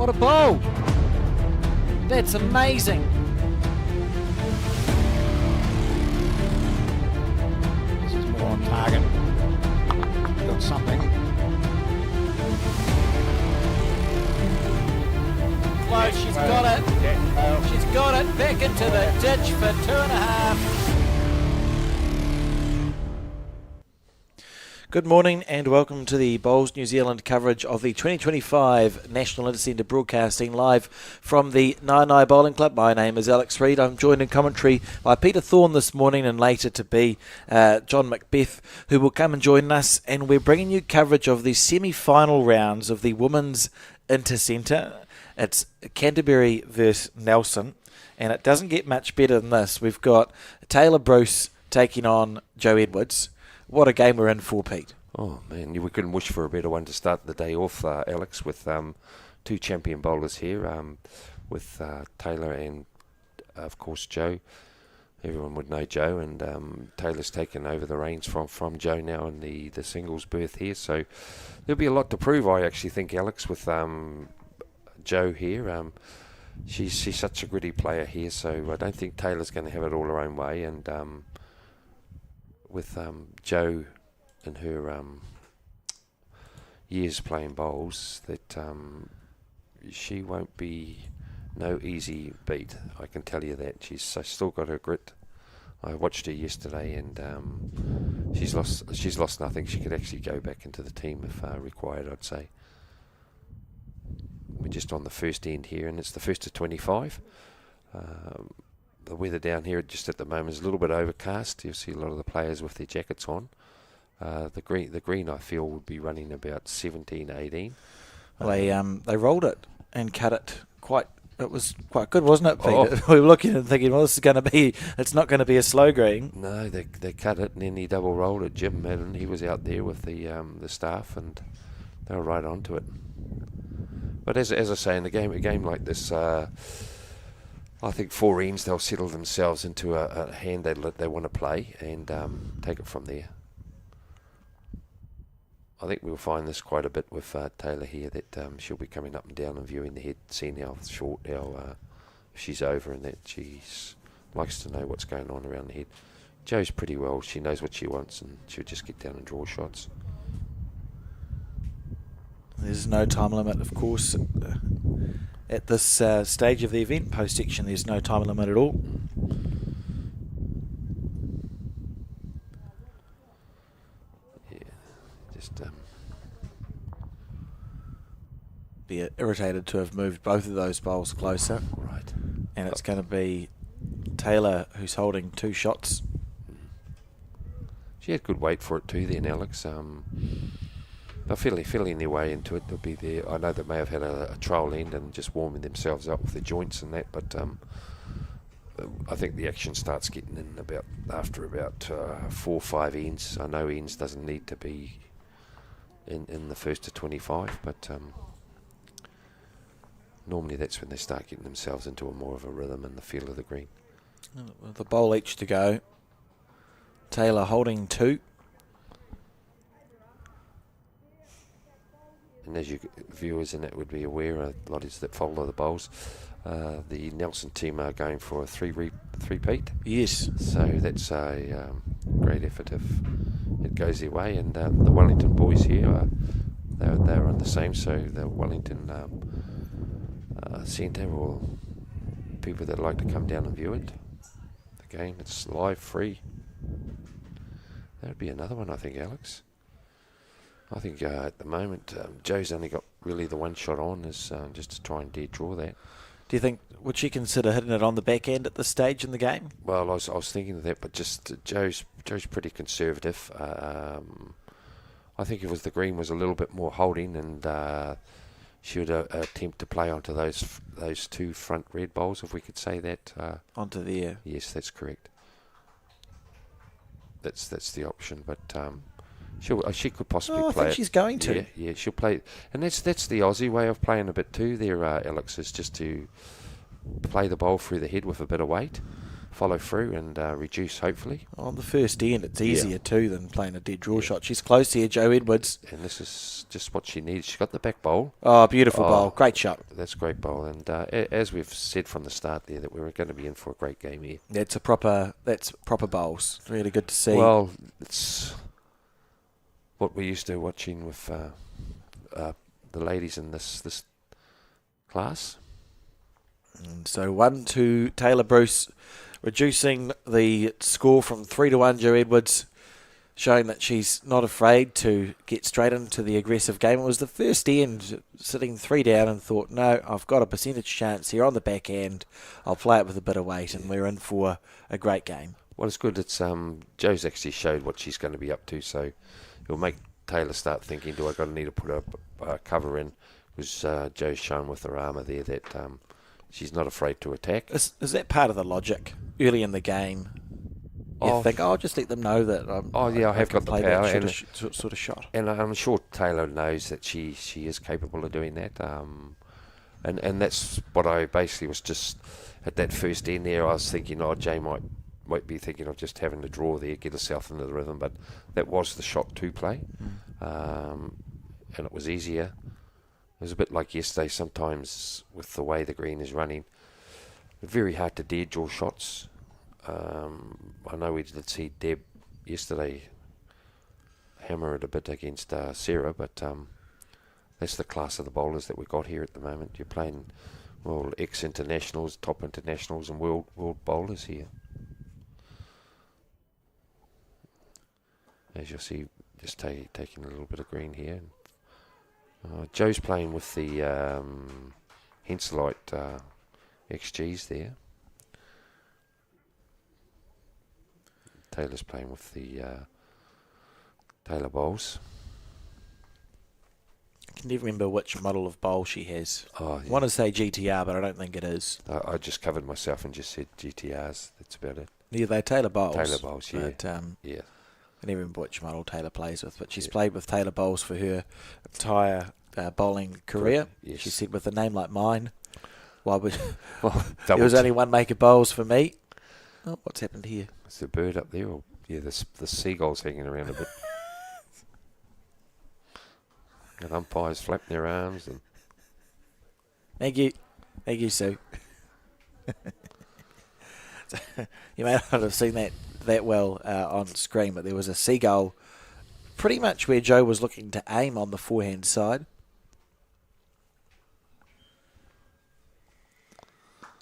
What a bowl! That's amazing. This is more on target. Got something. Close, she's got it. She's got it. Back into the ditch for 2.5. Good morning and welcome to the Bowls New Zealand coverage of the 2025 National Intercentre broadcasting live from the Naenae Bowling Club. My name is Alex Reid. I'm joined in commentary by Peter Thorne this morning and later to be John Macbeth, who will come and join us. And we're bringing you coverage of the semi-final rounds of the Women's Intercentre. It's Canterbury versus Nelson, and it doesn't get much better than this. We've got Taylor Bruce taking on Joe Edwards. What a game we're in for, Pete. Oh, man, we couldn't wish for a better one to start the day off, Alex, with two champion bowlers here, with Taylor and, of course, Joe. Everyone would know Joe, and Taylor's taken over the reins from Joe now in the singles berth here. So there'll be a lot to prove, I actually think, Alex, with Joe here. She's such a gritty player here, so I don't think Taylor's going to have it all her own way. And with Joe and her years playing bowls, that she won't be no easy beat. I can tell you that. She's still got her grit. I watched her yesterday, and she's lost nothing. She could actually go back into the team if required, I'd say. We're just on the first end here, and it's the first of 25. The weather down here just at the moment is a little bit overcast. You'll see a lot of the players with their jackets on. The green I feel would be running about 17, 18. Well, they rolled it and cut it quite. It was quite good, wasn't it, Peter? We were looking and thinking, well, this is going to be. It's not going to be a slow green. No, they cut it and then he double rolled it. Jim Madden, he was out there with the staff, and they were right onto it. But as I say, in a game like this. I think 4 ends, they'll settle themselves into a hand they want to play and take it from there. I think we'll find this quite a bit with Taylor here, that she'll be coming up and down and viewing the head, seeing how short, how she's over, and that she likes to know what's going on around the head. Joe's pretty well, she knows what she wants, and she'll just get down and draw shots. There's no time limit, of course. At this stage of the event, post-section, there's no time limit at all. Yeah, just be irritated to have moved both of those bowls closer. Right. And it's going to be Taylor who's holding 2 shots. She had good weight for it too then, Alex. They're feeling their way into it. They'll be there. I know they may have had a trial end and just warming themselves up with the joints and that, but I think the action starts getting in after about 4 or 5 ends. I know ends doesn't need to be in the first of 25, but normally that's when they start getting themselves into more of a rhythm and the feel of the green. The bowl each to go. Taylor holding 2. And as you viewers in it would be aware, a lot is that follow the bowls. The Nelson team are going for a three-peat. Yes. So that's a great effort if it goes their way. And the Wellington boys here, they're on the same. So the Wellington centre, or people that like to come down and view it. The game, it's live, free. That would be another one, I think, Alex. I think at the moment, Joe's only got really the one shot on, is just to try and dead draw that. Do you think, would she consider hitting it on the back end at this stage in the game? Well, I was thinking of that, but just Joe's pretty conservative. I think if the green was a little bit more holding, and she would attempt to play onto those 2 front red bowls, if we could say that. Onto there. Yes, that's correct. That's the option, but she could possibly play. I think she's going to. Yeah, she'll play, and that's the Aussie way of playing a bit too. There, Alex, is just to play the bowl through the head with a bit of weight, follow through and reduce, hopefully. On the first end, it's easier too than playing a dead draw shot. She's close here, Jo Edwards. And this is just what she needs. She's got the back bowl. Oh, beautiful bowl. Great shot. That's a great bowl. And as we've said from the start there, that we were going to be in for a great game here. That's proper bowls. Really good to see. Well, it's what we're used to watching with the ladies in this class. And so 1-2 Taylor Bruce, reducing the score from 3-1 Jo Edwards, showing that she's not afraid to get straight into the aggressive game. It was the first end, sitting 3 down, and thought, no, I've got a percentage chance here on the back end. I'll play it with a bit of weight, and we're in for a great game. Well, it's good. It's Jo's actually showed what she's going to be up to, so it'll make Taylor start thinking, do I got to need to put a cover in? Because Jo's shown with her armour there that she's not afraid to attack. Is that part of the logic early in the game? You think, I'll just let them know that I have got the power that sort of shot. And I'm sure Taylor knows that she is capable of doing that. And that's what I basically was just at that first end there. I was thinking, Jay might be thinking of just having to draw there, get herself into the rhythm. But that was the shot to play, and it was easier. It was a bit like yesterday. Sometimes with the way the green is running, very hard to dare draw shots. I know we did see Deb yesterday hammer it a bit against Sarah, but that's the class of the bowlers that we've got here at the moment. You're playing, ex-internationals, top internationals and world bowlers here. As you'll see, just taking a little bit of green here. Jo's playing with the Henselite XGs there. Taylor's playing with the Taylor bowls. I can never remember which model of bowl she has. Oh, I want to say GTR, but I don't think it is. I just covered myself and just said GTRs. That's about it. Yeah, they're Taylor bowls. Taylor bowls, yeah. But, yeah. I never remember which model Taylor plays with, but she's played with Taylor bowls for her entire bowling career. Yes. She said, with a name like mine, why would There was only one maker bowls for me. Oh, what's happened here? Is the bird up there? Or, the seagulls hanging around a bit. And umpires flapping their arms. And Thank you, Sue. You may not have seen that well on screen, but there was a seagull pretty much where Jo was looking to aim on the forehand side.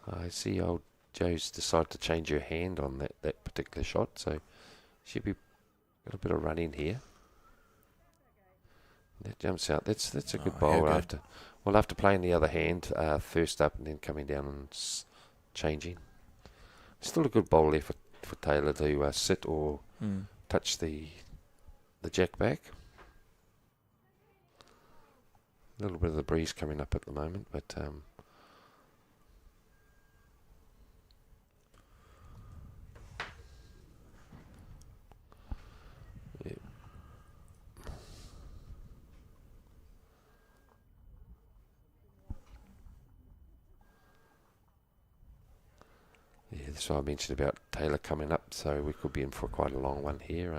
I see old Jo's decided to change her hand on that particular shot, so she'll be got a bit of run in here. That jumps out. That's a good bowl. After playing the other hand first up and then coming down and changing. Still a good bowl there for Taylor to sit or touch the jack back. A little bit of the breeze coming up at the moment, but that's what I mentioned about Taylor coming up, so we could be in for quite a long one here.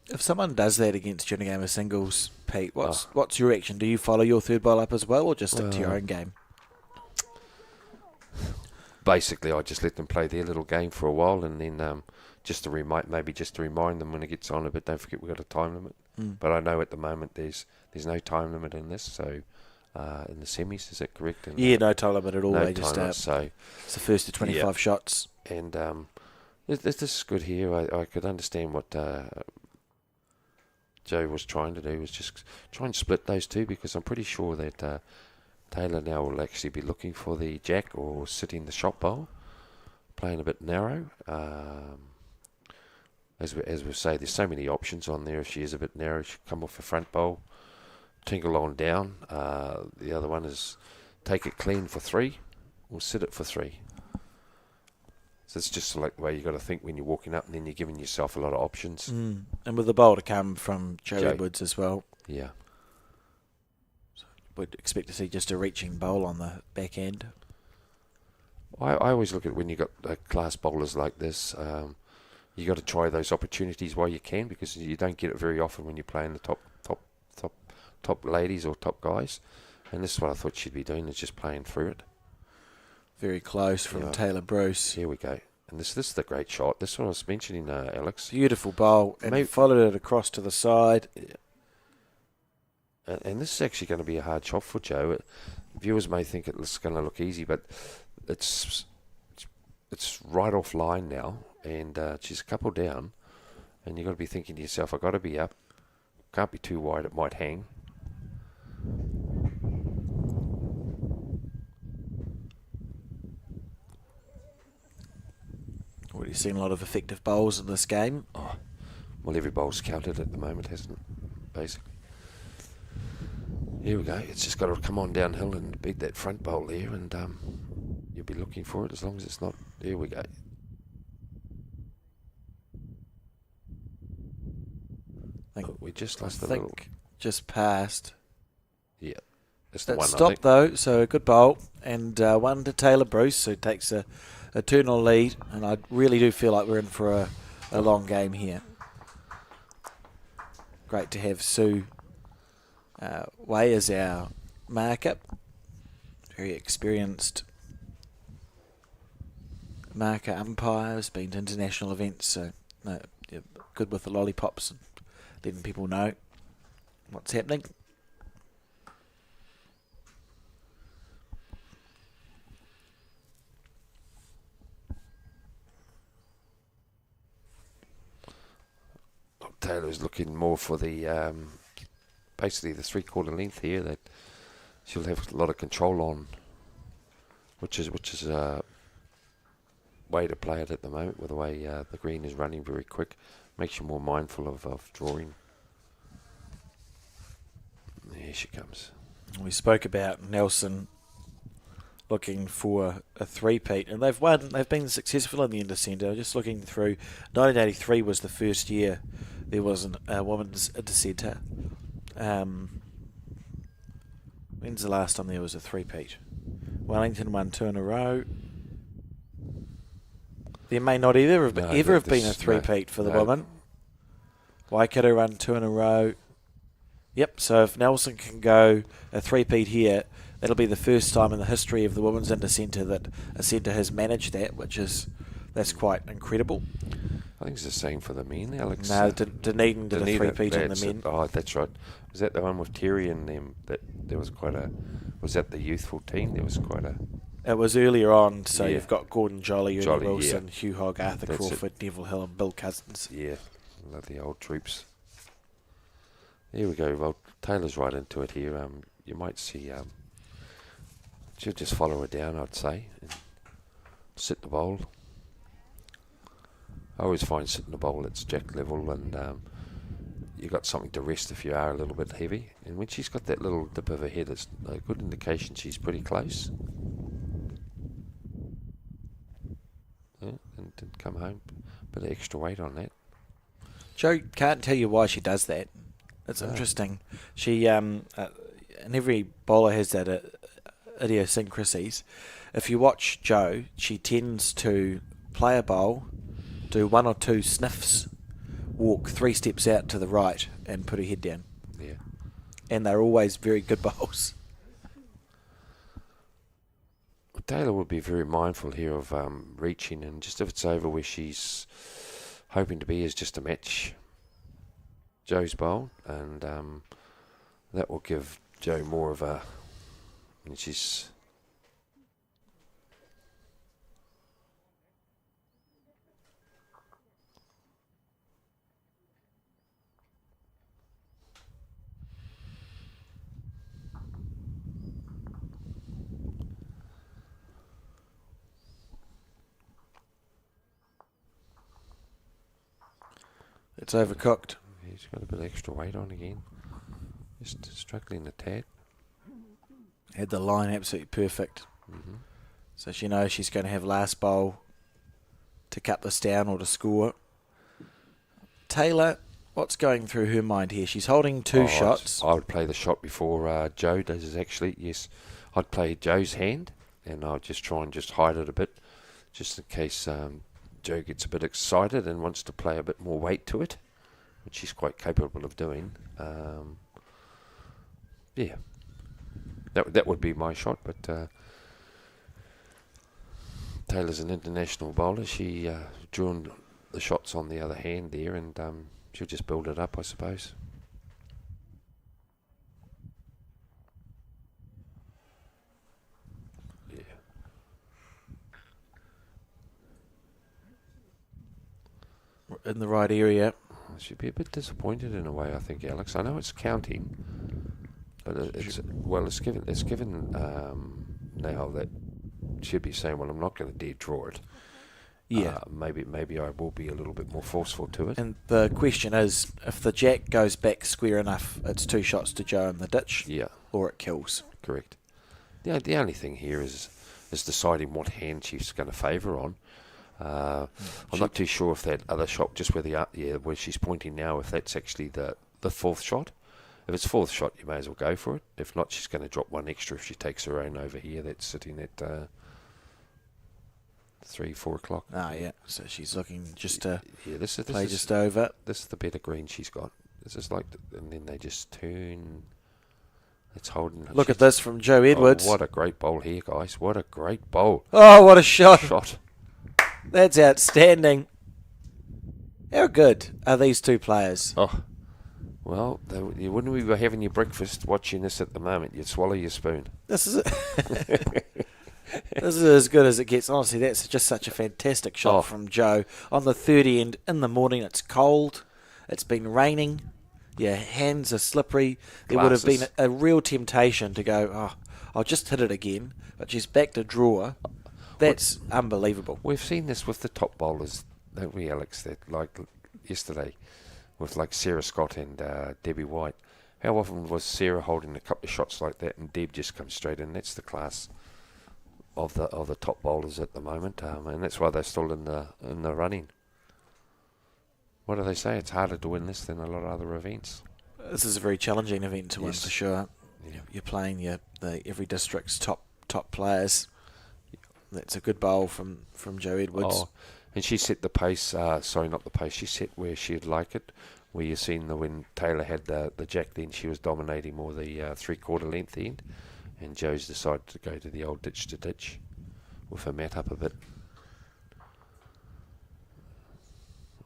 If someone does that against you in a game of singles, Pete, what's your action? Do you follow your third bowl up as well, or just stick to your own game? Basically, I just let them play their little game for a while, and then just to remind them when it gets on a bit. Don't forget we've got a time limit. But I know at the moment there's no time limit in this, so. In the semis, is that correct? And, no time limit at all. No they just time limit, so it's the first to 25 shots. And this is good here. I could understand what Jo was trying to do, was just try and split those two, because I'm pretty sure that Taylor now will actually be looking for the jack or sitting the shot bowl, playing a bit narrow. As we say, there's so many options on there. If she is a bit narrow, she'll come off the front bowl, tingle on down. The other one is take it clean for 3 or sit it for 3. So it's just like the way you got to think when you're walking up, and then you're giving yourself a lot of options. And with the bowl to come from Jo Edwards as well. Yeah. So we'd expect to see just a reaching bowl on the back end. I always look at when you got class bowlers like this, you got to try those opportunities while you can, because you don't get it very often when you're playing the top ladies or top guys. And this is what I thought she'd be doing, is just playing through it. Very close from Taylor Bruce. Here we go. And this is the great shot. This one I was mentioning, Alex. Beautiful bowl, and maybe followed it across to the side. And this is actually going to be a hard shot for Joe. Viewers may think it's going to look easy, but it's right off line now, and she's a couple down, and you've got to be thinking to yourself, I've got to be up. Can't be too wide, it might hang. Already seen a lot of effective bowls in this game. Oh, well, every bowl's counted at the moment, hasn't it, basically? Here we go. It's just got to come on downhill and beat that front bowl there, and you'll be looking for it as long as it's not. Here we go. We just lost a little. Just passed. Yeah. That's the one, stopped though, so a good bowl. And one to Taylor Bruce, who takes a 2-0 lead. And I really do feel like we're in for a long game here. Great to have Sue Way as our marker. Very experienced marker umpire. Has been to international events, so good with the lollipops and letting people know what's happening. Taylor's looking more for the basically the 3/4 length here that she'll have a lot of control on, which is a way to play it at the moment, with the way the green is running very quick. Makes you more mindful of drawing. Here she comes. We spoke about Nelson looking for a three-peat, and they've won. They've been successful in the Intercentre. Just looking through, 1983 was the first year there was a women's Intercentre. When's the last time there was a three-peat? Wellington won 2 in a row. There may not ever have been a three-peat for the women. Waikato run 2 in a row. Yep, so if Nelson can go a three-peat here, that'll be the first time in the history of the women's Intercentre that a centre has managed that, that's quite incredible. I think it's the same for the men, Alex. No, Dunedin did a three-peat on the men. Oh, that's right. Was that the one with Terry and them? That there was quite a. Was that the youthful team? There was quite a. It was earlier on, so you've got Gordon Jolly, Ernie Wilson, yeah. Hugh Hogg, Arthur Crawford, Neville Hill, and Bill Cousins. Yeah, love the old troops. Here we go. Well, Taylor's right into it here. You might see. She'll just follow her down, I'd say, and sit the bowl. I always find sitting the bowl it's jack level, and you got something to rest if you are a little bit heavy. And when she's got that little dip of her head, it's a good indication she's pretty close. Yeah, and didn't come home. Bit of extra weight on that. Joe can't tell you why she does that. It's interesting. She and every bowler has that idiosyncrasies. If you watch Joe, she tends to play a bowl, do 1 or 2 sniffs, walk 3 steps out to the right, and put her head down. Yeah. And they're always very good bowls. Taylor would be very mindful here of reaching, and just if it's over where she's hoping to be, is just to match Joe's bowl, and that will give Joe more of a. And she's. It's overcooked. He's got a bit of extra weight on again. Just struggling a tad. Had the line absolutely perfect. Mm-hmm. So she knows she's going to have last bowl to cut this down or to score. Taylor, what's going through her mind here? She's holding 2 shots. I would play the shot before Joe does, actually. Yes, I'd play Joe's hand and I'll just try and just hide it a bit, just in case Joe gets a bit excited and wants to play a bit more weight to it, which she's quite capable of doing. Yeah, that would be my shot, but Taylor's an international bowler. She drew the shots on the other hand there, and she'll just build it up, I suppose. Yeah. In the right area. She'd be a bit disappointed in a way, I think, Alex. I know it's counting, but it's given now that she'd be saying, well, I'm not going to dare draw it. Yeah. Maybe I will be a little bit more forceful to it. And the question is, if the jack goes back square enough, it's 2 shots to Joe in the ditch. Yeah. Or it kills. Correct. The only thing here is deciding what hand she's going to favour on. I'm not too sure if that other shot, just where she's pointing now, if that's actually the 4th shot. If it's 4th shot, you may as well go for it. If not, she's going to drop 1 extra if she takes her own over here. That's sitting at 3-4 o'clock. Ah, yeah. So she's looking just to this play is just over. This is the better green she's got. This is like, and then they just turn. It's holding. Look at this from Joe Edwards. Oh, what a great bowl here, guys! What a great bowl! Oh, what a shot! That's outstanding. How good are these 2 players? Oh, well, you wouldn't be having your breakfast watching this at the moment. You'd swallow your spoon. This is this is as good as it gets. Honestly, that's just such a fantastic shot from Joe. On the 30 end, in the morning, it's cold. It's been raining. Your hands are slippery. There would have been a real temptation to go, oh, I'll just hit it again. But she's back to draw. That's unbelievable. We've seen this with the top bowlers, don't we, Alex? That like yesterday, with like Sarah Scott and Debbie White. How often was Sarah holding a couple of shots like that, and Deb just comes straight in? That's the class of the top bowlers at the moment, and that's why they're still in the running. What do they say? It's harder to win this than a lot of other events. This is a very challenging event to win Yes. for sure. Yeah. You're playing every district's top players. That's a good bowl from Joe Edwards. Oh, and she set the pace. Sorry, not the pace. She set where she'd like it. Where you seen when Taylor had the jack, then she was dominating more the 3/4 length end, and Joe's decided to go to the old ditch to ditch with her mat up a bit.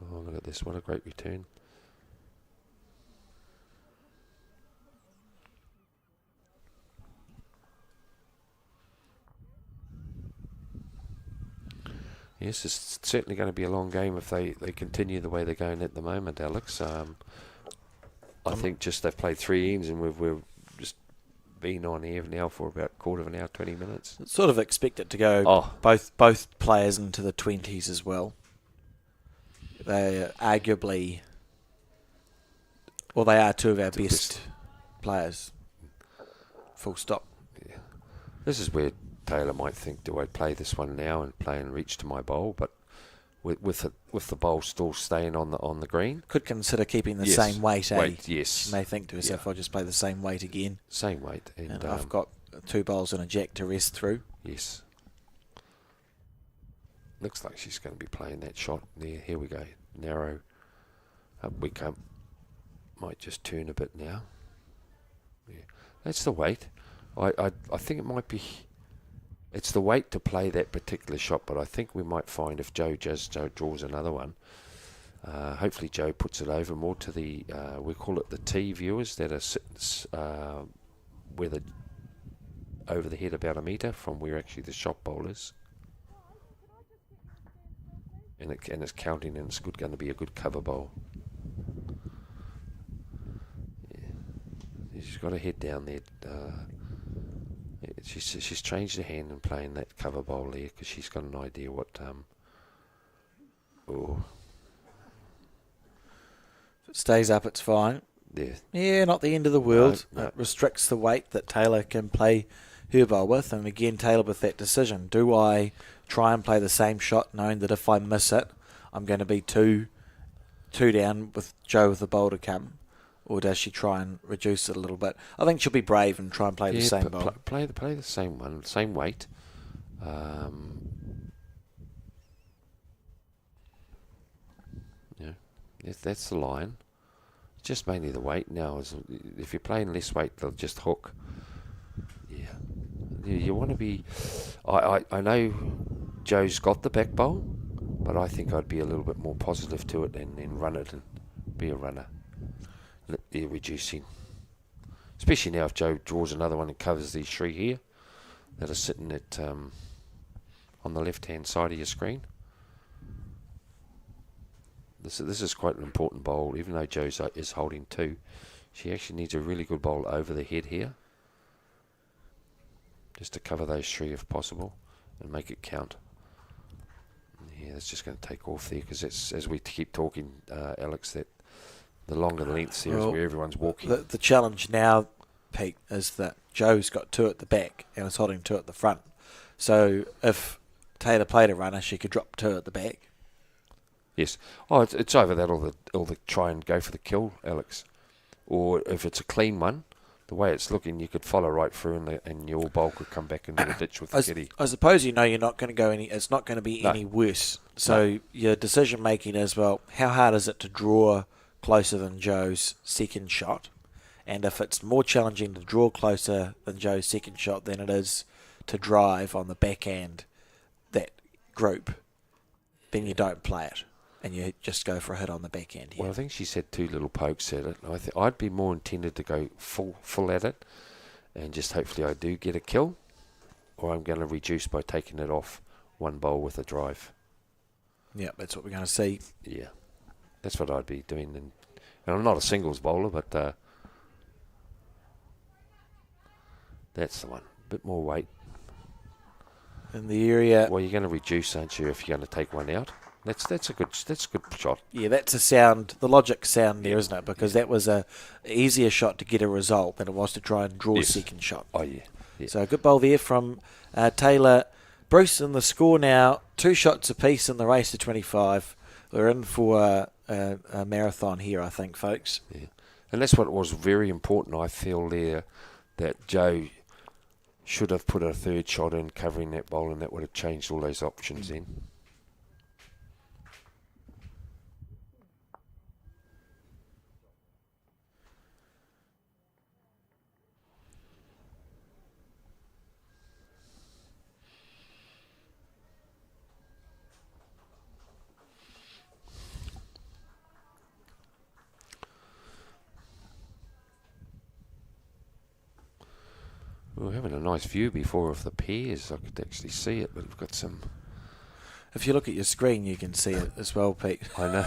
Oh, look at this! What a great return. Yes, it's certainly going to be a long game if they continue the way they're going at the moment, Alex. I think just they've played 3 ends and we've just been on air now for about a quarter of an hour, 20 minutes. Sort of expect it to go both players into the 20s as well. They are arguably, well, they are 2 of our best players. Full stop. Yeah. This is where Taylor might think, do I play this one now and play and reach to my bowl? But with the bowl still staying on the green, could consider keeping the same weight. Yes, she may think to herself, I'll just play the same weight again. Same weight, and I've got 2 bowls and a jack to rest through. Yes. Looks like she's going to be playing that shot there. Here we go, narrow. Up we come. Might just turn a bit now. Yeah, that's the weight. I think it might be. It's the weight to play that particular shot, but I think we might find if Joe draws another one, hopefully Joe puts it over more to the, we call it the T viewers that are sitting over the head about a metre from where actually the shot bowl is. And it's counting, and it's going to be a good cover bowl. Yeah. She's got her head down there. She's changed her hand and playing that cover bowl there because she's got an idea what. If it stays up, it's fine. Yeah. Yeah, not the end of the world. No. It restricts the weight that Taylor can play her bowl with, and again, Taylor with that decision: do I try and play the same shot, knowing that if I miss it, I'm going to be two down with Joe with the bowl to come? Or does she try and reduce it a little bit? I think she'll be brave and try and play the same bowl. Play the same one, same weight, Yeah, that's the line. Just mainly the weight now. If you're playing less weight, they'll just hook. Yeah, you want to be. I know Joe's got the back bowl, but I think I'd be a little bit more positive to it and run it and be a runner. They're reducing, especially now if Joe draws another one and covers these three here that are sitting at on the left-hand side of your screen. This is quite an important bowl, even though Joe is holding two. She actually needs a really good bowl over the head here, just to cover those three if possible and make it count. Yeah, that's just going to take off there because as we keep talking, Alex, that the longer the lengths there is where everyone's walking. The challenge now, Pete, is that Joe's got two at the back and is holding two at the front. So if Taylor played a runner, she could drop two at the back. Yes. Oh, it's either that or the try and go for the kill, Alex. Or if it's a clean one, the way it's looking, you could follow right through and your bowl could come back into the ditch with the kitty. I suppose you're not going to go it's not going to be any worse. So your decision making is, well, how hard is it to draw closer than Joe's second shot? And if it's more challenging to draw closer than Joe's second shot than it is to drive on the backhand that group, then you don't play it. And you just go for a hit on the backhand here. Well, I think she said two little pokes at it. I'd be more intended to go full at it, and just hopefully I do get a kill, or I'm going to reduce by taking it off one bowl with a drive. Yeah, that's what we're going to see. Yeah, that's what I'd be doing. And I'm not a singles bowler, but that's the one. A bit more weight in the area. Well, you're going to reduce, aren't you, if you're going to take one out? That's a good shot. Yeah, that's a sound. The logic sound there, isn't it? Because that was a easier shot to get a result than it was to try and draw a second shot. Oh yeah. So a good bowl there from Taylor Bruce. In the score now, 2 shots apiece in the race to 25. We're in for a marathon here, I think, folks. Yeah, and that's what was very important. I feel there that Joe should have put a third shot in covering that bowl, and that would have changed all those options in. We were having a nice view before of the pairs. I could actually see it, but we've got some... If you look at your screen, you can see it as well, Pete. I know.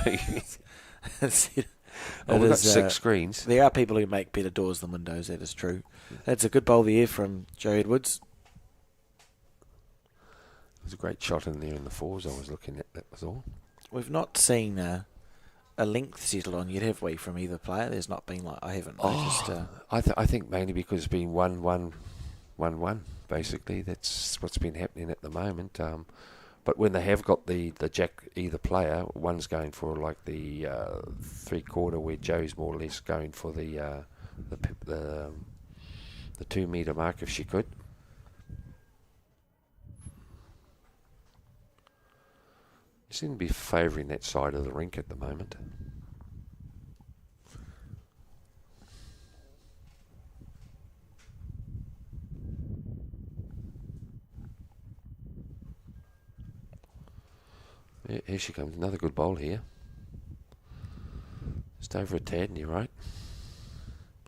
We've got 6 screens. There are people who make better doors than windows, that is true. That's a good bowl there from Joe Edwards. There's a great shot in there in the 4s I was looking at, that was all. We've not seen a length settled on yet, have we, from either player? There's not been I haven't noticed. I think mainly because it's been 1-1, basically. That's what's been happening at the moment. But when they have got the jack either player, one's going for like the 3/4, where Joe's more or less going for the 2 metre mark if she could. You seem to be favouring that side of the rink at the moment. Yeah, here she comes. Another good bowl here. Just over a tad, and you're right.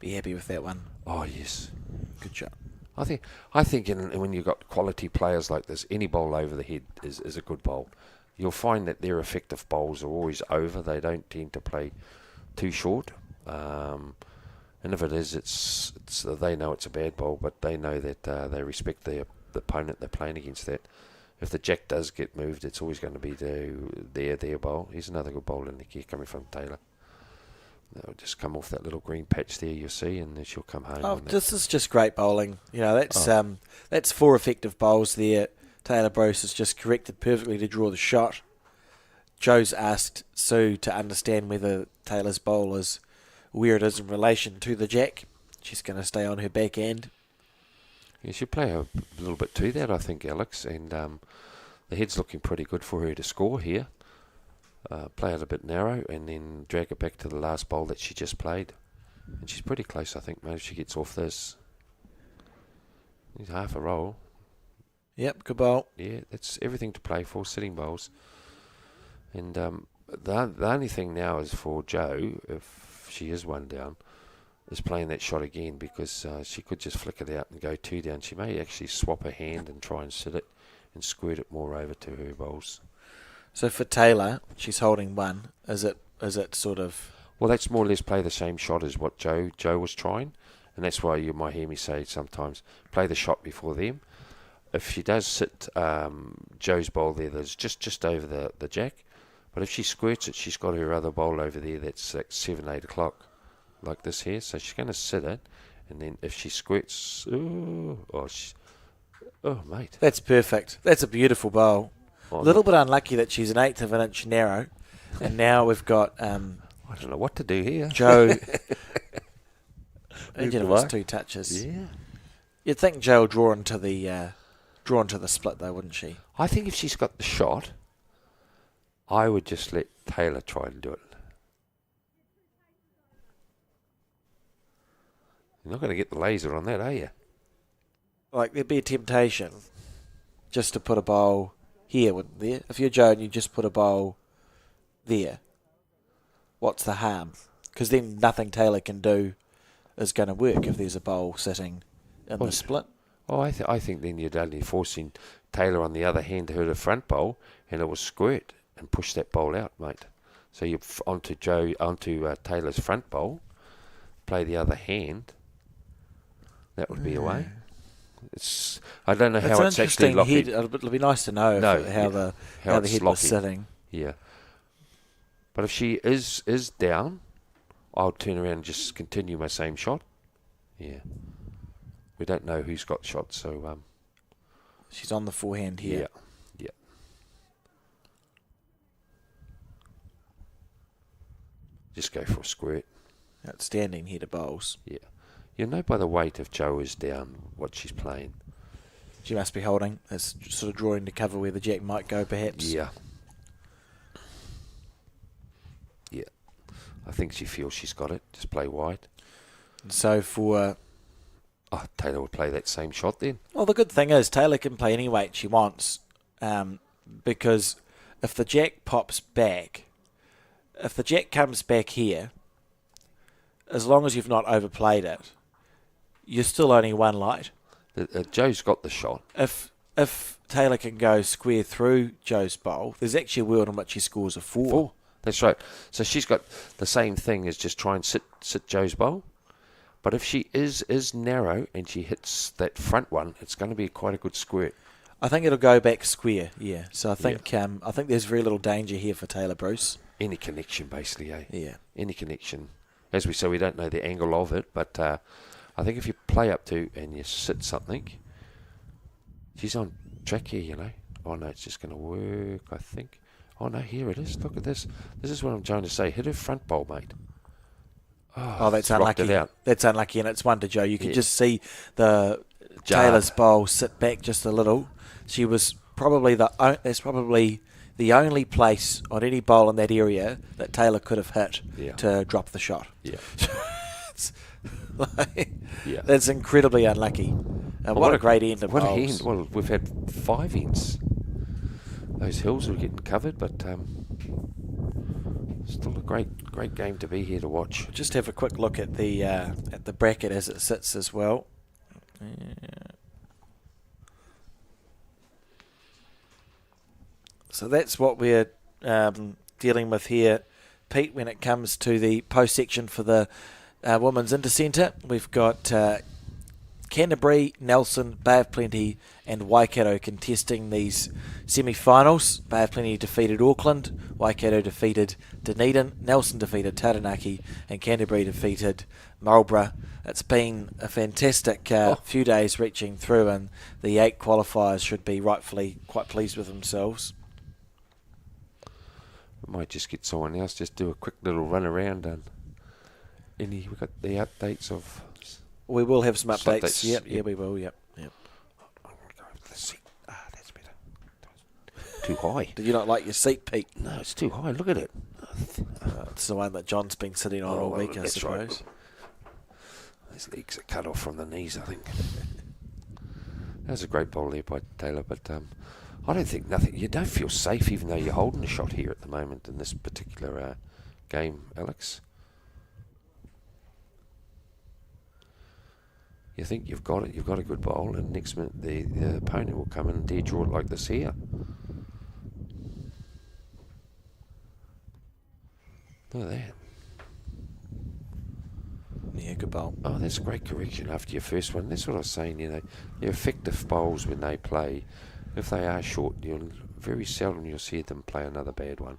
Be happy with that one. Oh yes, good shot. I think when you've got quality players like this, any bowl over the head is a good bowl. You'll find that their effective bowls are always over. They don't tend to play too short. And if it is, it's they know it's a bad bowl, but they know that they respect the opponent they're playing against. That if the jack does get moved, it's always going to be their bowl. Here's another good bowl in the gear coming from Taylor. They'll just come off that little green patch there, you'll see, and then she'll come home. Oh, this is just great bowling. You know, that's 4 effective bowls there. Taylor Bruce has just corrected perfectly to draw the shot. Joe's asked Sue to understand whether Taylor's bowl is where it is in relation to the jack. She's going to stay on her backhand. Yeah, she'll play a little bit to that, I think, Alex. And the head's looking pretty good for her to score here. Play it a bit narrow and then drag it back to the last bowl that she just played. And she's pretty close, I think, mate, if she gets off this. It's half a roll. Yep, good bowl. Yeah, that's everything to play for, sitting bowls. And the only thing now is for Jo, if she is one down, is playing that shot again, because she could just flick it out and go 2 down. She may actually swap her hand and try and sit it and squirt it more over to her bowls. So for Taylor, she's holding 1. Is it sort of... Well, that's more or less play the same shot as what Jo was trying, and that's why you might hear me say sometimes play the shot before them. If she does sit Jo's bowl there, that's just over the jack, but if she squirts it, she's got her other bowl over there that's like 7, 8 o'clock, like this here. So she's going to sit it, and then if she squirts, oh mate, That's perfect. That's a beautiful bowl. Oh, A little bit unlucky that she's an 1/8 of an inch narrow, and now we've got I don't know what to do here. Jo. Imagine if it's 2 touches. Yeah. You'd think Jo will draw into the split though, wouldn't she? I think if she's got the shot, I would just let Taylor try and do it. You're not going to get the laser on that, are you? Like, there'd be a temptation just to put a bowl here, wouldn't there? If you're Jo and you just put a bowl there, what's the harm? Because then nothing Taylor can do is going to work if there's a bowl sitting in the split. Oh, I think then you're only forcing Taylor on the other hand to hit a front bowl, and it will squirt and push that bowl out, mate. So you're onto Taylor's front bowl, play the other hand. That would be away. I don't know how it's actually locking. It'll be nice to know how the head was sitting. Yeah. But if she is down, I'll turn around and just continue my same shot. Yeah. We don't know who's got shots, so... She's on the forehand here. Yeah. Just go for a squirt. Outstanding header bowls. Yeah. You know by the weight if Jo is down what she's playing. She must be holding. It's sort of drawing to cover where the jack might go, perhaps. Yeah. Yeah. I think she feels she's got it. Just play wide. And so for... Taylor would play that same shot then. Well, the good thing is Taylor can play any weight she wants, because if the jack pops back, if the jack comes back here, as long as you've not overplayed it, you're still only 1 light. Jo's got the shot. If Taylor can go square through Jo's bowl, there's actually a world in which he scores a 4. That's right. So she's got the same thing as just try and sit Jo's bowl. But if she is narrow and she hits that front one, it's going to be quite a good squirt. I think it'll go back square, yeah. So I think there's very little danger here for Taylor Bruce. Any connection, basically, eh? Yeah. Any connection. As we say, we don't know the angle of it, but I think if you play up to and you sit something, she's on track here, you know. Oh, no, it's just going to work, I think. Oh, no, here it is. Look at this. This is what I'm trying to say. Hit her front bowl, mate. Oh, that's unlucky. That's unlucky, and it's one to Jo. You could just see the Taylor's bowl sit back just a little. She was probably that's probably the only place on any bowl in that area that Taylor could have hit to drop the shot. Yeah. That's incredibly unlucky. And what a great end of bowls. What a end. Well, we've had 5 ends. Those hills were getting covered, but still a great game to be here to watch. Just have a quick look at the bracket as it sits as well. So that's what we're dealing with here, Pete, when it comes to the post section for the Women's Intercentre. We've got Canterbury, Nelson, Bay of Plenty and Waikato contesting these semi-finals. Bay of Plenty defeated Auckland, Waikato defeated Dunedin, Nelson defeated Taranaki and Canterbury defeated Marlborough. It's been a fantastic few days reaching through, and the 8 qualifiers should be rightfully quite pleased with themselves. We might just get someone else, just do a quick little run around and we got the updates of... We will have some updates. Yep, we will. Yep. too high. Did you not like your seat, Pete? No, it's too high. Look at it. It's the one that John's been sitting on all week, I that's suppose. right. His legs are cut off from the knees, I think. That was a great bowl there by Taylor, but I don't think nothing. You don't feel safe, even though you're holding a shot here at the moment in this particular game, Alex. You think you've got it, you've got a good bowl, and next minute the opponent will come in and dare draw it like this here. Look at that. Yeah, good bowl. Oh, that's a great correction after your first one. That's what I was saying, you know. Your effective bowls when they play, if they are short, very seldom you'll see them play another bad one.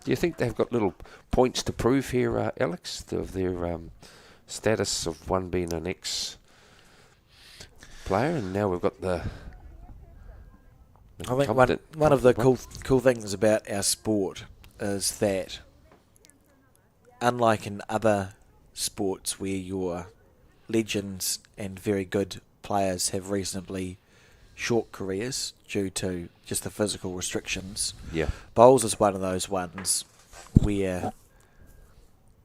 Do you think they've got little points to prove here, Alex, of their status of one being an ex-player, and now we've got the I think one of the cool things about our sport is that, unlike in other sports where your legends and very good players have reasonably short careers due to just the physical restrictions, bowls is one of those ones where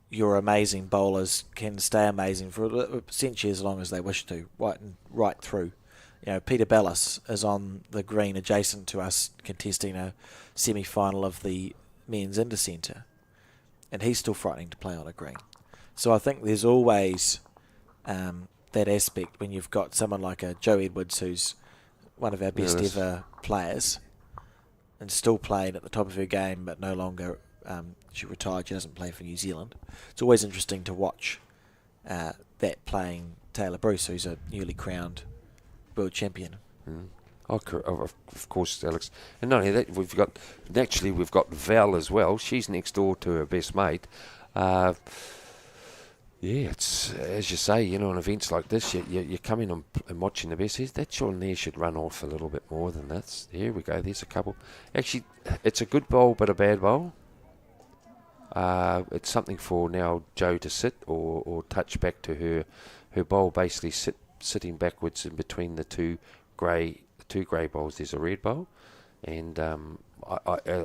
your amazing bowlers can stay amazing for essentially as long as they wish to, right through. You know, Peter Bellis is on the green adjacent to us contesting a semi-final of the men's Intercentre, and he's still frightening to play on a green. So I think there's always that aspect when you've got someone like a Joe Edwards, who's one of our best ever players and still playing at the top of her game, but no longer, she retired, she doesn't play for New Zealand. It's always interesting to watch that playing Taylor Bruce, who's a newly crowned world champion. Oh, of course, Alex. And not only that, we've got Val as well. She's next door to her best mate. It's as you say, you know, in events like this, you come in and watching the best. That shot there should run off a little bit more than that. Here we go. There's a couple. Actually, it's a good bowl, but a bad bowl. It's something for now Joe to sit or touch back to her bowl, basically sitting backwards in between the two grey bowls. There's a red bowl, and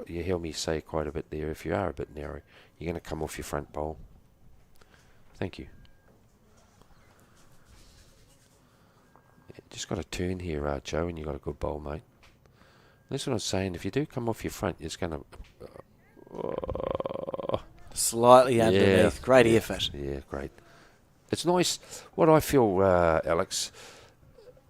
you hear me say quite a bit there. If you are a bit narrow, you're going to come off your front bowl. Thank you. Just got a turn here, Joe, and you got a good bowl, mate. That's what I was saying. If you do come off your front, it's going to slightly underneath. Great effort. Yeah, great. It's nice. What I feel, Alex,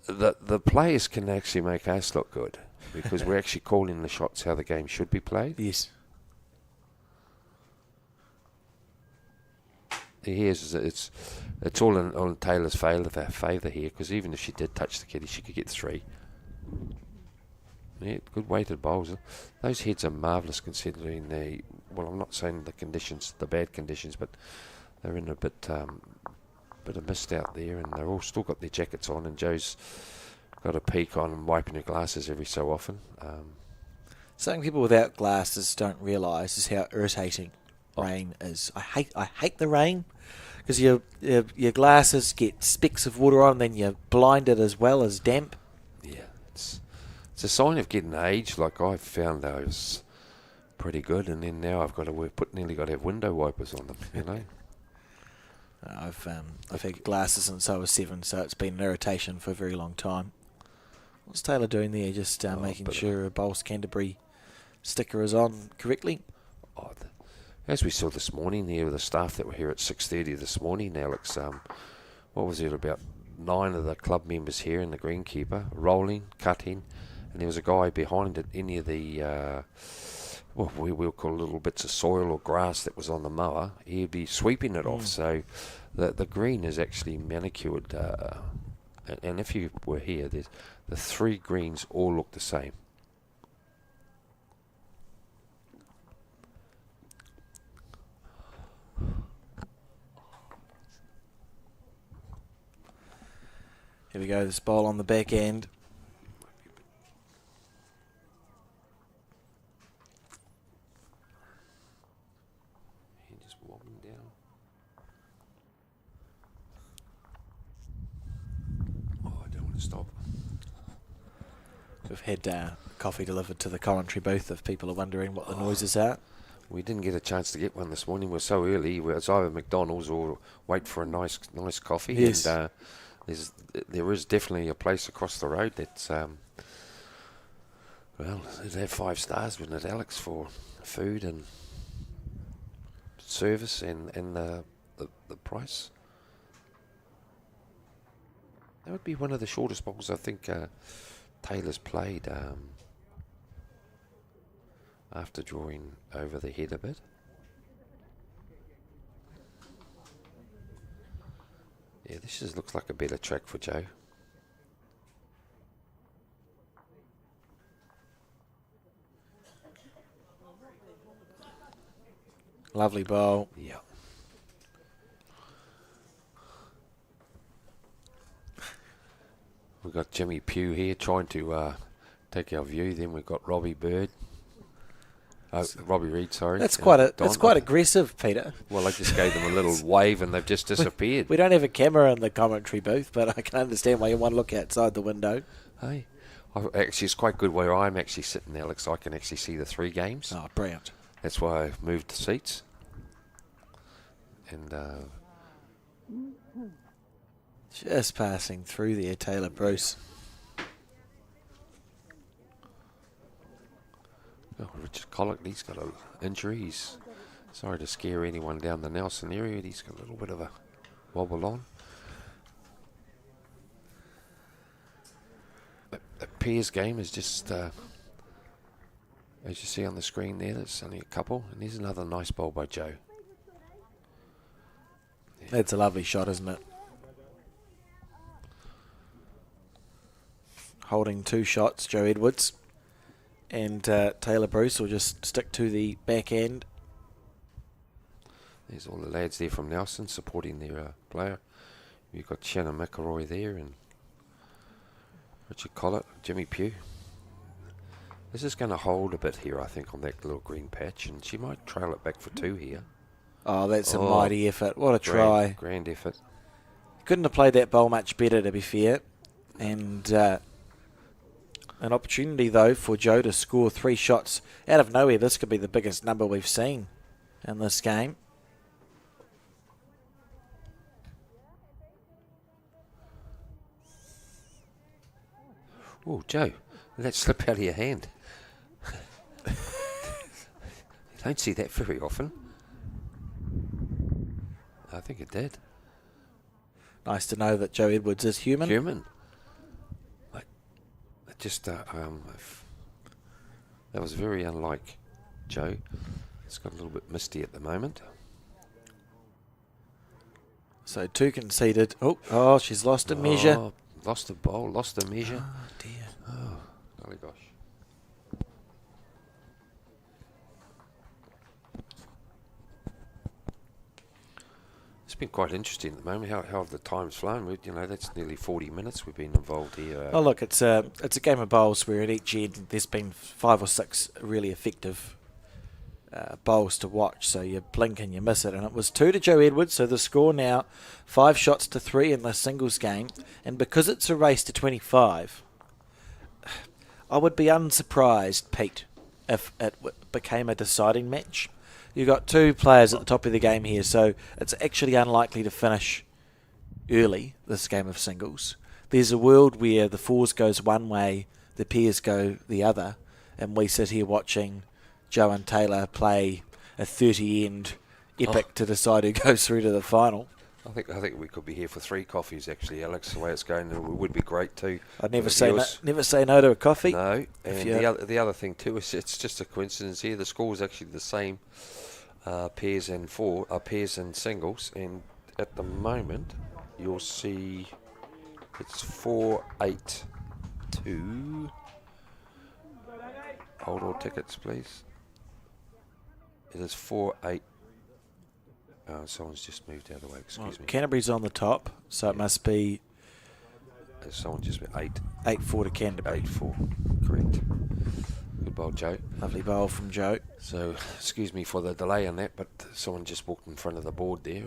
the players can actually make us look good because we're actually calling the shots how the game should be played. Yes. It's all on Taylor's favour here, because even if she did touch the kitty, she could get 3. Yeah, good weighted bowls. Those heads are marvellous considering I'm not saying the bad conditions, but they're in a bit of mist out there, and they're all still got their jackets on, and Joe's got a peek on and wiping her glasses every so often. Something people without glasses don't realise is how irritating rain is. I hate the rain because your glasses get specks of water on, and then you're blinded as well as damp. Yeah, it's a sign of getting age. Like I found those pretty good, and then now I've nearly got to have window wipers on them. You know. I've had glasses since I was 7, so it's been an irritation for a very long time. What's Taylor doing there? Just making sure her Bowls Canterbury sticker is on correctly. As we saw this morning there with the staff that were here at 6:30 this morning, Alex, what was it, about 9 of the club members here and the greenkeeper, rolling, cutting, and there was a guy behind it, any of the, we'll call little bits of soil or grass that was on the mower, he'd be sweeping it off. So the green is actually manicured, and if you were here, the 3 greens all look the same. Here we go, this bowl on the back end. Just wobbling down. Oh, I don't Stop. We've had coffee delivered to the commentary booth if people are wondering what the noises are. We didn't get a chance to get one this morning. We're so early. It's either McDonald's or wait for a nice coffee. Yes. And there is definitely a place across the road that's well, they have 5 stars, wouldn't it, Alex, for food and service and the price. That would be one of the shortest bowls I think Taylor's played after drawing over the head a bit. Yeah, this just looks like a better track for Joe. Lovely bowl. Yeah. We've got Jimmy Pugh here trying to take our view. Then we've got Robbie Reed, sorry. That's quite aggressive, Peter. Well, I just gave them a little wave and they've just disappeared. We don't have a camera in the commentary booth, but I can understand why you want to look outside the window. Hey, actually, it's quite good where I'm actually sitting, Alex. I can actually see the 3 games. Oh, brilliant. That's why I moved the seats. And just passing through there, Taylor Bruce. oh, Richard Collick, he's got an injury. He's sorry to scare anyone down the Nelson area. He's got a little bit of a wobble on. The pairs game is just, as you see on the screen there, there's only a couple. And there's another nice bowl by Joe. That's a lovely shot, isn't it? Holding 2 shots, Joe Edwards. And Taylor Bruce will just stick to the back end. There's all the lads there from Nelson supporting their player. You've got Shannon McElroy there and Richard Collett, Jimmy Pugh. This is going to hold a bit here, I think, on that little green patch. And she might trail it back for 2 here. Oh, that's a mighty effort. What a try. Grand effort. Couldn't have played that bowl much better, to be fair. And an opportunity, though, for Joe to score 3 shots out of nowhere. This could be the biggest number we've seen in this game. Oh, Joe, did that slip out of your hand? You don't see that very often. I think it did. Nice to know that Joe Edwards is human. Human. Like, it just, that was very unlike Joe. It's got a little bit misty at the moment. So 2 conceded. Oh, she's lost a measure. Lost a bowl, lost a measure. Oh, dear. Oh, golly gosh. It's been quite interesting at the moment. How have the times flown? That's nearly 40 minutes we've been involved here. Oh, look, it's a game of bowls where at each end there's been 5 or 6 really effective bowls to watch. So you blink and you miss it. And it was 2 to Joe Edwards. So the score now 5 shots to 3 in the singles game. And because it's a race to 25, I would be unsurprised, Pete, if it became a deciding match. You've got 2 players at the top of the game here, so it's actually unlikely to finish early, this game of singles. There's a world where the 4s goes one way, the pairs go the other, and we sit here watching Joe and Taylor play a 30-end epic to decide who goes through to the final. I think we could be here for 3 coffees, actually, Alex, the way it's going. It would be great, too. I'd never say no to a coffee. No, and the other thing, too, is it's just a coincidence here. The score is actually the same. Pairs and singles, and at the moment you'll see it's 4-8-2. Hold all tickets, please. It is 4-8. Someone's just moved out of the way. Excuse me. Canterbury's on the top, so it must be. Someone just 8-4 to Canterbury. 8-4, correct. Good bowl, Joe. Lovely bowl from Joe. So, excuse me for the delay on that, but someone just walked in front of the board there.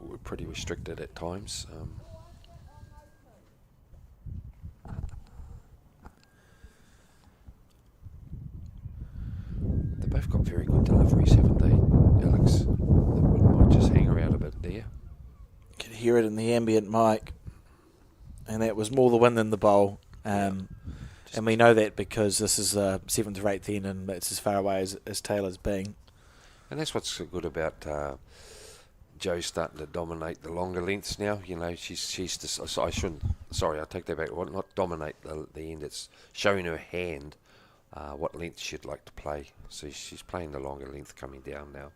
We're pretty restricted at times. They've both got very good deliveries, haven't they, Alex? They might just hang around a bit there. You could hear it in the ambient mic. And that was more the wind than the bowl. And we know that because this is the 7th or 8th end, and that's as far away as Taylor's been. And that's what's so good about Joe starting to dominate the longer lengths now. You know, she's just, I shouldn't. Sorry, I take that back. Well, not dominate the end. It's showing her hand what length she'd like to play. So she's playing the longer length coming down now.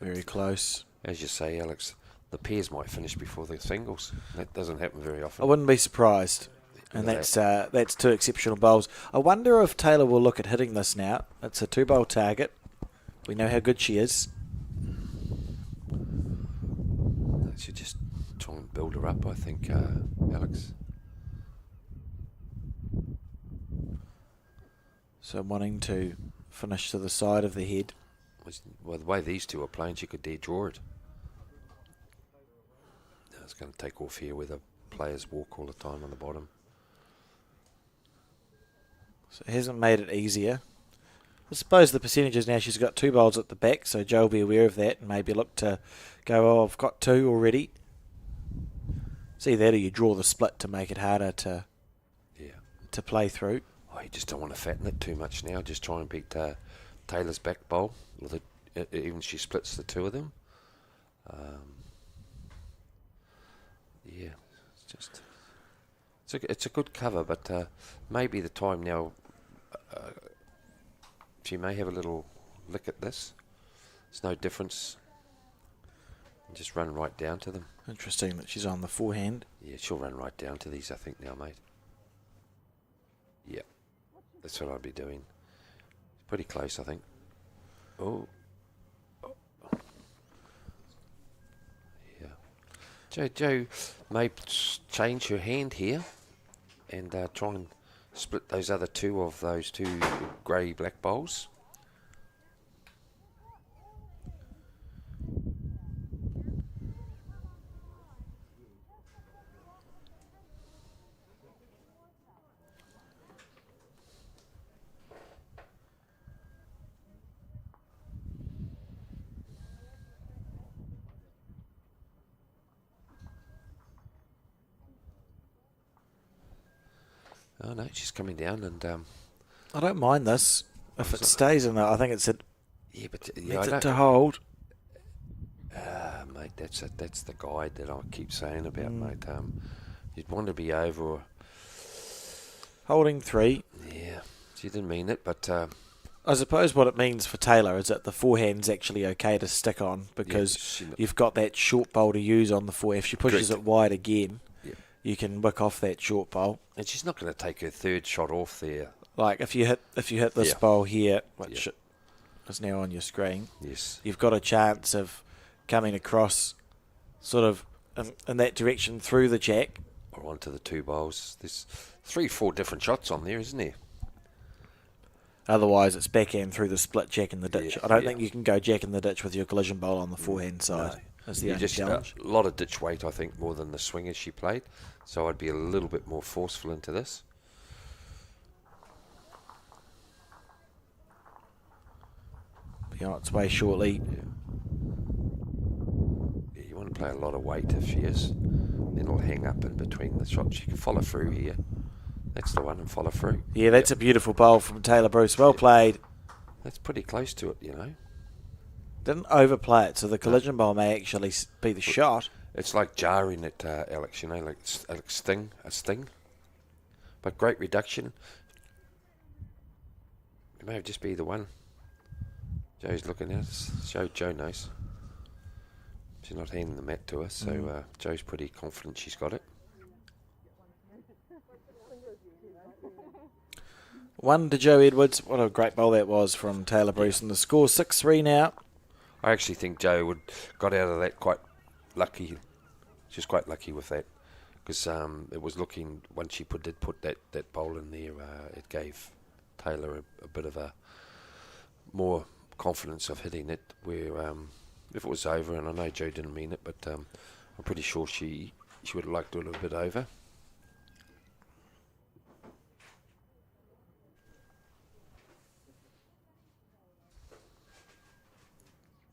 Very close. As you say, Alex, the pairs might finish before the singles. That doesn't happen very often. I wouldn't be surprised. And that's two exceptional bowls. I wonder if Taylor will look at hitting this now. It's a 2-bowl target. We know how good she is. Should just try and build her up, I think, Alex. So wanting to finish to the side of the head. Well, the way these two are playing, she could dare draw it. No, it's going to take off here where the players walk all the time on the bottom. So it hasn't made it easier. I suppose the percentages now, she's got 2 bowls at the back, so Joe will be aware of that and maybe look to go, oh, I've got 2 already. See that, or you draw the split to make it harder to play through. Oh, you just don't want to fatten it too much now. Just try and beat Taylor's back bowl. With it, even she splits the 2 of them. It's a good cover, but maybe the time now. She may have a little lick at this. There's no difference. Just run right down to them. Interesting that she's on the forehand. Yeah, she'll run right down to these, I think, now, mate. Yeah, that's what I'd be doing. Pretty close, I think. Oh. Yeah. Joe may change her hand here and try and split those other 2 of those 2 grey-black bowls. Oh no, she's coming down, and I don't mind this if it stays in there. I think it's it. Yeah, but Needs it to hold. Mate, that's the guide that I keep saying about, mate. You'd want to be over. Holding 3. Yeah, she didn't mean it, but I suppose what it means for Taylor is that the forehand's actually okay to stick on because you've got that short bowl to use on the forehand. If she pushes it wide again, you can wick off that short bowl. And she's not going to take her 3rd shot off there. Like if you hit this bowl here, which is now on your screen, you've got a chance of coming across sort of in that direction through the jack. Or onto the 2 bowls. There's 3-4 different shots on there, isn't there? Otherwise, it's backhand through the split jack in the ditch. Yeah, I don't think you can go jack in the ditch with your collision bowl on the forehand side. That's the only challenge. A lot of ditch weight, I think, more than the swingers she played. So I'd be a little bit more forceful into this. Be on its way shortly. Yeah, you want to play a lot of weight if she is. Then it'll hang up in between the shots. She can follow through here. That's the one, and follow through. Yeah, that's a beautiful bowl from Taylor Bruce. Well played. That's pretty close to it, you know. Didn't overplay it, so the collision bowl may actually be the shot. It's like jarring it, Alex, you know, like a sting. But great reduction. It may just be the one. Joe's looking at us. Joe knows. She's not handing the mat to us, so Joe's pretty confident she's got it. 1 to Joe Edwards. What a great bowl that was from Taylor Bruce. And the score 6-3 now. I actually think Joe got out of that quite lucky. She's quite lucky with that because it was looking, once she did put that bowl in there, it gave Taylor a bit of a more confidence of hitting it, where if it was over, and I know Joe didn't mean it, but I'm pretty sure she would have liked to do a little bit over.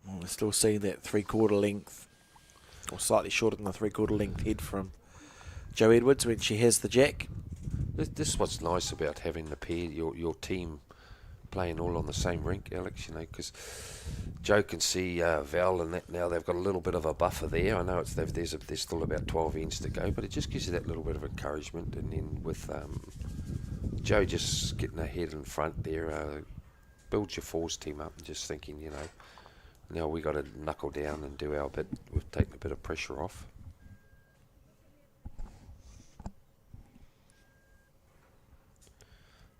Well, we're still seeing that 3/4 length, or slightly shorter than the 3/4 length head from Jo Edwards when she has the jack. This is what's nice about having the pair, your team playing all on the same rink, Alex, because Joe can see Val and that now. They've got a little bit of a buffer there. I know there's still about 12 ends to go, but it just gives you that little bit of encouragement. And then with Joe just getting ahead in front there, builds your force team up and just thinking, now we got to knuckle down and do our bit. We've taken a bit of pressure off.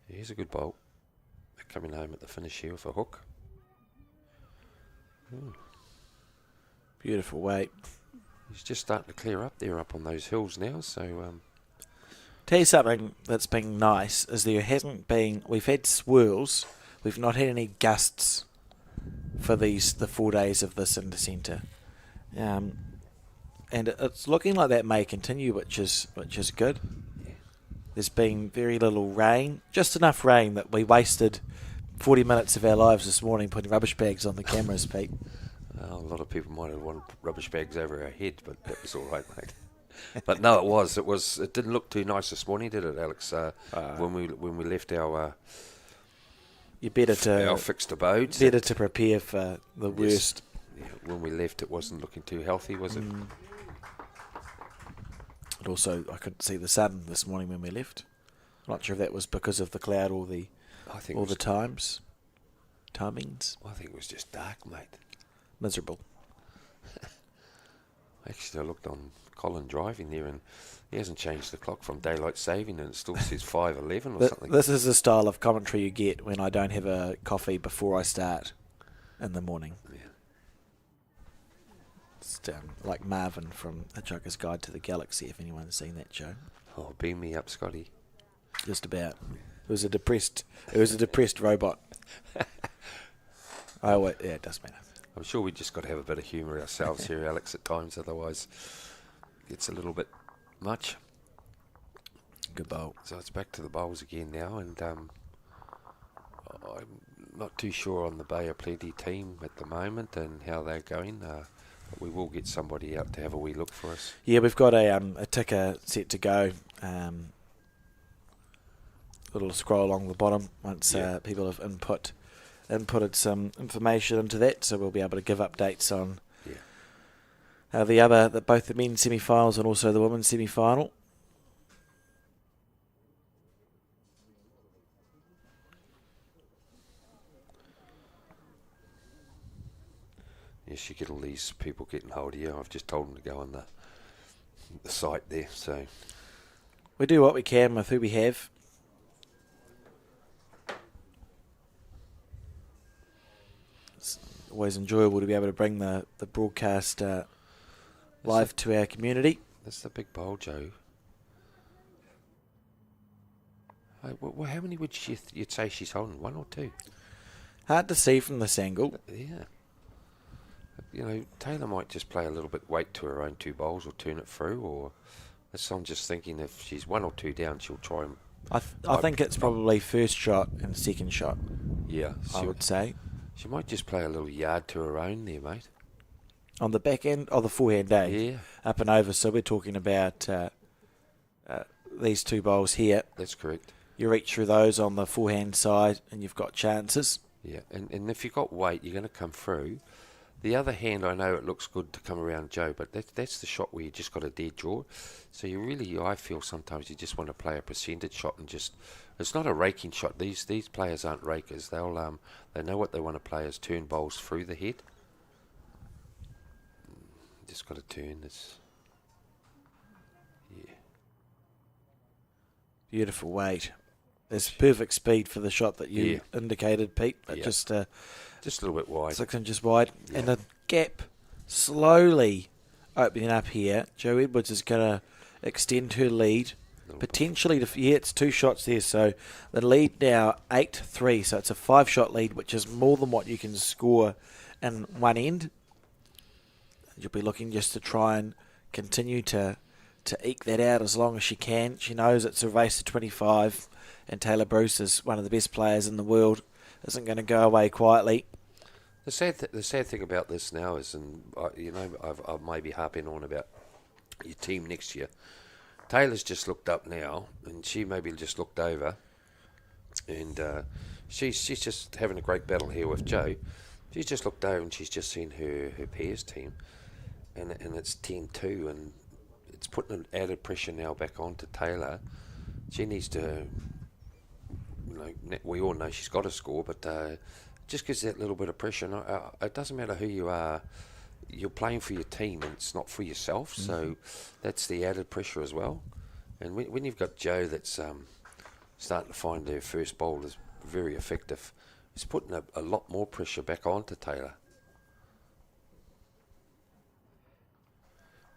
Here's a good bolt. They're coming home at the finish here with a hook. Beautiful weight. He's just starting to clear up there up on those hills now. So, tell you something that's been nice is there hasn't been. We've had swirls. We've not had any gusts for the 4 days of this Intercentre. And it's looking like that may continue, which is good. There's been very little rain, just enough rain that we wasted 40 minutes of our lives this morning putting rubbish bags on the cameras, Pete. A lot of people might have wanted rubbish bags over our head, but that was all right, mate. But no, it didn't look too nice this morning, did it, Alex? When we left our our fixed abodes. Better to prepare for the worst. Yeah, when we left, it wasn't looking too healthy, was it? But also, I couldn't see the sun this morning when we left. I'm not sure if that was because of the cloud or the timings. I think it was just dark, mate. Miserable. Actually, I looked on Colin driving there, and he hasn't changed the clock from daylight saving, and it still says 5:11 or something. This is the style of commentary you get when I don't have a coffee before I start in the morning. Yeah. It's like Marvin from Hitchhiker's Guide to the Galaxy, if anyone's seen that show. Oh, beam me up, Scotty. Just about. It was a depressed robot. It does matter. I'm sure we just got to have a bit of humour ourselves here, Alex, at times. Otherwise, it gets a little bit much. Good bowl. So it's back to the bowls again now, and I'm not too sure on the Bay of Plenty team at the moment and how they're going. But we will get somebody out to have a wee look for us. Yeah, we've got a ticker set to go. Little scroll along the bottom once people have inputted some information into that, so we'll be able to give updates on both the men's semi-finals and also the women's semi-final. Yes, you get all these people getting hold of you. I've just told them to go on the site there. So we do what we can with who we have. It's always enjoyable to be able to bring the broadcast live to our community. That's the big bowl, Joe. Well, how many would you'd say she's holding? 1 or 2? Hard to see from this angle. Yeah. Taylor might just play a little bit weight to her own 2 bowls or turn it through, or I'm just thinking if she's 1 or 2 down, she'll try and... I think it's probably first shot and second shot. Yeah. I would say. She might just play a little yard to her own there, mate. On the back end of the forehand day. Yeah. Up and over. So we're talking about these 2 bowls here. That's correct. You reach through those on the forehand side and you've got chances. Yeah, and if you've got weight, you're going to come through. The other hand, I know it looks good to come around Joe, but that's the shot where you just got a dead draw. So I feel sometimes you just want to play a percentage shot and just... It's not a raking shot. These players aren't rakers. They know what they want to play is turn bowls through the head. Just got to turn this. Yeah. Beautiful weight. There's perfect speed for the shot that you indicated, Pete. But just a little bit wide. 6 inches wide. Yeah. And the gap slowly opening up here. Jo Edwards is going to extend her lead. Potentially, it's 2 shots there. So the lead now 8-3. So it's a 5-shot lead, which is more than what you can score in one end. You'll be looking just to try and continue to eke that out as long as she can. She knows it's a race to 25, and Taylor Bruce is one of the best players in the world. Isn't going to go away quietly. The sad thing about this now is, and I may be harping on about your team next year. Taylor's just looked up now, and she maybe just looked over, and she's just having a great battle here with Joe. She's just looked over and she's just seen her pairs team, and it's 10-2, and it's putting an added pressure now back onto Taylor. She needs to, we all know she's got to score, but just gives that little bit of pressure. And it doesn't matter who you are, you're playing for your team, and it's not for yourself. Mm-hmm. So that's the added pressure as well. And when you've got Joe that's starting to find her first bowl is very effective, it's putting a lot more pressure back onto Taylor.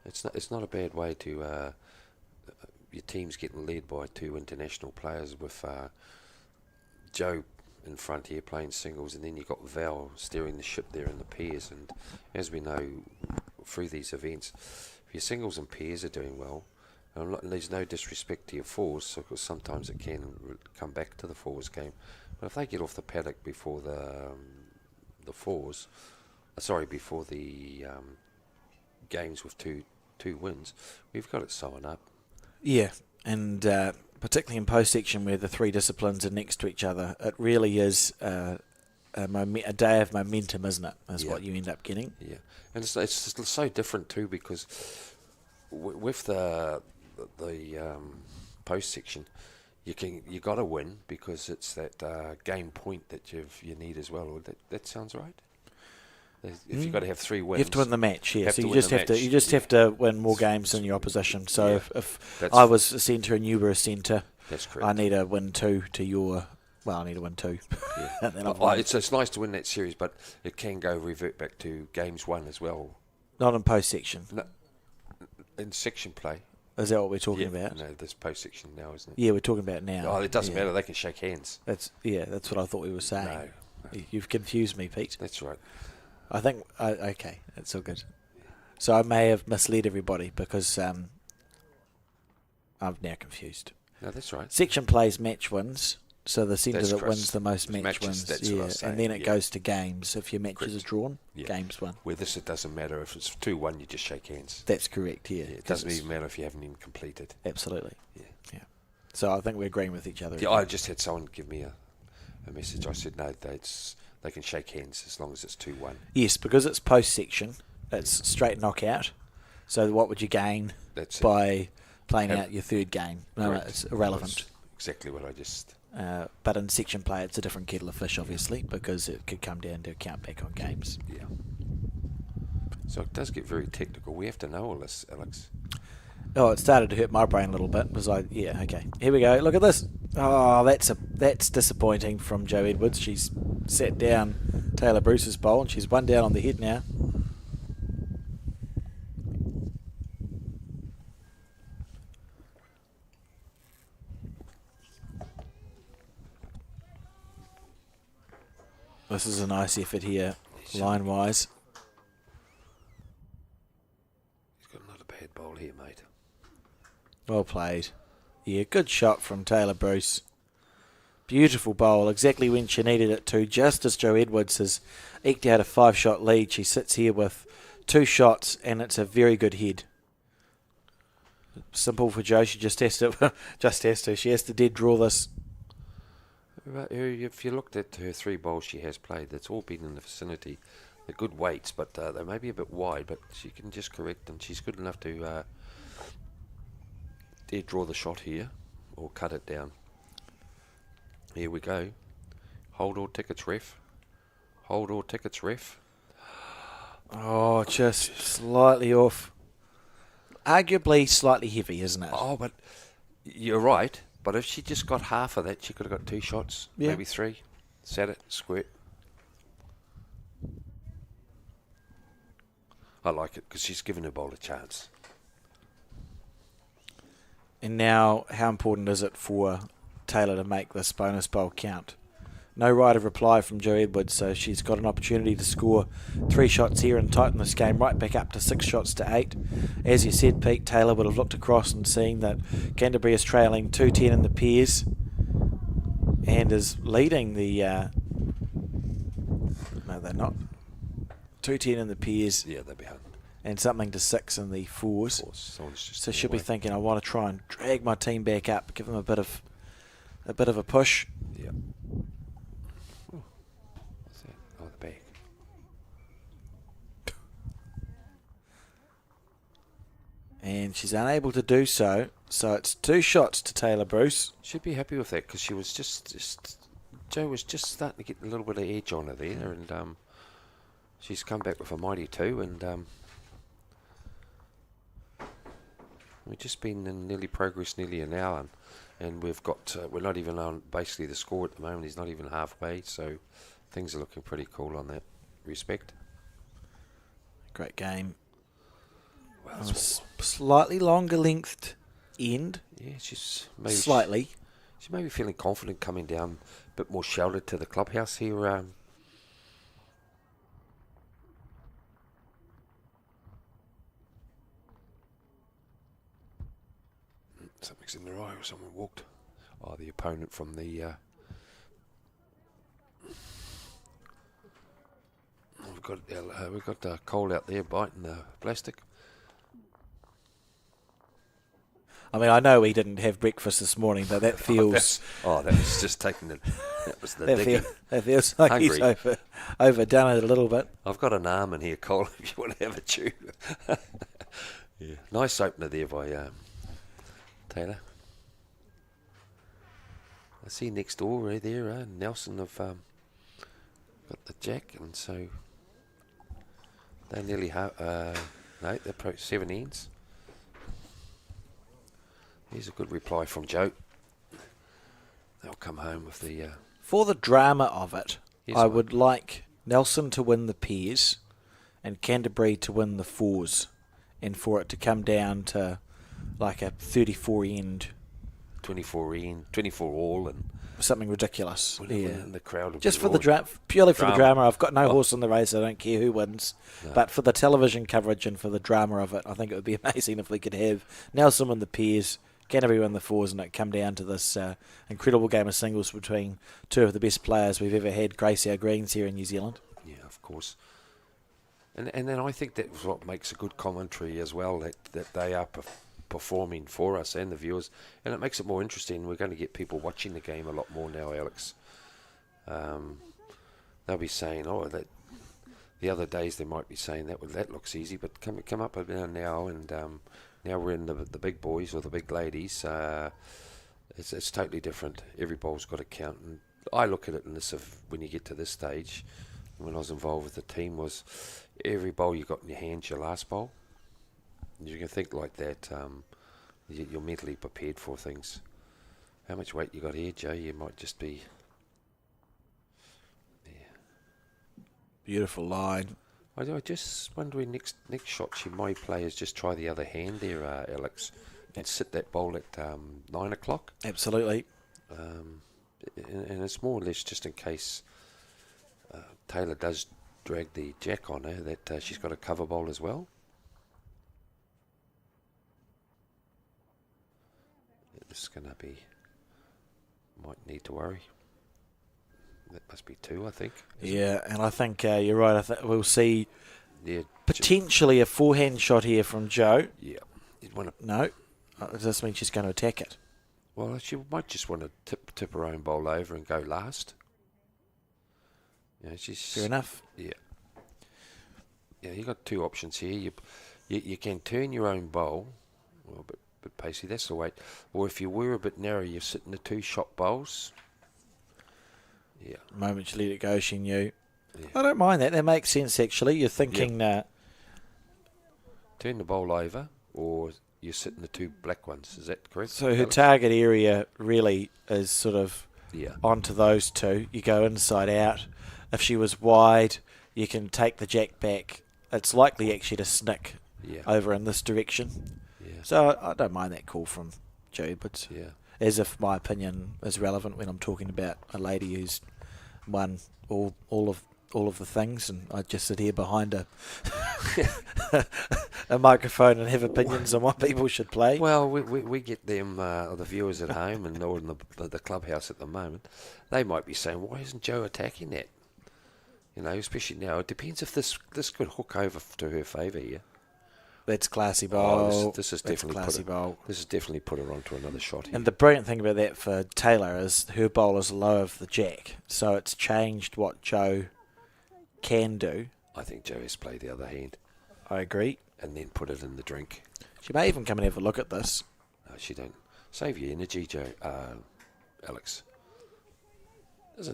It's not a bad way to your team's getting led by two international players with Joe in front here playing singles, and then you've got Val steering the ship there in the pairs. And as we know through these events, if your singles and pairs are doing well, and there's no disrespect to your fours, because sometimes it can come back to the fours game, but if they get off the paddock before the fours, before the games with two wins, we've got it sewn up. Yeah, and particularly in post section where the three disciplines are next to each other, it really is a day of momentum, isn't it? Is what you end up getting. Yeah, and it's so different too, because with the post section, you got to win, because it's that game point that you need as well. That sounds right. If you've got to have 3 wins, you have to win the match. Yeah, so you just have to win more games than your opposition. So if I was a centre and you were a centre, that's correct. I need to win 2 to your. Well, I need to win 2. Yeah. It's nice to win that series, but it can revert back to games 1 as well. Not in post section. No, in section play. Is that what we're talking about? No, this post section now, isn't it? Yeah, we're talking about now. Oh, it doesn't matter. They can shake hands. That's what I thought we were saying. No. You've confused me, Pete. That's right. I think okay, it's all good. So I may have misled everybody, because I'm now confused. No, that's right. Section plays match wins, so the centre that wins the most match wins. That's what I was saying. And then it goes to games. If your matches are drawn, games won. With this, it doesn't matter if it's 2-1. You just shake hands. That's correct. Yeah. It doesn't even matter if you haven't even completed. Absolutely. Yeah. So I think we're agreeing with each other. Yeah, I just had someone give me a message. I said no, they can shake hands as long as it's 2-1. Yes, because it's post section, it's straight knockout. So what would you gain by playing out your third game? No, it's irrelevant. That's exactly what I just. But in section play, it's a different kettle of fish, obviously, because it could come down to a count back on games. Yeah. So it does get very technical. We have to know all this, Alex. Oh, it started to hurt my brain a little bit. Okay. Here we go. Look at this. Oh, that's disappointing from Jo Edwards. She's sat down Taylor Bruce's bowl, and she's 1 down on the head now. This is a nice effort here, line-wise. He's got another bad bowl here, mate. Well played. Yeah, good shot from Taylor Bruce. Beautiful bowl, exactly when she needed it to. Just as Jo Edwards has eked out a 5-shot lead, she sits here with 2 shots, and it's a very good head. Simple for Jo. She just has to. She has to dead draw this. If you looked at her 3 bowls she has played, that's all been in the vicinity. They're good weights, but they may be a bit wide, but she can just correct them. She's good enough to dead draw the shot here, or cut it down. Here we go. Hold all tickets, ref. Hold all tickets, ref. Oh, just slightly off. Arguably slightly heavy, isn't it? Oh, but you're right. But if she just got half of that, she could have got 2 shots, maybe 3. Set it, squirt. I like it because she's given her bowl a chance. And now, how important is it for Taylor to make this bonus bowl count? No right of reply from Jo Edwards, so she's got an opportunity to score 3 shots here and tighten this game right back up to 6 shots to 8. As you said, Pete, Taylor would have looked across and seen that Canterbury is trailing 2-10 in the pairs and is leading the... no, they're not. 2-10 in the pairs. Yeah, they're behind. And something to 6 in the fours. So she'll be thinking, I want to try and drag my team back up, give them a bit of a push. Yeah. What's that? Oh, the back. And she's unable to do so. So it's 2 shots to Taylor Bruce. Should be happy with that because she was just Jo was just starting to get a little bit of edge on her there, and she's come back with a mighty 2, and we've just been in nearly progress nearly an hour, and we've got we're not even on basically the score at the moment. He's not even halfway, so things are looking pretty cool on that respect. Great game. Well, Slightly longer lengthed end. yeah, she's maybe Slightly. She may be feeling confident coming down a bit more sheltered to the clubhouse here. Something's in their eye, or someone walked. Oh, the opponent from the... we've got Cole out there biting the plastic. I mean, I know we didn't have breakfast this morning, but that feels... that was just taking the... That was the digging. That feels like Hungry. he's overdone it a little bit. I've got an arm in here, Cole, if you want to have a chew. Yeah, nice opener there by Taylor. I see next door right there, Nelson have got the jack, and so they're nearly no, they're 7 ends. Here's a good reply from Jo. They'll come home with the... For the drama of it, Yes, I mate. would like Nelson to win the pairs and Canterbury to win the fours, and for it to come down to like a 34 end. 24 in, 24 all, and Something ridiculous. Yeah. and the crowd will Just be for the roaring. purely for the Drama. drama. I've got no horse in the race. I don't care who wins. No. But for the television coverage and for the drama of it, I think it would be amazing if we could have Nelson win the pairs, Canterbury win the fours, and it come down to this incredible game of singles between 2 of the best players we've ever had, Gracie O'Greens here in New Zealand. Yeah, of course. And then I think that's what makes a good commentary as well, that they are performing for us and the viewers, and it makes it more interesting. We're going to get people watching the game a lot more now, Alex. They'll be saying, oh, that the other days they might be saying that looks easy, but come up now, and now we're in the big boys or the big ladies. It's totally different. Every ball's got to count, and I look at it in this of when you get to this stage. When I was involved with the team, was every bowl you got in your hands your last bowl. You can think like that. You're mentally prepared for things. How much weight you got here, Joe? You might just be... Beautiful line. I just wondering next shot she might play is just try the other hand there, Alex, and sit that bowl at 9 o'clock. Absolutely. And it's more or less just in case Taylor does drag the jack on her, that she's got a cover bowl as well. This is going to be... Might need to worry. That must be 2, I think. Yeah, and I think you're right. I think we'll see Yeah. potentially a forehand shot here from Jo. Yeah. You'd want to, No, does this mean she's going to attack it? well, she might just want to tip her own bowl over and go last. Yeah, she's... Fair enough. Yeah. Yeah, you got 2 options here. You can turn your own bowl, well, a bit pacey, that's the weight. Or if you were a bit narrow, you sit in the 2 shot bowls. Yeah. The moment she let it go, she knew. Yeah. I don't mind that. That makes sense, actually. You're thinking... Turn the bowl over, or you sit in the 2 black ones. Is that correct? so her Alex? target area really is sort of Yeah. onto those 2. You go inside out. If she was wide, you can take the jack back. It's likely actually to snick Yeah. over in this direction. Yeah. So I don't mind that call from Jo, but Yeah. as if my opinion is relevant when I'm talking about a lady who's won all of the things, and I just sit here behind a a microphone and have opinions on what people should play. Well, we get them, the viewers at home and or in the clubhouse at the moment. They might be saying, why isn't Joe attacking that? Especially now. It depends if this could hook over to her favour here. That's classy bowl. This is That's definitely classy bowl. This has definitely put her onto another shot here. And the brilliant thing about that for Taylor is her bowl is low of the jack, so it's changed what Joe can do. I think Joe has played the other hand. I agree. And then put it in the drink. She may even come and have a look at this. No, she don't. Save your energy, Joe. Alex.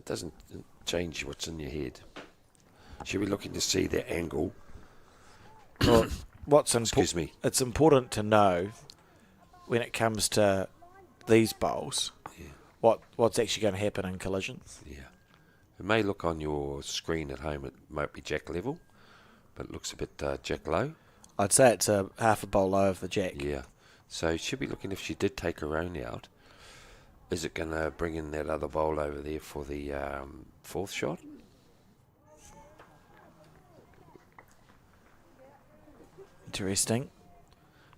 Doesn't change what's in your head. She'll be looking to see the angle. Well, Excuse me. It's important to know when it comes to these bowls what's actually going to happen in collisions. Yeah. It may look on your screen at home, it might be jack level, but it looks a bit jack low. I'd say it's a half a bowl low of the jack. Yeah. So she'll be looking, if she did take her own out, is it going to bring in that other bowl over there for the fourth shot? Interesting.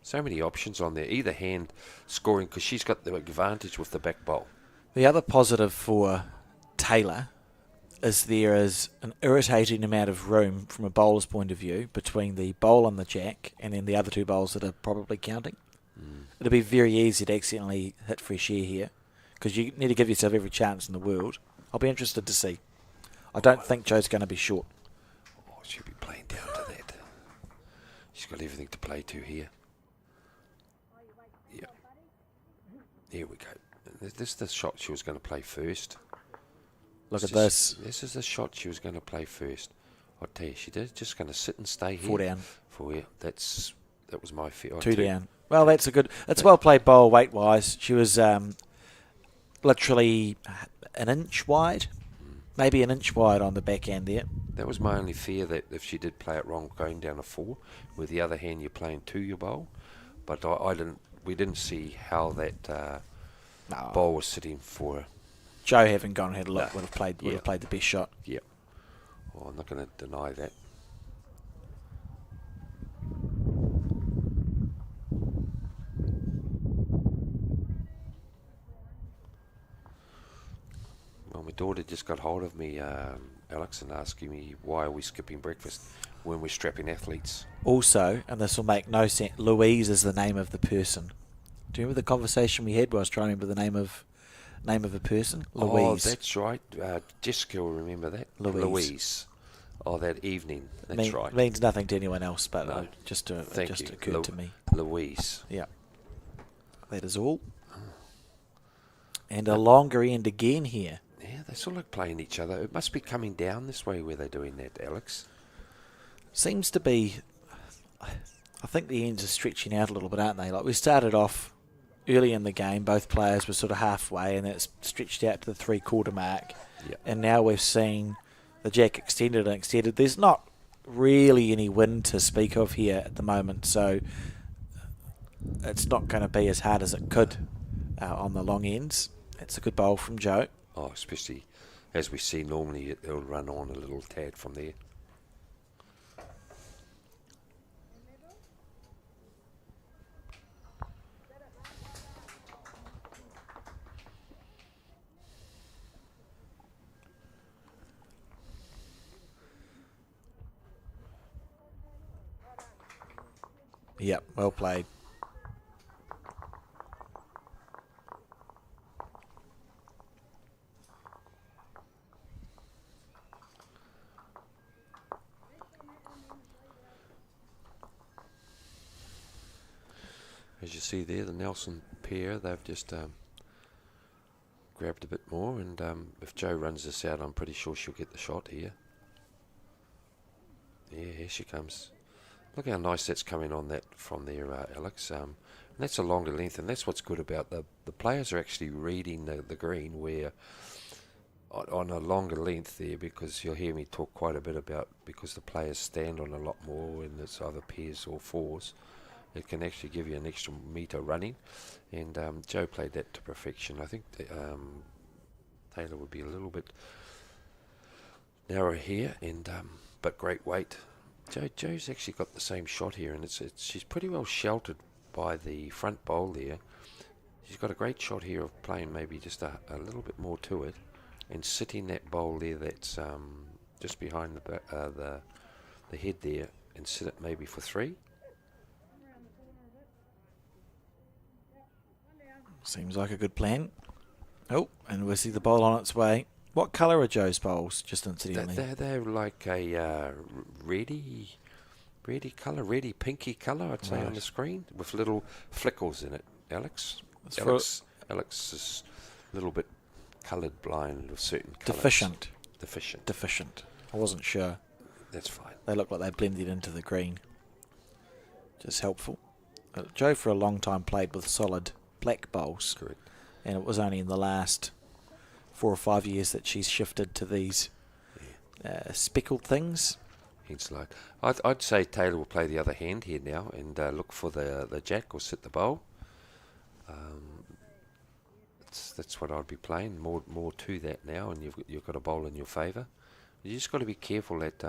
So many options on there. Either hand scoring, because she's got the advantage with the back bowl. The other positive for Taylor is there is an irritating amount of room from a bowler's point of view between the bowl and the jack and then the other two bowls that are probably counting. It'll be very easy to accidentally hit fresh air here because you need to give yourself every chance in the world. I'll be interested to see. I don't think Joe's going to be short. Oh, she'll be playing down to that. She's got everything to play to here. Yeah. Here we go. This is the shot she was going to play first. Look at this. This is the shot she was going to play first. I'll tell you, she did. Just going to sit and stay here. 4 down. That was my fear. 2 down. Well, that's a good. It's well played bowl weight wise. She was literally an inch wide, maybe an inch wide on the back end there. That was my only fear, that if she did play it wrong, going down a 4. With the other hand, you're playing to your bowl. But I didn't. We didn't see how that bowl was sitting for her. Joe, having gone and had a look, would have played the best shot. Yeah. Oh, I'm not going to deny that. Well, my daughter just got hold of me, Alex, and asking me why are we skipping breakfast when we're strapping athletes. Also, and this will make no sense, Louise is the name of the person. Do you remember the conversation we had where I was trying to remember the name of a person? Louise. Oh, that's right. Jessica will remember that. Louise. Oh, that evening. That's right. Means nothing to anyone else, but No. it just Thank occurred to me. Louise. Yeah. That is all. And a longer end again here. Yeah, they sort of like playing each other. It must be coming down this way where they're doing that, Alex. Seems to be. I think the ends are stretching out a little bit, aren't they? Like we started off early in the game, both players were sort of halfway, and it's stretched out to the 3/4 mark. Yep. And now we've seen the jack extended and extended. There's not really any wind to speak of here at the moment, so it's not going to be as hard as it could on the long ends. It's a good bowl from Joe. Oh, especially as we see normally, it'll run on a little tad from there. Yep, well played. As you see there, the Nelson pair, they've just grabbed a bit more, and if Joe runs this out, I'm pretty sure she'll get the shot here. Yeah, here she comes. Look how nice that's coming on that from there, Alex. And that's a longer length, and that's what's good about the players are actually reading the green, where on a longer length there, because you'll hear me talk quite a bit about, because the players stand on a lot more, and it's either pairs or fours. It can actually give you an extra metre running, and Joe played that to perfection. I think Taylor would be a little bit narrow here, and but great weight. Joe's actually got the same shot here, and she's pretty well sheltered by the front bowl there. She's got a great shot here of playing maybe just a little bit more to it, and sitting that bowl there that's just behind the head there, and sit it maybe for 3. Seems like a good plan. Oh, and we see the bowl on its way. What colour are Joe's bowls, just incidentally? They're like a reddy pinky colour, I'd say, Right. on the screen, with little flickles in it, Alex. It's Alex is a little bit coloured blind with certain colours. Deficient. I wasn't sure. That's fine. They look like they blended into the green. Just helpful. Joe for a long time played with solid black bowls. Correct. And it was only in the last 4 or 5 years that she's shifted to these speckled things. Hence like, I'd say Taylor will play the other hand here now and look for the jack or sit the bowl. That's what I'd be playing. More to that now, and you've got a bowl in your favour. You just got to be careful that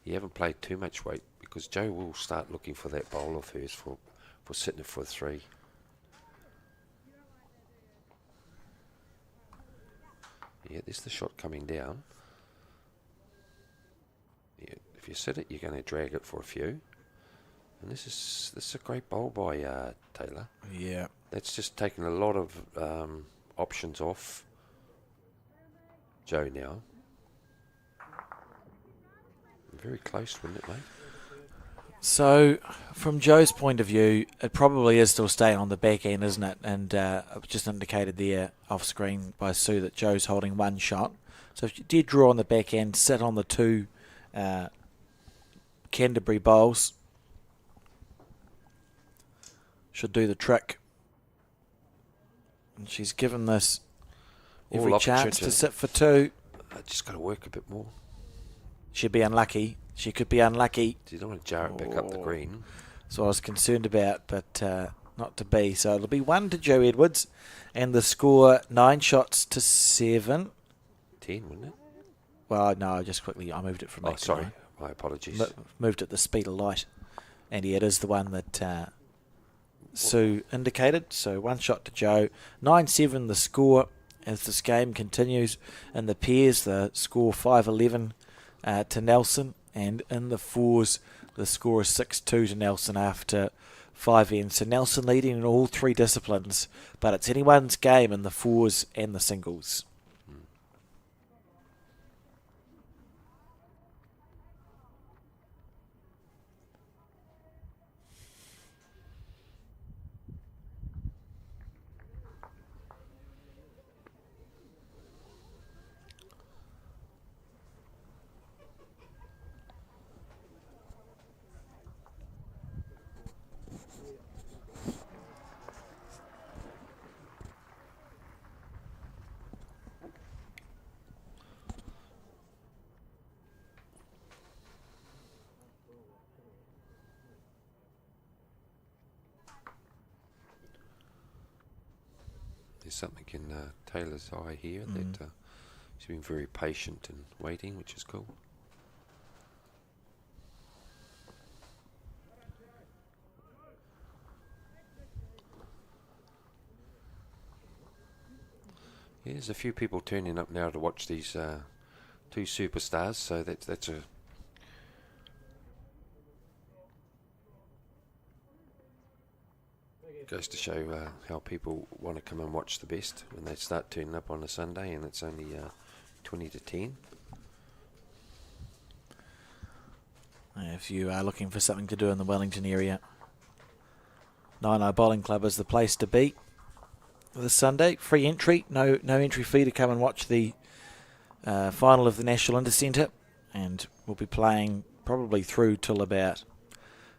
you haven't played too much weight, because Joe will start looking for that bowl of hers for sitting it for a 3. Yeah, there's the shot coming down. Yeah, if you sit it, you're going to drag it for a few. And this is a great bowl by Taylor. Yeah. That's just taken a lot of options off Joe now. Very close, wouldn't it, mate? So, from Joe's point of view, it probably is still staying on the back end, isn't it? And it was just indicated there off screen by Sue that Joe's holding 1 shot. So if you did draw on the back end, sit on the 2 Canterbury bowls, should do the trick. And she's given this every All chance opportunity. to sit for 2. I just got to work a bit more. She'd be unlucky. She could be unlucky. You don't want to jar it back up the green. So I was concerned about, but not to be. So it'll be 1 to Joe Edwards, and the score 9 shots to 7. 10, wouldn't it? Well, no, I moved it from. Oh, sorry. My apologies. Moved at the speed of light, and yeah, it is the one that Sue indicated. So 1 shot to Joe, 9-7 the score as this game continues. In the pairs, the score 5-11 to Nelson. And in the fours, the score is 6-2 to Nelson after 5 ends. So Nelson leading in all 3 disciplines, but it's anyone's game in the fours and the singles. There's something in Taylor's eye here that she's been very patient and waiting, which is cool. Yeah, there's a few people turning up now to watch these 2 superstars, so that's a goes to show how people want to come and watch the best when they start turning up on a Sunday, and it's only 20 to 10. If you are looking for something to do in the Wellington area, Naenae Bowling Club is the place to be this Sunday. Free entry, no entry fee to come and watch the final of the National Intercentre, and we'll be playing probably through till about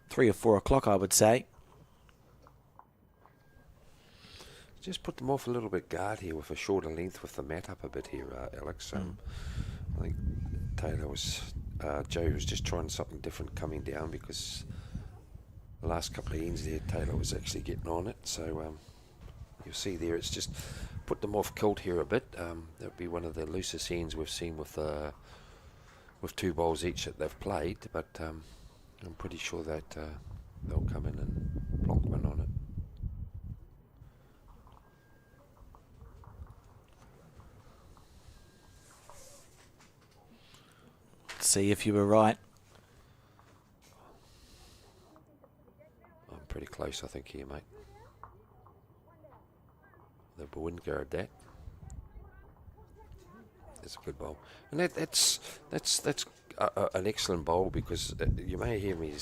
3 or 4 o'clock, I would say. Just put them off a little bit guard here with a shorter length with the mat up a bit here, Alex. I think Joe was just trying something different coming down, because the last couple of ends there, Taylor was actually getting on it. So you'll see there, it's just put them off kilt here a bit. That would be one of the loosest ends we've seen with with 2 bowls each that they've played, but I'm pretty sure that they'll come in and plonk one on it. See if you were right. I'm pretty close, I think, here, mate. The wind guard that. It's a good bowl, and that's an excellent bowl, because you may hear me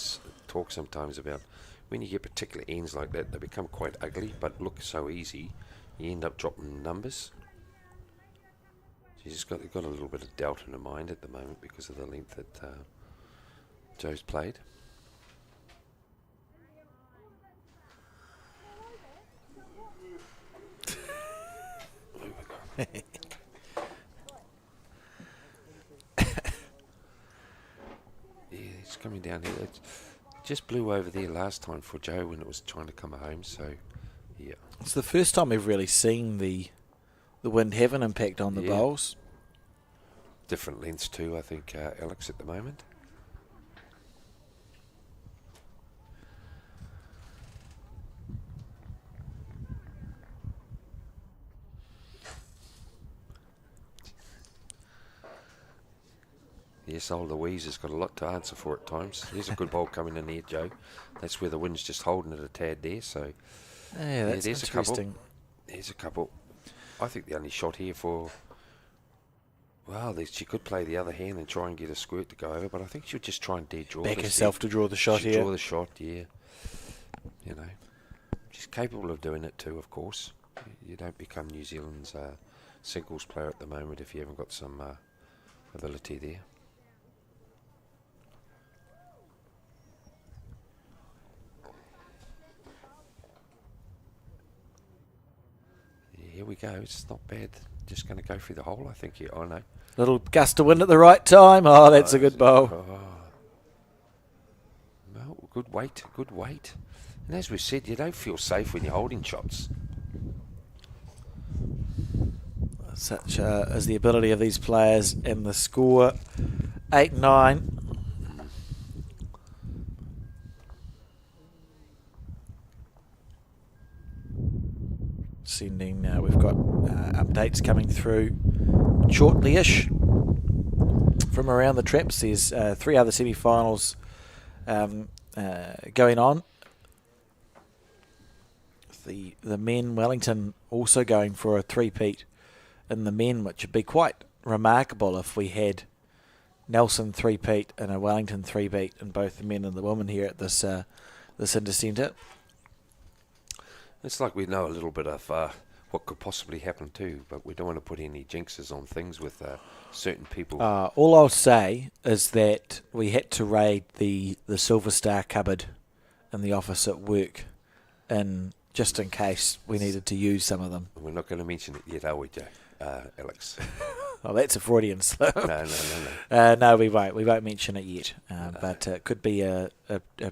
talk sometimes about when you get particular ends like that, they become quite ugly, but look so easy. You end up dropping numbers. She's got a little bit of doubt in her mind at the moment because of the length that Joe's played. Yeah, he's coming down here. It just blew over there last time for Joe when it was trying to come home. So, yeah. It's the first time we've really seen the wind have an impact on the bowls. Different lengths too, I think, Alex, at the moment. Yes, old Louise has got a lot to answer for at times. There's a good bowl coming in here, Joe. That's where the wind's just holding it a tad there. So, yeah, that's interesting. There's a couple. I think the only shot here for... Well, she could play the other hand and try and get a squirt to go over, but I think she'll just try and dead draw. Back herself to draw the shot here. Draw the shot, yeah. You know, she's capable of doing it too, of course. You don't become New Zealand's singles player at the moment if you haven't got some ability there. Here we go. It's not bad. Just going to go through the hole, I think. Yeah, I know. Little gust of wind at the right time. Oh, that's a good bowl. No, good weight, good weight. And as we said, you don't feel safe when you're holding shots. Such is the ability of these players, and the score 8-9. Sending, we've got updates coming through shortly-ish from around the traps. There's 3 other semi-finals going on. The men, Wellington also going for a three-peat in the men, which would be quite remarkable if we had Nelson three-peat and a Wellington three-peat in both the men and the women here at this Intercentre. It's like we know a little bit of what could possibly happen too, but we don't want to put any jinxes on things with certain people. All I'll say is that we had to raid the Silver Star cupboard in the office at work, and just in case we needed to use some of them. We're not going to mention it yet, are we, Joe? Alex? Oh, that's a Freudian slip. No. No, we won't. We won't mention it yet. But it could be a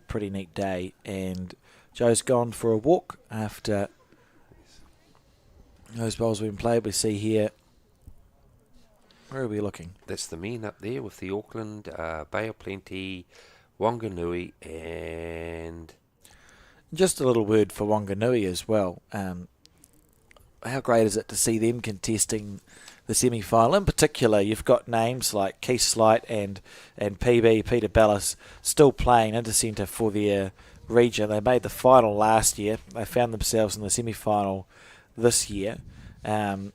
pretty neat day. And Joe's gone for a walk after those bowls have been played. We see here. Where are we looking? That's the men up there with the Auckland, Bay of Plenty, Wanganui, and... Just a little word for Wanganui as well. How great is it to see them contesting the semi-final? In particular, you've got names like Keith Slight and PB, Peter Bellis, still playing Intercentre for their region. They made the final last year. They found themselves in the semi-final this year. And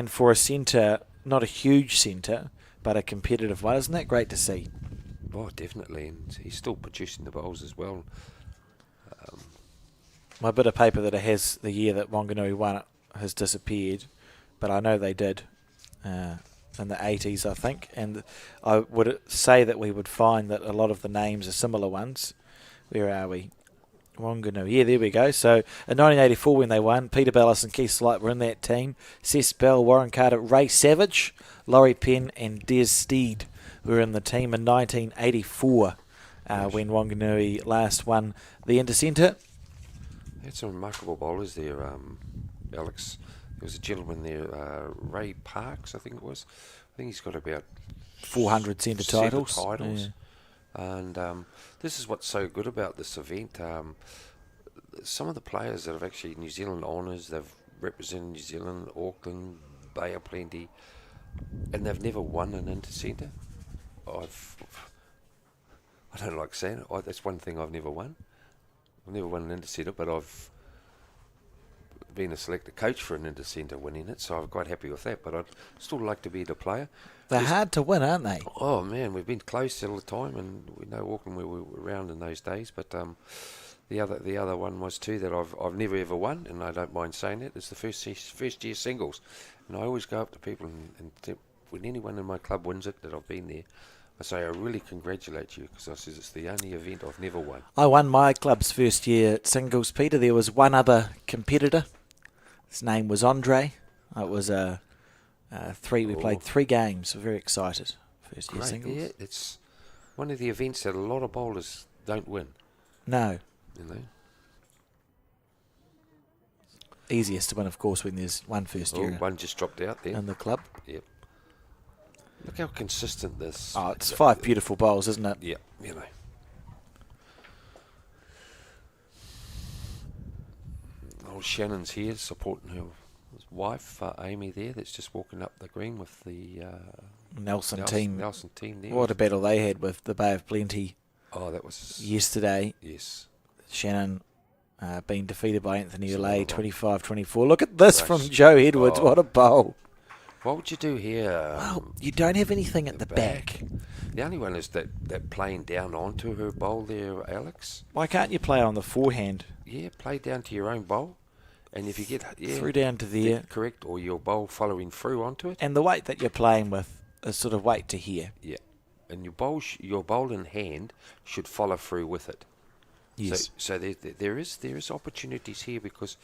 for a centre, not a huge centre, but a competitive one, isn't that great to see? Oh, definitely. And he's still producing the bowls as well. My bit of paper that it has the year that Wanganui won it has disappeared, but I know they did in the 80s, I think. And I would say that we would find that a lot of the names are similar ones. Where are we? Wanganui. Yeah, there we go. So in 1984 when they won, Peter Bellis and Keith Slight were in that team. Cess Bell, Warren Carter, Ray Savage, Laurie Penn and Des Steed were in the team in 1984 when Wanganui last won the Intercentre. Had some remarkable bowlers there, Alex. There was a gentleman there, Ray Parks, I think it was. I think he's got about 400 centre titles. Yeah. And this is what's so good about this event. Some of the players that have actually New Zealand honours, they've represented New Zealand, Auckland, Bay of Plenty, and they've never won an Intercentre. I don't like saying it. That's one thing I've never won. I've never won an Intercentre, but I've been a selected coach for an Intercentre winning it, so I'm quite happy with that. But I'd still like to be the player. They're hard to win, aren't they? Oh man, we've been close all the time, and we know Auckland we were around in those days. But the other one was too that I've never ever won, and I don't mind saying it. It's the first year singles, and I always go up to people and when anyone in my club wins it that I've been there, I say I really congratulate you, because I says it's the only event I've never won. I won my club's first year singles, Peter. There was one other competitor. His name was Andre. It was we played 3 games. We're very excited. First year singles. Yeah, it's one of the events that a lot of bowlers don't win. No. You know. Easiest to win, of course, when there's one first year. One just dropped out there In the club. Yep. Look how consistent this. Oh, it's 5 beautiful bowls, isn't it? Yeah, you know. Old Shannon's here supporting her wife, Amy, there, that's just walking up the green with the Nelson team. Nelson team there. What a battle they had with the Bay of Plenty. Oh, that was yesterday. Yes. Shannon being defeated by Anthony Ulay, 25-24. Look at this from Joe Edwards. Oh. What a bowl. What would you do here? Well, you don't have anything at the back. The only one is that playing down onto her bowl there, Alex. Why can't you play on the forehand? Yeah, play down to your own bowl. And if you get through down to there. Correct, or your bowl following through onto it. And the weight that you're playing with is sort of weight to here. Yeah. And your bowl in hand should follow through with it. Yes. So there is opportunities here, because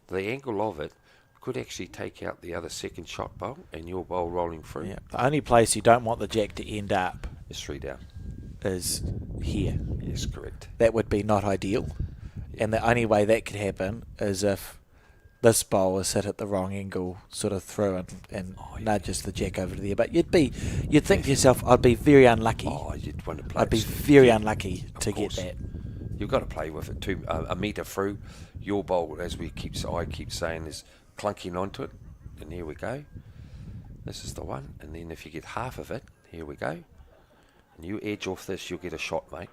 the angle of it could actually take out the other second shot bowl and your bowl rolling through. Yeah. The only place you don't want the jack to end up is 3 down. Is here. Yes, correct. That would be not ideal. Yeah. And the only way that could happen is if this bowl is hit at the wrong angle, sort of through and nudges the jack over to there. But you'd think to yourself, I'd be very unlucky. Oh, you'd want to play. I'd be very unlucky to get that. You've got to play with it too. A metre through, your bowl, as I keep saying, is clunking onto it. And here we go. This is the one. And then if you get half of it, here we go. And you edge off this, you'll get a shot, mate.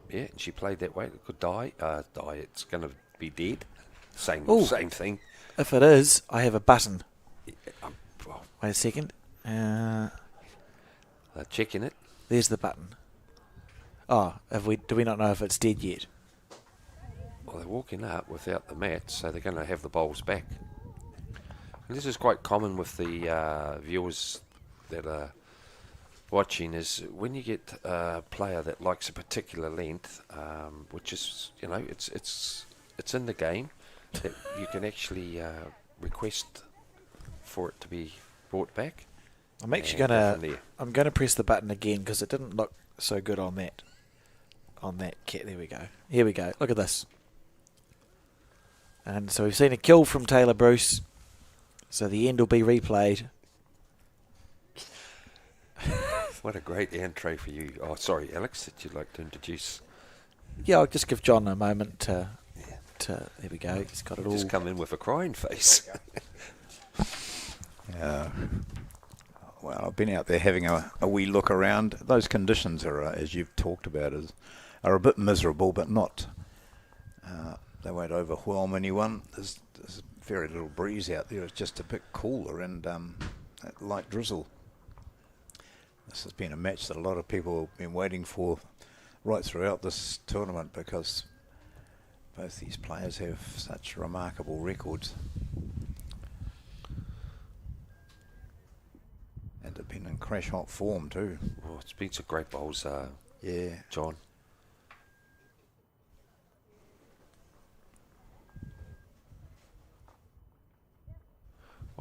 Yeah, and she played that way. It could die. It's going to be dead. Same thing. If it is, I have a button. Well, wait a second. Checking it. There's the button. Oh, do we not know if it's dead yet? Well, they're walking up without the mat, so they're going to have the bowls back. And this is quite common with the viewers that are watching, is when you get a player that likes a particular length, which is, it's in the game, that you can actually request for it to be brought back. I'm actually going to press the button again, because it didn't look so good on that cat. There we go. Here we go. Look at this. And so we've seen a kill from Taylor Bruce. So the end will be replayed. What a great entree for you. Oh, sorry, Alex, that you'd like to introduce. Yeah, I'll just give John a moment to there we go. He's got it all. Just come in with a crying face. Well, I've been out there having a wee look around. Those conditions are, as you've talked about, are a bit miserable, but not. They won't overwhelm anyone. There's very little breeze out there. It's just a bit cooler and light drizzle. This has been a match that a lot of people have been waiting for right throughout this tournament, because both these players have such remarkable records. And have been in crash hot form too. Oh, it's been some great bowls, yeah, John.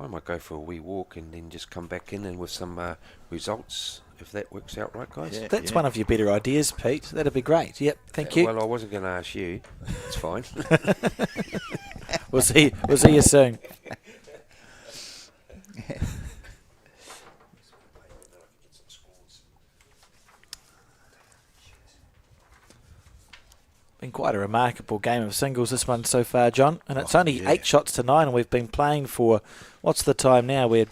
I might go for a wee walk and then just come back in and with some results, if that works out right, guys. Yeah, That's one of your better ideas, Pete. That'd be great. Yep, thank you. Well, I wasn't going to ask you. It's fine. We'll see you soon. been quite a remarkable game of singles, this one so far, John. And it's only yeah. 8 shots to 9, and we've been playing for, what's the time now? We're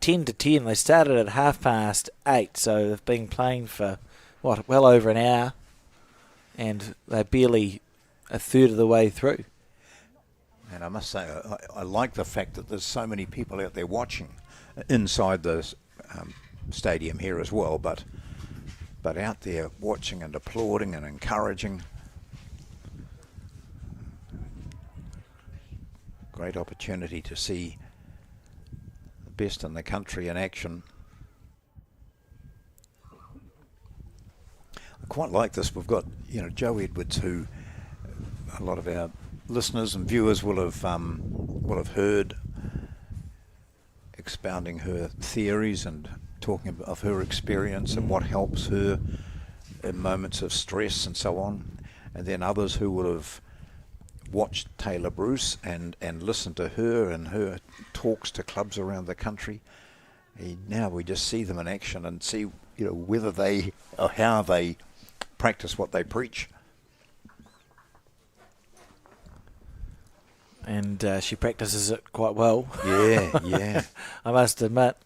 10 to 10. They started at 8:30, so they've been playing for, well over an hour, and they're barely a third of the way through. And I must say, I like the fact that there's so many people out there watching inside the stadium here as well, but out there watching and applauding and encouraging. Great opportunity to see the best in the country in action. I quite like this. We've got, Jo Edwards, who a lot of our listeners and viewers will have heard, expounding her theories and talking of her experience and what helps her in moments of stress and so on. And then others who will have watched Taylor Bruce and listened to her and her talks to clubs around the country. Now we just see them in action and see, whether they or how they practice what they preach. And she practices it quite well. Yeah. I must admit.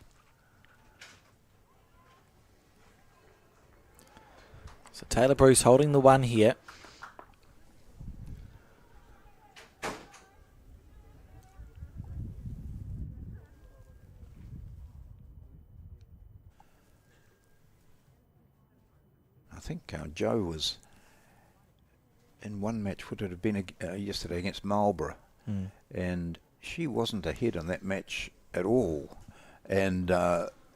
So Taylor Bruce holding the one here. I think Jo was in one match, would it have been yesterday against Marlborough, and she wasn't ahead in that match at all, and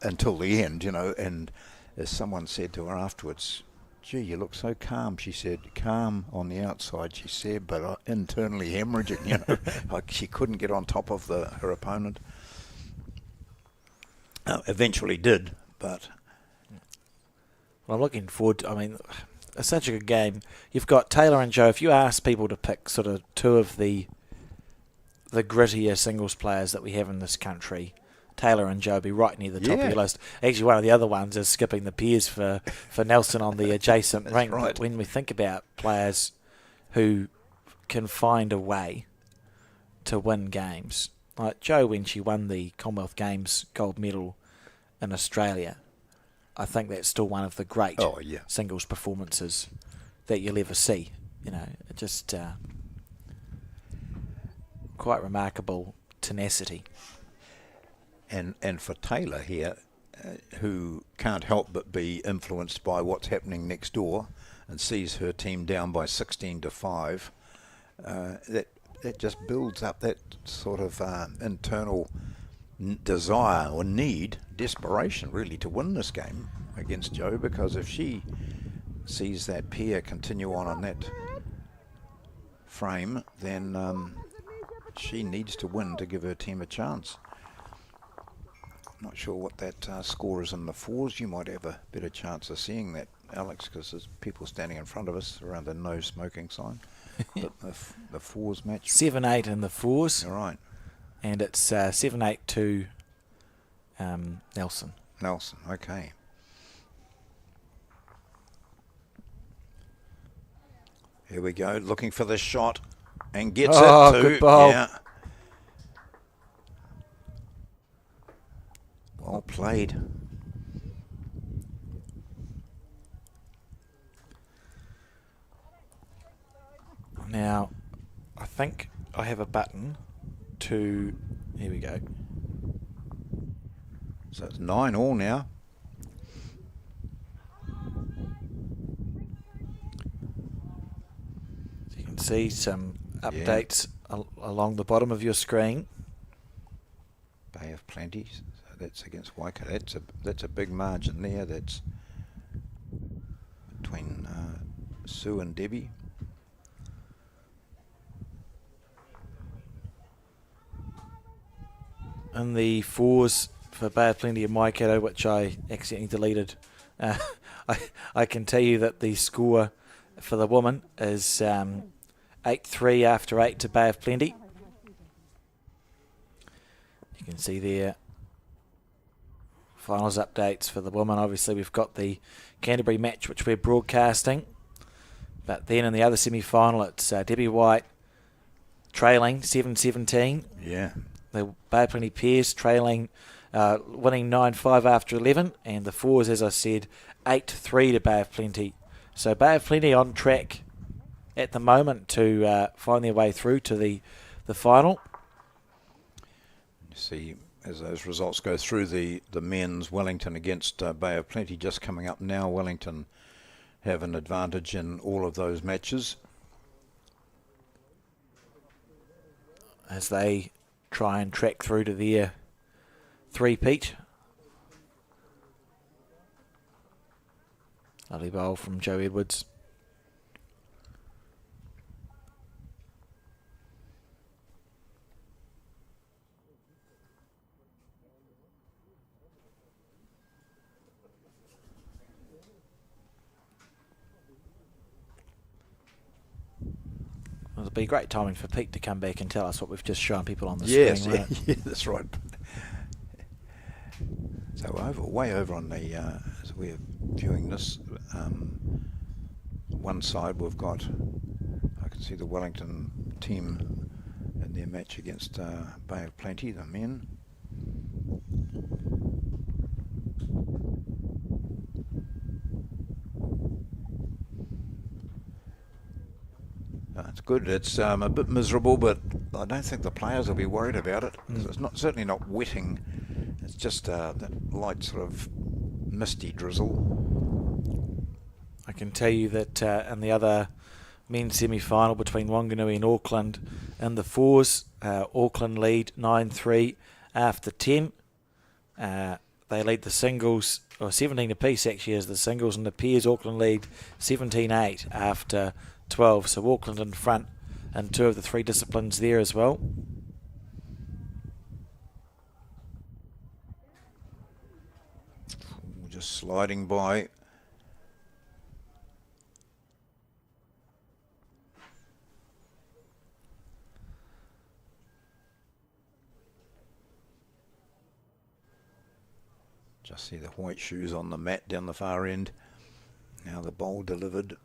until the end, and as someone said to her afterwards, "Gee, you look so calm," she said. "Calm on the outside," she said, "but internally hemorrhaging," like she couldn't get on top of her opponent. Eventually did, but... Well, I'm looking forward to, it's such a good game. You've got Taylor and Jo. If you ask people to pick sort of two of the grittier singles players that we have in this country, Taylor and Jo be right near the top of your list. Actually, one of the other ones is skipping the peers for Nelson on the adjacent ring. Right. But when we think about players who can find a way to win games, like Jo when she won the Commonwealth Games gold medal in Australia, I think that's still one of the great singles performances that you'll ever see. Just quite remarkable tenacity. And for Taylor here, who can't help but be influenced by what's happening next door and sees her team down by 16-5, that just builds up that sort of internal desire or desperation really to win this game against Jo, because if she sees that pair continue on that frame, then she needs to win to give her team a chance. Not sure what that score is in the fours. You might have a better chance of seeing that, Alex, because there's people standing in front of us around the no smoking sign. But the fours match, 7-8 in the fours. All right. And it's 7-8 to Nelson. Nelson, okay. Here we go, looking for the shot, and gets it too. Good ball. Yeah. Well played. Now, I think I have a button to... Here we go. So it's 9-all now. So you can see some updates along the bottom of your screen. Bay of Plenty. So that's against Waikato. That's a big margin there. That's between Sue and Debbie. And the fours for Bay of Plenty and Waikato, which I accidentally deleted, I can tell you that the score for the woman is 8-3 after 8 to Bay of Plenty. You can see there finals updates for the woman. Obviously, we've got the Canterbury match, which we're broadcasting. But then in the other semi-final, it's Debbie White trailing 7-17. Yeah. The Bay of Plenty pairs trailing, winning 9-5 after 11, and the fours, as I said, 8-3 to Bay of Plenty. So Bay of Plenty on track at the moment to find their way through to the final. You see, as those results go through, the men's, Wellington against Bay of Plenty just coming up now. Wellington have an advantage in all of those matches, as they try and track through to their three-peat. Lovely bowl from Joe Edwards. It'll be great timing for Pete to come back and tell us what we've just shown people on the screen. Right? Yeah, that's right. So way over on the, as we're viewing this, one side we've got, I can see the Wellington team in their match against Bay of Plenty, the men. It's good. It's a bit miserable, but I don't think the players will be worried about it. It's certainly not wetting. It's just that light sort of misty drizzle. I can tell you that in the other men's semi-final between Wanganui and Auckland, in the fours, Auckland lead 9-3 after 10. They lead the singles, or 17 apiece actually as the singles, and the pairs Auckland lead 17-8 after 12. So Auckland in front in two of the three disciplines there as well. Just sliding by. Just see the white shoes on the mat down the far end. Now the bowl delivered.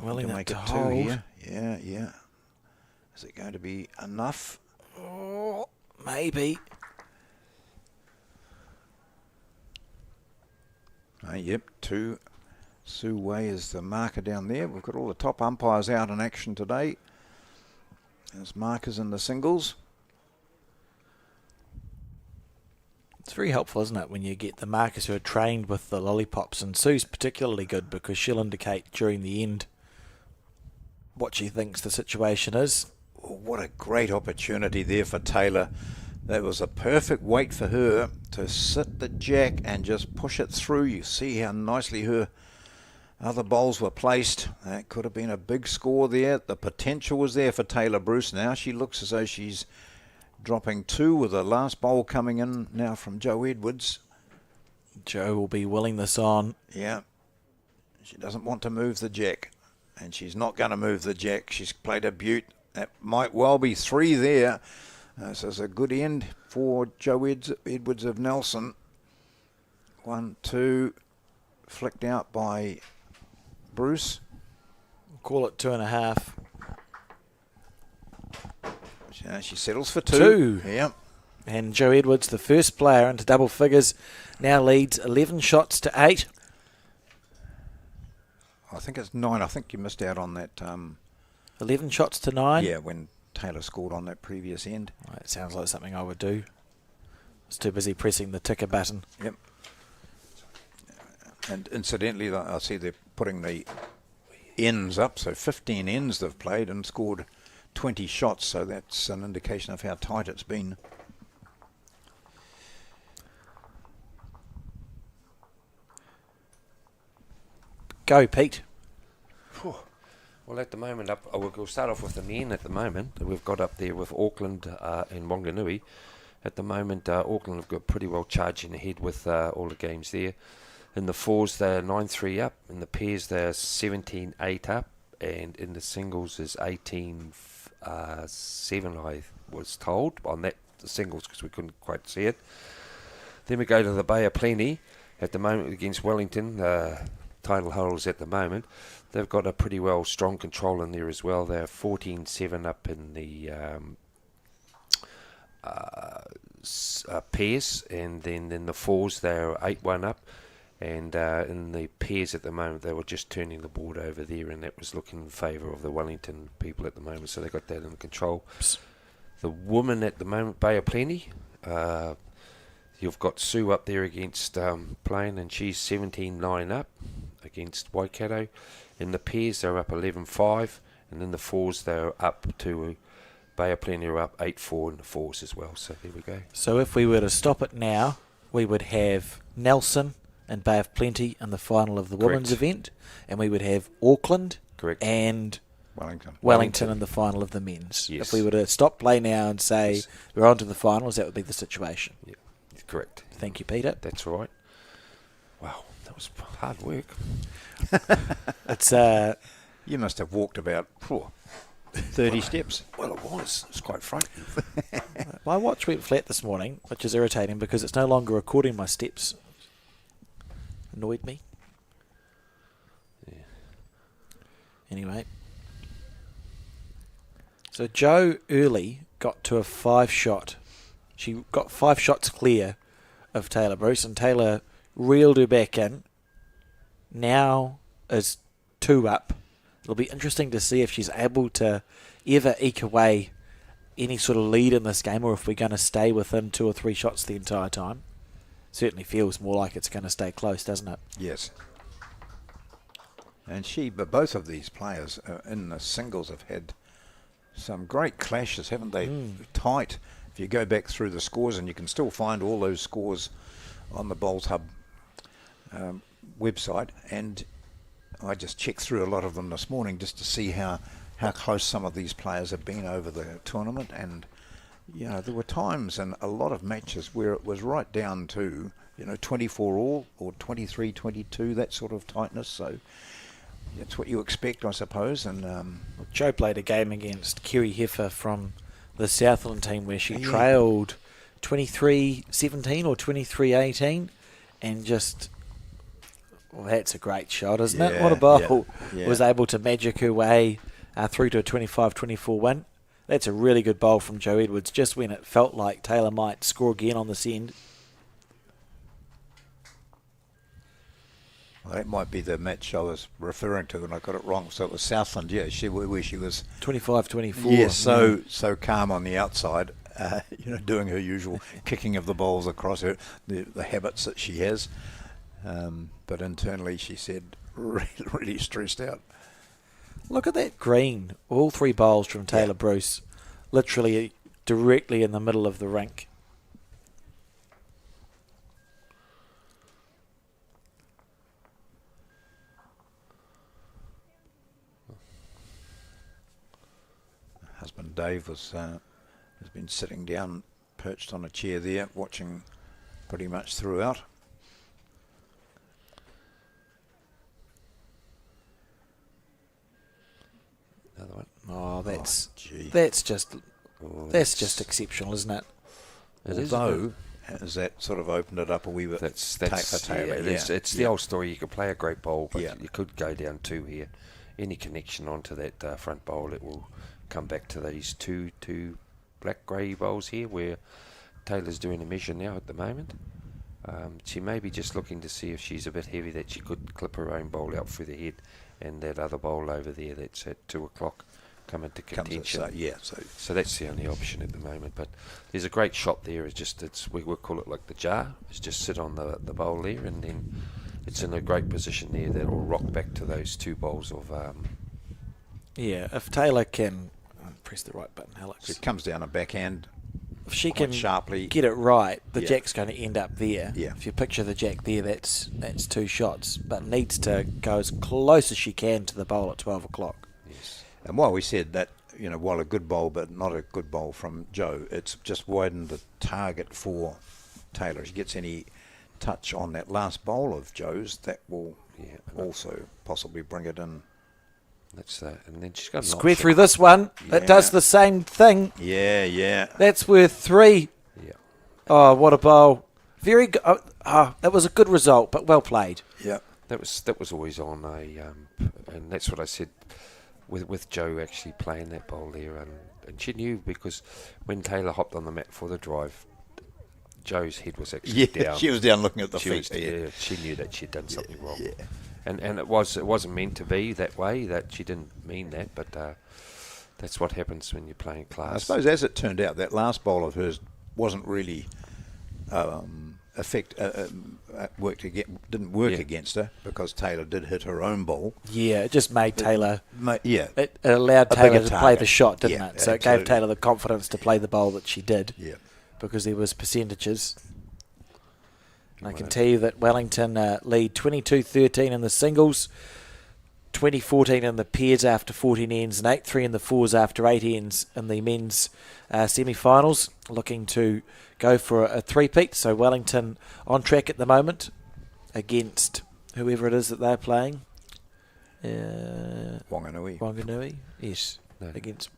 Willing to make it it to two hold. here. Yeah. Is it going to be enough? Oh, maybe. Yep, two. Sue Way is the marker down there. We've got all the top umpires out in action today. There's markers in the singles. It's very helpful, isn't it, when you get the markers who are trained with the lollipops, and Sue's particularly good because she'll indicate during the end what she thinks the situation is. Oh, what a great opportunity there for Taylor. That was a perfect weight for her to sit the jack and just push it through. You see how nicely her other bowls were placed. That could have been a big score there. The potential was there for Taylor Bruce. Now she looks as though she's dropping two with the last bowl coming in now from Joe Edwards. Joe will be willing this on. Yeah. She doesn't want to move the jack, and she's not going to move the jack. She's played a beaut. That might well be three there. So it's a good end for Joe Edwards of Nelson. 1, 2, flicked out by Bruce. We'll call it 2.5. She settles for two. Yep. And Joe Edwards, the first player into double figures, now leads 11 shots to 8. I think it's 9. I think you missed out on that. 11 shots to 9? Yeah, when Taylor scored on that previous end. It sounds like something I would do. I was too busy pressing the ticker button. Yep. And incidentally, I see they're putting the ends up. So 15 ends they've played and scored 20 shots. So that's an indication of how tight it's been. Go, Pete. Well, at the moment, we'll start off with the men at the moment. We've got up there with Auckland and Wanganui. At the moment, Auckland have got pretty well charging ahead with all the games there. In the fours, they're 9-3 up. In the pairs, they're 17-8 up. And in the singles is 18-7, I was told, on that the singles because we couldn't quite see it. Then we go to the Bay of Plenty at the moment against Wellington, title holders at the moment. They've got a pretty well strong control in there as well. They're 14-7 up in the pairs, and then in the fours they're 8-1 up. And in the pairs at the moment, they were just turning the board over there, and that was looking in favour of the Wellington people at the moment, so they got that in control. The woman at the moment, Bay of Plenty, you've got Sue up there against Plain, and she's 17-9 up against Waikato. In the pairs, they're up 11-5, and in the fours, they're up to Bay of Plenty are up 8-4 in the fours as well, so there we go. So if we were to stop it now, we would have Nelson and Bay of Plenty in the final of the women's event, and we would have Auckland and Wellington in the final of the men's. Yes. If we were to stop play now and say we're on to the finals, that would be the situation. Yeah, correct. Thank you, Peter. That's right. Wow, that was hard work. It's You must have walked about 30 steps. Well, it was. It was quite frightening. my watch went flat this morning, which is irritating because it's no longer recording my steps. Annoyed me. Yeah. Anyway. So Jo early got to a 5-shot. She got 5 shots clear of Taylor Bruce, and Taylor reeled her back in. Now is 2 up. It'll be interesting to see if she's able to ever eke away any sort of lead in this game, or if we're going to stay within 2 or 3 shots the entire time. Certainly feels more like it's going to stay close, doesn't it? Yes. And but both of these players in the singles have had some great clashes, haven't they? Tight. If you go back through the scores, and you can still find all those scores on the Bowls Hub website, and I just checked through a lot of them this morning just to see how close some of these players have been over the tournament. And there were times in a lot of matches where it was right down to 24 all or 23-22, that sort of tightness. So that's what you expect, I suppose. And Jo played a game against Kerry Heffer from the Southland team where she trailed 23-17 or 23-18, and just, well, that's a great shot, isn't it? What a bowl. Was able to magic her way through to a 25-24 win. That's a really good bowl from Jo Edwards, just when it felt like Taylor might score again on this end. Well, that might be the match I was referring to, and I got it wrong. So it was Southland, where she was 25-24. Yes, so calm on the outside, doing her usual kicking of the balls across her, the habits that she has. But internally, she said, really stressed out. Look at that green. All 3 bowls from Taylor Bruce, literally directly in the middle of the rink. Husband Dave has been sitting down, perched on a chair there, watching pretty much throughout. Another one. Oh, that's just exceptional, isn't it? Although, has that sort of opened it up a wee bit? It's the old story. You could play a great bowl, but you could go down 2 here. Any connection onto that front bowl, it will come back to these two black-grey bowls here, where Taylor's doing a measure now at the moment. She may be just looking to see if she's a bit heavy, that she could clip her own bowl out through the head, and that other bowl over there that's at 2 o'clock come into contention. So that's the only option at the moment. But there's a great shot there. We will call it like the jar. It's just sit on the bowl there, and then it's in a great position there that will rock back to those 2 bowls of. If Taylor can press the right button, Alex. It comes down a backhand. If she can sharply get it right, the jack's going to end up there. Yeah. If you picture the jack there, that's 2 shots, but needs to go as close as she can to the bowl at 12 o'clock. Yes. And while we said that, while a good bowl, but not a good bowl from Jo, it's just widened the target for Taylor. If she gets any touch on that last bowl of Jo's, that will also possibly bring it in That's and then she's got an Square option. through this one. It does Yeah. the same thing. Yeah. That's worth 3. Yeah. Oh, what a bowl. Very good. That was a good result, but well played. Yeah. That was always on and that's what I said with Joe actually playing that bowl there, and she knew, because when Taylor hopped on the mat for the drive, Joe's head was actually down. She was down looking at the She feet. was, she knew that she'd done something wrong. Yeah. And it wasn't meant to be that way. That she didn't mean that, but that's what happens when you're playing class. I suppose, as it turned out, that last bowl of hers wasn't really didn't work against her, because Taylor did hit her own ball. Yeah, it just made Taylor. It allowed A Taylor bigger to play target. the shot, didn't Yeah, it? So it absolutely. gave Taylor the confidence to play the bowl that she did. Yeah. Because there was percentages. I can tell you that Wellington lead 22-13 in the singles, 20-14 in the pairs after 14 ends, and 8-3 in the fours after 8 ends in the men's semi-finals, looking to go for a three-peat. So Wellington on track at the moment against whoever it is that they're playing. Wanganui. Yes, No. against.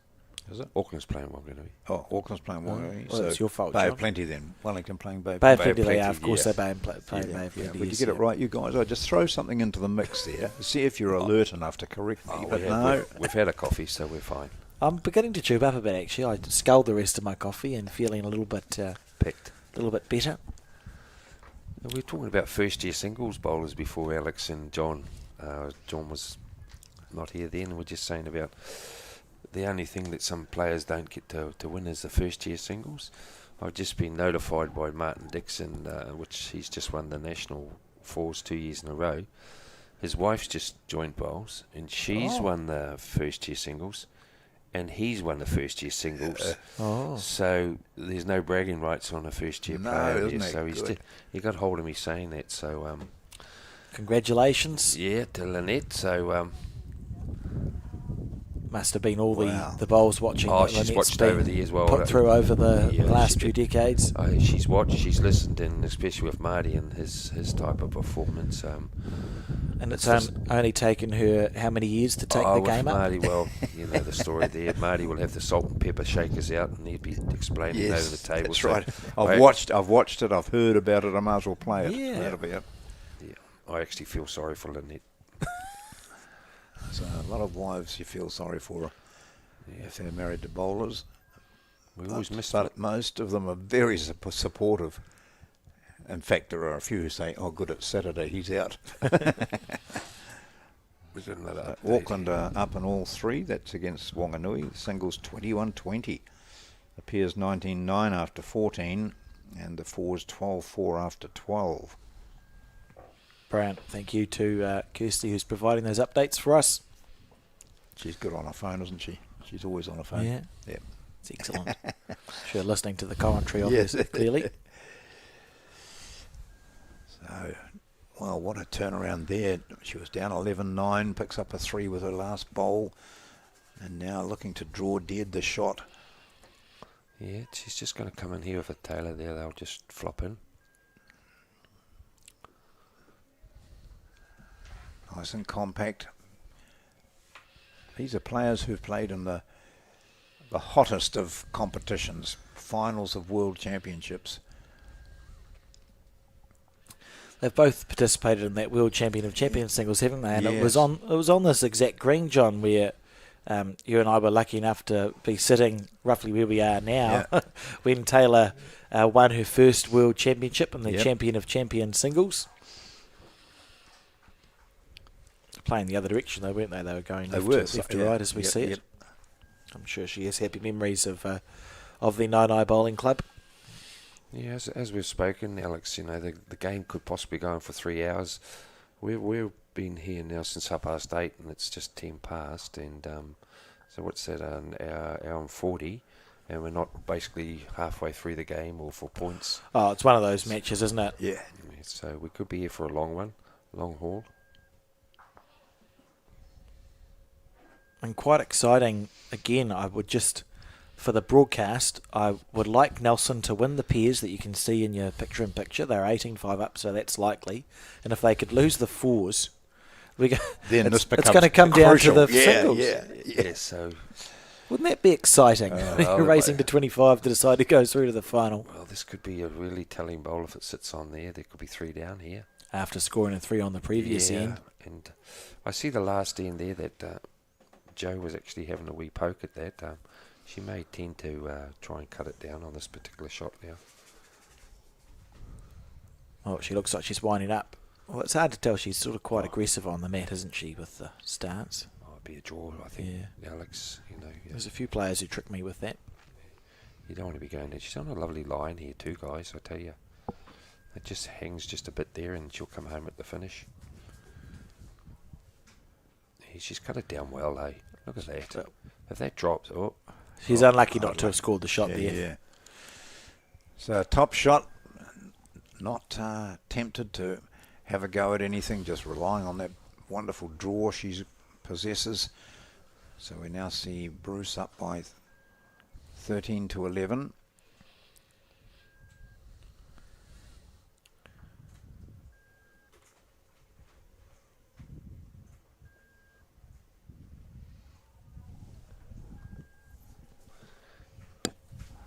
Is it? Auckland's playing Wanganui. Oh, Auckland's playing Wanganui. Well, it's your fault, Bay John. of Plenty then. Wellington playing Bay of Bay of Plenty. Plenty, they are. Plenty, Of course, yeah. they're Bay of Plenty. Yeah, Yes, but you get it right, you guys. I just throw something into the mix there. See if you're alert enough to correct me. But no. We've had a coffee, so we're fine. I'm beginning to chew up a bit, actually. I sculled the rest of my coffee and feeling a little bit Picked. better. We were talking about first-year singles bowlers before, Alex and John. John was not here then. We're just saying about the only thing that some players don't get to win is the first-year singles. I've just been notified by Martin Dixon, which he's just won the national fours 2 years in a row. His wife's just joined bowls, and she's won the first-year singles, and he's won the first-year singles. So there's no bragging rights on a first-year player. Isn't it So good? he got hold of me saying that. So Congratulations. yeah, to Lynette. So Must have been all Wow. the bowls watching. oh, that she's Lynette's watched been over the years. Well, put through over the Yeah, last she few did. decades. She's watched, she's listened, and especially with Marty and his type of performance. And it's just- only taken her how many years to take the with game up? Marty, well, you know the story there. Marty will have the salt and pepper shakers out, and he'd be explaining over the table. That's So right. I- I've watched it. I've heard about it. I might as well play it. Yeah. That'll be it. Yeah, I actually feel sorry for Lynette. So a lot of wives you feel sorry for if they're married to bowlers. We always miss But most of them are very supportive. In fact, there are a few who say, "Oh, good, it's Saturday. He's out." We've got another update. Auckland are up in all three. That's against Wanganui. Singles 21-20. The pairs 19-9 after 14, and the fours 12-4 after 12. Brilliant. Thank you to Kirsty, who's providing those updates for us. She's good on her phone, isn't she? She's always on her phone. Yeah. Yeah. It's excellent. Sure, listening to the commentary, Yes. obviously, clearly. So, well, what a turnaround there. She was down 11-9, picks up a 3 with her last bowl, and now looking to draw dead the shot. Yeah, she's just going to come in here with a Taylor there. They'll just flop in. Nice and compact. These are players who've played in the hottest of competitions, finals of world championships. They've both participated in that World Champion of Champions singles, haven't they? And it was Yes. on this exact green, John, where you and I were lucky enough to be sitting roughly where we are now when Taylor won her first World Championship in the Champion of Champions singles. Playing the other direction, though, weren't they? They were going left to right as we see it. I'm sure she has happy memories of the Naenae Bowling Club. Yeah, as we've spoken, Alex, you know, the game could possibly go on for 3 hours. We've been here now since 8:30, and it's just 10 past, and so what's that, an hour and 40, and we're not basically halfway through the game or for points. Oh, it's one of those matches, isn't it? Yeah. So we could be here for a long one, long haul. And quite exciting. Again, I would just, for the broadcast, I would like Nelson to win the pairs that you can see in your picture-in-picture. They're 18-5 up, so that's likely. And if they could lose the fours, Then it's this becomes going to come crucial. down to the singles. Yeah, so Wouldn't that be exciting? well, Racing to 25 to decide who goes through to the final. well, this could be a really telling bowl if it sits on there. There could be 3 down here. After scoring a 3 on the previous end. And I see the last end there that Joe was actually having a wee poke at that. She may tend to try and cut it down on this particular shot now. Oh, she looks like she's winding up. Well, it's hard to tell. She's sort of quite aggressive on the mat, isn't she, with the stance? Might be a draw, I think. Yeah. Alex, you know. Yeah. There's a few players who trick me with that. You don't want to be going there. She's on a lovely line here too, guys, I tell you. It just hangs just a bit there and she'll come home at the finish. Yeah, she's cut it down well, eh? Look at that. If that drops, She's unlucky not to have scored the shot there. Yeah. So top shot, not tempted to have a go at anything, just relying on that wonderful draw she possesses. So we now see Bruce up by 13 to 11.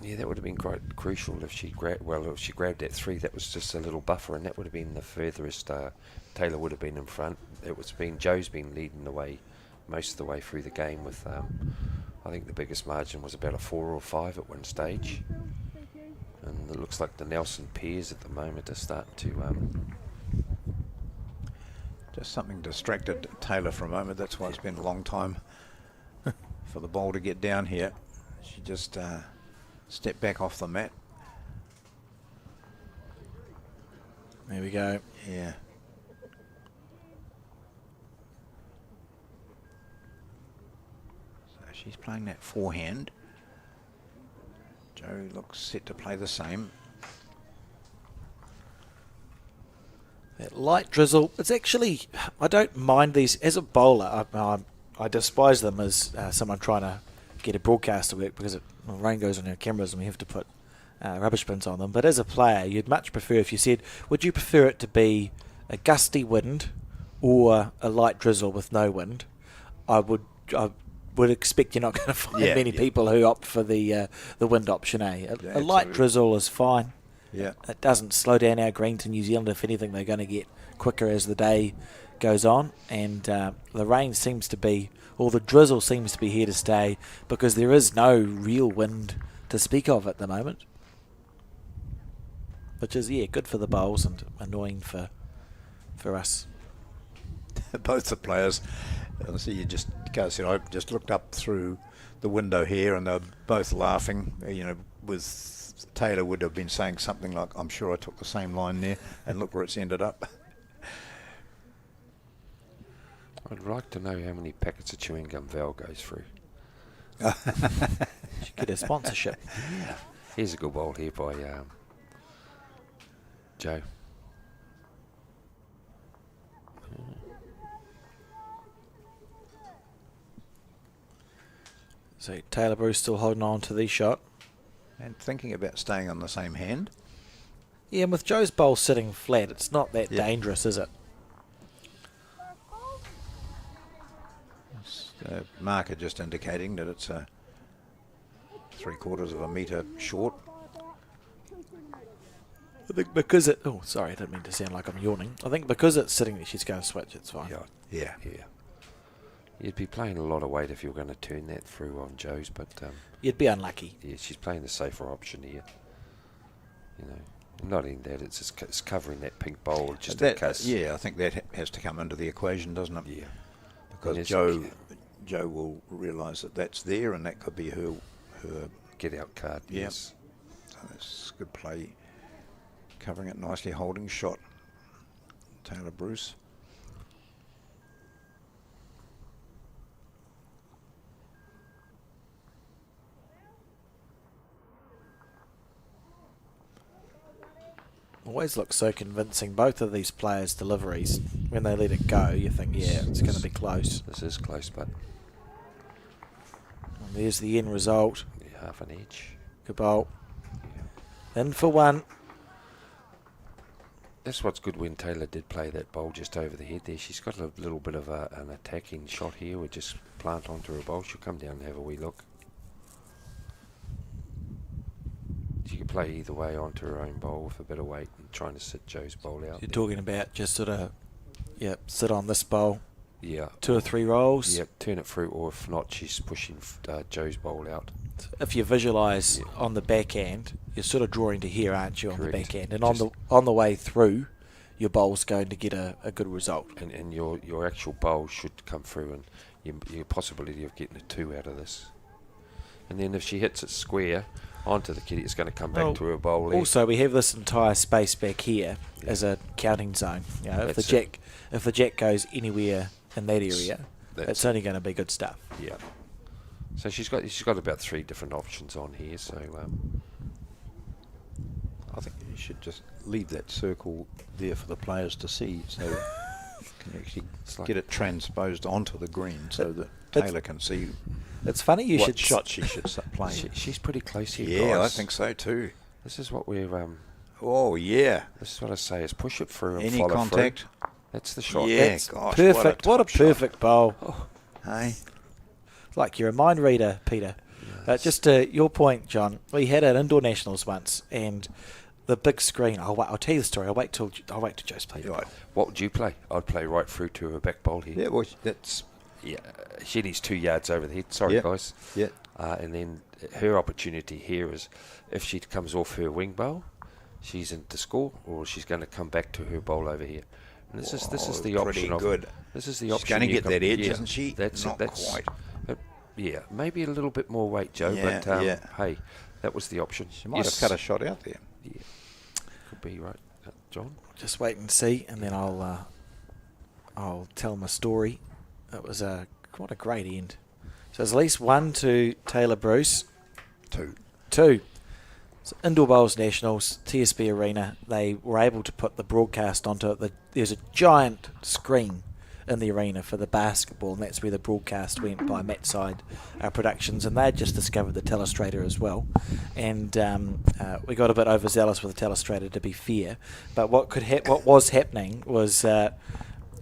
Yeah, that would have been quite crucial if she grabbed that 3. That was just a little buffer, and that would have been the furthest. Taylor would have been in front. Joe's been leading the way most of the way through the game with. I think the biggest margin was about a 4 or 5 at one stage, and it looks like the Nelson pairs at the moment are starting to. Just something distracted Taylor for a moment. That's why it's been a long time for the ball to get down here. She just stepped back off the mat. There we go. Yeah. So she's playing that forehand. Joe looks set to play the same. That light drizzle, it's actually, I don't mind these. As a bowler, I despise them as someone trying to get a broadcast to work because rain goes on our cameras and we have to put rubbish bins on them. But as a player, you'd much prefer if you said, would you prefer it to be a gusty wind or a light drizzle with no wind? I would expect you're not going to find many people who opt for the wind option. A light drizzle is fine. Yeah, it doesn't slow down our green to New Zealand. If anything, they're going to get quicker as the day goes on. And the rain seems to be, or the drizzle seems to be here to stay because there is no real wind to speak of at the moment. Which is, good for the bowls and annoying for us. Both the players. See, I just looked up through the window here, and they're both laughing. With Taylor would have been saying something like, "I'm sure I took the same line there," and look where it's ended up. I'd like to know how many packets of chewing gum Val goes through. Should get a sponsorship. Yeah. Here's a good bowl here by Joe. So Taylor Bruce still holding on to the shot. And thinking about staying on the same hand. Yeah, and with Joe's bowl sitting flat, it's not that dangerous, is it? The marker just indicating that it's 3/4 of a metre short. I think because it... Oh, sorry, I didn't mean to sound like I'm yawning. I think because it's sitting there, she's going to switch, it's fine. Yeah. You'd be playing a lot of weight if you were going to turn that through on Joe's, but... You'd be unlucky. Yeah, she's playing the safer option here. Not in that, it's covering that pink bowl just in case. Yeah, I think that has to come into the equation, doesn't it? Yeah. Because Joe will realise that that's there, and that could be her get out card. Yeah. Yes. So that's good play, covering it nicely, holding shot. Taylor Bruce. Always looks so convincing, both of these players' deliveries. When they let it go, you think, it's going to be close. This is close, but... And there's the end result. Yeah, half an edge. Good bowl. In for one. That's what's good when Taylor did play that bowl just over the head there. She's got a little bit of an attacking shot here. We'll just plant onto her bowl. She'll come down and have a wee look. She can play either way onto her own bowl with a bit of weight and trying to sit Joe's bowl out. You're talking about just sort of, sit on this bowl. Yeah. 2 or 3 rolls. Yep, turn it through, or if not, she's pushing Joe's bowl out. If you visualise on the back end, you're sort of drawing to here, aren't you, on Correct. the back end? And on the way through, your bowl's going to get a good result. And your actual bowl should come through, and your possibility of getting a 2 out of this. And then if she hits it square onto the kitty, it's going to come back to her bowl there. Also, we have this entire space back here as a counting zone. You know, if the jack goes anywhere in that area, it's only going to be good stuff. Yeah. So she's got about 3 different options on here. So I think you should just leave that circle there for the players to see, so you can actually get it transposed onto the green, so that Taylor can see. It's funny you should shot she should play. She's pretty close here. Yeah, guys. I think so too. This is what we're. Oh yeah. This is what I say: is push it through and Any follow contact. through. That's the shot. Yeah, That's gosh, perfect. What a perfect bowl. Oh. Hey. Like you're a mind reader, Peter. Yes. Just to your point, John, we had an indoor nationals once, and the big screen. I'll tell you the story. I'll wait till Joe's played. Right. What would you play? I'd play right through to her back bowl here. Yeah, well, that's. Yeah, she needs 2 yards over the head. Sorry, guys. Yeah. And then her opportunity here is if she comes off her wing bowl, she's in to score, or she's going to come back to her bowl over here. And this is the pretty option. Good. This is the She's option. going to get that edge, yeah, isn't she? That's Not quite. Yeah, maybe a little bit more weight, Joe. Yeah, but yeah. Hey, that was the option. She might have cut a shot out there. Yeah, could be right, John. Just wait and see, and then I'll tell my story. It was what a great end. So there's at least 1 to Taylor Bruce. 2. 2. So Indoor Bowls Nationals, TSB Arena, they were able to put the broadcast onto it. There's a giant screen in the arena for the basketball, and that's where the broadcast went by Matside Productions, and they had just discovered the telestrator as well. And we got a bit overzealous with the telestrator, to be fair. But what was happening was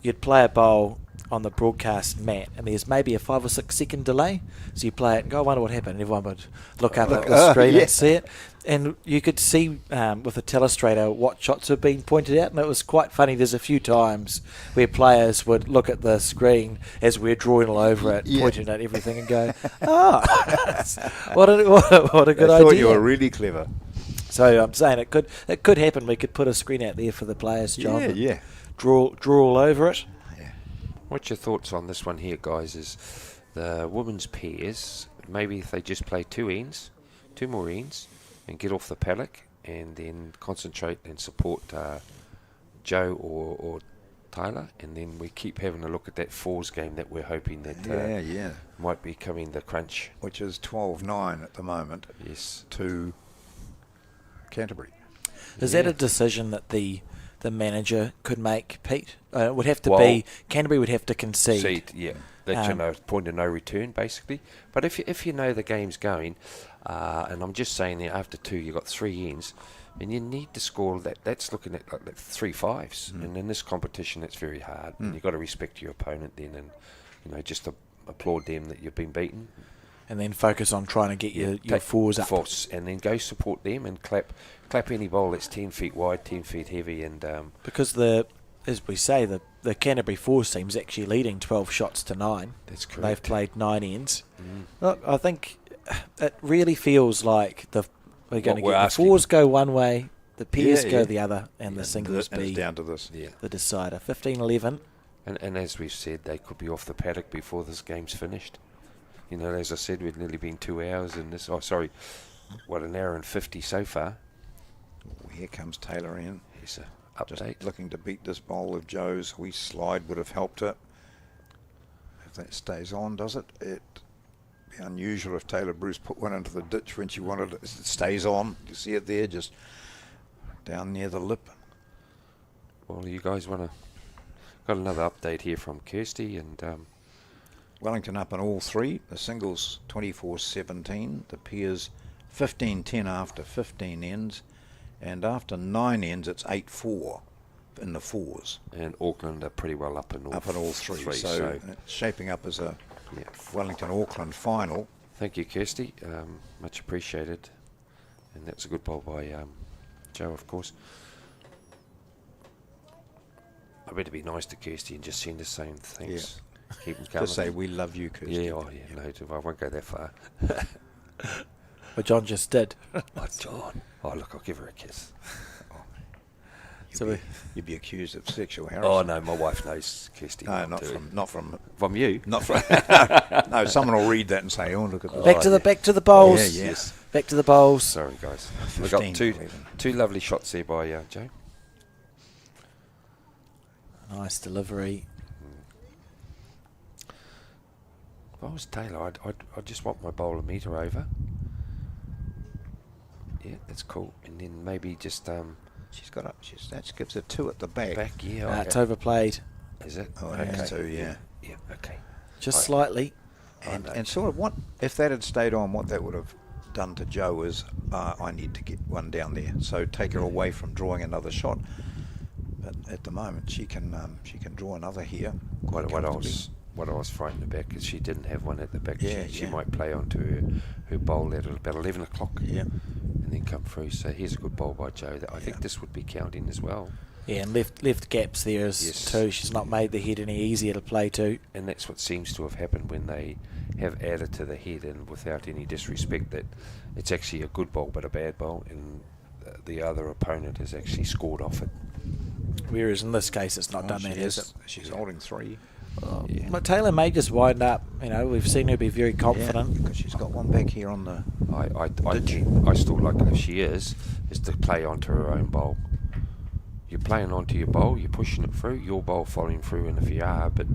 you'd play a bowl on the broadcast mat, and there's maybe a 5 or 6 second delay. So you play it and go, I wonder what happened. And everyone would look up at the screen and see it. And you could see with the telestrator what shots have been pointed out, and it was quite funny. There's a few times where players would look at the screen as we're drawing all over it, pointing at everything, and go, what a good idea. I thought you were really clever. So I'm saying it could happen. We could put a screen out there for the players, John. Yeah. Draw all over it. What's your thoughts on this one here, guys? Is the women's pairs, maybe if they just play 2 more ends, and get off the paddock, and then concentrate and support Joe or Tyler, and then we keep having a look at that fours game that we're hoping that might be coming the crunch. Which is 12-9 at the moment. Yes. To Canterbury. Is that a decision that the manager could make, Pete? It would have to be Canterbury would have to concede. Yeah, that's point of no return, basically. But if you know the game's going, and I'm just saying that after 2 you've got 3 ends, and you need to score that's looking at like 3 5s. And in this competition, it's very hard. And you've got to respect your opponent then, and just applaud them that you've been beaten. And then focus on trying to get your fours up. And then go support them and clap any ball that's 10 feet wide, 10 feet heavy. And because as we say, the Canterbury fours team's actually leading 12 shots to 9. That's correct. They've played 9 ends. Look, I think it really feels like we're going to get the fours go one way, the pairs go the other, and the singles be down to this. the decider. 15-11. And as we've said, they could be off the paddock before this game's finished. As I said, we've nearly been 2 hours in this. An hour and 50 so far. Here comes Taylor in. Here's an update. Just looking to beat this bowl of Joe's. Wee slide would have helped it. If that stays on, does it? It'd be unusual if Taylor Bruce put one into the ditch when she wanted it. It stays on. You see it there, just down near the lip. Well, you guys got another update here from Kirsty and. Wellington up in all 3. The singles 24-17. The pairs 15-10 after 15 ends. And after 9 ends, it's 8-4. in the fours. And Auckland are pretty well up in all, Up in all three. So it's shaping up as a Wellington-Auckland final. Thank you, Kirsty. Much appreciated. And that's a good bowl by Joe, of course. I better be nice to Kirsty and just send her saying thanks. Yeah. Keep them coming. Just say, we love you, Kirsty. Yeah, no, I won't go that far. But John just did. Oh, John. Oh, look, I'll give her a kiss. You'd be accused of sexual Oh, harassment. no, my wife knows Kirsty. No, not from you. Not from. No, someone will read that and say, "Oh, look at that." Back to the bowls. Yeah, yes. Back to the bowls. Sorry, guys. We 15, got two lovely shots there by Joe. Nice delivery. If I was Taylor, I'd just want my bowl a metre over. Yeah, that's cool. And then maybe just She's got up. That gives her 2 at the back. Yeah. It's overplayed. Is it? Oh, Yeah. okay. 2, yeah. Yeah. Okay. Just slightly. And sort of what if that had stayed on? What that would have done to Joe is, I need to get one down there. So take her away from drawing another shot. But at the moment, she can draw another here. What I was frightened about is she didn't have one at the back. Yeah, She yeah. might play onto her bowl at about 11 o'clock. Yeah. And then come through. So here's a good bowl by Joe. I think this would be counting as well. Yeah, and left gaps there is too. She's not made the head any easier to play to. And that's what seems to have happened when they have added to the head, and without any disrespect, that it's actually a good bowl but a bad bowl, and the other opponent has actually scored off it. Whereas in this case, it's not done that, is it? She's holding 3. But Taylor may just wind up. We've seen her be very confident. Because she's got one back here on the. I still like it if she is to play onto her own bowl. You're playing onto your bowl, you're pushing it through, your bowl following through, and if you are a bit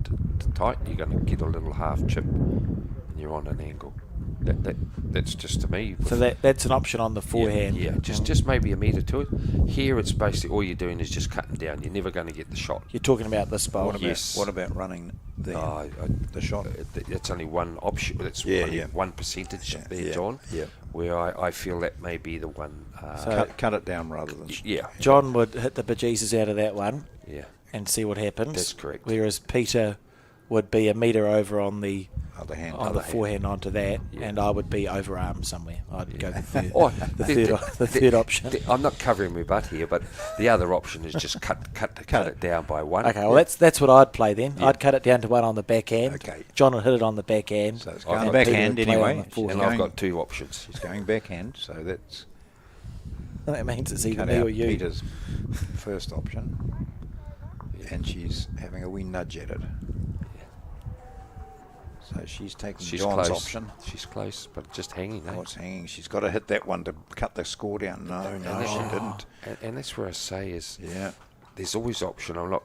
tight, you're going to get a little half chip, and you're on an angle. That's just to me. So that's an option on the forehand. Yeah, just maybe a metre to it. Here, it's basically all you're doing is just cutting down. You're never going to get the shot. You're talking about this bowl. What about running the shot? It's only one option. It's only one percentage there, John. Yeah. Where I feel that may be the one. Cut it down rather than. Yeah. John would hit the bejesus out of that one. Yeah. And see what happens. That's correct. Whereas Peter would be a metre over on the other hand, forehand onto that, and I would be overarm somewhere. I'd go the third option. I'm not covering my butt here, but the other option is just cut it down by 1. Okay, well that's what I'd play then. Yeah. I'd cut it down to 1 on the backhand. Okay. John would hit it on the backhand. So it's going backhand anyway. And I've got 2 options. She's going backhand, so that's. That means it's either cut me out or you. Peter's first option, and she's having a wee nudge at it. So she's taking John's option. She's close, but just hanging. Oh, it's hanging. She's got to hit that one to cut the score down. No, she didn't. And that's where I say is, there's always option. I'm not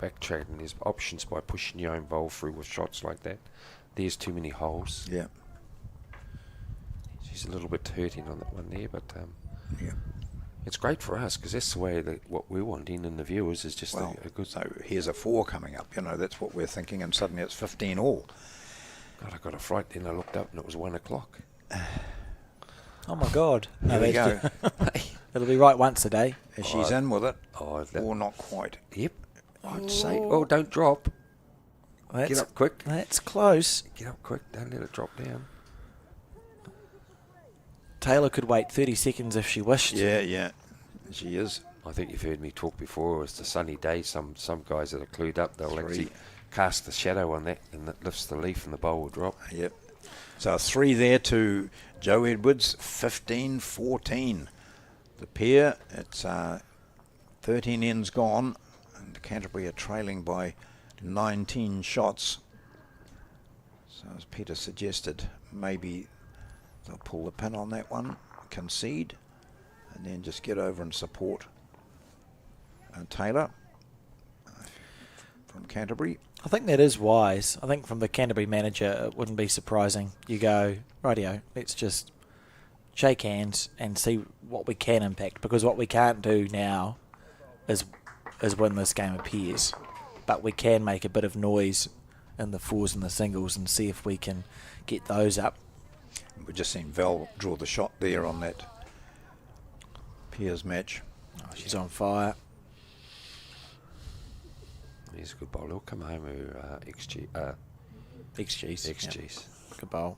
backtracking. There's options by pushing your own bowl through with shots like that. There's too many holes. Yeah. She's a little bit hurting on that one there, but it's great for us because that's the way what we're wanting in the viewers is just a good. So here's a 4 coming up. That's what we're thinking, and suddenly it's 15 all. God, I got a fright. Then I looked up and it was 1 o'clock. Oh my God! There we go. It'll be right once a day. She's in with it, or not quite. Yep. I'd say, don't drop. Get up quick. That's close. Get up quick. Don't let it drop down. Taylor could wait 30 seconds if she wished. Yeah, she is. I think you've heard me talk before. It's the sunny day. Some guys that are clued up, they'll actually cast the shadow on that, and that lifts the leaf, and the bowl will drop. Yep. So a 3 there to Joe Edwards, 15-14. The pair, it's 13 ends gone, and Canterbury are trailing by 19 shots. So as Peter suggested, maybe they'll pull the pin on that one, concede, and then just get over and support Taylor from Canterbury. I think that is wise. I think from the Canterbury manager, it wouldn't be surprising. You go, rightio, let's just shake hands and see what we can impact, because what we can't do now is win this game appears, but we can make a bit of noise in the 4s and the singles and see if we can get those up. We've just seen Val draw the shot there on that Piers match. Oh, she's on fire. He's a good bowler. He'll come home with XG. XGs. XGs. Yep. Good bowl.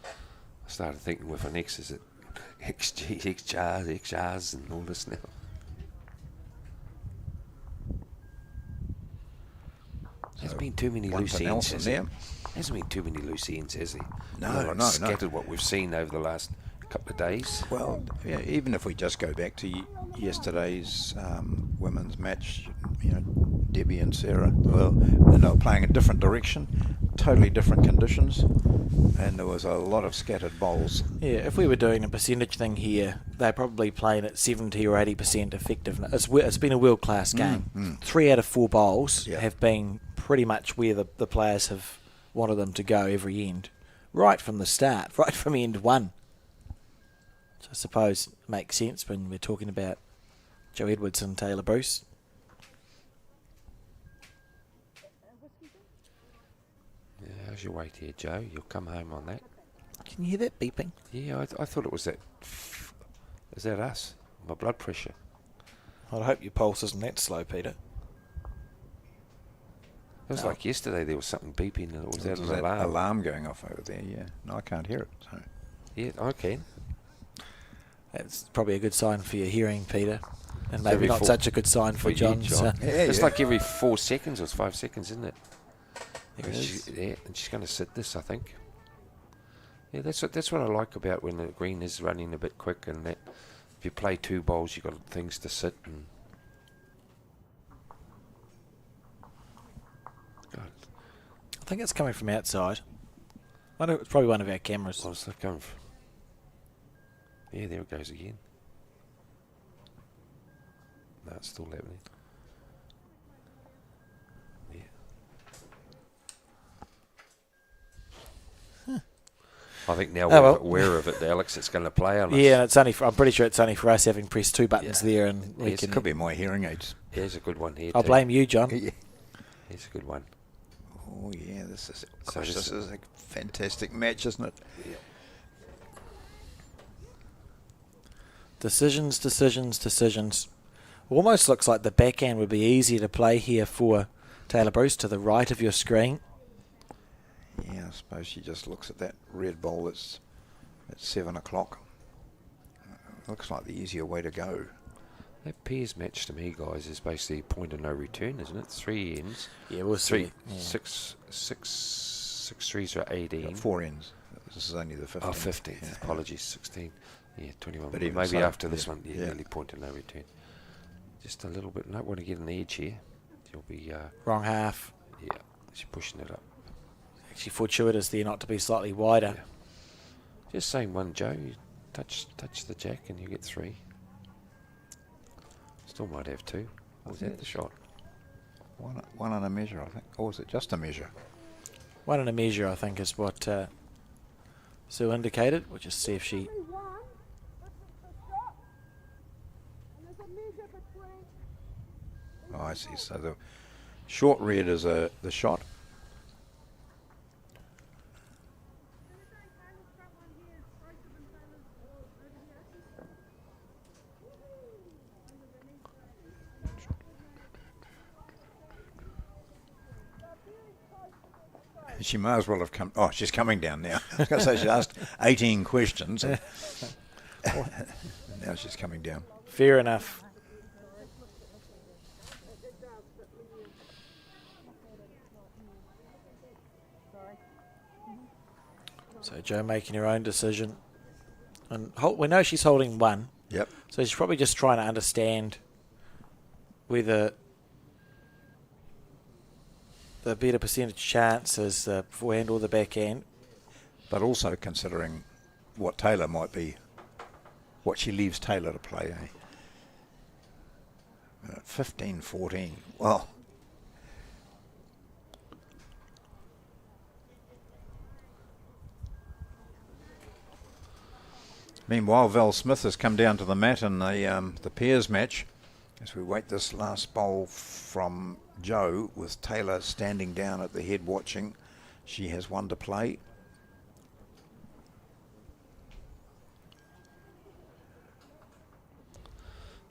I started thinking with an X, is it XG, XRs, and all this now? There's been too many loose ends, has there? Hasn't been too many loose ends, has there? No, Scattered what we've seen over the last couple of days. Well, yeah, even if we just go back to yesterday's women's match, Debbie and Sarah, well, they were playing a different direction, totally different conditions, and there was a lot of scattered bowls. Yeah, if we were doing a percentage thing here, they're probably playing at 70 or 80% effectiveness. It's been a world-class game. 3 out of 4 bowls have been pretty much where the players have wanted them to go every end, right from the start, right from end 1. So I suppose it makes sense when we're talking about Joe Edwards and Taylor Bruce. Yeah, how's your weight here, Joe? You'll come home on that. Can you hear that beeping? Yeah, I thought it was that. Is that us? My blood pressure. I hope your pulse isn't that slow, Peter. It was like yesterday there was something beeping and it was There's an that alarm. alarm going off over there, yeah. No, I can't hear it. So. Yeah, I can. That's probably a good sign for your hearing, Peter. And It's maybe every not four- such a good sign for you, John. John. It's Yeah. like every 4 seconds or 5 seconds, isn't it? There it is. Yeah, and she's going to sit this, I think. Yeah, that's what I like about when the green is running a bit quick, and that if you play 2 bowls, you've got things to sit and. God, I think it's coming from outside. It's probably one of our cameras. what's that coming from? Yeah, there it goes again. No, it's still happening. Yeah. I think now we're aware of it, Alex. It's going to play on us. Yeah, it's only. I'm pretty sure it's only for us having pressed 2 buttons there, and we Yes, can. It could be my hearing aids. Here's a good one here. I'll too. blame you, John. Yeah. Here's a good one. Oh, yeah, this is So this this- is a fantastic match, isn't it? Yeah. Decisions. Almost looks like the backhand would be easier to play here for Taylor Bruce to the right of your screen. Yeah, I suppose she just looks at that red ball that's at 7 o'clock. Looks like the easier way to go. That pairs match to me, guys, is basically a point of no return, isn't it? 3 ends. Yeah, we'll see. 6 threes are 18. Got 4 ends. This is only the 15th. Oh, 15th. Yeah. Apologies, 16. Yeah, 21. But even maybe so, after this yeah, one, yeah. nearly point of no return. Just a little bit. Don't want to get an edge here. You'll be, Wrong half. yeah, she's pushing it up. Actually, fortuitous there not to be slightly wider. Yeah. Just same one, Joe. You touch the jack and you get 3. Still might have 2. Was that the shot? One on a measure, I think. Or was it just a measure? 1 and a measure, I think, is what Sue indicated. We'll just see if she. Oh, I see. So the short red is the shot. She may as well have come. Oh, she's coming down now. I was going to say she asked 18 questions. And now she's coming down. Fair enough. So Joe making her own decision. And we know she's holding 1. Yep. So she's probably just trying to understand whether the better percentage chance is the forehand or the backhand. But also considering what Taylor might be, what she leaves Taylor to play. 15-14. Well, meanwhile, Val Smith has come down to the mat in the pairs match as we wait this last bowl from Joe with Taylor standing down at the head watching. She has 1 to play.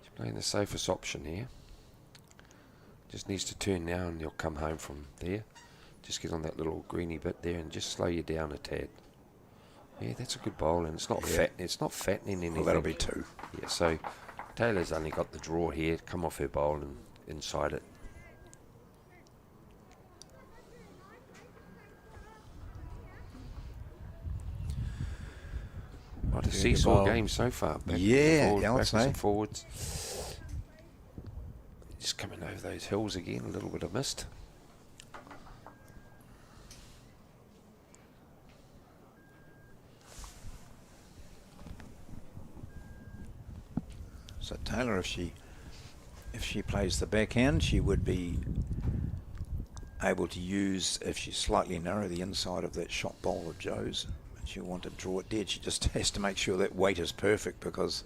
She Playing the safest option here. Just needs to turn now and you'll come home from there. Just get on that little greeny bit there and just slow you down a tad. Yeah, that's a good bowl, and it's not fat. It's not fattening anything. Well, that'll be 2. Yeah, so Taylor's only got the draw here. Come off her bowl and inside it. What a seesaw game so far. Back backwards and forwards. Just coming over those hills again, a little bit of mist. So Taylor, if she plays the backhand, she would be able to use, if she's slightly narrow, the inside of that shot bowl of Joe's. And she'll want to draw it dead. She just has to make sure that weight is perfect, because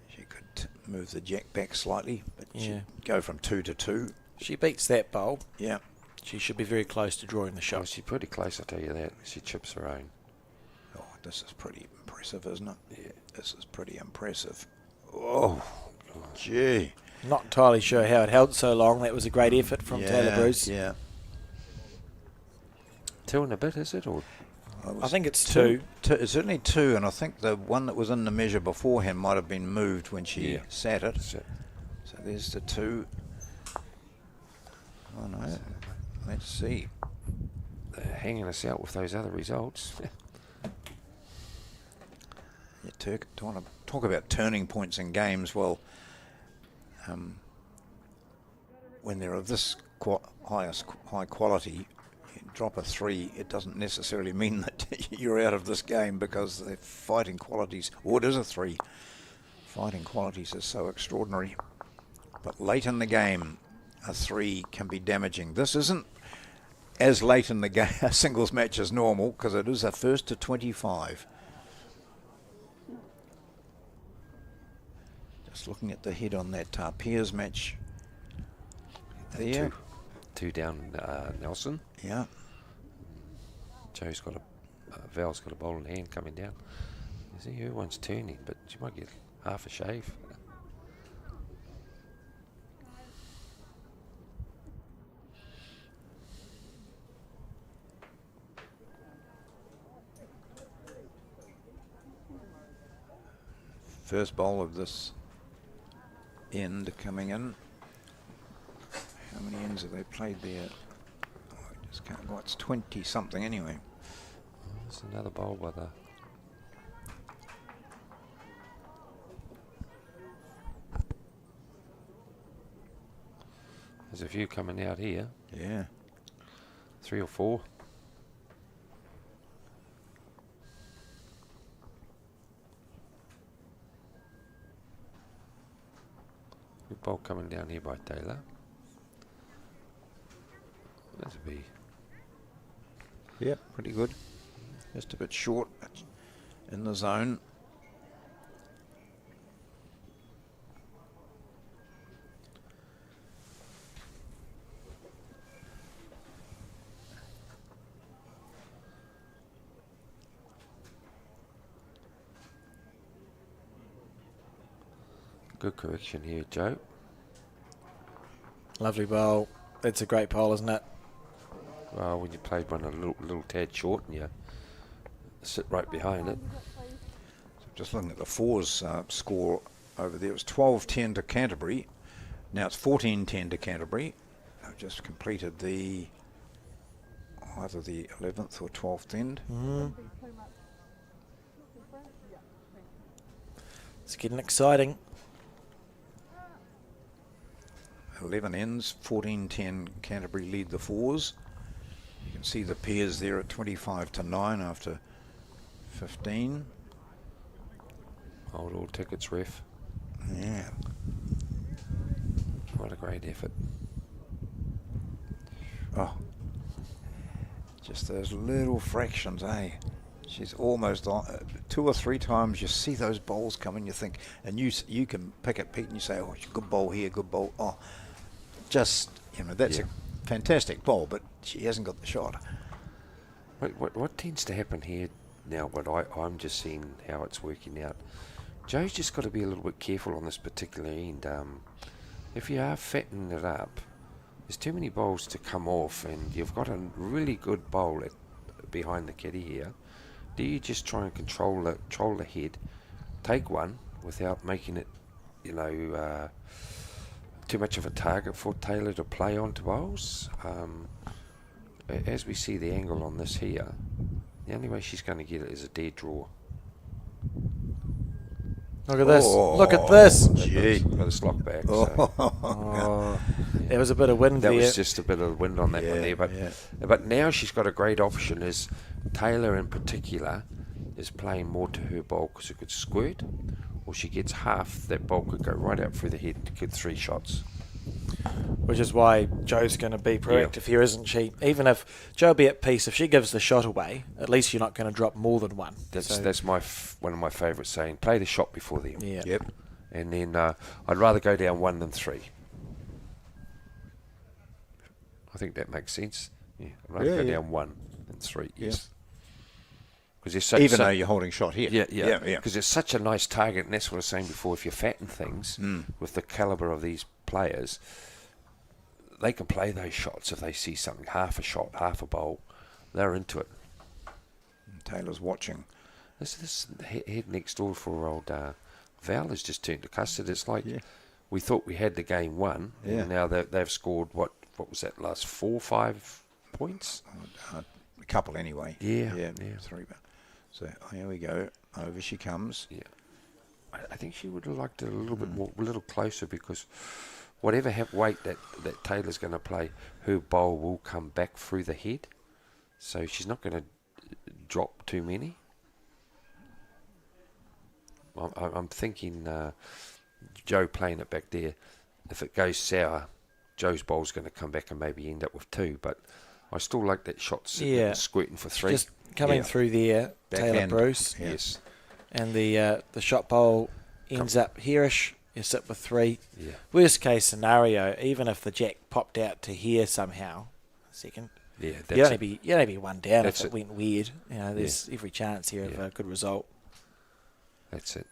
she could move the jack back slightly, but she'd go from 2 to 2. She beats that bowl. Yeah. She should be very close to drawing the shot. Oh, she's pretty close, I tell you that. She chips her own. Oh, this is pretty impressive, isn't it? Yeah. This is pretty impressive. Oh, gee. Not entirely sure how it held so long. That was a great effort from Taylor Bruce. Yeah. 2 and a bit, is it? Or I think it's 2. It's certainly 2, and I think the one that was in the measure beforehand might have been moved when she sat it. So there's the 2. Oh no, let's see. They're hanging us out with those other results. Yeah, want to talk about turning points in games. Well, when they're of this high quality, you drop a 3, it doesn't necessarily mean that you're out of this game, because the fighting qualities, or it is a 3, fighting qualities is so extraordinary. But late in the game, a 3 can be damaging. This isn't as late in the game, a singles match as normal, because it is a first to 25. Just looking at the head on that Piers match there. 2 down, Nelson. Yeah. Joe's got Val's got a bowl in hand coming down. You see, her one's turning, but she might get half a shave. First bowl of this end coming in. How many ends have they played there? Oh, I just can't go. It's 20 something anyway. There's another bowl by the. There's a few coming out here. Yeah. 3 or 4. Good bowl coming down here by Taylor. That'll be. Yep, pretty good. Just a bit short in the zone. Good correction here, Joe. Lovely bowl. It's a great bowl, isn't it? Well, when you played one a little tad short and you sit right behind it. So just looking at the fours score over there, it was 12-10 to Canterbury. Now it's 14-10 to Canterbury. I've just completed either the 11th or 12th end. It's getting exciting. 11 ends, 14-10 Canterbury lead the fours. You can see the pairs there at 25 to 9 after 15. Hold all tickets, ref. Yeah. What a great effort. Oh, just those little fractions, eh? She's almost on 2 or 3 times. You see those bowls coming, you think, and you can pick it, Pete, and you say, oh, good bowl here, good bowl. Oh, just, that's a fantastic bowl, but she hasn't got the shot. What tends to happen here now, but I'm just seeing how it's working out. Joe's just got to be a little bit careful on this particular end. If you are fattening it up, there's too many bowls to come off, and you've got a really good bowl behind the kitty here. Do you just try and control the head, take one without making it, too much of a target for Taylor to play onto bowls? As we see the angle on this here, the only way she's going to get it is a dead draw. Look at this. Look at this. Gee. Got a slot back. Oh, there was a bit of wind That there. was just a bit of wind on that one there. But now she's got a great option. Is Taylor in particular is playing more to her bowl because it could squirt, or she gets half. That bowl could go right out through the head to get 3 shots. Which is why Joe's going to be proactive here, isn't she? Even if Joe be at peace, if she gives the shot away, at least you're not going to drop more than one. That's one of my favourite saying. Play the shot before them. Yeah. Yep. And then I'd rather go down 1 than 3. I think that makes sense. Yeah, I'd rather go down 1 than 3. Yes. Because Even though you're holding shot here. Yeah. Because it's such a nice target, and that's what I was saying before. If you fatten things with the calibre of these players, they can play those shots if they see something, half a shot, half a bowl, they're into it. Taylor's watching. This head next door for old Val has just turned to custard. It's like we thought we had the game won, and now they've scored, what was that, last 4 or 5 points? A couple anyway. Yeah. 3. So here we go. Over she comes. Yeah. I think she would have liked it a little bit more, a little closer, because whatever weight that Taylor's going to play, her bowl will come back through the head. So she's not going to drop too many. I'm thinking Joe playing it back there. If it goes sour, Joe's bowl's going to come back and maybe end up with 2. But I still like that shot squirting for 3. Just coming through there, Taylor Backhand. Bruce. Yes. And the shot bowl ends up here-ish. You sit with 3. Yeah. Worst case scenario, even if the jack popped out to here somehow, second, Yeah, you'd only be 1 down That's if it went weird. There's every chance here of a good result. That's it.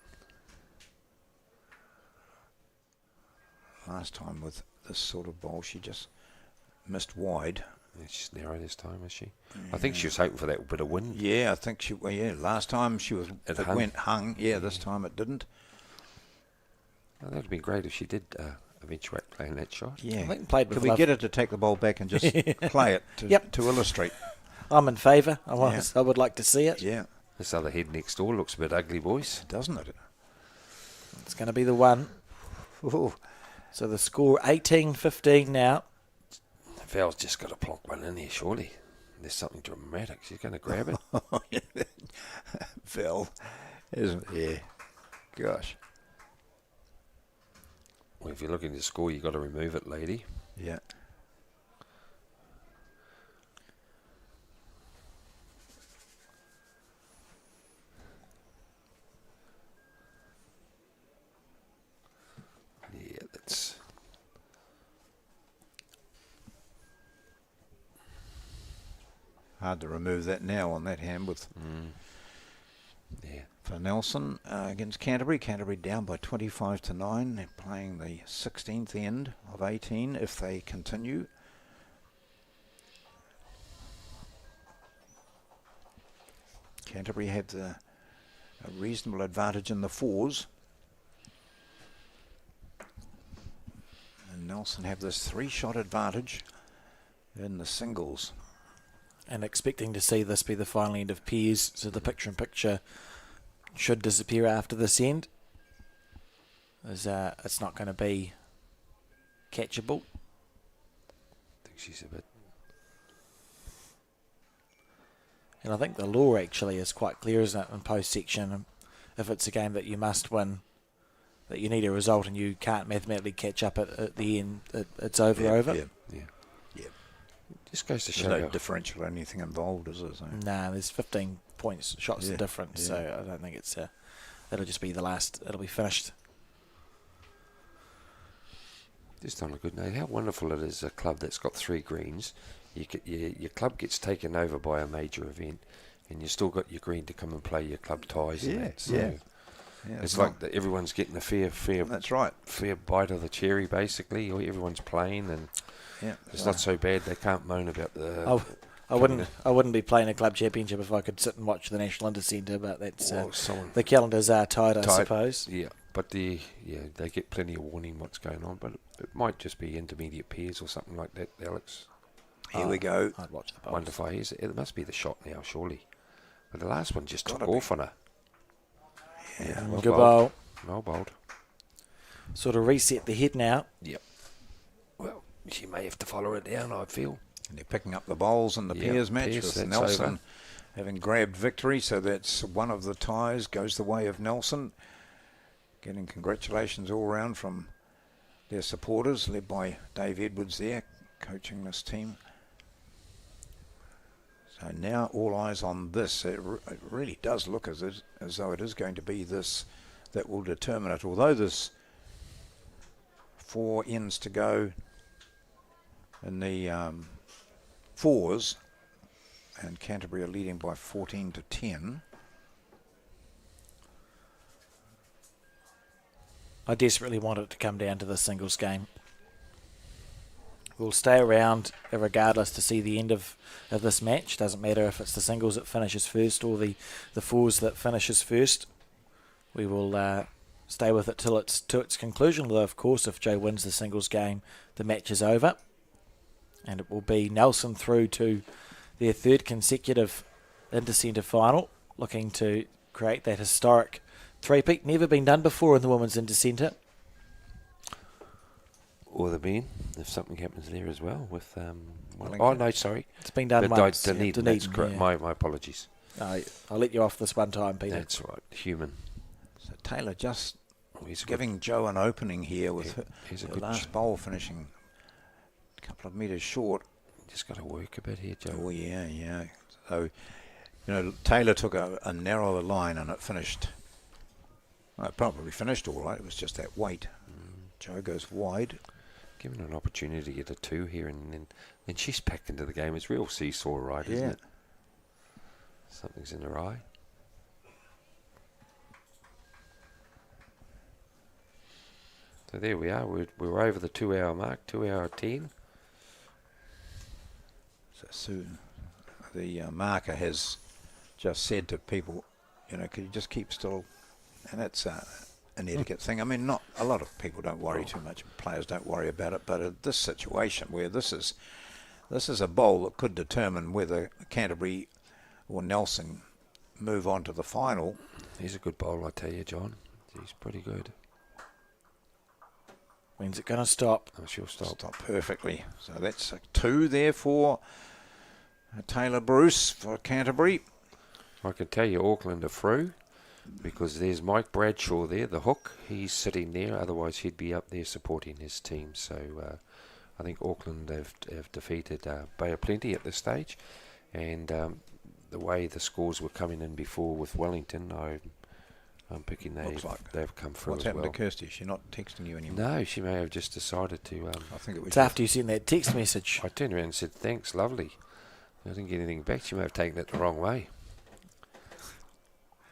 Last time with this sort of bowl, she just missed wide. She's narrow this time, is she? I think she was hoping for that bit of wind. Yeah, I think she. Well, last time it hung. went hung. Yeah, this time it didn't. That would have been great if she did eventuate playing that shot. Yeah. I think played with Could we love. get her to take the ball back and just play it to illustrate? I'm in favour. I would like to see it. Yeah. This other head next door looks a bit ugly, boys. Doesn't it? It's going to be the 1. Ooh. So the score 18-15 now. Val's just got to plonk one in here, surely. There's something dramatic. She's going to grab it. Val, isn't it? Yeah. Gosh. Well, if you're looking to score, you've got to remove it, lady. Yeah. Yeah, that's... Hard to remove that now on that hand with Yeah. for Nelson against Canterbury. Canterbury down by 25-9. They're playing the 16th end of 18 if they continue. Canterbury have a reasonable advantage in the 4s. And Nelson have this 3-shot advantage in the singles. And expecting to see this be the final end of pairs, so the picture-in-picture should disappear after this end. As it's not going to be catchable. I think she's a bit... And I think the law actually is quite clear, isn't it, in post-section? If it's a game that you must win, that you need a result and you can't mathematically catch up at the end, it's over. Yeah. Just goes to There's show no you. differential or anything involved, is there? So. Nah, there's 15 points, shots Yeah, difference, so I don't think it's that'll just be the last. It'll be finished. Just on a good note, how wonderful it is, a club that's got 3 greens. Your club gets taken over by a major event, and you still got your green to come and play your club ties. And that. So Yeah, It's like everyone's getting a fair That's right. fair bite of the cherry, basically. Or everyone's playing, and Yeah, it's not so bad. They can't moan about the. I wouldn't be playing a club championship if I could sit and watch the National Intercentre, but that's the calendars are tight, I suppose. Yeah, but they get plenty of warning what's going on. But it might just be intermediate pairs or something like that, Alex. Here we go. I'd watch the bowls. Wonder if it must be the shot now, surely. But the last one just took off on her. Yeah, well Good bowled. bowl. Well bowled. Sort of reset the head now. Yep. Well, she may have to follow it down, I feel. And they're picking up the bowls in the pairs match pairs, with that's Nelson over. having grabbed victory. So that's one of the ties goes the way of Nelson. Getting congratulations all round from their supporters, led by Dave Edwards there, coaching this team. So now all eyes on this. It really does look as though it is going to be this that will determine it. Although there's 4 ends to go in the fours, and Canterbury are leading by 14-10. I desperately want it to come down to the singles game. We'll stay around regardless to see the end of this match. Doesn't matter if it's the singles that finishes first or the fours that finishes first. We will stay with it till it's to its conclusion. Although, of course, if Joe wins the singles game, the match is over. And it will be Nelson through to their 3rd consecutive Intercentre final, looking to create that historic three-peat. Never been done before in the women's Intercentre. Or the men, if something happens there as well with no, sorry. It's been done once. Dunedin, that's correct. Yeah. My apologies. I'll let you off this one time, Peter. That's right. Human. So Taylor just He's giving Joe an opening here with he's a her good last bowl finishing a couple of metres short. Just got to work a bit here, Joe. Oh yeah. So Taylor took a narrower line and it finished. Well, it probably finished all right. It was just that weight. Joe goes wide. Given an opportunity to get a 2 here, and then she's packed into the game. It's real seesaw, right? Isn't it? Something's in her eye. So there we are. We're over the 2-hour mark. 2-hour 10. So soon, the marker has just said to people, could you just keep still? And it's an etiquette thing. I mean, not a lot of people don't worry too much. Players don't worry about it. But in this situation where this is a bowl that could determine whether Canterbury or Nelson move on to the final. He's a good bowl, I tell you, John. He's pretty good. When's it going to stop? Oh, she'll stop. Stop perfectly. So that's a 2 there for Taylor Bruce for Canterbury. I can tell you Auckland are through because there's Mike Bradshaw there, the hook. He's sitting there. Otherwise, he'd be up there supporting his team. So I think Auckland have defeated Bay of Plenty at this stage. And the way the scores were coming in before with Wellington, I'm picking they've come through What's as happened well. to Kirsty? She's not texting you anymore. No, she may have just decided to. I think it was It's after you sent that text message. I turned around and said, thanks, lovely. I didn't get anything back. She may have taken it the wrong way.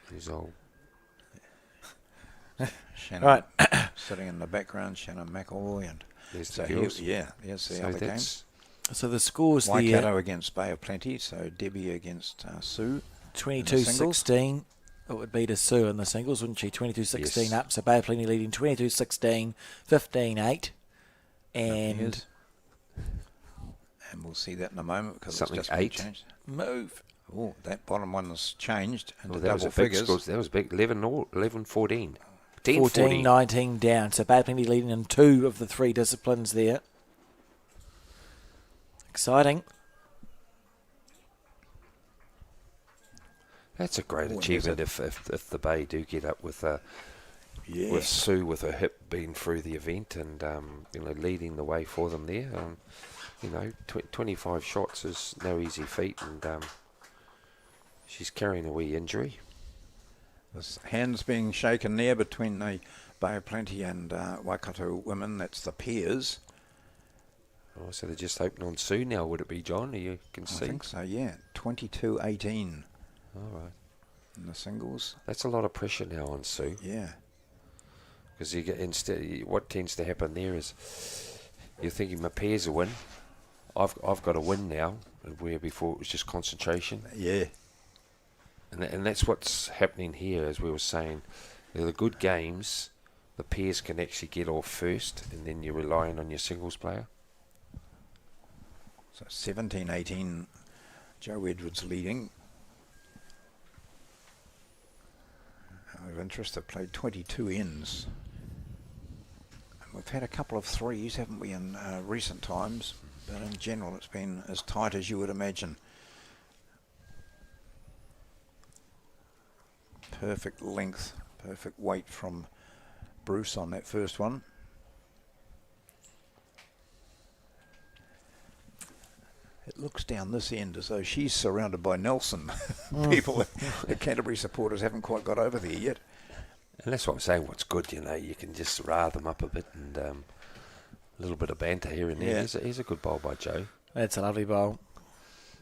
She's old. Shannon Right. sitting in the background, Shannon McElroy, and There's so the girls. here's the So other game. that's So the scores there, Waikato against Bay of Plenty, so Debbie against Sue. 22-16. It would be to Sue in the singles, wouldn't she? 22-16 Yes. up. So Bay of Plenty leading 22-16, 15-8. And we'll see that in a moment because Something it's just been 8. changed. move. Oh, that bottom one was changed into that was double a big figures. score. That was big. 11-14. 10-14. 14-19 down. So Bay of Plenty leading in 2 of the 3 disciplines there. Exciting. That's a great Oh, achievement if the Bay do get up with Sue with her hip being through the event and leading the way for them there. 25 shots is no easy feat, and she's carrying a wee injury. There's hands being shaken there between the Bay of Plenty and Waikato women. That's the pairs. Oh, so they're just open on Sue now, would it be, John? You can see. I think so, yeah. 22-18. All right. in the singles. That's a lot of pressure now on Sue. Yeah. Because what tends to happen there is you're thinking my pairs a win. I've got a win now, where before it was just concentration. Yeah. And that's what's happening here, as we were saying. The good games, the pairs can actually get off first, and then you're relying on your singles player. So 17-18, Joe Edwards leading. Of interest, they've played 22 ends. And we've had a couple of threes, haven't we, in recent times? But in general, it's been as tight as you would imagine. Perfect length, perfect weight from Bruce on that first one. It looks down this end as though she's surrounded by Nelson. People, the Canterbury supporters haven't quite got over there yet. And that's what I'm saying, what's good, you can just rile them up a bit, and a little bit of banter here and there. Yeah. Here's a good bowl by Joe. That's a lovely bowl.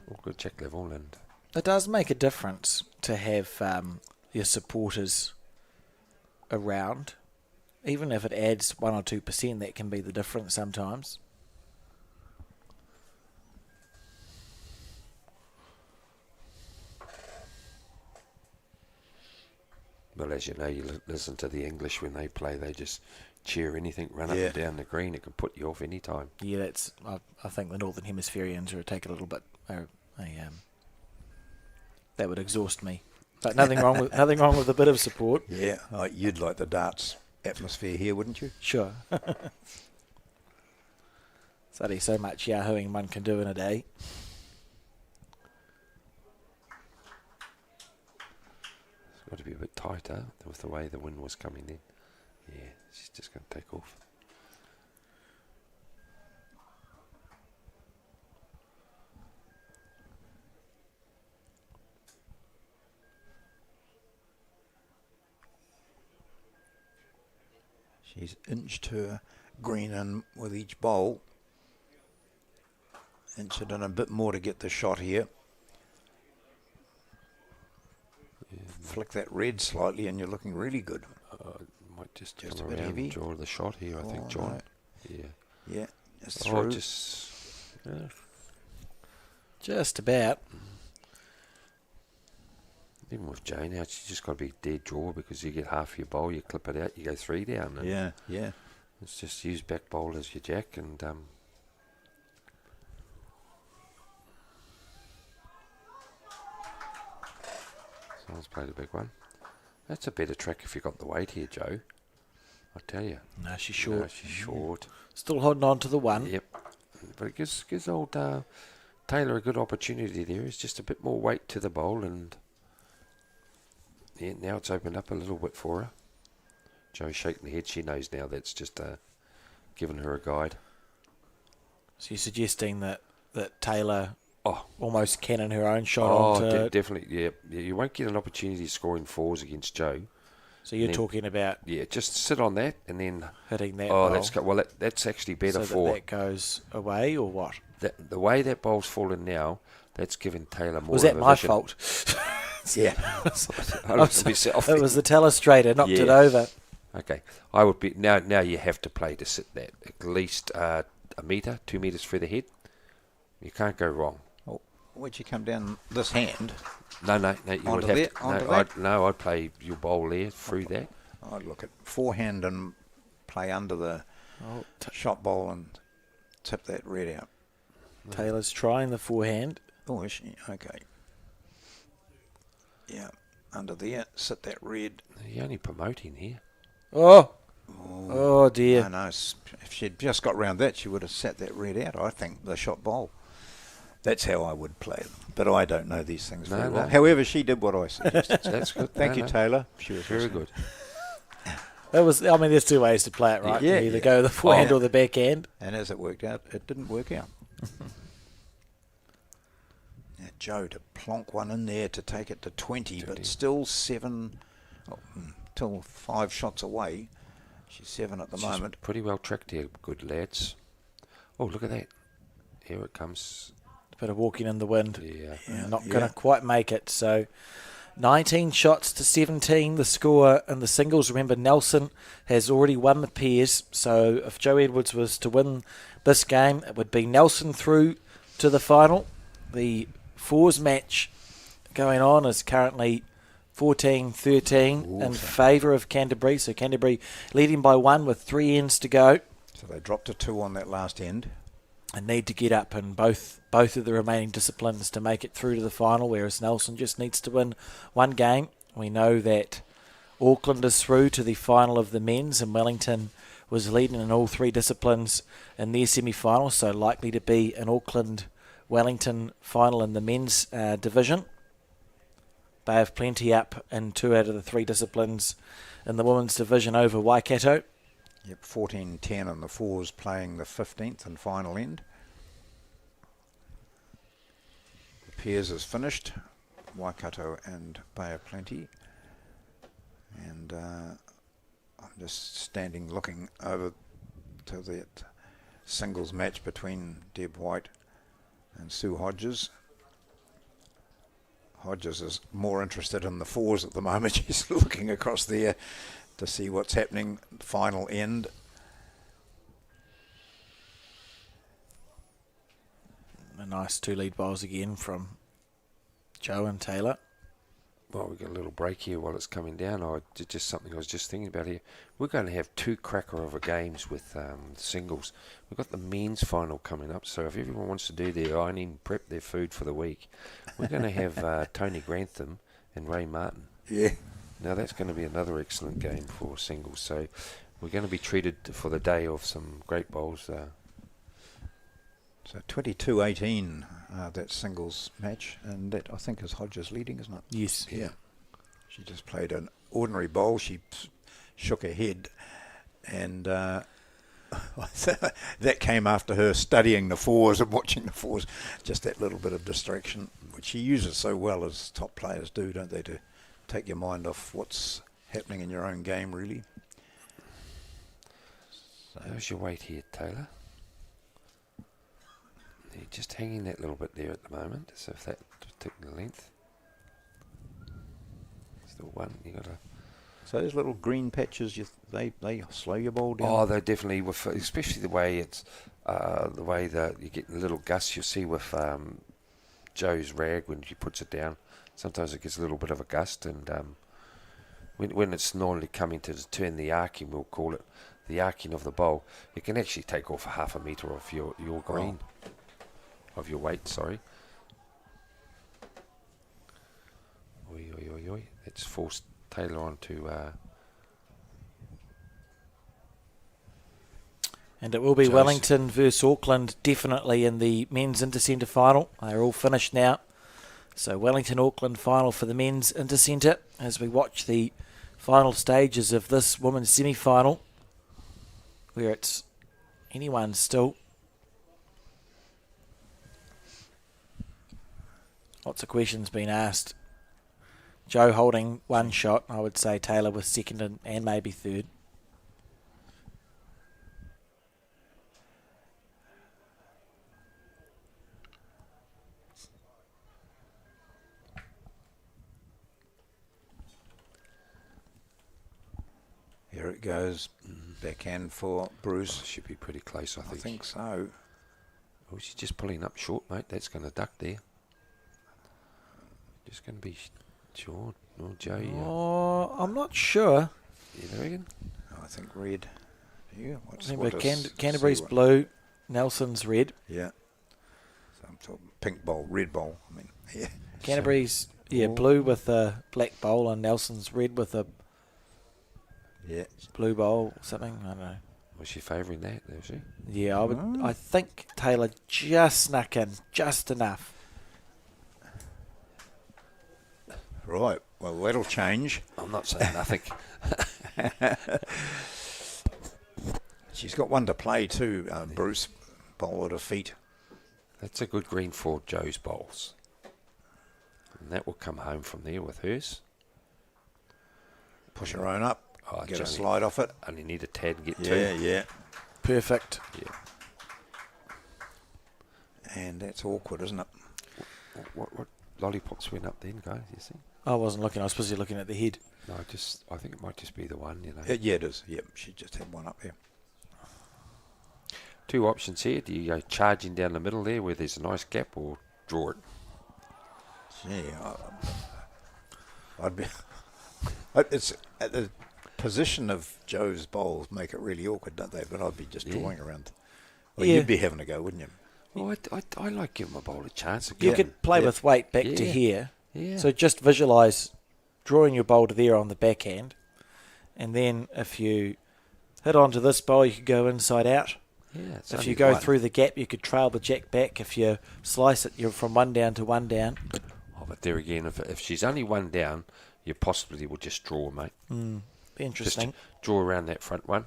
All good check level. And It does make a difference to have your supporters around. Even if it adds 1 or 2%, that can be the difference sometimes. Well, as you know, you listen to the English when they play, they just cheer anything, run up and down the green. It can put you off any time. Yeah, that's. I think the Northern Hemispherians are take it a little bit. That would exhaust me. But nothing wrong with a bit of support. Yeah, you'd like the darts atmosphere here, wouldn't you? Sure. It's only so much yahooing one can do in a day. It's got to be a bit tighter with the way the wind was coming in. Yeah, she's just going to take off. She's inched her green in with each bowl. Inched it in a bit more to get the shot here. Yeah, flick that red slightly and you're looking really good. Might just a come bit around heavy. and draw the shot here, I think, John. No. Yeah. Yeah, it's through. Just about. Even with Jane now, she's just got to be dead draw, because you get half your bowl, you clip it out, you go 3 down. And yeah. It's just use back bowl as your jack, and someone's played a big one. That's a better track if you got the weight here, Joe. I tell you. No, she's short. No, she's short. Still holding on to the one. Yep. But it gives old Taylor a good opportunity there. It's just a bit more weight to the bowl, and yeah, now it's opened up a little bit for her. Joe's shaking the head. She knows now that's just giving her a guide. So you're suggesting that Taylor almost cannon her own shot onto... Definitely, yeah. You won't get an opportunity scoring 4s against Joe. So you're talking about... Yeah, just sit on that and then... hitting that bowl. That's actually better so that goes away, or what? The way that bowl's fallen now, that's given Taylor more. Was that of a my vision. fault? Yeah. I looked at myself. It was the telestrator, knocked it over. Okay. I would be... Now you have to play to sit that. At least a metre, 2 metres further ahead. You can't go wrong. Oh, would you come down this hand? No, you would have to... I'd play your bowl there through that. I'd look at forehand and play under the shot bowl and tip that red out. Taylor's trying the forehand. Oh, is she? Okay. Yeah, under there, sit that red. You're only promoting here. Oh dear. No, if she'd just got round that, she would have sat that red out, I think, the shot bowl. That's how I would play them. But I don't know these things very well. However, she did what I suggested. That's good. Thank you, Taylor. She was very good. There's 2 ways to play it, right? Yeah, you either go the forehand or the backhand. And as it worked out, it didn't work out. Now, Joe to plonk one in there to take it to 20, but still 7, till 5 shots away. She's 7 at the moment. Pretty well tracked here, good lads. Oh, look at that. Here it comes. A bit of walking in the wind. Yeah. Not going to quite make it, so 19 shots to 17, the score in the singles. Remember, Nelson has already won the pairs, so if Joe Edwards was to win this game, it would be Nelson through to the final. The fours match going on is currently 14-13 in favour of Canterbury. So Canterbury leading by 1 with 3 ends to go. So they dropped to 2 on that last end. And need to get up in both of the remaining disciplines to make it through to the final, whereas Nelson just needs to win one game. We know that Auckland is through to the final of the men's, and Wellington was leading in all 3 disciplines in their semi-final, so likely to be an Auckland-Wellington final in the men's division. Bay of Plenty up in 2 out of the 3 disciplines in the women's division over Waikato. Yep, 14-10 on the fours, playing the 15th and final end. The pairs is finished, Waikato and Bay of Plenty. And I'm just standing looking over to that singles match between Deb White and Sue Hodges. Hodges is more interested in the fours at the moment. She's looking across there to see what's happening. Final end. A nice 2 lead bowls again from Joe and Taylor. Well, we've got a little break here while it's coming down. Just something I was just thinking about here. We're going to have 2 cracker of a games with singles. We've got the men's final coming up, so if everyone wants to do their ironing, prep their food for the week, we're going to have Tony Grantham and Ray Martin. Yeah. Now that's going to be another excellent game for singles. So we're going to be treated for the day of some great bowls. So 22-18, that singles match, and that I think is Hodges leading, isn't it? Yes. Yeah. She just played an ordinary bowl. She shook her head, and that came after her studying the fours and watching the fours. Just that little bit of distraction, which she uses so well, as top players do, don't they, to take your mind off what's happening in your own game, really. So how's your weight here, Taylor? You're just hanging that little bit there at the moment, so if that particular length. Still one, you got to... So those little green patches, they slow your ball down? Oh, they definitely, especially the way it's, the way that you get little gusts, you'll see with Joe's rag when she puts it down. Sometimes it gets a little bit of a gust, and when it's normally coming to turn the arcing, we'll call it the arcing of the bowl, it can actually take off a half a metre off your green. Of your weight, sorry. Oi, oi, oi, oi. It's forced Taylor onto... And it will be Wellington versus Auckland, definitely in the men's Intercentre final. They're all finished now. So Wellington-Auckland final for the men's Intercentre as we watch the final stages of this women's semi-final, where it's anyone still. Lots of questions being asked. Joe holding 1 shot. I would say Taylor was second and maybe third. Here it goes. Backhand for Bruce. Oh, should be pretty close, I think. I think so. Oh, she's just pulling up short, mate. That's going to duck there. Just going to be short. Oh, Joe, yeah. Oh, I'm not sure. You reckon? I think red. Yeah. Remember, Canterbury's blue, Nelson's red. Yeah. So I'm talking pink bowl, red bowl. I mean, yeah. Canterbury's blue with a black bowl, and Nelson's red with a blue bowl or something. I don't know. Was she favouring that, was she? Yeah, I think Taylor just snuck in, just enough. Right, well, that'll change. I'm not saying nothing. She's got one to play too, Bruce. Bowl at her feet. That's a good green for Joe's bowls. And that will come home from there with hers. Push her own up. Oh, Get a slide off it. Only need a tad to get to. Yeah. Perfect. Yeah. And that's awkward, isn't it? What lollipops went up then, guys, you see? I wasn't looking. I was supposed to be looking at the head. No, I think it might just be the one, you know. Yeah, it is. Yep, she just had one up there. Two options here. Do you go charging down the middle there where there's a nice gap, or draw it? Yeah, I'd be. It's at the position of Joe's bowls make it really awkward, don't they? But I'd be just drawing around. Well, Yeah. you'd be having a go, wouldn't you? Oh, I like giving my bowl a chance. You could play with weight back to Yeah. here. Yeah. So just visualise drawing your bowl to there on the backhand, and then if you hit onto this bowl, you could go inside out. Yeah, it's If only you go one. through the gap, you could trail the jack back. If you slice it, you're from one down to one down. Oh, but there again, if she's only one down, you possibly will just draw, mate. Be interesting. Just draw around that front one.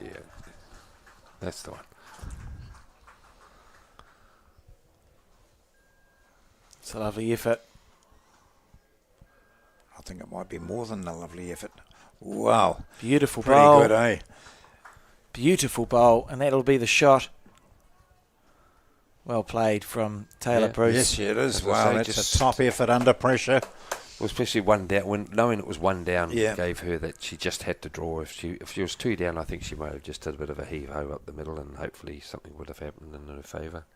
Yeah, that's the one. It's a lovely effort. I think it might be more than a lovely effort. Wow, Beautiful pretty bowl. good, eh? Beautiful bowl, and that'll be the shot. Well played from Taylor Yeah. Bruce. Yes, it is. As I Wow, say, that's just- a top effort under pressure. Well, especially one down, when knowing it was one down, Yeah. gave her that she just had to draw. If she was two down, I think she might have just did a bit of a heave ho up the middle, and hopefully something would have happened in her favour.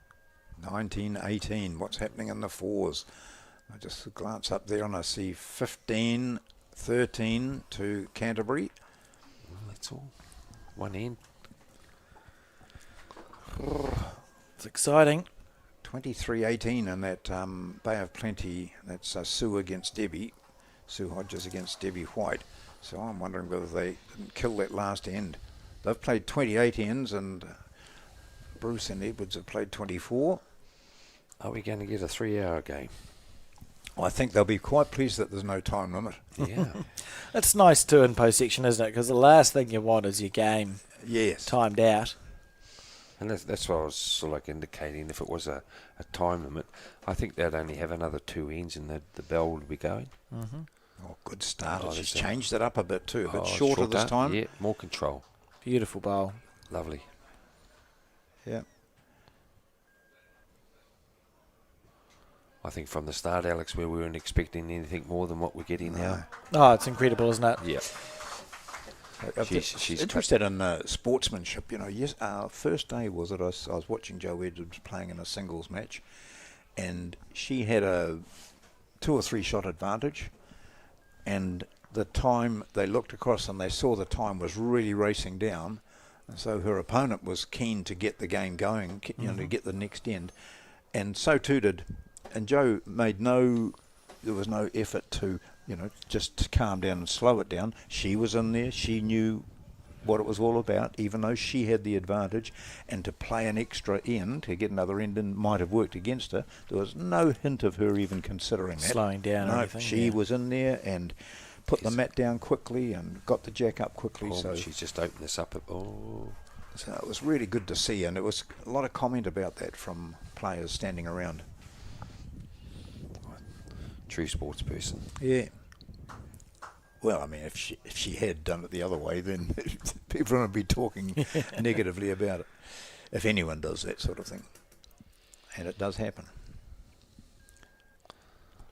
1918. What's happening in the fours? I just glance up there and I see 15-13 to Canterbury. Well, that's all. One end. It's exciting. 23-18 in that Bay of Plenty. That's Sue against Debbie. Sue Hodges against Debbie White. So I'm wondering whether they didn't kill that last end. They've played 28 ends, and Bruce and Edwards have played 24. Are we going to get a 3-hour game? I think they'll be quite pleased that there's no time limit. Yeah. It's nice too in post-section, isn't it? Because the last thing you want is your game Yes. timed out. And that's what I was sort of like indicating. If it was a time limit, I think they'd only have another two ends and the bell would be going. Mm-hmm. Oh, good start. Oh, She's that's changed it up a bit too. A bit Oh, shorter this time. Yeah, more control. Beautiful bowl. Lovely. Yeah. I think from the start, Alex, we weren't expecting anything more than what we're getting now. Oh, it's incredible, isn't it? Yeah. She's interested in sportsmanship. You know, yes. First day was it? I was watching Joe Edwards playing in a singles match, and she had a 2 or 3 shot advantage, and the time they looked across and they saw the time was really racing down, and so her opponent was keen to get the game going, you know, to get the next end, and so too did. And Joe made there was no effort to, you know, just to calm down and slow it down. She was in there. She knew what it was all about, even though she had the advantage. And to play an extra end, to get another end in, might have worked against her. There was no hint of her even considering that. Slowing down or No, anything. she yeah. was in there and put the mat down quickly and got the jack up quickly. Oh, So she's just opened this up. so it was really good to see, and it was a lot of comment about that from players standing around. True sports person. Yeah. Well, I mean, if she had done it the other way, then people would be talking negatively about it. If anyone does that sort of thing, and it does happen.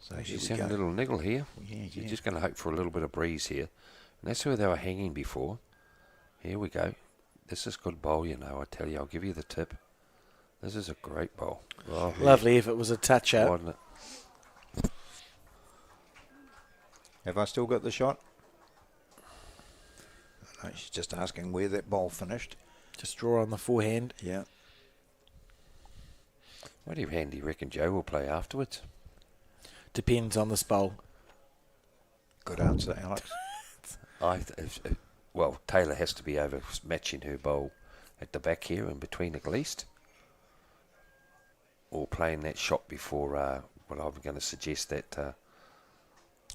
So here She's we having a go. little niggle here. Yeah, She's yeah. just going to hope for a little bit of breeze here. And that's where they were hanging before. Here we go. This is good bowl, you know. I tell you, I'll give you the tip. This is a great bowl. Oh, Lovely if it was a touch-up. wasn't it? Have I still got the shot? No, she's just asking where that ball finished. Just draw on the forehand. Yeah. What hand do you reckon Joe will play afterwards? Depends on this bowl. Good answer, Alex. Well, Taylor has to be over matching her bowl at the back here in between at least. Or playing that shot before what I'm going to suggest that...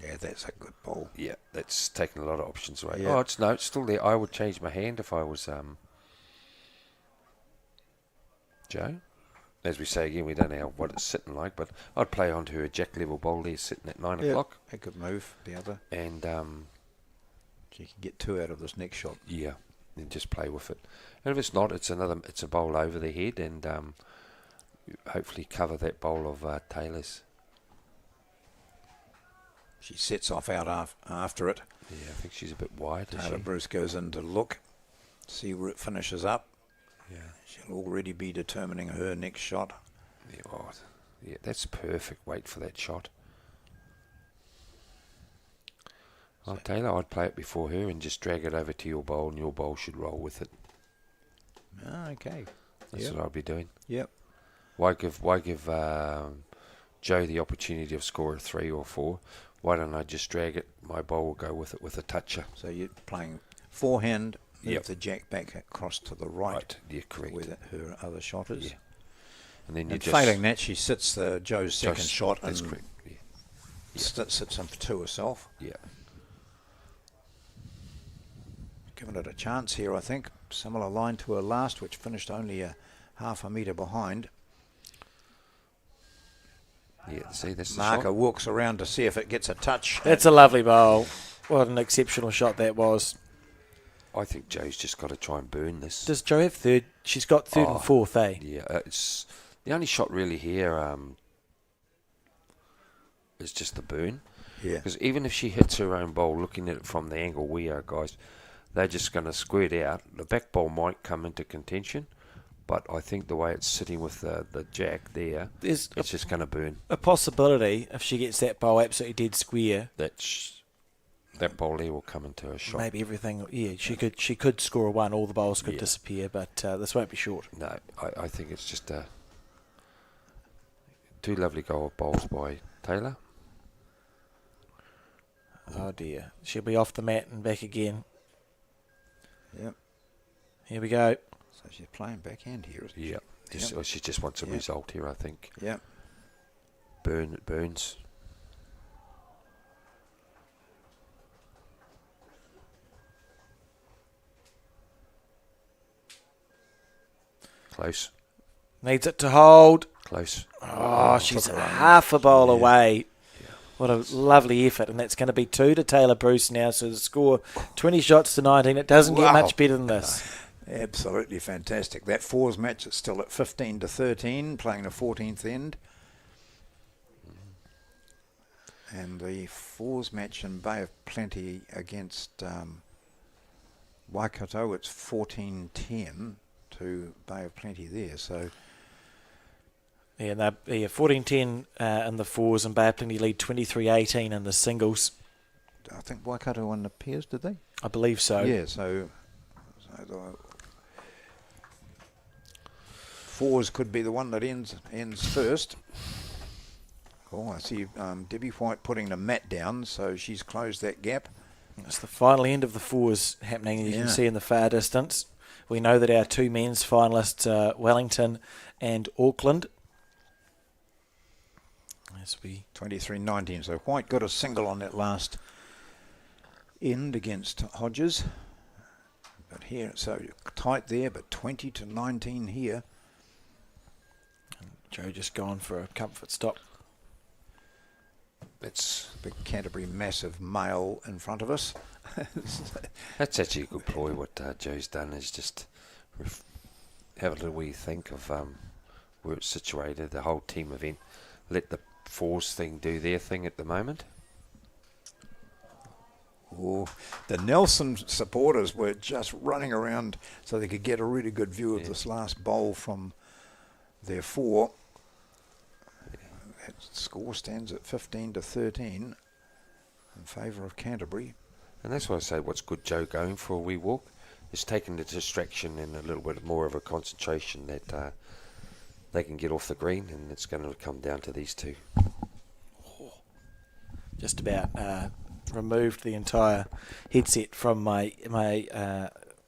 Yeah, that's a good ball. yeah, that's taken a lot of options away. Yeah. Oh, it's still there. I would change my hand if I was Joe. As we say again, we don't know what it's sitting like, but I'd play onto her jack level bowl there sitting at 9 o'clock. It could move the other. And she can get 2 out of this next shot. Yeah, and just play with it. And if it's not, it's a bowl over the head, and hopefully cover that bowl of Taylor's. She sets off out after it. Yeah, I think she's a bit wide. Taylor Bruce goes in to look, see where it finishes up. Yeah. She'll already be determining her next shot. Yeah, yeah, that's perfect weight for that shot. Oh, Taylor, I'd play it before her and just drag it over to your bowl, and your bowl should roll with it. Okay. That's what I'd be doing. Yep. Why give Joe the opportunity of score a 3 or 4? Why don't I just drag it? My bowl will go with it with a toucher. So you're playing forehand, move Yep. the jack back across to the right. Yeah, correct. Where her other shot is. Yeah. And then you And just failing that, she sits the Joe's second shot That's and correct. Yeah. sits them to herself. Yeah. Giving it a chance here, I think. Similar line to her last, which finished only a half a metre behind. Yeah, see, that's the Marker shot. walks around to see if it gets a touch. That's a lovely bowl. What an exceptional shot that was. I think Joe's just got to try and burn this. Does Joe have third? She's got third and fourth, eh? Yeah, it's the only shot really here is just the burn. Yeah. Because even if she hits her own bowl, looking at it from the angle we are, guys, they're just going to squirt out. The back bowl might come into contention, but I think the way it's sitting with the jack there, There's it's just going to burn. a possibility if she gets that bowl absolutely dead square. That bowl there will come into her shot. Maybe everything. Yeah, she could score a 1. All the bowls could disappear, but this won't be short. No, I think it's just two lovely goal bowls by Taylor. Oh dear, she'll be off the mat and back again. Yep. Here we go. So she's playing backhand here, isn't she? Yeah. She just wants a result here, I think. Yep. Burns. Close. Needs it to hold. Close. Oh, she's half a bowl away. What a lovely effort, and that's going to be 2 to Taylor Bruce now. So the score 20 shots to 19. It doesn't get much better than this. Absolutely fantastic. That fours match is still at 15 to 13, playing the 14th end. And the fours match in Bay of Plenty against Waikato, it's 14-10 to Bay of Plenty there. So Yeah, and 14-10 in the fours, and Bay of Plenty lead 23-18 in the singles. I think Waikato won the pairs, did they? I believe so. Yeah, so the fours could be the one that ends first. Oh, I see Debbie White putting the mat down, so she's closed that gap. It's the final end of the fours happening, you can see in the far distance. We know that our 2 men's finalists are Wellington and Auckland. As we 23-19, so White got a single on that last end against Hodges. But here, so tight there, but 20 to 19 here. Joe just gone for a comfort stop. That's big Canterbury massive male in front of us. That's actually a good ploy. What Joe's done is just have a little wee think of where it's situated, the whole team event. Let the fours thing do their thing at the moment. Oh, the Nelson supporters were just running around so they could get a really good view of this last bowl from their 4. That score stands at 15 to 13 in favour of Canterbury. And that's why I say what's good Joe going for a wee walk is taking the distraction and a little bit more of a concentration that they can get off the green, and it's going to come down to these 2. Just about removed the entire headset from my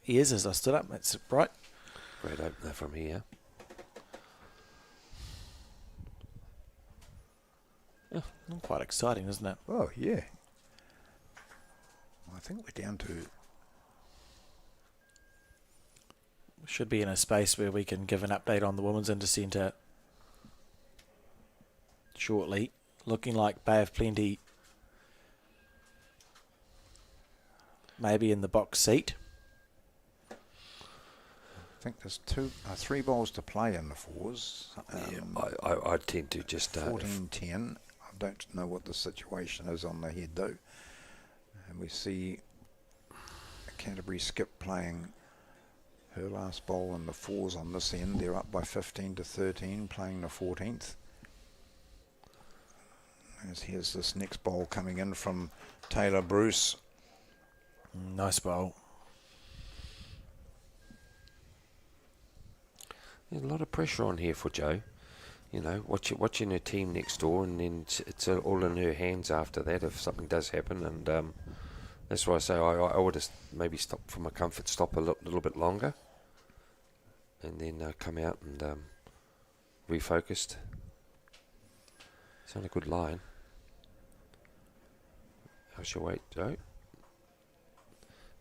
ears as I stood up. That's right. Great opener from here. Quite exciting, isn't it? Oh, yeah. I think we're down to... Should be in a space where we can give an update on the women's Intercentre shortly. Looking like Bay of Plenty maybe in the box seat. I think there's 3 balls to play in the fours. I tend to just 14-10. I don't know what the situation is on the head though. And we see Canterbury Skip playing her last ball in the fours on this end. They're up by 15-13, playing the 14th. Here's this next bowl coming in from Taylor Bruce. Nice bowl. There's a lot of pressure on here for Jo. You know, watching her team next door, and then it's all in her hands after that if something does happen. And that's why I say I would have maybe stopped from a comfort stop a little bit longer, and then come out and refocused. It's on a good line. How's your weight, Jo?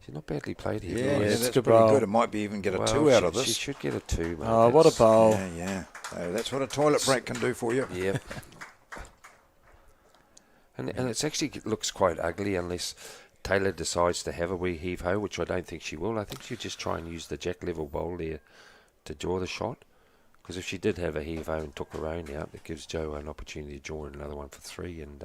She's not badly played here. Yeah, it's that's good pretty bowl. good. It might be even get a 2 out of this. She should get a 2, mate. Oh, what a bowl. Yeah. So that's what a toilet break can do for you. Yep. and it's actually looks quite ugly unless Taylor decides to have a wee heave-ho, which I don't think she will. I think she'll just try and use the jack-level bowl there to draw the shot. Because if she did have a heave-ho and took her own out, it gives Jo an opportunity to draw another one for 3. And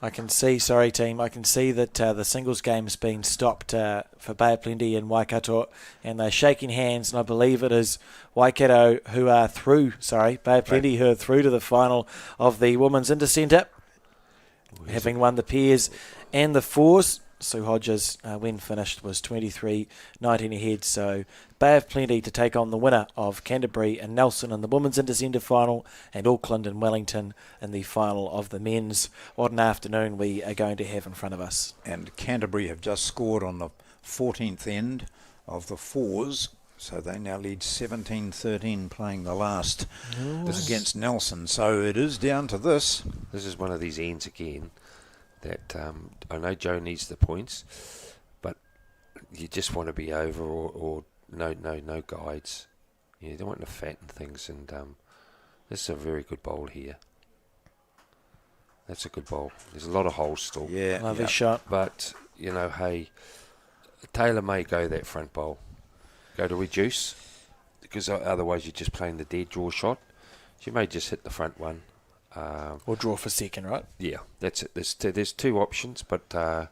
I can see that the singles game has been stopped for Bay of Plenty and Waikato, and they're shaking hands, and I believe it is Waikato who are through, Bay of Plenty who are through to the final of the Women's Intercentre, having won the pairs and the fours. Sue Hodges, when finished, was 23-19 ahead. So Bay of Plenty to take on the winner of Canterbury and Nelson in the Women's Intercentre final, and Auckland and Wellington in the final of the men's. What an afternoon we are going to have in front of us. And Canterbury have just scored on the 14th end of the fours, so they now lead 17-13 playing the last against Nelson. So it is down to this. this is one of these ends again that I know Jo needs the points, but you just want to be over or no guides. You don't want to fatten things, and this is a very good bowl here. That's a good bowl. There's a lot of holes still. Yeah. Lovely shot. But, you know, hey, Taylor may go that front bowl. Go to reduce, because otherwise you're just playing the dead draw shot. She may just hit the front one. Or draw for second, right? Yeah, that's it. There's 2 options, but I'm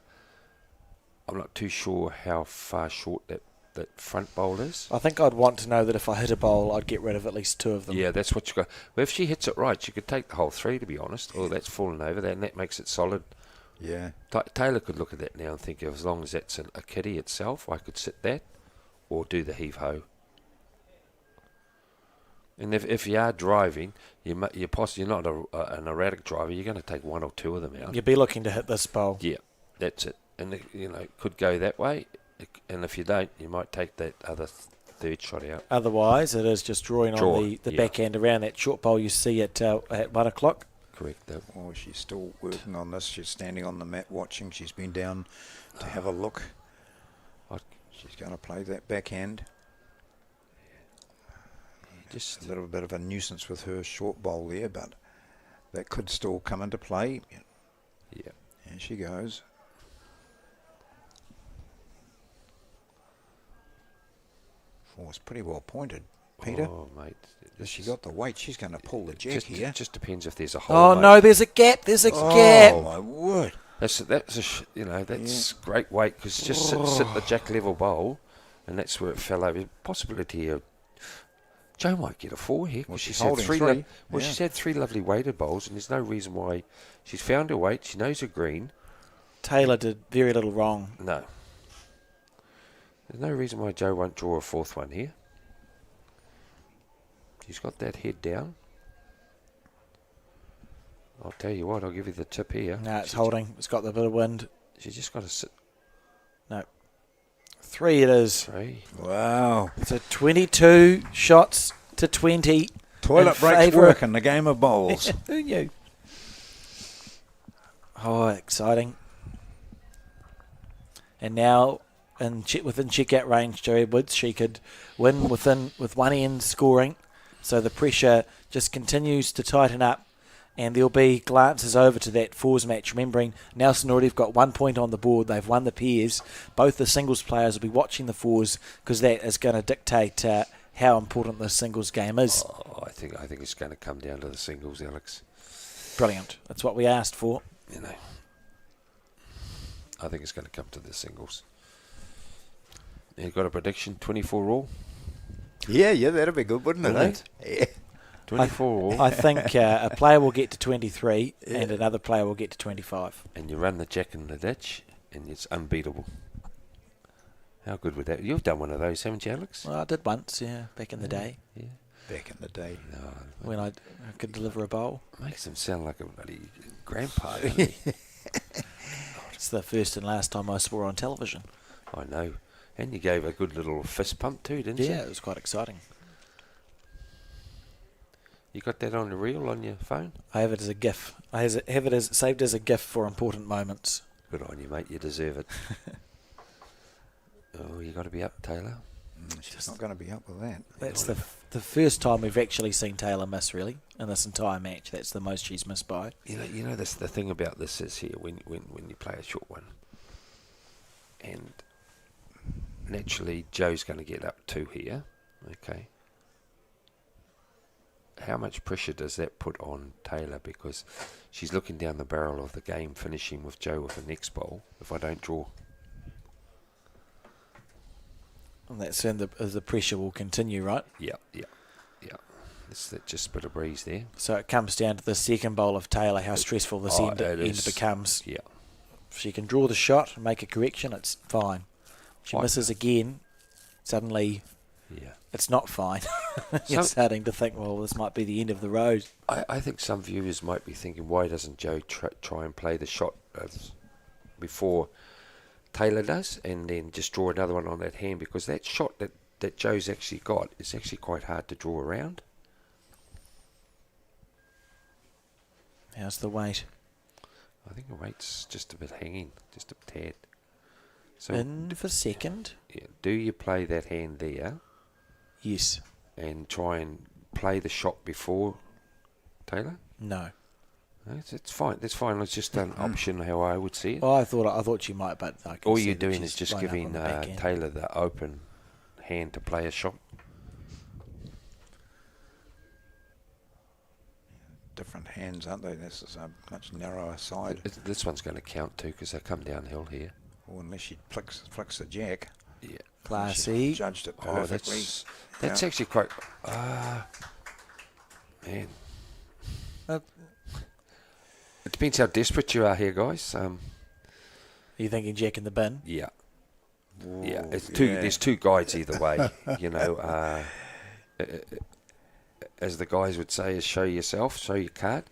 not too sure how far short that front bowl is. I think I'd want to know that if I hit a bowl, I'd get rid of at least 2 of them. Yeah, that's what you got. Well, if she hits it right, she could take the whole 3, to be honest. Oh, that's fallen over there, and that makes it solid. Yeah. Taylor could look at that now and think, as long as that's a kitty itself, I could sit that or do the heave-ho. And if you are driving, you're not an erratic driver. You're going to take 1 or 2 of them out. You'd be looking to hit this bowl. Yeah, that's it. And it could go that way. And if you don't, you might take that other 3rd shot out. Otherwise, it is just drawing on the backhand around that short bowl you see at 1 o'clock. Correct. Oh, she's still working on this. She's standing on the mat watching. She's been down to have a look. She's going to play that backhand. Just a little bit of a nuisance with her short bowl there, but that could still come into play. Yeah. And she goes. Oh, it's pretty well pointed, Peter. Oh, mate. She got the weight. She's going to pull the jack here. It just depends if there's a hole. Oh, mate. no, there's a gap. There's a gap. Oh, my word. That's great weight, because just sit the jack level bowl, and that's where it fell over. Possibility of Jo might get a 4 here, because she's had 3. She's had 3 lovely weighted bowls, and there's no reason why. She's found her weight. She knows her green. Taylor did very little wrong. No. There's no reason why Jo won't draw a 4th one here. She's got that head down. I'll tell you what, I'll give you the tip here. No, it's holding. It's got the bit of wind. She's just got to sit. No. 3 it is. 3. Wow. So 22 shots to 20. Toilet breaks work in the game of bowls. Who knew? Oh, exciting. And now, within check-out range, Jo Edwards, she could win with one end scoring. So the pressure just continues to tighten up. and there'll be glances over to that fours match. Remembering Nelson already have got 1 point on the board. They've won the pairs. Both the singles players will be watching the fours because that is going to dictate how important the singles game is. Oh, I think it's going to come down to the singles, Alex. Brilliant. That's what we asked for. You know, I think it's going to come to the singles. You got a prediction? 24 all. Yeah, that'd be good, wouldn't it? Yeah. 24 all. I think a player will get to 23 and another player will get to 25. And you run the jack in the ditch, and it's unbeatable. How good would that? You've done one of those, haven't you, Alex? Well, I did once, back in the day. Yeah. Back in the day. No, When I could deliver a bowl. makes him sound like a bloody grandpa. Doesn't he? It's the first and last time I swore on television. I know. And you gave a good little fist pump too, didn't you? Yeah, it was quite exciting. You got that on the reel on your phone? I have it as a GIF. I have it as saved as a GIF for important moments. Good on you, mate. You deserve it. Oh, you got to be up, Taylor. She's not going to be up with that. That's the first time we've actually seen Taylor miss, really, in this entire match. That's the most she's missed by. You know this. The thing about this is here when you play a short one, and naturally Joe's going to get up two here. Okay. How much pressure does that put on Taylor? Because she's looking down the barrel of the game, finishing with Joe with the next bowl. If I don't draw. And that's when the pressure will continue, right? Yeah. It's just a bit of breeze there. So it comes down to the second bowl of Taylor, how stressful this end becomes. Yeah. If she can draw the shot and make a correction, it's fine. If she misses again, suddenly it's not fine. You're starting to think, well, this might be the end of the road. I think some viewers might be thinking, why doesn't Joe try and play the shot before Taylor does, and then just draw another one on that hand? Because that shot that Joe's actually got is actually quite hard to draw around. How's the weight? I think the weight's just a bit hanging, just a tad. So In for second? do you play that hand there Yes. and try and play the shot before Taylor? No. No, it's fine. That's fine. It's just an option how I would see it. Oh, I thought you might, but I can All see you're that doing she's is just blown up giving on the back end. Taylor the open hand to play a shot. Different hands, aren't they? This is a much narrower side. This one's going to count too because they come downhill here. Or unless she flicks the jack. Yeah. Classy. Judged it Oh, perfectly. that's actually quite. Man. It depends how desperate you are here, guys. Are you thinking jack in the bin? Yeah. Yeah. Ooh, It's two. There's two guides either way. You know. As the guys would say, is show yourself, show your card.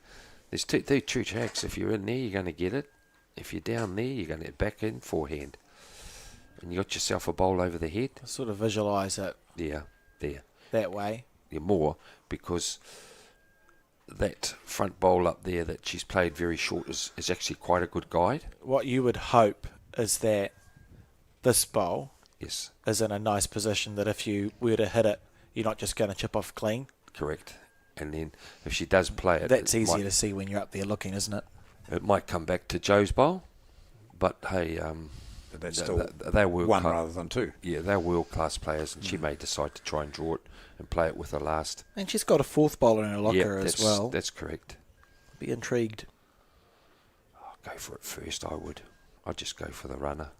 There's two tracks. If you're in there, you're going to get it. If you're down there, you're going to get back in forehand. And you got yourself a bowl over the head. I sort of visualise it Yeah, there. that way. Yeah, more, because that front bowl up there that she's played very short is actually quite a good guide. What you would hope is that this bowl Yes, is in a nice position that if you were to hit it, you're not just going to chip off clean. correct. And then if she does play it, That's it easier might, to see when you're up there looking, isn't it? it might come back to Joe's bowl. But hey, But that's still they're world one class. rather than two. Yeah, they're world class players, and she may decide to try and draw it and play it with the last. And she's got a fourth bowler in her locker as well. That's correct. Be intrigued. Go for it first. I would. I'd just go for the runner.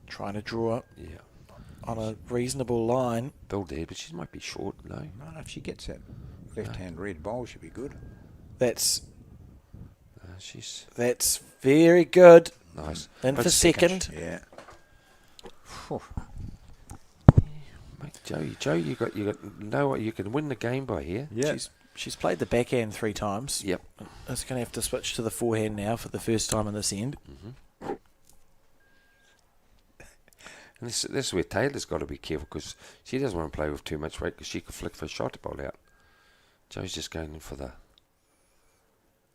Trying to draw it Yeah. on a reasonable line. Bill did, but she might be short. No. No, if she gets that left-hand red bowl, she'll be good. That's She's very good. nice. In But for second. Yeah. Mate, Joe, you got know what you can win the game by here. Yeah. She's played the backhand 3 times. Yep. It's going to have to switch to the forehand now for the first time in this end. And this is where Taylor's got to be careful because she doesn't want to play with too much weight because she could flick the shot ball out. Joe's just going in for the.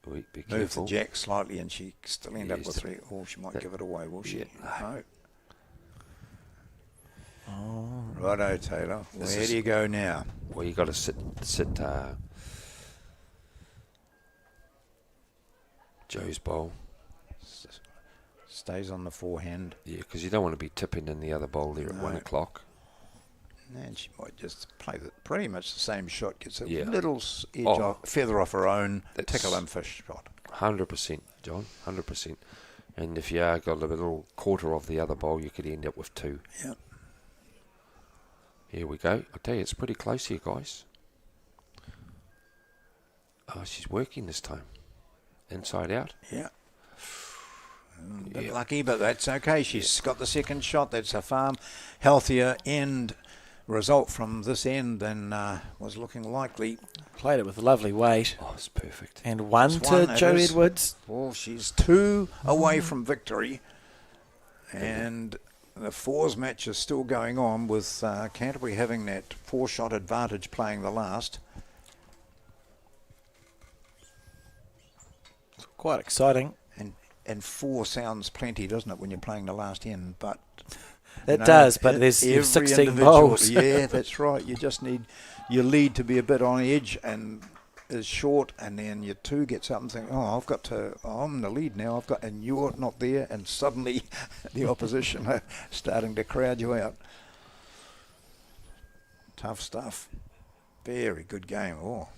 Wait, be Move the careful. jack slightly and she still end up Yes. with 3. Or she might give it away, will she? Yeah. No. Righto, Taylor. Where do you go now? Well, you got to sit Joe's bowl. Stays on the forehand. Yeah, because you don't want to be tipping in the other bowl there at 1 o'clock. And she might just play pretty much the same shot. Gets a Yeah. little edge off, feather off her own, tickle and fish shot. 100%, John, 100%. And if you got a little quarter of the other bowl, you could end up with 2. Yeah. Here we go. I tell you, it's pretty close here, guys. Oh, she's working this time. Inside out. Yeah. A bit lucky, but that's okay. She's got the second shot. That's a far healthier end result from this end than was looking likely. Played it with a lovely weight. Oh, it's perfect. And one It's to one, Joe it is. Edwards. Well, she's 2 away from victory. And the fours match is still going on with Canterbury having that 4-shot advantage playing the last. Quite exciting. And 4 sounds plenty, doesn't it, when you're playing the last end? But It does, but there's every 16 individual- bowls. Yeah, that's right. You just need your lead to be a bit on edge and is short, and then your 2 gets up and think, I'm in the lead now. And you're not there, and suddenly the opposition are starting to crowd you out. Tough stuff. Very good game. Oh,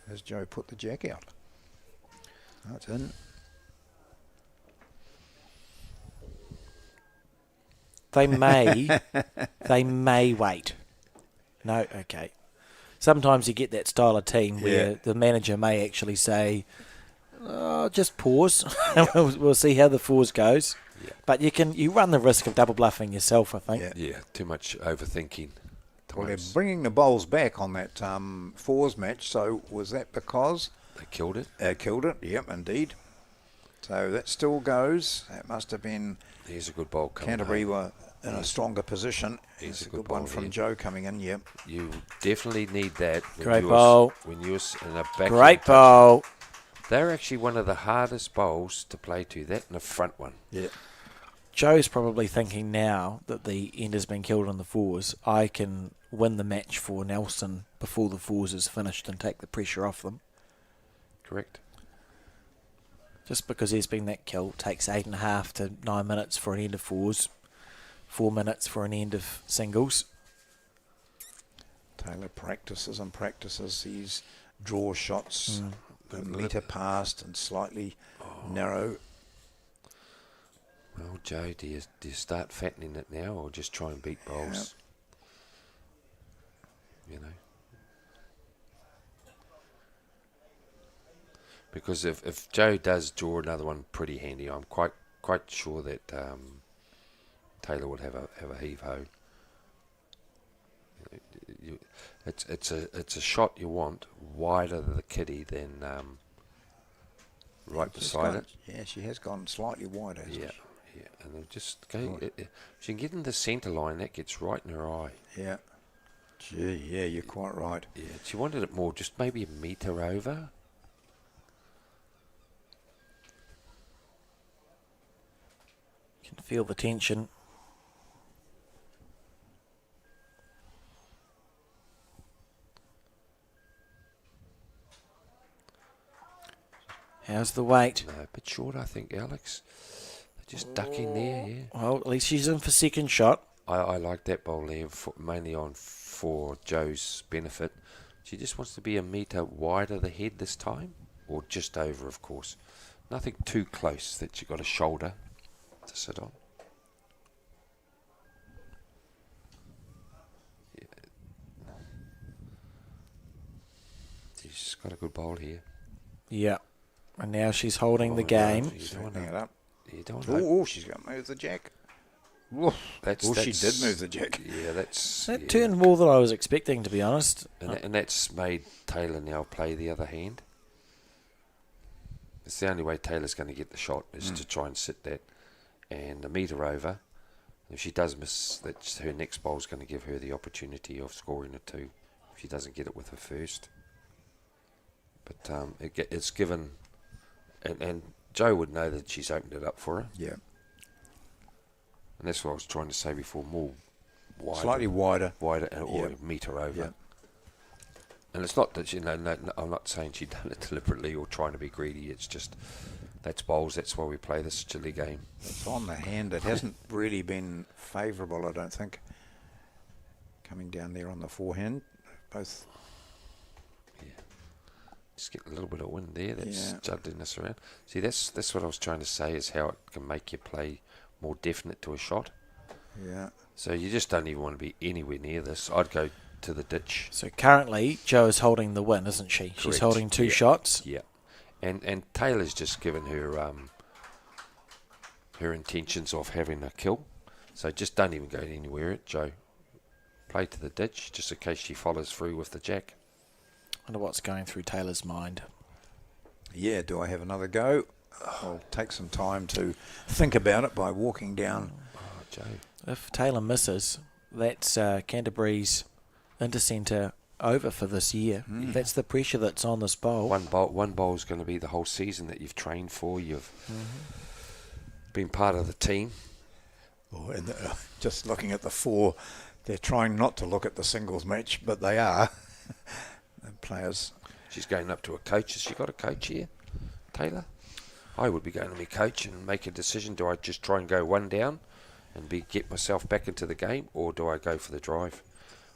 as Joe put the jack out. That's in. They may wait. No, okay. Sometimes you get that style of team where the manager may actually say, just pause. We'll see how the 4s goes. Yeah. But you run the risk of double bluffing yourself, I think. Yeah, too much overthinking. Well, they're bringing the bowls back on that 4s match. So was that because They killed it. killed it? Yep, indeed. So that still goes. That must have been Here's a good bowl coming Canterbury home. were in a stronger position. Here's It's a a good good one bowl from here. Joe coming in. Yep. You definitely need that. Great bowl. When you're in a back. Great bowl. They're actually one of the hardest bowls to play to. That and the front one. Yeah. Joe's probably thinking now that the end has been killed on the 4s, I can win the match for Nelson before the 4s is finished and take the pressure off them. Correct. Just because there's been that kill takes 8.5 to 9 minutes for an end of 4s, 4 minutes for an end of singles. Taylor practices and practices these draw shots, a metre past and slightly narrow. Well, Joe, do you start fattening it now or just try and beat bowls? You know. Because if Joe does draw another one pretty handy, I'm quite sure that Taylor would have a heave ho. It's a shot you want wider than the kitty than right beside it. Yeah, she has gone slightly wider. hasn't Yeah, she? yeah, and then just go. If she can get in the centre line, that gets right in her eye. Yeah. Gee, yeah, you're quite right. Yeah, she wanted it more, just maybe a metre over. You can feel the tension. How's the weight? No, a bit short, I think, Alex. They're just ducking there, yeah. Well, at least she's in for second shot. I like that bowl there, mainly for Joe's benefit. She just wants to be a metre wider the head this time, or just over, of course. Nothing too close that she got a shoulder to sit on. Yeah. She's got a good bowl here. Yeah. And now she's holding the game. You don't Straightening it wanna- up. you don't wanna- Oh, she's going to move the jack. Oh, she did move the jack. Yeah, that's... That yeah. turned more than I was expecting, to be honest. And that's made Taylor now play the other hand. It's the only way Taylor's going to get the shot is to try and sit that and a metre over. If she does miss, that's her next bowl's going to give her the opportunity of scoring a 2 if she doesn't get it with her first. But it's given, and Joe would know that she's opened it up for her. Yeah. And that's what I was trying to say before, more Slightly wider. or Yep. a metre over. Yep. And it's not that, no, I'm not saying she'd done it deliberately or trying to be greedy. It's just, that's bowls. That's why we play this silly game. It's on the hand. It hasn't really been favourable, I don't think. Coming down there on the forehand. Both. Just get a little bit of wind there. That's Yeah. judding us around. See, that's what I was trying to say, is how it can make your play more definite to a shot. Yeah. So you just don't even want to be anywhere near this. I'd go to the ditch. So currently, Jo is holding the win, isn't she? She's Correct. holding 2 Yeah. shots. Yeah. And Taylor's just given her her intentions of having a kill. So just don't even go anywhere, Jo. Play to the ditch, just in case she follows through with the jack. I wonder what's going through Taylor's mind. Yeah, do I have another go? I'll take some time to think about it by walking down. Oh, Jo. If Taylor misses, that's Canterbury's Intercentre over for this year. That's the pressure that's on this bowl. One bowl's going to be the whole season that you've trained for. You've been part of the team. Oh, and just looking at the 4, they're trying not to look at the singles match, but they are. The players. She's going up to a coach. Has she got a coach here, Taylor? I would be going to my coach and make a decision. Do I just try and go one down and get myself back into the game, or do I go for the drive?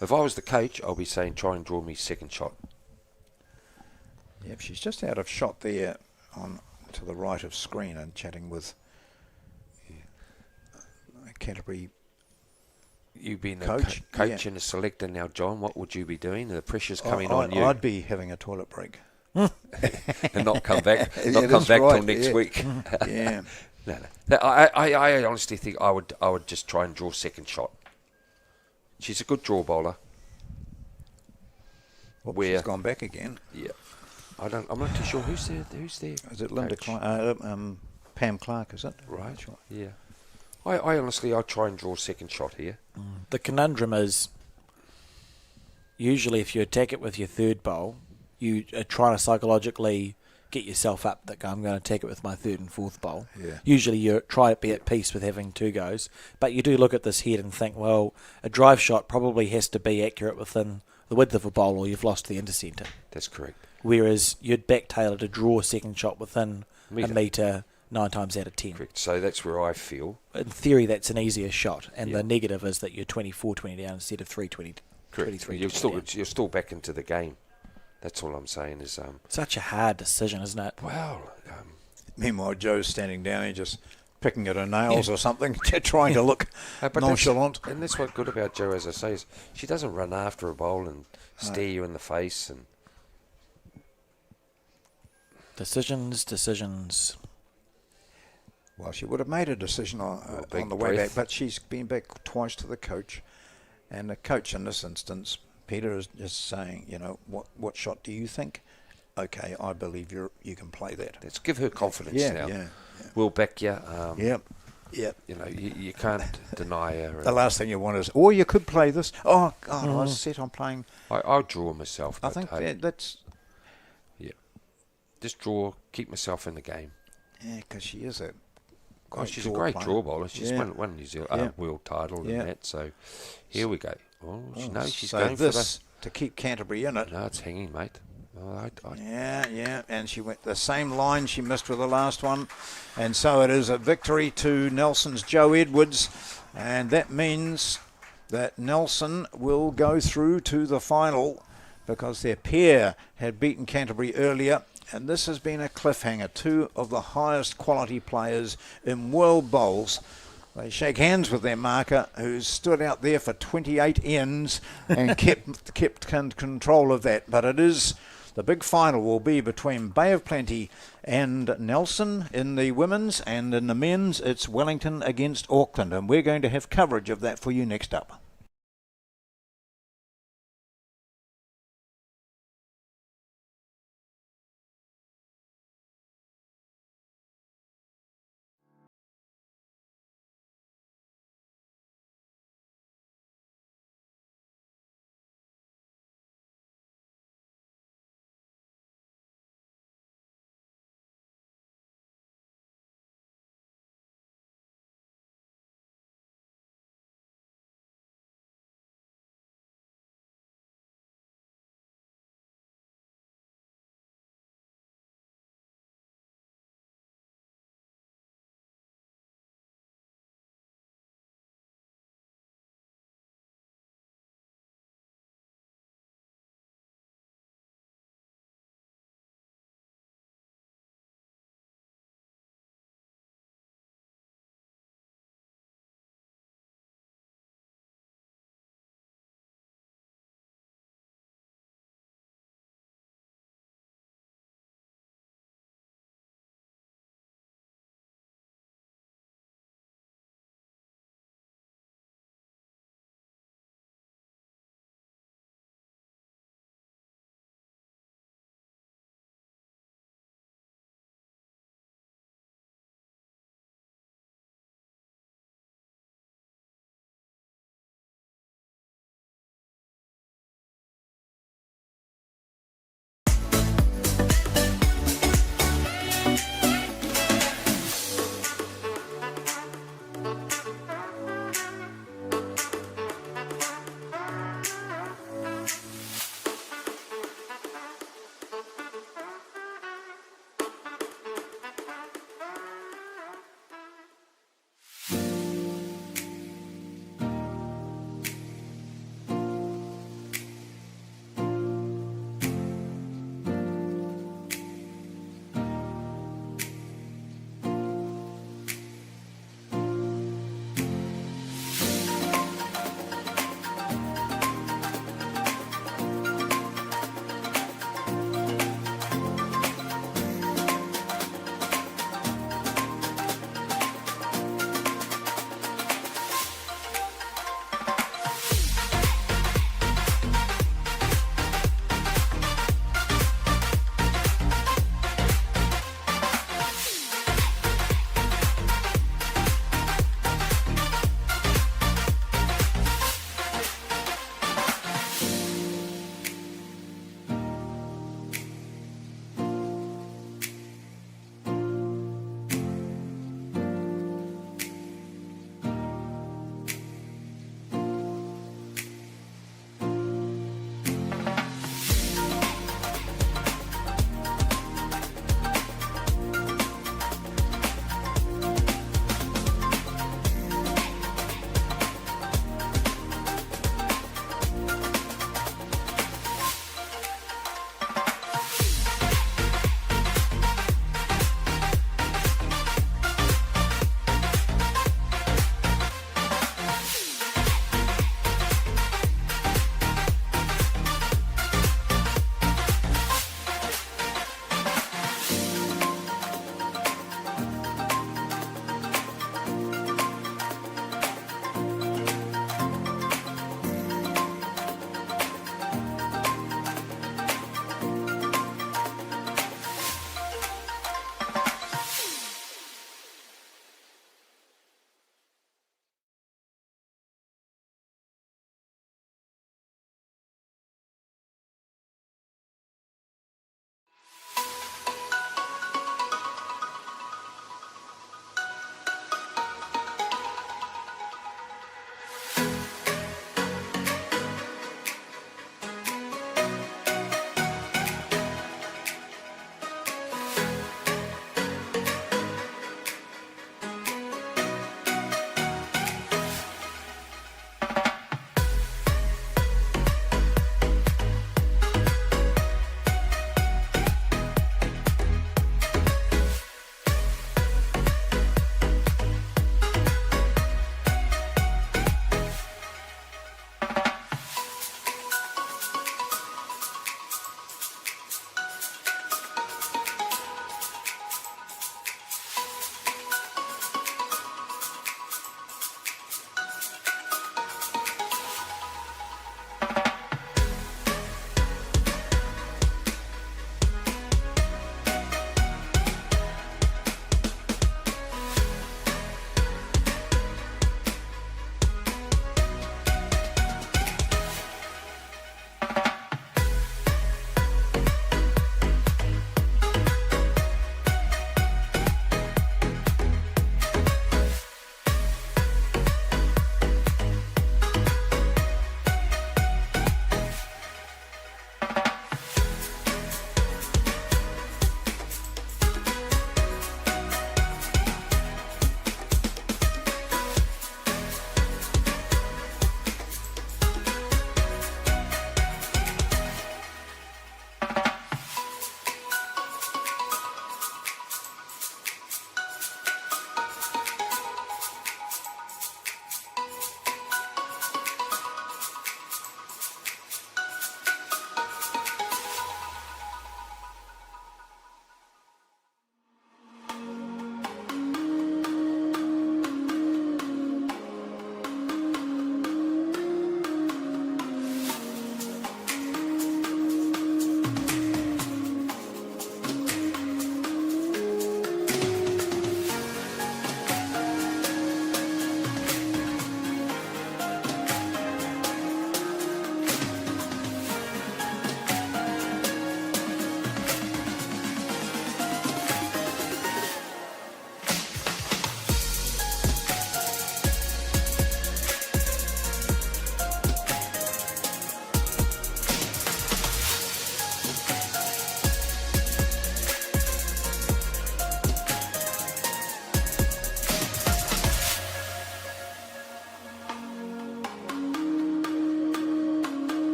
If I was the coach, I'll be saying try and draw me second shot. Yep, she's just out of shot there on to the right of screen and chatting with Canterbury. You being Coach, a coach and a selector now, John, what would you be doing? The pressure's coming on you. I'd be having a toilet break. And not come back, Yeah, not come that's back right, till next yeah. week. Yeah. No. I honestly think I would just try and draw second shot. She's a good draw bowler. She's gone back again. Yeah. I'm not too sure who's there. Is it Linda Coach? Pam Clark, is it? Right. Yeah. I honestly, I'd try and draw second shot here. The conundrum is, usually if you attack it with your third bowl, you are trying to psychologically get yourself up that I'm going to attack it with my third and fourth bowl. Yeah. Usually you try to be at peace with having 2 goes, but you do look at this head and think, well, a drive shot probably has to be accurate within the width of a bowl or you've lost the intercentre. That's correct. Whereas you'd back Taylor to draw a second shot within a metre 9 times out of 10. Correct. So that's where I feel. In theory, that's an easier shot, and Yeah. the negative is that you're 24-20 down instead of 3-20. Correct. 23 You're still back into the game. That's all I'm saying is. Such a hard decision, isn't it? Well. Meanwhile, Joe's standing down here just picking at her nails or something, trying to look But nonchalant. and that's what's good about Jo, as I say, is she doesn't run after a bowl and stare you in the face. And Decisions. Well, she would have made a decision on the way back, but she's been back twice to the coach. And the coach in this instance, Peter, is just saying, what shot do you think? Okay, I believe you can play that. let's give her confidence now. Yeah. We'll back you. Yep. You can't deny her. The last thing you want is, you could play this. Oh, God, I was set on playing. I'll draw myself. I but, think hey, that's... just draw, keep myself in the game. Yeah, because she is a She's a great player. draw bowler. She's Yeah. won New Zealand world title Yeah. and that. So here we go. Oh, she's so going for this to keep Canterbury in it. No, it's hanging, mate. Oh, Yeah, and she went the same line she missed with the last one. And so it is a victory to Nelson's Jo Edwards. And that means that Nelson will go through to the final because their pair had beaten Canterbury earlier. And this has been a cliffhanger. 2 of the highest quality players in world bowls. They shake hands with their marker, who stood out there for 28 ends and kept control of that. But it is... The big final will be between Bay of Plenty and Nelson in the women's, and in the men's it's Wellington against Auckland, and we're going to have coverage of that for you next up.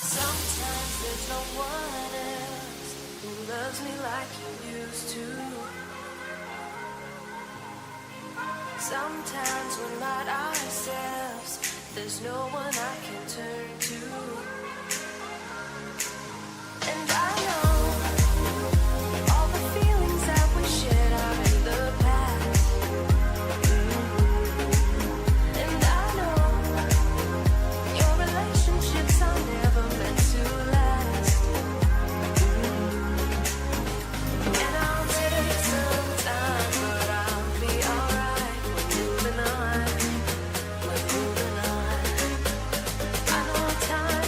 Sometimes there's no one else who loves me like you used to. Sometimes we're not ourselves. There's no one I can turn to. And I know all the feelings that we shared are in the past. And I know your relationships are never meant to last. And I'll take some time, but I'll be alright. We're moving on. I know time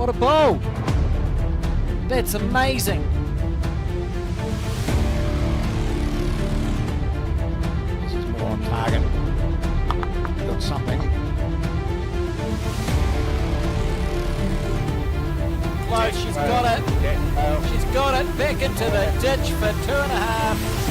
What a bowl! That's amazing. This is more on target. Got something. Close, she's got it. She's got it back into the ditch for 2.5.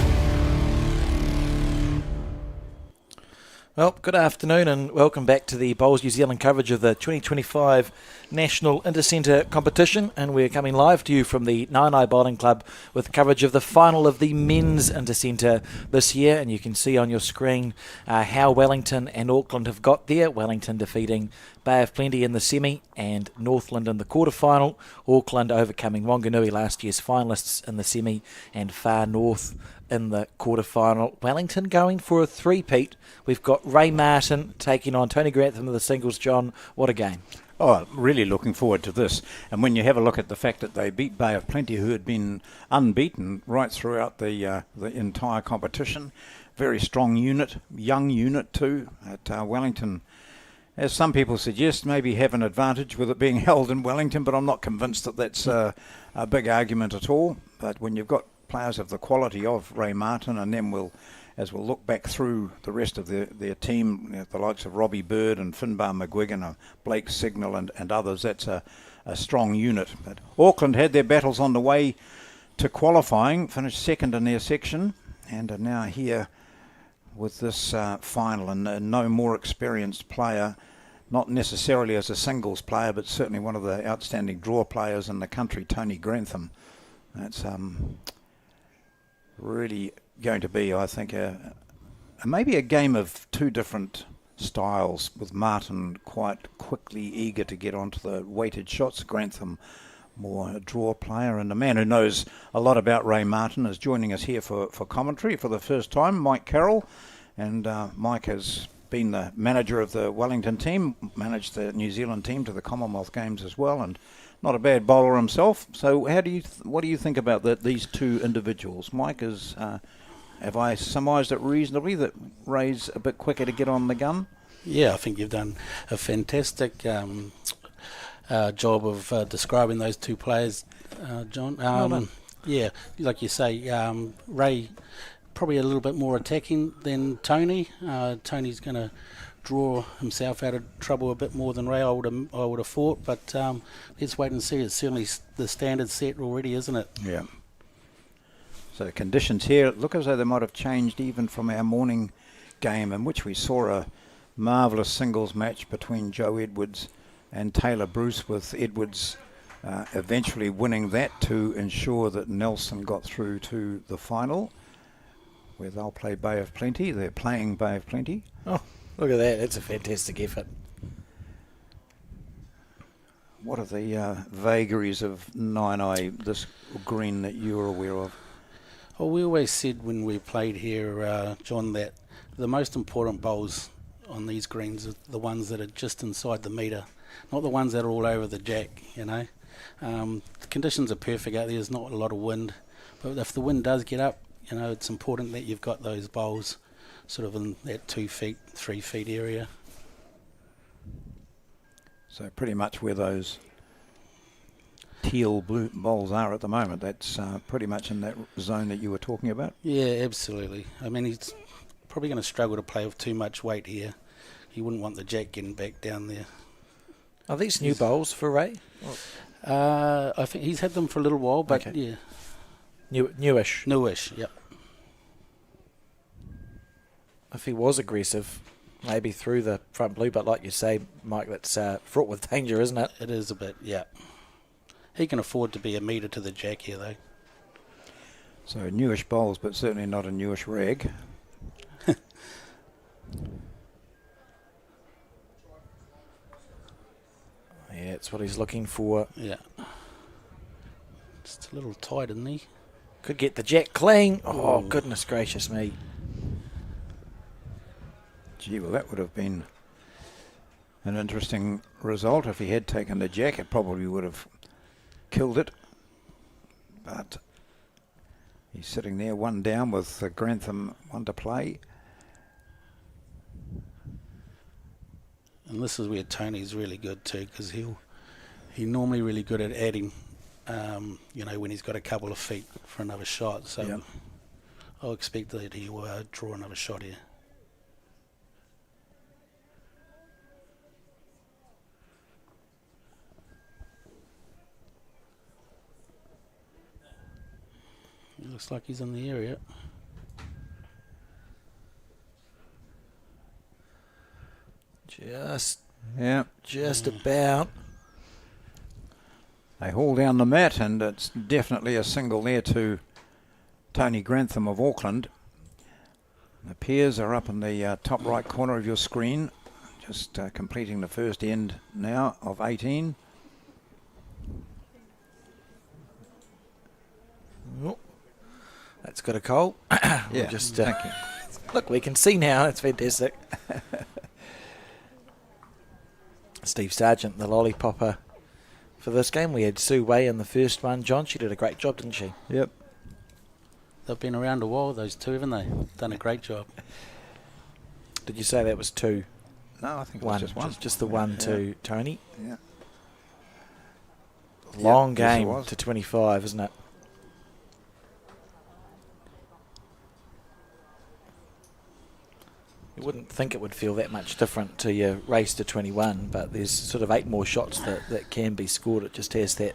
Well, good afternoon and welcome back to the Bowls New Zealand coverage of the 2025 National Intercentre competition, and we're coming live to you from the Naenae Bowling Club with coverage of the final of the men's Intercentre this year, and you can see on your screen how Wellington and Auckland have got there. Wellington defeating Bay of Plenty in the semi and Northland in the quarterfinal. Auckland overcoming Wanganui, last year's finalists, in the semi, and Far North in the quarterfinal. Wellington going for a three-peat. We've got Ray Martin taking on Tony Grantham of the singles. John, what a game. Oh, really looking forward to this. And when you have a look at the fact that they beat Bay of Plenty, who had been unbeaten right throughout the entire competition, very strong unit, young unit too, at Wellington. As some people suggest, maybe have an advantage with it being held in Wellington, but I'm not convinced that that's a big argument at all. But when you've got players of the quality of Ray Martin, and then as we'll look back through the rest of their team, the likes of Robbie Bird and Finbar McGuigan, Blake Signal and others, that's a strong unit. But Auckland had their battles on the way to qualifying, finished second in their section, and are now here with this final, and no more experienced player, not necessarily as a singles player, but certainly one of the outstanding draw players in the country, Tony Grantham. That's really going to be, I think, maybe a game of two different styles, with Martin quite quickly eager to get onto the weighted shots, Grantham more a draw player. And the man who knows a lot about Ray Martin is joining us here for commentary for the first time, Mike Carroll. And Mike has been the manager of the Wellington team, managed the New Zealand team to the Commonwealth Games as well, and not a bad bowler himself. So what do you think about these two individuals? Mike, have I surmised it reasonably that Ray's a bit quicker to get on the gun? Yeah, I think you've done a fantastic job of describing those two players, John. Yeah, like you say, Ray probably a little bit more attacking than Tony. Tony's going to draw himself out of trouble a bit more than Ray, I would have thought, but let's wait and see. It's certainly the standard set already, isn't it? Yeah. So conditions here look as though they might have changed even from our morning game, in which we saw a marvellous singles match between Joe Edwards and Taylor Bruce, with Edwards eventually winning that to ensure that Nelson got through to the final, where they'll play Bay of Plenty. They're playing Bay of Plenty. Oh, look at that. That's a fantastic effort. What are the vagaries of Naenae, this green that you're aware of? Well, we always said when we played here, John, that the most important bowls on these greens are the ones that are just inside the metre, not the ones that are all over the jack, you know. The conditions are perfect out there. There's not a lot of wind, but if the wind does get up, you know, it's important that you've got those bowls sort of in that 2 feet, 3 feet area. So pretty much where those teal blue bowls are at the moment, that's pretty much in that zone that you were talking about? Yeah, absolutely. I mean, he's probably going to struggle to play with too much weight here. He wouldn't want the jack getting back down there. Are these new bowls for Ray? I think he's had them for a little while, but okay. Yeah. Newish. Newish, yep. If he was aggressive, maybe through the front blue, but like you say, Mike, that's fraught with danger, isn't it? It is a bit, yeah. He can afford to be a metre to the jack here, though. So newish bowls, but certainly not a newish rag. Yeah, it's what he's looking for. Yeah. Just a little tight, isn't he? Could get the jack clean. Oh, Ooh. goodness gracious me. Gee, well, that would have been an interesting result. If he had taken the jack, it probably would have killed it. But he's sitting there, one down with Grantham, one to play. And this is where Tony's really good too, because He's normally really good at adding, when he's got a couple of feet for another shot. So Yep. I'll expect that he will draw another shot here. It looks like he's in the area. Yeah. Just about. They haul down the mat, and it's definitely a single there to Tony Grantham of Auckland. The pairs are up in the top right corner of your screen, just completing the first end now of 18. Oh, that's got a goal. Yeah, just thank you. look, we can see now. It's fantastic. Steve Sargent, the lollipopper for this game. We had Sue Way in the first one. John, she did a great job, didn't she? Yep. They've been around a while, those two, haven't they? Done a great job. Did you say that was two? No, I think it One. was just one. Just the one Yeah. to Tony. Yeah. Long Yep, yes, it game was. to 25, isn't it? You wouldn't think it would feel that much different to your race to 21, but there's sort of 8 more shots that can be scored. It just has that,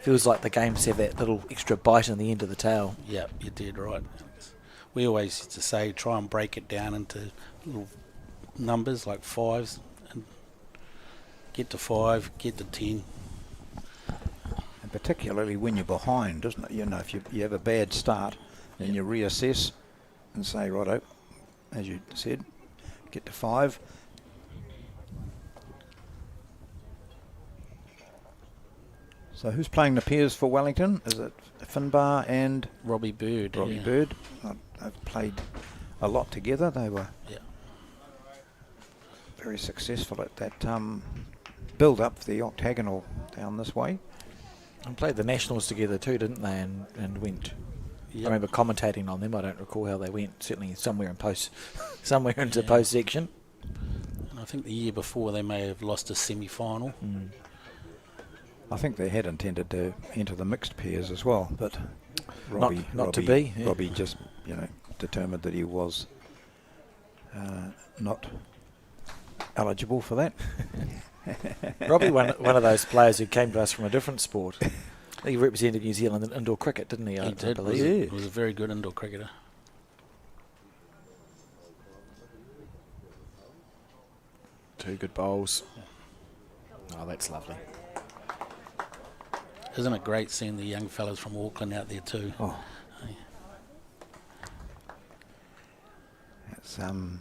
feels like the games have that little extra bite in the end of the tail. Yeah, you did right. We always used to say try and break it down into little numbers like fives, and get to 5, get to 10. And particularly when you're behind, doesn't it? If you have a bad start, then you reassess and say, righto, as you said, get to 5. So who's playing the pairs for Wellington? Is it Finbar and Robbie Bird. Robbie yeah. Bird? They've played a lot together. They were Yeah. very successful at that build up the octagonal down this way. And played the Nationals together too, didn't they? And went. Yep. I remember commentating on them. I don't recall how they went. Certainly somewhere in somewhere into post section. And I think the year before they may have lost a semi-final. I think they had intended to enter the mixed pairs as well, but Robbie Robbie just determined that he was not eligible for that. Robbie, one of those players who came to us from a different sport. He represented New Zealand in indoor cricket, didn't he? I He did. believe. Was a very good indoor cricketer. Two good bowls. Oh, that's lovely. Isn't it great seeing the young fellas from Auckland out there too? Oh, it's and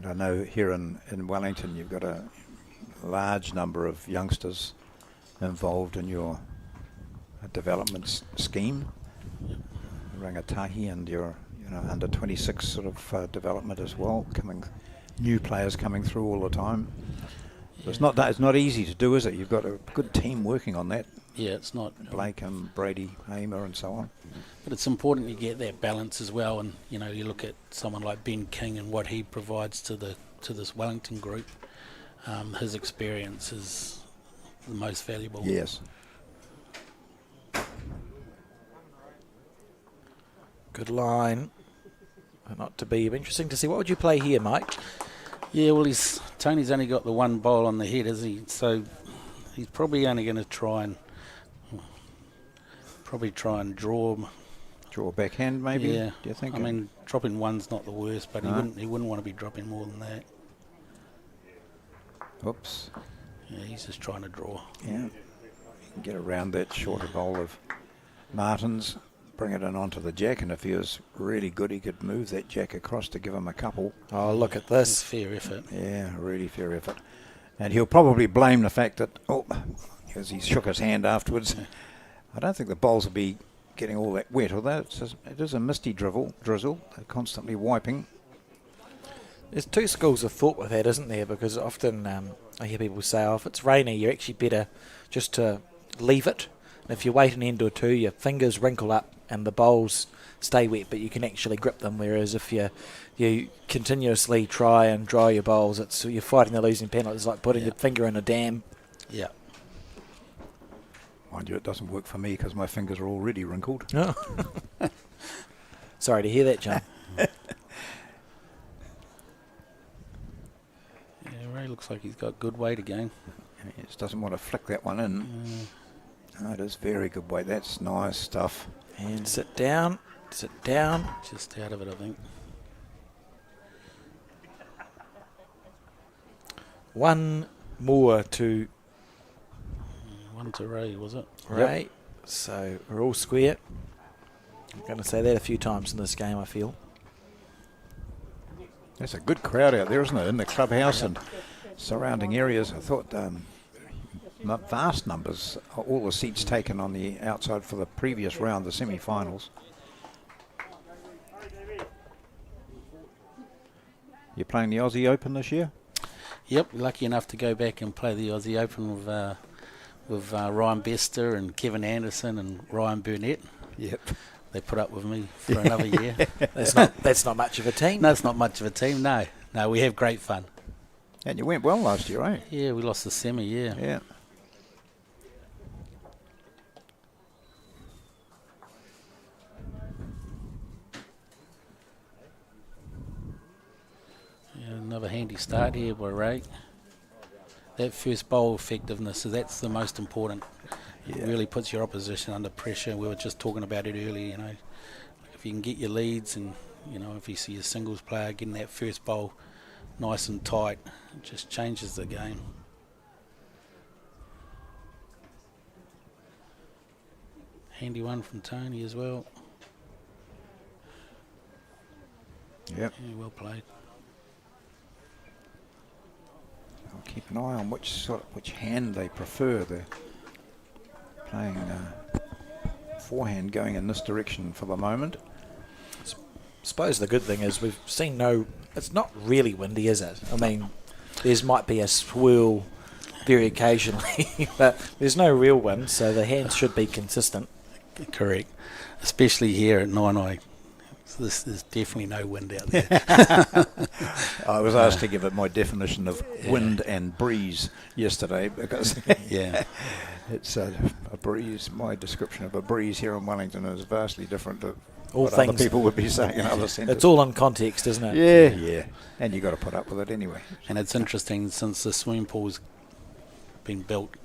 I know here in Wellington you've got a large number of youngsters involved in your development scheme, Rangatahi, and your under 26 sort of development as well. New players coming through all the time. So it's not easy to do, is it? You've got a good team working on that. Yeah, it's not. Blake and Brady Hamer and so on. But it's important you get that balance as well. And you look at someone like Ben King and what he provides to this Wellington group. His experience is the most valuable. Yes. Good line. Not to be interesting to see. What would you play here, Mike? Yeah, well, Tony's only got the one bowl on the head, is he? So he's probably only going to try and draw. Draw backhand, maybe. Yeah. Do you think? I mean, dropping one's not the worst, but No. he wouldn't want to be dropping more than that. Oops. Yeah, he's just trying to draw. Yeah. You can get around that shorter bowl of Martin's, bring it in onto the jack, and if he was really good, he could move that jack across to give him a couple. Oh, look at It's this. fair effort. Yeah, really fair effort. And he'll probably blame the fact that, because he shook his hand afterwards. I don't think the bowls will be getting all that wet, although it is a misty drizzle. They're constantly wiping. There's two schools of thought with that, isn't there? Because often I hear people say, if it's rainy, you're actually better just to leave it. And if you wait an end or two, your fingers wrinkle up and the bowls stay wet, but you can actually grip them. Whereas if you continuously try and dry your bowls, you're fighting the losing penalty. It's like putting your finger in a dam. Yeah. Mind you, it doesn't work for me because my fingers are already wrinkled. Oh. Sorry to hear that, John. Yeah, Ray looks like he's got good weight again. He just doesn't want to flick that one in. Oh, it is very good weight. That's nice stuff. And sit down. Sit down. Just out of it, I think. One more to One to Ray, was it? Ray. Yep. So we're all square. I'm going to say that a few times in this game, I feel. There's a good crowd out there, isn't it, in the clubhouse and surrounding areas. I thought vast numbers, all the seats taken on the outside for the previous round, the semi-finals. You're playing the Aussie Open this year? Yep, lucky enough to go back and play the Aussie Open with Ryan Bester and Kevin Anderson and Ryan Burnett. Yep. They put up with me for another year. That's not much of a team. No, it's not much of a team, no. No, we have great fun. And you went well last year, eh? Yeah, we lost the semi, yeah. Yeah. Another handy start here by Ray. That first bowl effectiveness, so that's the most important. It really puts your opposition under pressure. We were just talking about it earlier, you know. Like if you can get your leads and, you know, if you see a singles player getting that first bowl nice and tight, it just changes the game. Handy one from Tony as well. Yep. Yeah, well played. I'll keep an eye on which hand they prefer. They're playing forehand going in this direction for the moment. I suppose the good thing is we've seen it's not really windy, is it? I mean, there might be a swirl very occasionally, but there's no real wind, so the hands should be consistent. Correct. Especially here at Naenae. There's definitely no wind out there. I was asked to give it my definition of wind and breeze yesterday because it's a breeze. My description of a breeze here in Wellington is vastly different to what other people would be saying in other centres. It's all in context, isn't it? Yeah. And you got to put up with it anyway. And it's interesting, since the swimming pool's been built,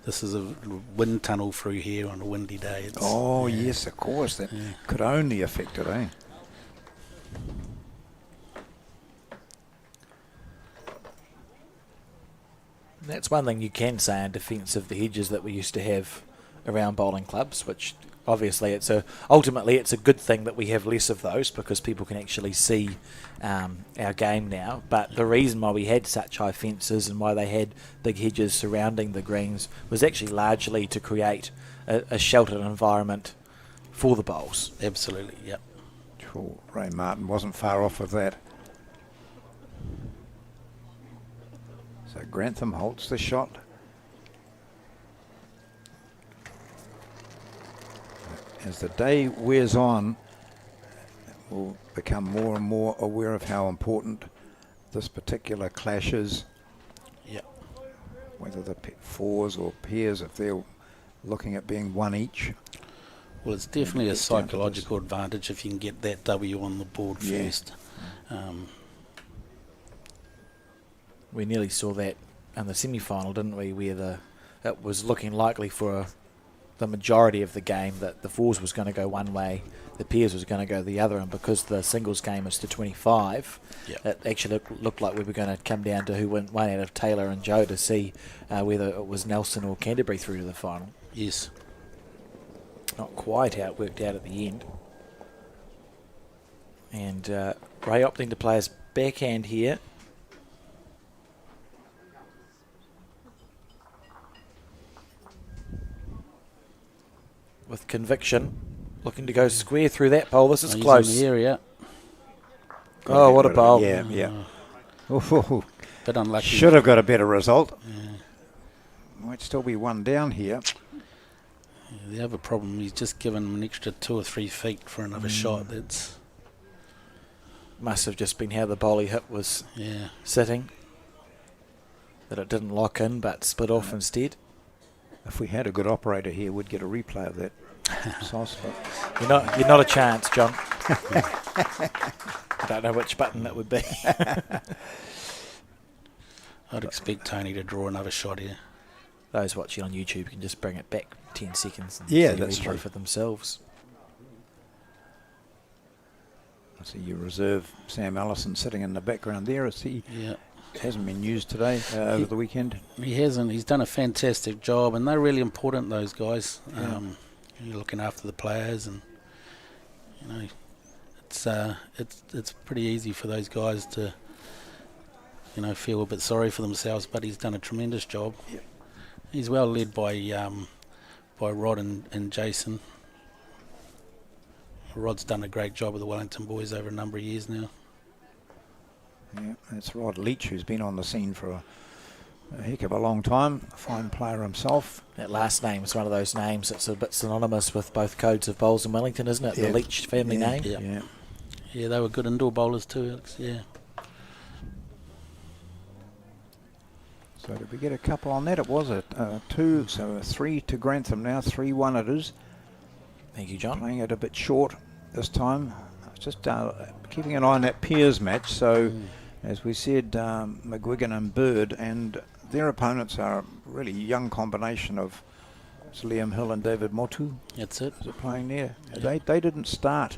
this is a wind tunnel through here on a windy day. Yes, of course. That could only affect it, eh? That's one thing you can say in defence of the hedges that we used to have around bowling clubs, which obviously ultimately it's a good thing that we have less of those because people can actually see our game now. But the reason why we had such high fences and why they had big hedges surrounding the greens was actually largely to create a sheltered environment for the bowls. Absolutely, yep. Sure, Ray Martin wasn't far off of that. So Grantham holds the shot. As the day wears on, we'll become more and more aware of how important this particular clash is. Yep. Whether the fours or pairs, if they're looking at being one each. Well, it's definitely a psychological advantage if you can get that W on the board first. We nearly saw that in the semi-final, didn't we, where it was looking likely for the majority of the game that the fours was going to go one way, the pairs was going to go the other, and because the singles game is to 25, it actually looked like we were going to come down to who won one out of Taylor and Joe to see whether it was Nelson or Canterbury through to the final. Yes. Not quite how it worked out at the end. And Ray opting to play his backhand here. With conviction, looking to go square through that bowl. This is close. He's in the area. Oh, what a bowl. Yeah. Bit unlucky. Should have got a better result. Might still be one down here. The other problem, he's just given him an extra 2 or 3 feet for another shot. That's Must have just been how the bowling hit was yeah. sitting, that it didn't lock in but split off instead. If we had a good operator here, we'd get a replay of that soft spot. You're not a chance, John. I don't know which button that would be. I'd expect Tony to draw another shot here. Those watching on YouTube can just bring it back 10 seconds and Yeah, see the that's replay true. for themselves. I see your reserve, Sam Allison, sitting in the background there. As he Yeah. hasn't been used today over the weekend. He hasn't. He's done a fantastic job, and they're really important, those guys. Yeah. You're looking after the players, and you know, it's pretty easy for those guys to, you know, feel a bit sorry for themselves. But he's done a tremendous job. Yeah. He's well led by Rod and Jason. Rod's done a great job with the Wellington boys over a number of years now. Yeah, that's Rod Leach, who's been on the scene for a heck of a long time. A fine player himself. That last name is one of those names that's a bit synonymous with both codes of bowls in Wellington, isn't it? Yeah. The Leach family Yeah, name. Yeah. Yeah. Yeah, they were good indoor bowlers too, Alex. Yeah. So did we get a couple on that? It was a 2, so a 3 to Grantham now. 3-1 it is. Thank you, John. Playing it a bit short this time. Just keeping an eye on that Peers match. So, as we said, McGuigan and Bird, and their opponents are a really young combination of Liam Hill and David Motu. That's it. They're playing there. Yeah. They didn't start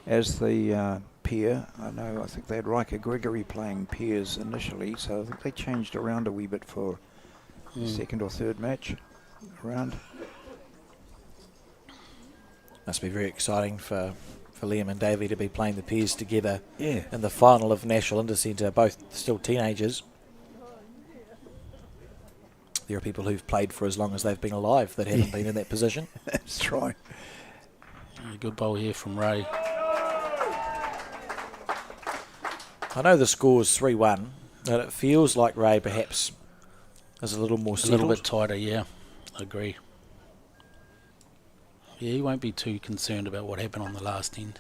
as the peer. I think they had Riker Gregory playing peers initially, so I think they changed around a wee bit for the second or third match round. Must be very exciting for Liam and Davey to be playing the peers together Yeah. in the final of National Intercentre, both still teenagers. There are people who've played for as long as they've been alive that haven't been in that position. That's right. Yeah, good bowl here from Ray. I know the score's 3-1, but it feels like Ray perhaps is a little more A settled. little bit tighter, yeah. I agree. Yeah, he won't be too concerned about what happened on the last end.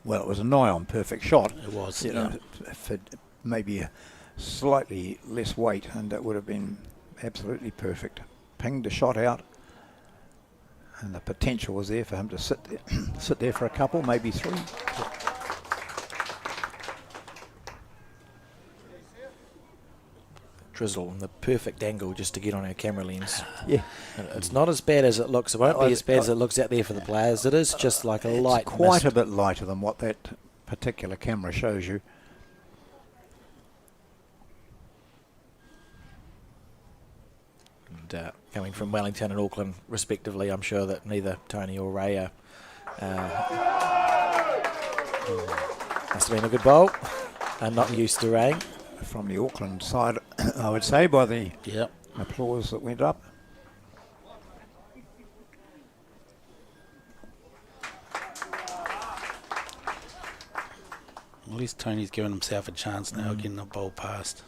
Well, it was a nigh on perfect shot. It was, You yeah. know, if it maybe a slightly less weight, and it would have been absolutely perfect. Pinged the shot out, and the potential was there for him to sit there for a couple, maybe 3. Drizzle and the perfect angle just to get on our camera lens. Yeah, It's not as bad as it looks. It won't be as bad as it looks out there for the players. It is just like a light it's quite mist. a bit lighter than what that particular camera shows you. And, coming from Wellington and Auckland, respectively, I'm sure that neither Tony or Ray are. Must have been a good bowl. I'm not used to rain. From the Auckland side, I would say, by the Yep. applause that went up. At least Tony's given himself a chance now, getting the bowl past.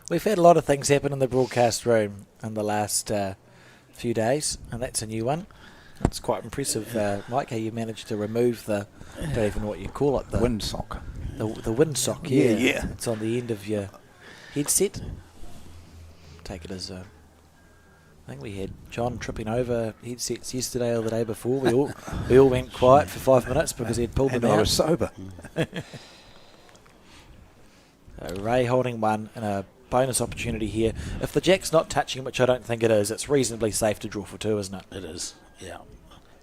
We've had a lot of things happen in the broadcast room in the last few days, and that's a new one. It's quite impressive, Mike, how you managed to remove the, I don't even know what you call it, the Windsock. the windsock. Yeah, Yeah, yeah. It's on the end of your headset. Take it as I think we had John tripping over headsets yesterday or the day before. We all went quiet for 5 minutes because he'd pulled And them I out. was sober. Ray holding one and a bonus opportunity here. If the jack's not touching, which I don't think it is, it's reasonably safe to draw for 2, isn't it? It is, yeah.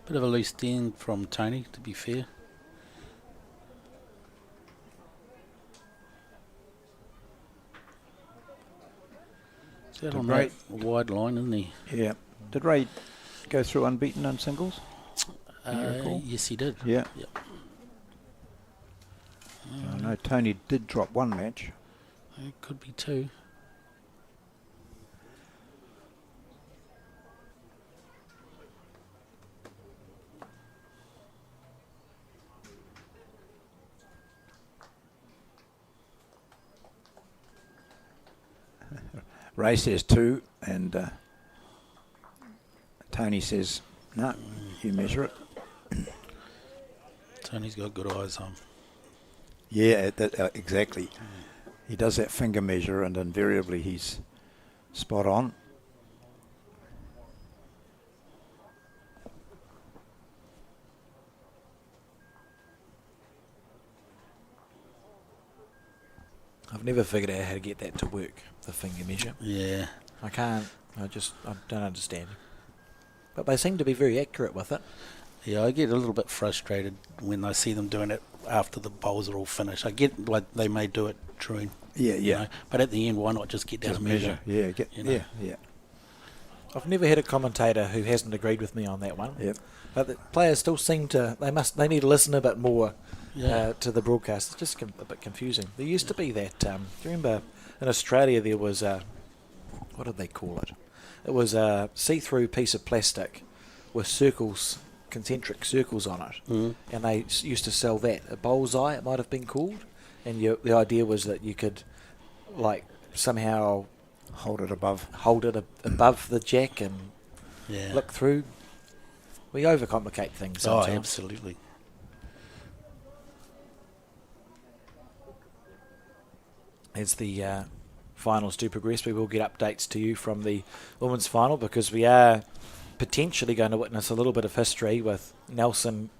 Bit of a loose end from Tony, to be fair. He's out on Ray- that wide line, isn't he? Yeah. Did Ray go through unbeaten in singles? Can you recall? Yes, he did. Yeah. Yep. I know Tony did drop one match. It could be 2. Ray says 2, and Tony says, no, you measure it. Tony's got good eyes on. Yeah, exactly. He does that finger measure, and invariably he's spot on. I've never figured out how to get that to work, the finger measure. Yeah. I can't. I don't understand. But they seem to be very accurate with it. Yeah, I get a little bit frustrated when I see them doing it after the bowls are all finished. I get like they may do it during, Yeah, you yeah. know, but at the end, why not just get down Just and measure? Yeah, you know. yeah. I've never had a commentator who hasn't agreed with me on that one. Yep. But the players still seem to. They need to listen a bit more Yeah. to the broadcast. It's just a bit confusing. There used to be that. Do you remember in Australia there was what did they call it? It was a see-through piece of plastic with circles, concentric circles on it, and they used to sell that. A bullseye, it might have been called, and the idea was that you could, like, somehow Hold it above. hold it above the jack and Yeah. look through. We overcomplicate things Oh, sometimes. absolutely. As the finals do progress, we will get updates to you from the women's final, because we are potentially going to witness a little bit of history with Nelson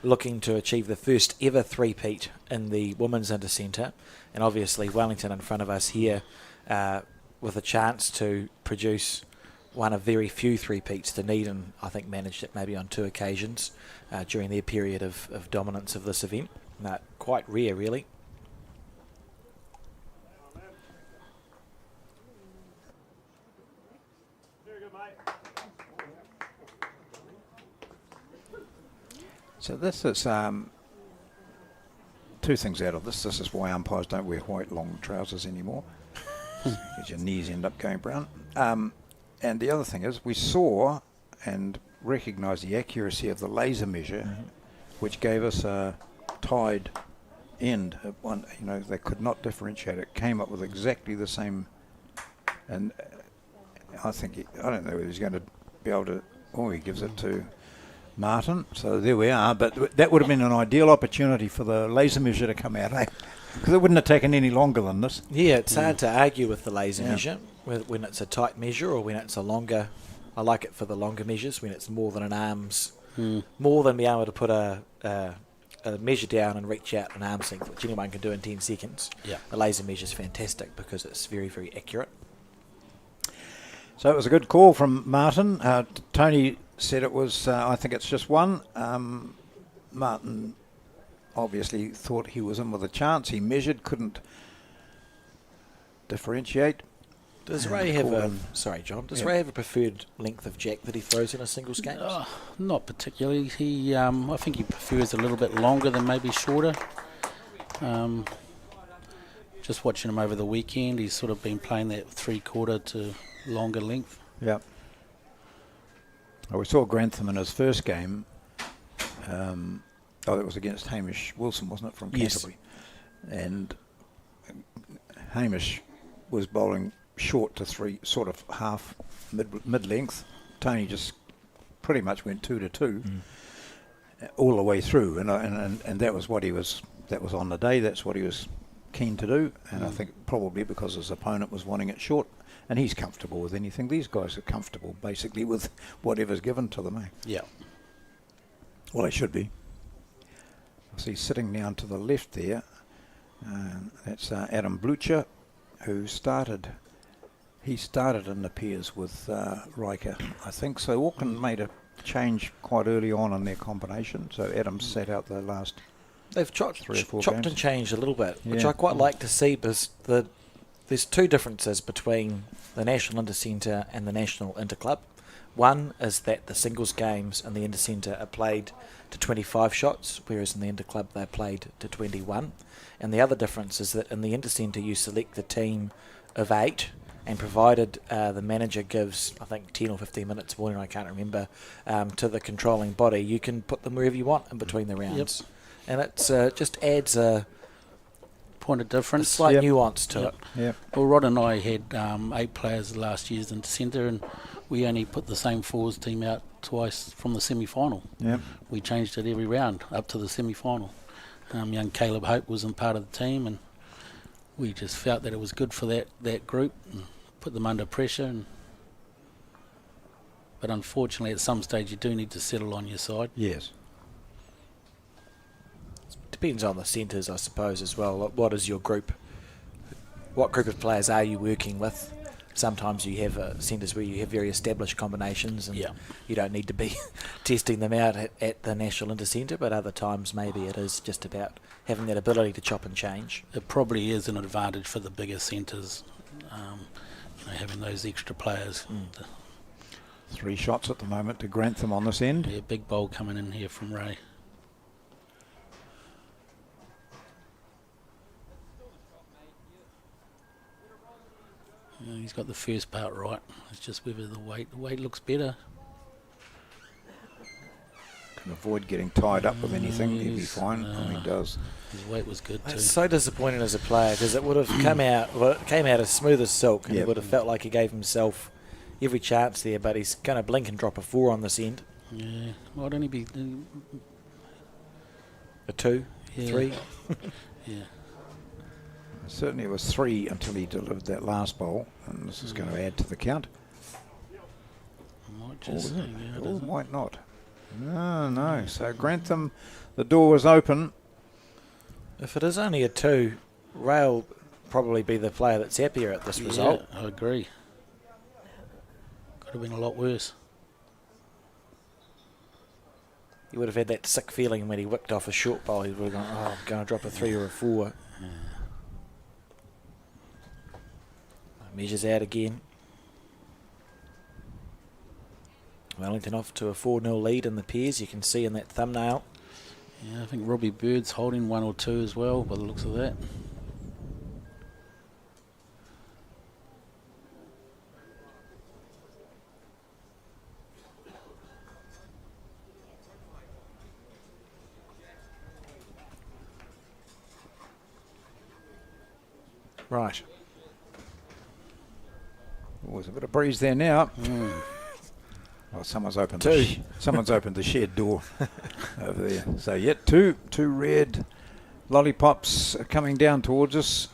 looking to achieve the first ever three-peat in the women's Intercentre, and obviously Wellington in front of us here with a chance to produce one of very few three-peats. Dunedin, I think, managed it maybe on 2 occasions during their period of dominance of this event. Quite rare, really. So this is 2 things out of this. This is why umpires don't wear white long trousers anymore, because your knees end up going brown. And the other thing is, we saw and recognised the accuracy of the laser measure, which gave us a tied end at one. You know, they could not differentiate it. Came up with exactly the same. And I think I don't know whether he's going to be able to. Oh, he gives it to Martin. So there we are. But that would have been an ideal opportunity for the laser measure to come out, eh? Because it wouldn't have taken any longer than this. Yeah, it's hard to argue with the laser measure when it's a tight measure or when it's a longer. I like it for the longer measures when it's more than an arm's, more than being able to put a measure down and reach out an arm's length, which anyone can do in 10 seconds. Yeah. The laser measure is fantastic because it's very, very accurate. So it was a good call from Martin. Tony said it was, I think it's just 1. Martin obviously thought he was in with a chance. He measured, couldn't differentiate. Does Ray have a... Sorry, John. Does Ray have a preferred length of jack that he throws in a singles game? Not particularly. He, I think he prefers a little bit longer than maybe shorter. Just watching him over the weekend, he's sort of been playing that 3/4 to longer length. Yeah. We saw Grantham in his first game. That was against Hamish Wilson, wasn't it, from Canterbury? Yes. And Hamish was bowling short to 3, sort of half mid-length. Tony just pretty much went 2 to 2 all the way through, and that was what he was. That was on the day. That's what he was keen to do, and I think probably because his opponent was wanting it short, and he's comfortable with anything. These guys are comfortable basically with whatever's given to them. Eh? Yeah. Well, they should be. I see sitting down to the left there. That's Adam Blucher, who started. He started in the pairs with Riker, I think. So Auckland made a change quite early on in their combination. So Adam sat out the last. They've chopped 3 or 4 chopped games. and changed a little bit, which Yeah. I quite like to see, because there's 2 differences between the National Intercentre and the National Interclub. One is that the singles games in the Intercentre are played to 25 shots, whereas in the Interclub they're played to 21. And the other difference is that in the Intercentre you select the team of 8, and provided the manager gives, I think, 10 or 15 minutes warning, I can't remember, to the controlling body, you can put them wherever you want in between the rounds. And it just adds a Point of difference. slight nuance to it. Yeah. Well, Rod and I had 8 players last year's Intercentre, and we only put the same fours team out twice from the semi-final. Yeah. We changed it every round up to the semi-final. Young Caleb Hope wasn't part of the team, and we just felt that it was good for that group and put them under pressure. But unfortunately, at some stage, you do need to settle on your side. Yes. Depends on the centres, I suppose, as well. What is your group? What group of players are you working with? Sometimes you have centres where you have very established combinations and you don't need to be testing them out at the National Intercentre, but other times maybe it is just about having that ability to chop and change. It probably is an advantage for the bigger centres, having those extra players. 3 shots at the moment to Grantham on this end. Yeah, big bowl coming in here from Ray. He's got the first part right. It's just whether the weight looks better. Can avoid getting tied up with anything. He'll be Yes, fine. He does. His weight was good too. It's so disappointing as a player because it would have come out. Well, it came out as smooth as silk, and he Yep. would have felt like he gave himself every chance there. But he's going to blink and drop a 4 on this end, Yeah, might only be. a 2, Yeah. 3. Yeah, Certainly it was 3 until he delivered that last bowl, and this is going to add to the count. might just. Or hang out, or doesn't it? might not. No. So Grantham, the door was open. If it is only a 2, Ray will probably be the player that's happier at this result. Yeah, I agree. Could have been a lot worse. He would have had that sick feeling when he whipped off a short bowl. He would have gone, "Oh, I'm going to drop a 3 or a 4." Measures out again. Wellington off to a 4-0 lead in the pairs. You can see in that thumbnail. Yeah, I think Robbie Bird's holding 1 or 2 as well, by the looks of that. Right. Oh, there's a bit of breeze there now. Well, someone's opened someone's opened the shed door over there. So yeah, two red lollipops are coming down towards us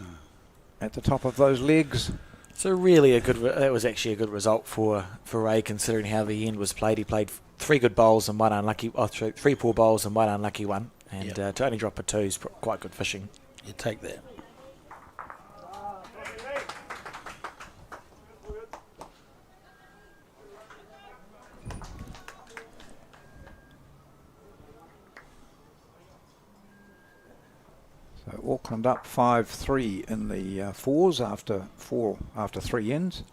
at the top of those legs. So really that was actually a good result for Ray, considering how the end was played. He played 3 good bowls and 1 unlucky, 3 poor bowls and 1 unlucky one, and to only drop a 2 is quite good fishing. You take that. So Auckland up 5-3 in the fours after 3 ends.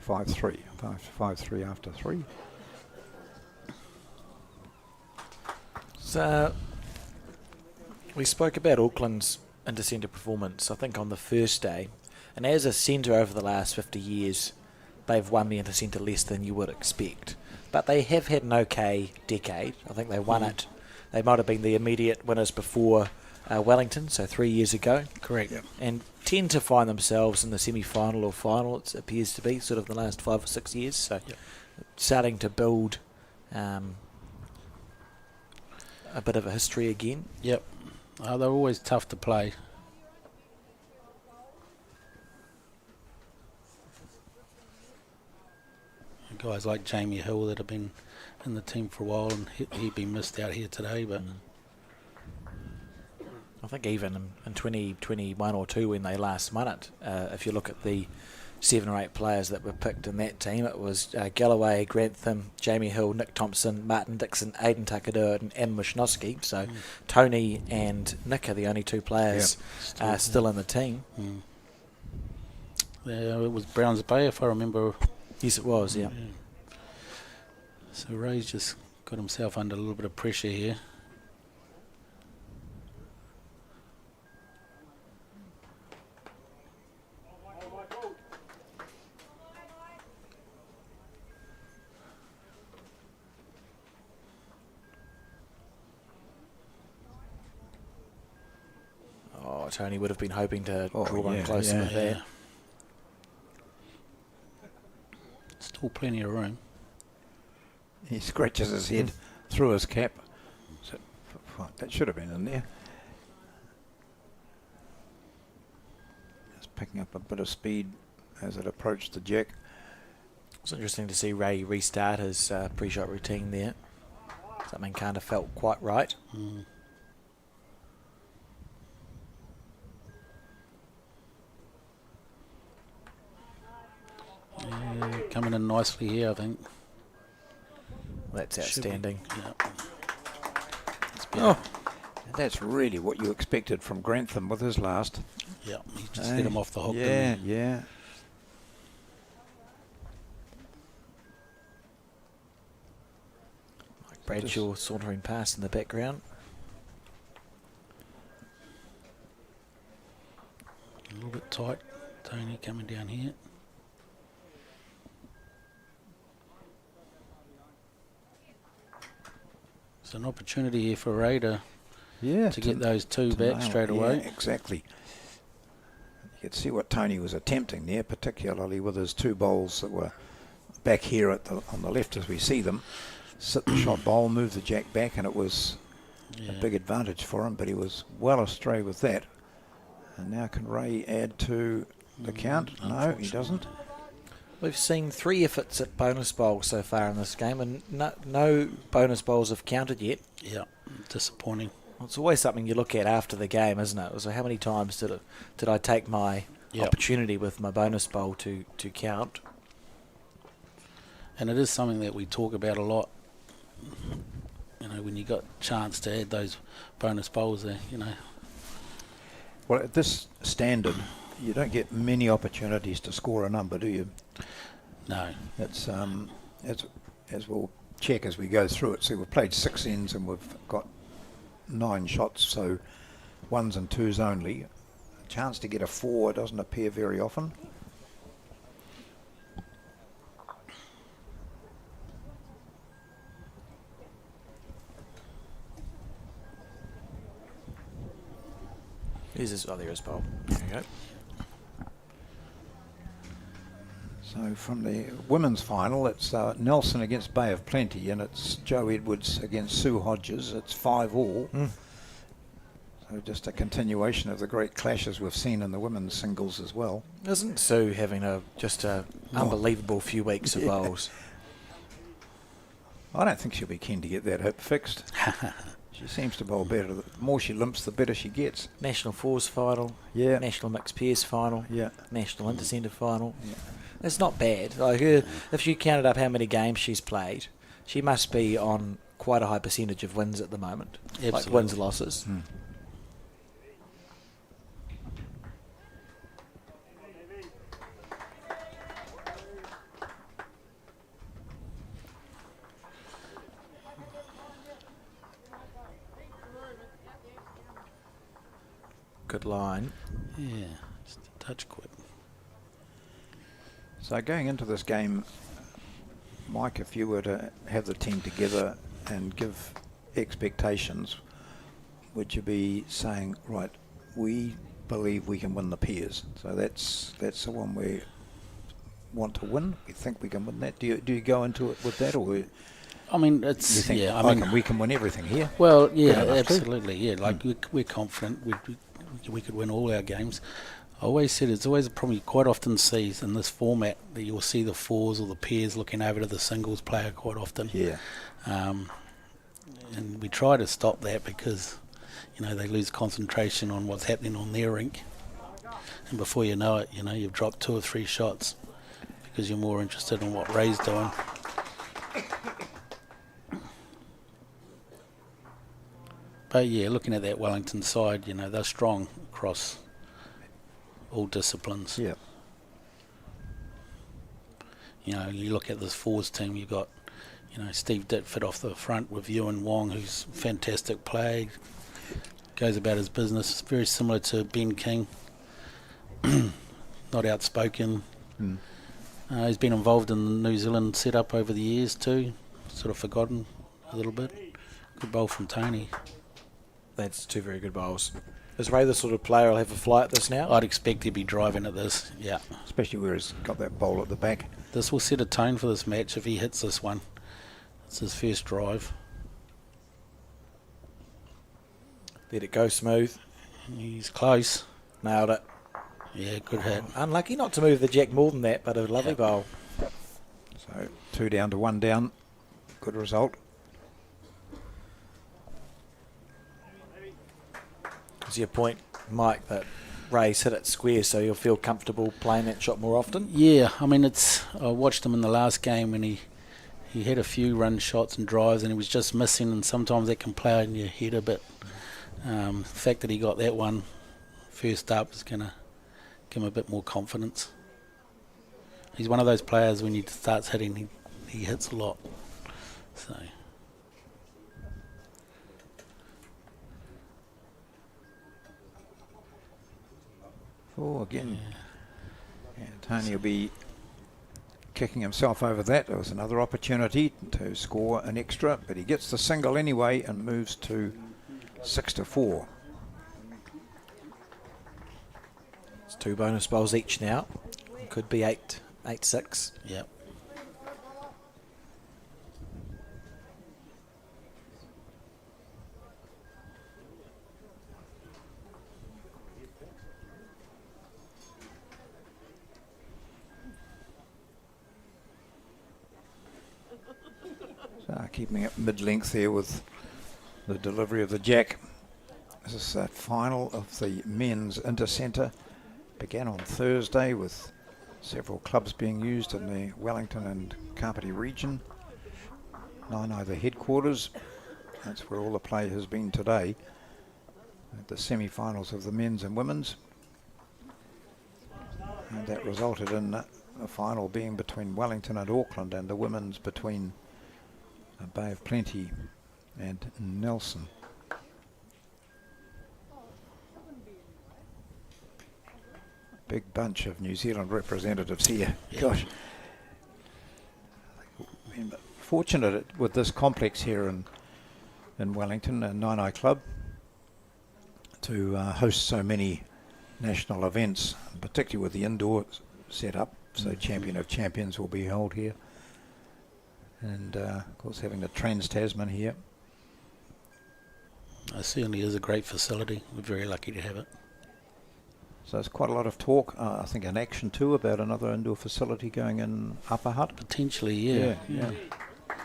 5-3. 5-3 after 3. So we spoke about Auckland's Intercentre performance, I think, on the first day. And as a centre over the last 50 years, they've won the Intercentre less than you would expect. But they have had an okay decade. I think they won it. They might have been the immediate winners before Wellington, so 3 years ago. Correct. And tend to find themselves in the semi-final or final, it appears to be, sort of the last 5 or 6 years. So starting to build a bit of a history again. Yep. They're always tough to play. Guys like Jamie Hill that have been in the team for a while, and he'd be missed out here today, but I think even in 2021 or 2 when they last won it, if you look at the 7 or 8 players that were picked in that team, it was Galloway, Grantham, Jamie Hill, Nick Thompson, Martin Dixon, Aidan Takadura and Em Wisnowski. So Tony and Nick are the only 2 players still in the team. Yeah, it was Browns Bay, if I remember. Yes, it was, yeah. So Ray's just got himself under a little bit of pressure here. Oh, Tony would have been hoping to Oh, draw one yeah, closer yeah. with there. Still plenty of room. He scratches his head through his cap. So, that should have been in there. Just picking up a bit of speed as it approached the jack. It's interesting to see Ray restart his pre-shot routine there. Something kind of felt quite right. Mm. Yeah, coming in nicely here, I think. That's Should be- outstanding. Yeah. It's better. Oh, that's really what you expected from Grantham with his last. Yeah, he just hit him off the hook. Yeah, didn't he? yeah. Like Bradshaw sauntering past in the background. A little bit tight. Tony coming down here. It's an opportunity here for Ray to Yeah, get those two to back nail straight it. away. Yeah, exactly. You could see what Tony was attempting there, particularly with his two bowls that were back here on the left as we see them. Sit the shot bowl, move the jack back, and it was Yeah. a big advantage for him, but he was well astray with that. And now can Ray add to the count? No, he doesn't. We've seen 3 efforts at bonus bowls so far in this game, and no bonus bowls have counted yet. Yeah, disappointing. Well, it's always something you look at after the game, isn't it? So how many times did I take my Yep. opportunity with my bonus bowl to count? And it is something that we talk about a lot. You know, when you got chance to add those bonus bowls there, you know. Well, at this standard, you don't get many opportunities to score a number, do you? No. It's as we'll check as we go through it. See, we've played 6 ends and we've got 9 shots, so 1s and 2s only. A chance to get a 4 doesn't appear very often. There's his, there is bowl. There you go. So from the women's final, it's Nelson against Bay of Plenty, and it's Joe Edwards against Sue Hodges. It's 5-all. So just a continuation of the great clashes we've seen in the women's singles as well. Isn't Sue having just a unbelievable few weeks of Yeah. bowls? I don't think she'll be keen to get that hip fixed. She seems to bowl better. The more she limps, the better she gets. National Fours final, Yeah. National Mixed Pairs final, Yeah. National Intercentre final. Yeah. It's not bad. Like if you counted up how many games she's played, she must be on quite a high percentage of wins at the moment. Like Absolutely. wins, losses. Good line. Yeah, just a touch quick. So going into this game, Mike, if you were to have the team together and give expectations, would you be saying, right, we believe we can win the pairs? So that's the one we want to win. We think we can win that. Do you go into it with that, or you I mean, it's think yeah. I mean, we can win everything here? well, yeah, Good enough too. absolutely. Yeah, like we're confident we could win all our games. I always said it's always a problem you quite often see in this format that you'll see the fours or the pairs looking over to the singles player quite often. Yeah. And we try to stop that because, you know, they lose concentration on what's happening on their rink. And before you know it, you know, you've dropped 2 or 3 shots because you're more interested in what Ray's doing. But yeah, looking at that Wellington side, you know, they're strong across all disciplines. Yeah. You know, you look at this fours team, you've got, Steve Ditford off the front with Ewan Wong, who's a fantastic player. Goes about his business, very similar to Ben King. Not outspoken. He's been involved in the New Zealand setup over the years too. Sort of forgotten a little bit. Good bowl from Tony. That's two very good bowls. Is Ray the sort of player who'll have a fly at this now? I'd expect he'd be driving at this, yeah. Especially where he's got that bowl at the back. This will set a tone for this match if he hits this one. It's his first drive. Let it go smooth. He's close. Nailed it. Yeah, good hit. Unlucky not to move the jack more than that, but a lovely bowl. So 2 down to 1 down. Good result. Is your point, Mike, that Ray's hit it square so you'll feel comfortable playing that shot more often? Yeah, I mean, I watched him in the last game when he had a few run shots and drives and he was just missing, and sometimes that can play in your head a bit. The fact that he got that one first up is going to give him a bit more confidence. He's one of those players when he starts hitting, he hits a lot. So. Oh, again. Yeah, Tony will be kicking himself over that. There was another opportunity to score an extra, but he gets the single anyway and moves to 6-4. It's 2 bonus bowls each now. Could be 8-6. Yep. So keeping it mid-length there with the delivery of the jack. This is the final of the men's Intercentre. Began on Thursday with several clubs being used in the Wellington and Kapiti region. Naenae the headquarters. That's where all the play has been today. At the semi-finals of the men's and women's. And that resulted in the final being between Wellington and Auckland, and the women's between Bay of Plenty and Nelson. Big bunch of New Zealand representatives here. Yeah. Gosh. Been fortunate with this complex here in Wellington, and Naenae Club, to host so many national events, particularly with the indoor setup. So Champion of Champions will be held here. And of course having the Trans-Tasman here. It certainly is a great facility. We're very lucky to have it. So there's quite a lot of talk, I think an action too, about another indoor facility going in Upper Hutt. Potentially, yeah.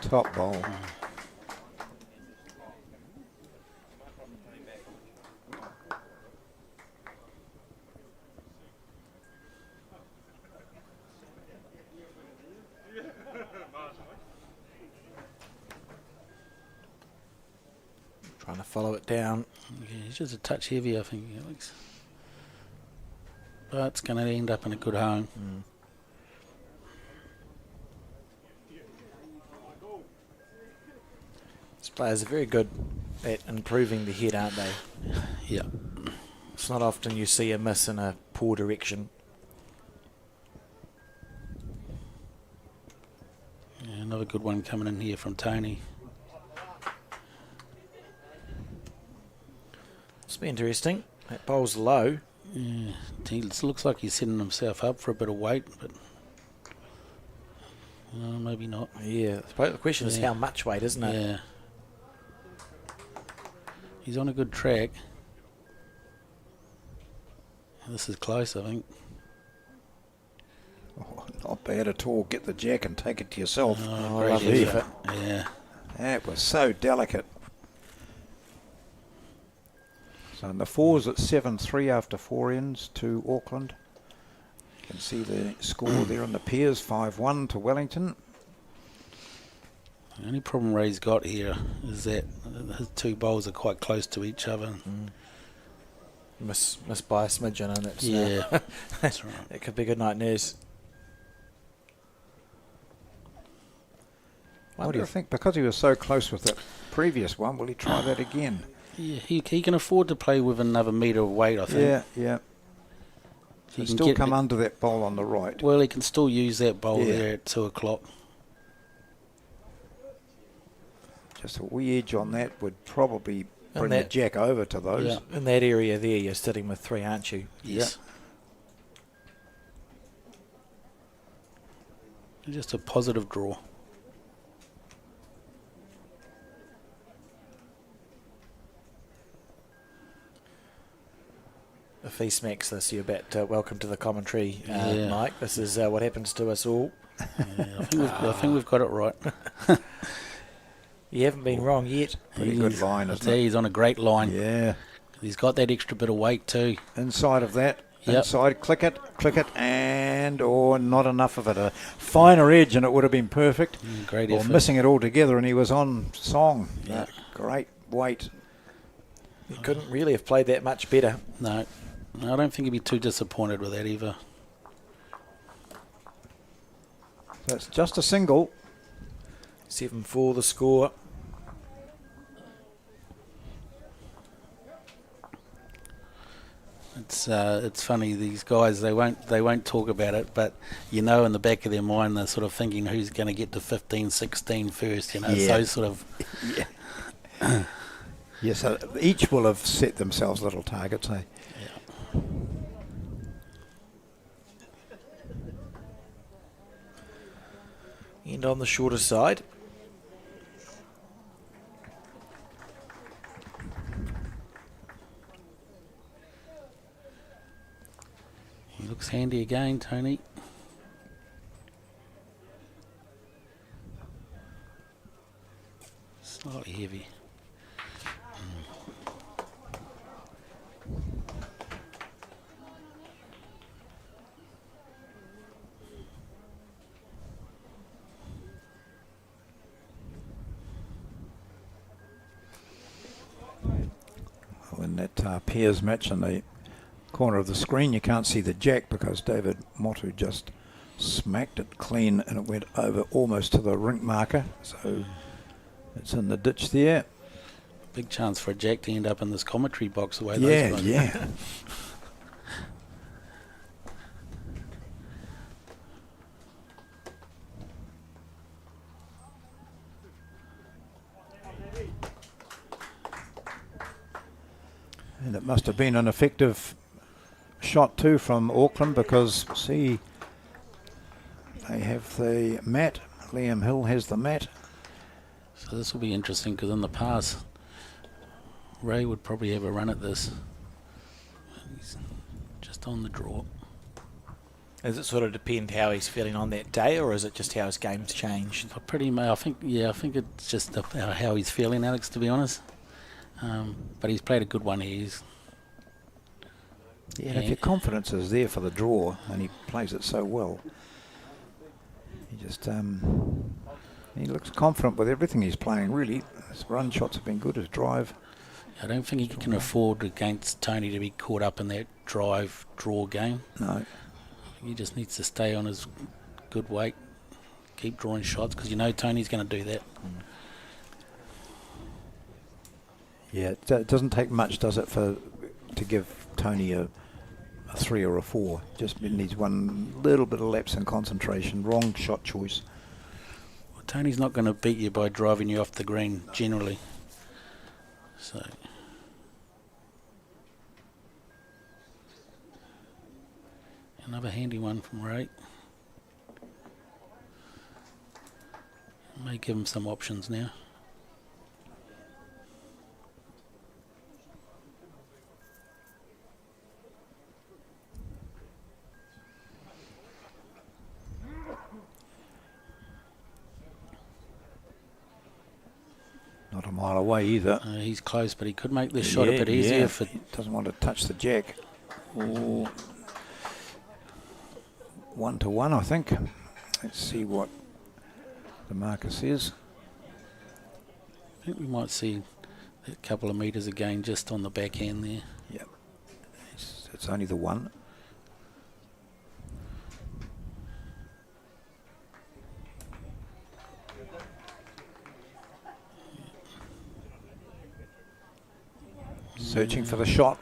Top bowl. Trying to follow it down. Yeah, he's just a touch heavy, I think, Alex. But it's going to end up in a good home. These players are very good at improving the head, aren't they? Yeah. It's not often you see a miss in a poor direction. Yeah, another good one coming in here from Tony. It's been interesting. That bowl's low. Yeah, he looks like he's setting himself up for a bit of weight, but maybe not. Yeah, the question is Yeah. how much weight, isn't it? Yeah. He's on a good track. This is close, I think. Oh, not bad at all. Get the jack and take it to yourself. Oh, Great lovely effort. effort. Yeah. That was so delicate. So in the fours at 7-3 after 4 ends to Auckland. You can see the score there on the pairs, 5-1 to Wellington. The only problem Ray's got here is that his two bowls are quite close to each other. Miss by a smidgen, and it's Yeah, that's right. it could be good night news. What do you think? Because he was so close with that previous one, will he try that again? Yeah, he can afford to play with another metre of weight, I think. Yeah, yeah. He He can still get come the- under that bowl on the right. Well, he can still use that bowl Yeah. there at 2 o'clock. Just a wee edge on that would probably bring the that- jack over to those. Yeah. In that area there, you're sitting with 3, aren't you? Yes. Just a positive draw. If he smacks this, you're about welcome to the commentary, Yeah. Mike. This is what happens to us all. Yeah, I think we've got it right. You haven't been wrong yet. Pretty good line, I isn't tell you, it? he's on a great line. Yeah. He's got that extra bit of weight too. Inside of that. Yep. Inside, click it, and not enough of it. A finer edge, and it would have been perfect. Great Or effort. missing it altogether, and he was on song. Yeah. Great weight. You couldn't really have played that much better. No, I don't think he'd be too disappointed with that either. So it's just a single. 7-4 the score. It's funny, these guys, they won't talk about it, but you know in the back of their mind they're sort of thinking who's going to get to 15, 16 first, you know. Yeah. So sort of Yes, each will have set themselves little targets, eh? And on the shorter side. he looks handy again, Tony. Slightly heavy. In that pairs match in the corner of the screen, you can't see the jack because David Motu just smacked it clean and it went over almost to the rink marker. So it's in the ditch there. Big chance for a jack to end up in this commentary box the way Yeah, those guys. yeah. And it must have been an effective shot too from Auckland because, see, they have the mat. Liam Hill has the mat. So this will be interesting because in the past, Ray would probably have a run at this. He's just on the draw. Does it sort of depend how he's feeling on that day, or is it just how his game's changed? I think it's just how he's feeling, Alex, to be honest. But he's played a good one here. Yeah, and if your confidence is there for the draw and he plays it so well, he just he looks confident with everything he's playing. Really, his run shots have been good. His drive. I don't think he can afford against Tony to be caught up in that drive draw game. No, He just needs to stay on his good weight, keep drawing shots because you know Tony's going to do that. yeah, it doesn't take much, does it, to give Tony a 3 or a 4? Just needs one little bit of lapse in concentration. Wrong shot choice. Well, Tony's not going to beat you by driving you off the green generally. So. Another handy one from Ray. May give him some options now. Not a mile away either. He's close, but he could make this shot a bit easier. If it, Doesn't want to touch the jack. Ooh. 1-1, I think. Let's see what the marker says. I think we might see a couple of metres again just on the backhand there. Yep. It's only the one. Searching for the shot.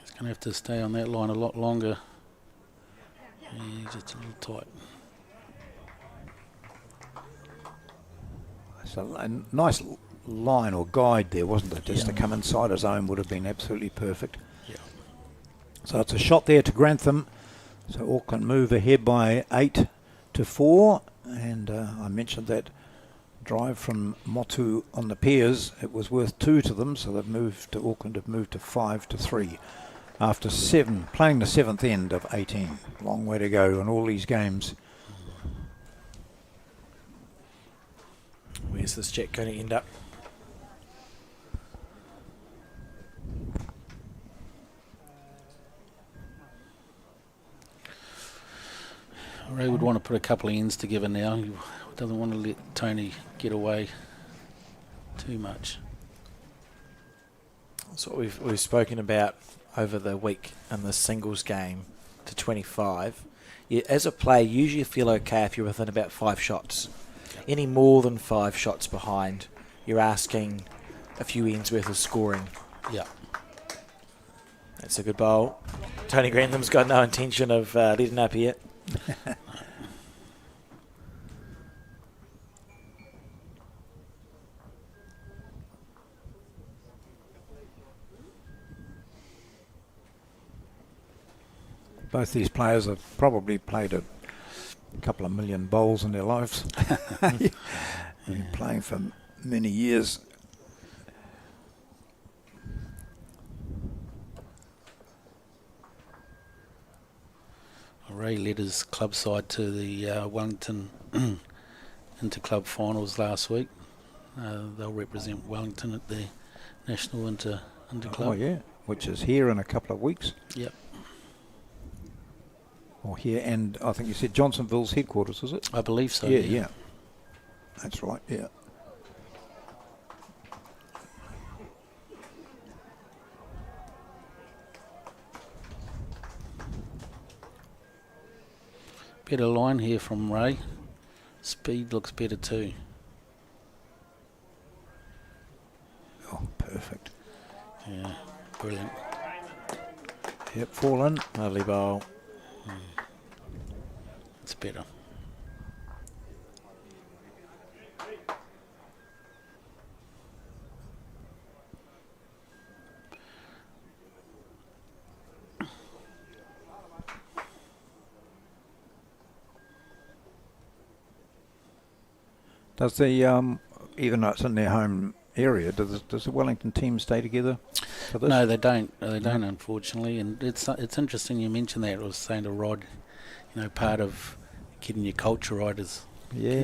He's going to have to stay on that line a lot longer. Yeah, just a little tight. It's a nice line or guide there, wasn't it? Just to Yeah. come inside his own would have been absolutely perfect. Yeah. So it's a shot there to Grantham. So Auckland move ahead by 8-4. And I mentioned that drive from Motu on the piers. It was worth 2 to them, so they've moved to Auckland have moved to 5-3 after playing the 7th end of 18. Long way to go in all these games. Where's this jack going to end up? Ray would want to put a couple of ends together now. He doesn't want to let Tony get away too much. That's what we've spoken about over the week in the singles game to 25. As a player, usually you feel okay if you're within about 5 shots. Any more than 5 shots behind, you're asking a few ends worth of scoring. Yeah. That's a good bowl. Tony Grantham's got no intention of letting up here. Both these players have probably played a couple of million bowls in their lives. They've been playing for many years. Ray led his club side to the Wellington Inter-Club finals last week. They'll represent Wellington at the National Inter-Club. Oh, yeah, which is here in a couple of weeks. Yep. Or here, and I think you said Johnsonville's headquarters, is it? I believe so. Yeah. That's right, yeah. Better line here from Ray. Speed looks better too. Oh, perfect. Yeah, brilliant. Yep, fall in. Lovely bowl. It's better. Does the even though it's in their home area, does the Wellington team stay together for this? No, they don't. They don't, unfortunately. And it's interesting you mentioned that. I was saying to Rod, part of getting your culture right is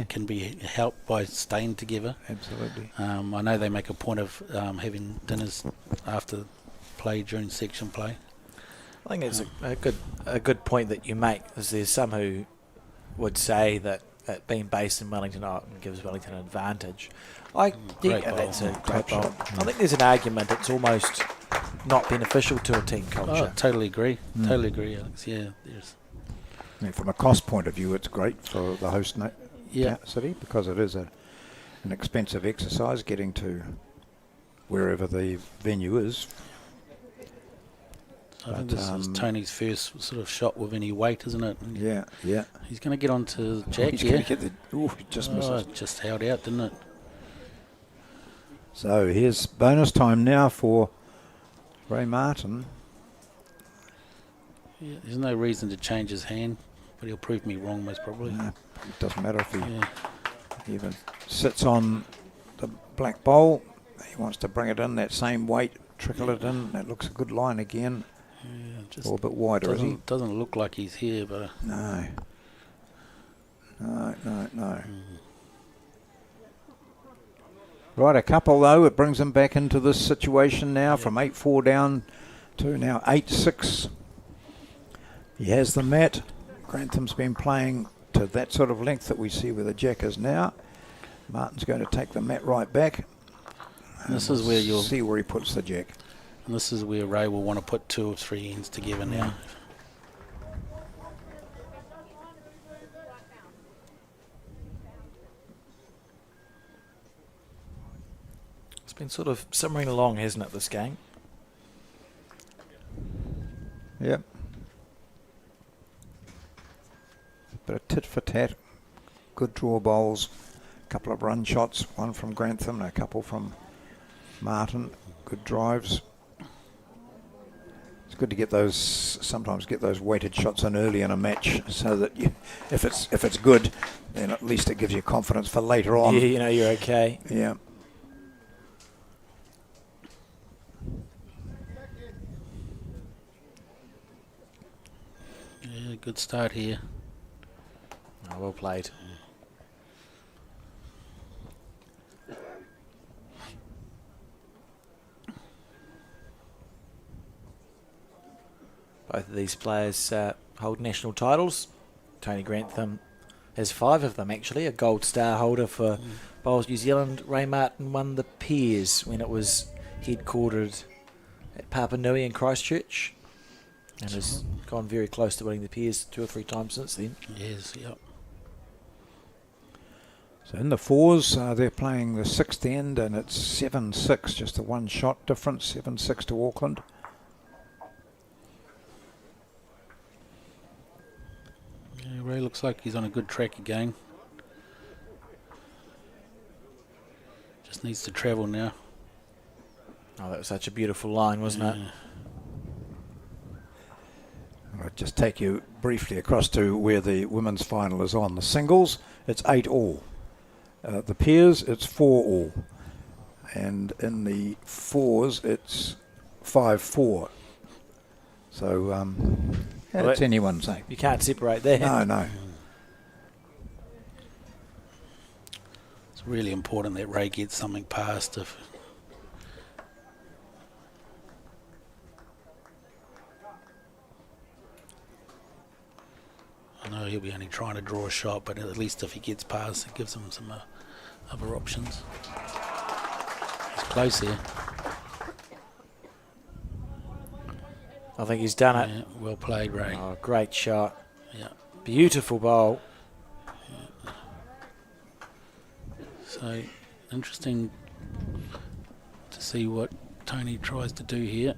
can be helped by staying together. Absolutely. I know they make a point of having dinners after play during section play. I think it's a good point that you make, is there's some who would say that being based in Wellington gives Wellington an advantage. Great bowl. That's a great Top bowl. shot. I think there's an argument it's almost not beneficial to a team culture. Oh, totally agree. Totally agree, Alex. Yeah, there's. I mean, from a cost point of view, it's great for the host city because it is an expensive exercise getting to wherever the venue is. I think this is Tony's first sort of shot with any weight, isn't it? Yeah. He's going to get onto Jack. He's going to get he just misses. It just held out, didn't it? So here's bonus time now for Ray Martin. Yeah, there's no reason to change his hand, but he'll prove me wrong most probably. No, it doesn't matter if he Yeah. even sits on the black bowl. He wants to bring it in that same weight, trickle it in. That looks a good line again. Yeah, just Or a bit wider, is he? doesn't look like he's here, but No. Right, a couple though. It brings him back into this situation now from 8-4 down to now 8-6. He has the mat. Grantham's been playing to that sort of length that we see where the jack is now. Martin's going to take the mat right back. this is where you'll see where he puts the jack. and this is where Ray will want to put 2 or 3 ends together now. It's been sort of simmering along, hasn't it, this game? Yep. Bit of tit for tat. Good draw bowls. A couple of run shots. One from Grantham and a couple from Martin. Good drives. It's good to get those, sometimes get those weighted shots in early in a match, so that you, if it's good, then at least it gives you confidence for later on. Yeah, you know you're okay. Yeah. Yeah, good start here. Oh, well played. Both of these players hold national titles. Tony Grantham has 5 of them, actually. A gold star holder for Bowls New Zealand. Ray Martin won the Peers when it was headquartered at Papua Nui in Christchurch, and has gone very close to winning the Peers 2 or 3 times since then. Yes, yep. So in the fours, they're playing the 6th end, and it's 7-6, just a 1 shot difference, 7-6 to Auckland. Yeah, Ray looks like he's on a good track again. Just needs to travel now. Oh, that was such a beautiful line, wasn't it? I'll just take you briefly across to where the women's final is on. The singles, it's 8-all. The pairs, it's 4-all. And in the fours, it's 5-4. So Well, it's anyone's thing. You can't separate that. No. It's really important that Ray gets something past. If I know he'll be only trying to draw a shot, but at least if he gets past, it gives him some other options. It's close here. I think he's done it. Yeah, well played, Ray. Oh, great shot. Yeah. Beautiful bowl. So interesting to see what Tony tries to do here.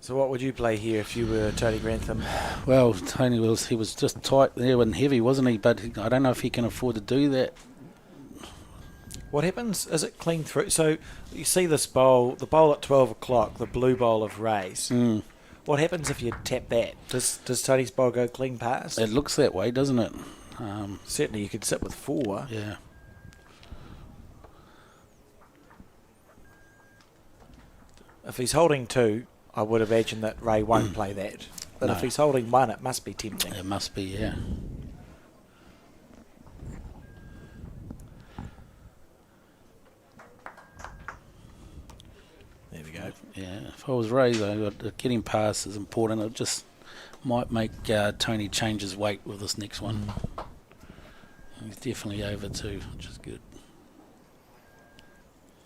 So what would you play here if you were Tony Grantham? Well, Tony he was just tight there and heavy, wasn't he? But I don't know if he can afford to do that. What happens? Is it clean through? So you see this bowl, the bowl at 12 o'clock, the blue bowl of Rays. What happens if you tap that? Does Tony's bowl go clean past? It looks that way, doesn't it? Certainly you could sit with 4. Yeah. If he's holding 2, I would imagine that Ray won't play that. But No. if he's holding 1, it must be tempting. It must be, yeah. There we go. Yeah, if I was Ray, though, getting past is important. It just might make Tony change his weight with this next one. He's definitely over 2, which is good.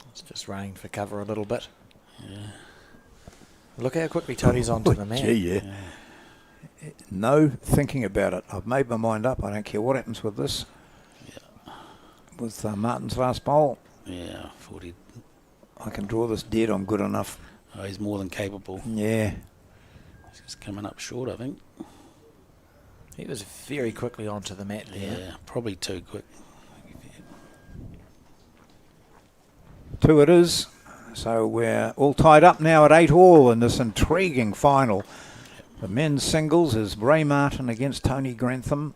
It's just running for cover a little bit. Yeah. Look how quickly Tony's onto the mat. Gee, yeah. No thinking about it. I've made my mind up. I don't care what happens with this. Yeah. With Martin's last bowl, Yeah, 40. I can draw this dead. I'm good enough. Oh, he's more than capable. Yeah. He's just coming up short, I think. He was very quickly onto the mat there. Yeah, probably too quick. 2 it is. So we're all tied up now at 8-all in this intriguing final. The men's singles is Ray Martin against Tony Grantham.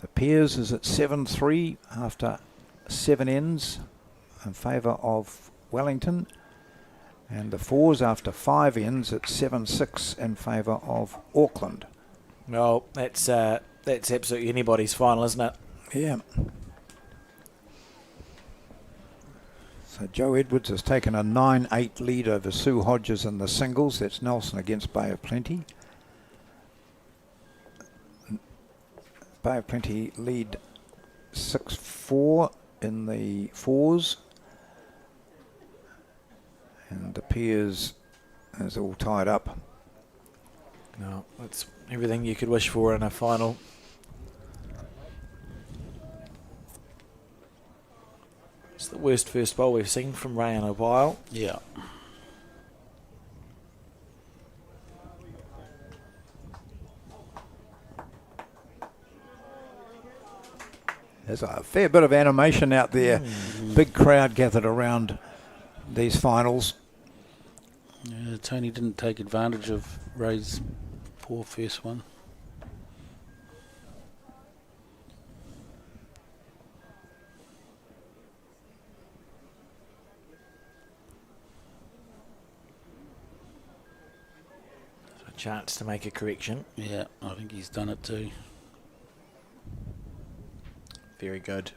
The pairs is at 7-3 after 7 ends in favour of Wellington. And the fours after 5 ends at 7-6 in favour of Auckland. Well, that's absolutely anybody's final, isn't it? Yeah. So Joe Edwards has taken a 9-8 lead over Sue Hodges in the singles. That's Nelson against Bay of Plenty. Bay of Plenty lead 6-4 in the fours. And the pairs It's all tied up. No, that's everything you could wish for in a final. It's the worst first bowl we've seen from Ray in a while. Yeah. There's a fair bit of animation out there. Big crowd gathered around these finals. Yeah, Tony didn't take advantage of Ray's poor first one. A chance to make a correction. Yeah, I think he's done it too. Very good.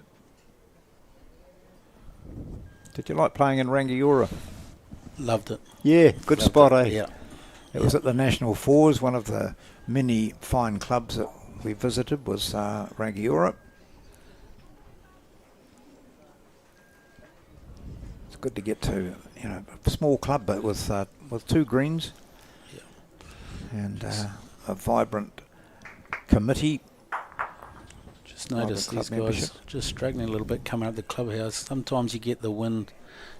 Did you like playing in Rangiora? Loved it. Yeah, good Loved spot, it. eh? Yeah. It was at the National Fours. One of the many fine clubs that we visited was Rangiora. It's good to get to, a small club, but with 2 greens and a vibrant committee. Just noticed club these guys membership. just struggling a little bit coming out of the clubhouse. Sometimes you get the wind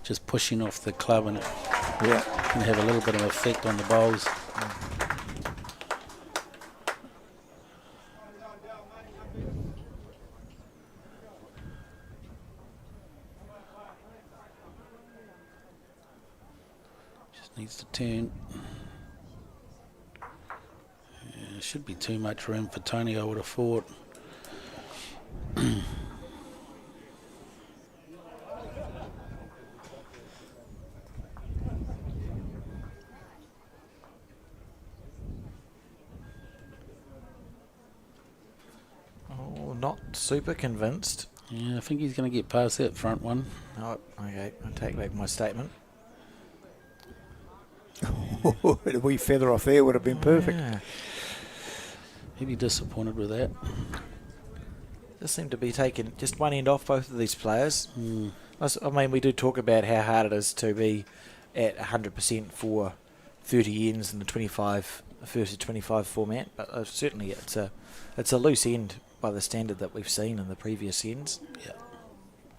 just pushing off the club and it can have a little bit of effect on the bowls. Just needs to turn. Yeah, should be too much room for Tony, I would have thought. Oh, not super convinced. Yeah, I think he's going to get past that front one. Oh, okay, I'll take back my statement. A wee feather off there would have been perfect. Yeah. He'd be disappointed with that. Just seem to be taking just one end off both of these players. Mm. I mean, we do talk about how hard it is to be at 100% for 30 ends in the 25 versus 25 format, but certainly it's a loose end by the standard that we've seen in the previous ends. Yeah.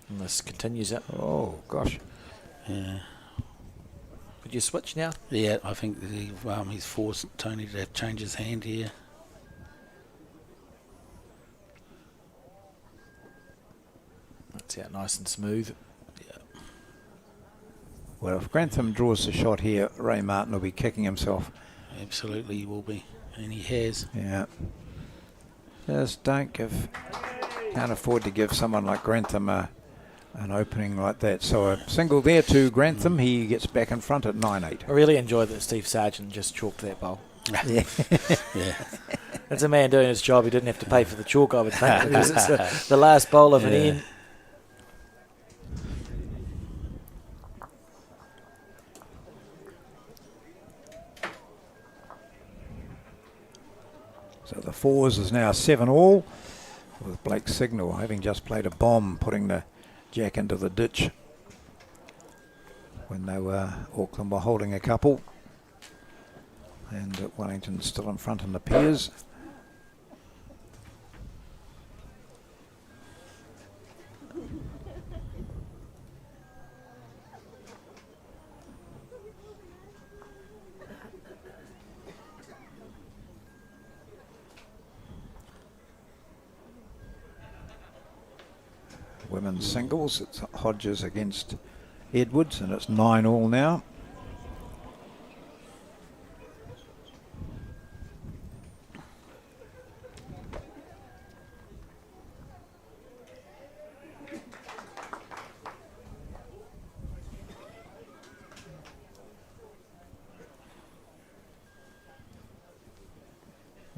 And this continues it. Oh, gosh. Yeah. Would you switch now? Yeah, I think he's forced Tony to change his hand here. That's out nice and smooth. Yeah. Well, if Grantham draws the shot here, Ray Martin will be kicking himself. Absolutely, he will be. And he has. Yeah. Just can't afford to give someone like Grantham an opening like that. So a single there to Grantham. He gets back in front at 9-8. I really enjoyed that Steve Sargent just chalked that bowl. Yeah. Yeah. That's a man doing his job. He didn't have to pay for the chalk, I would think, because it's the last bowl of an end. So the fours is now 7-all, with Blake Signal having just played a bomb, putting the jack into the ditch when Auckland were holding a couple, and Wellington still in front in the pairs. Women's singles, it's Hodges against Edwards, and it's 9-all now.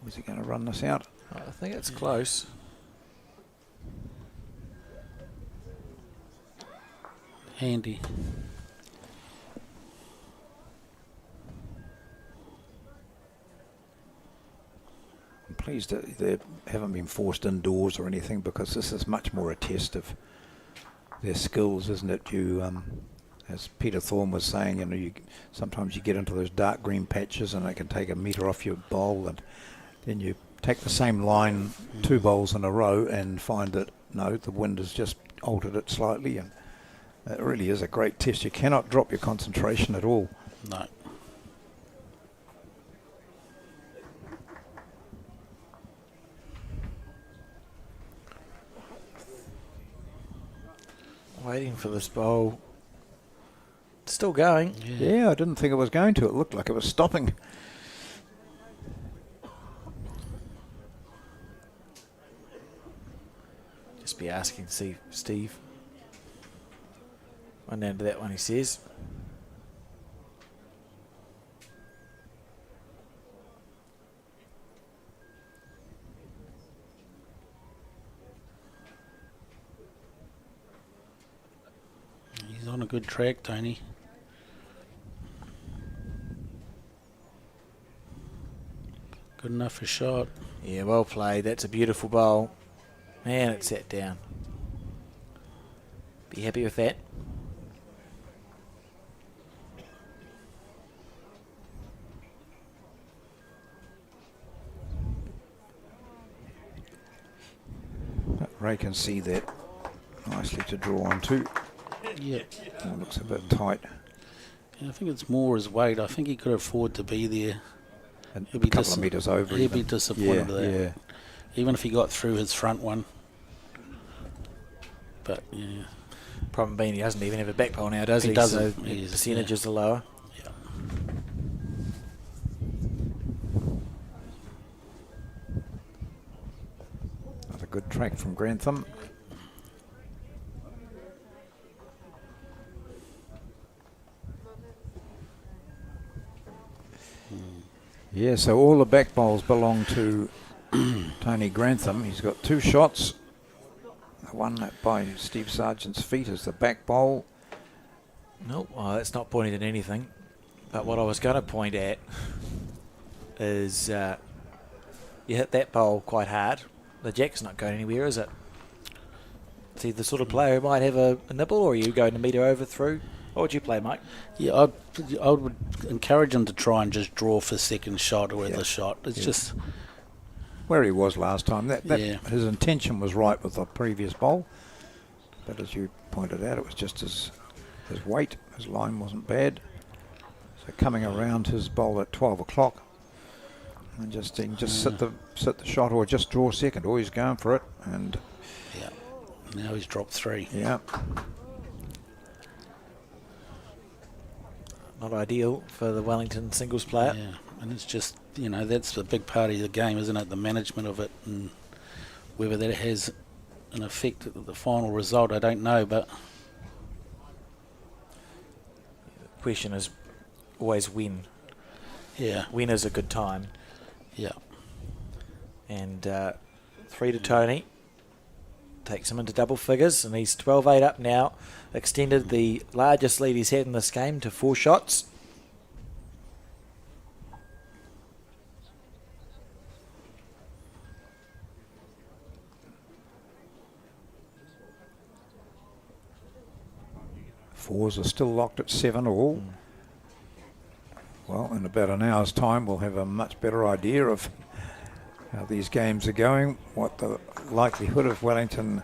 Was he going to run this out? I think it's close. Handy. I'm pleased that they haven't been forced indoors or anything, because this is much more a test of their skills, isn't it? as Peter Thorne was saying, sometimes you get into those dark green patches and it can take a metre off your bowl, and then you take the same line 2 bowls in a row and find that, no, the wind has just altered it slightly, and it really is a great test. You cannot drop your concentration at all. No. Waiting for this bowl. Still going. Yeah, I didn't think it was going to. It looked like it was stopping. Just be asking Steve. One down to that one, he says. He's on a good track, Tony. Good enough for shot. Yeah, well played. That's a beautiful bowl. And it sat down. Be happy with that. Ray can see that nicely to draw on too. Yeah. It looks a bit tight. Yeah, I think it's more his weight. I think he could afford to be there. And He'll a be couple of metres over. He'd even. be disappointed with that. Yeah. Even if he got through his front one. But, yeah. Problem being he doesn't even have a back pole now, does he? He doesn't. So He's- percentages are lower. Yeah. Another good track from Grantham. Yeah, so all the back bowls belong to Tony Grantham. He's got 2 shots. The one by Steve Sargent's feet is the back bowl. Nope, well, that's not pointing at anything. But what I was going to point at is you hit that bowl quite hard. The jack's not going anywhere, is it? See, the sort of player who might have a nibble, or are you going to meter over through? What would you play, Mike? Yeah, I would encourage him to try and just draw for second shot or Yeah. the shot. It's Yeah. just... Where he was last time. That Yeah. His intention was right with the previous bowl. But as you pointed out, it was just his weight. His line wasn't bad. So coming around his bowl at 12 o'clock. And he can just sit the shot or just draw second. Always going for it. And Yeah. Now he's dropped 3. yeah. Not ideal for the Wellington singles player. Yeah, and it's just, that's a big part of the game, isn't it? The management of it, and whether that has an effect at the final result, I don't know, but The question is always when. yeah, When is a good time? yeah. And 3 to Tony. Takes him into double figures, and he's 12-8 up now. Extended the largest lead he's had in this game to 4 shots. Fours are still locked at 7 all. Well, in about an hour's time, we'll have a much better idea of how these games are going, what the likelihood of Wellington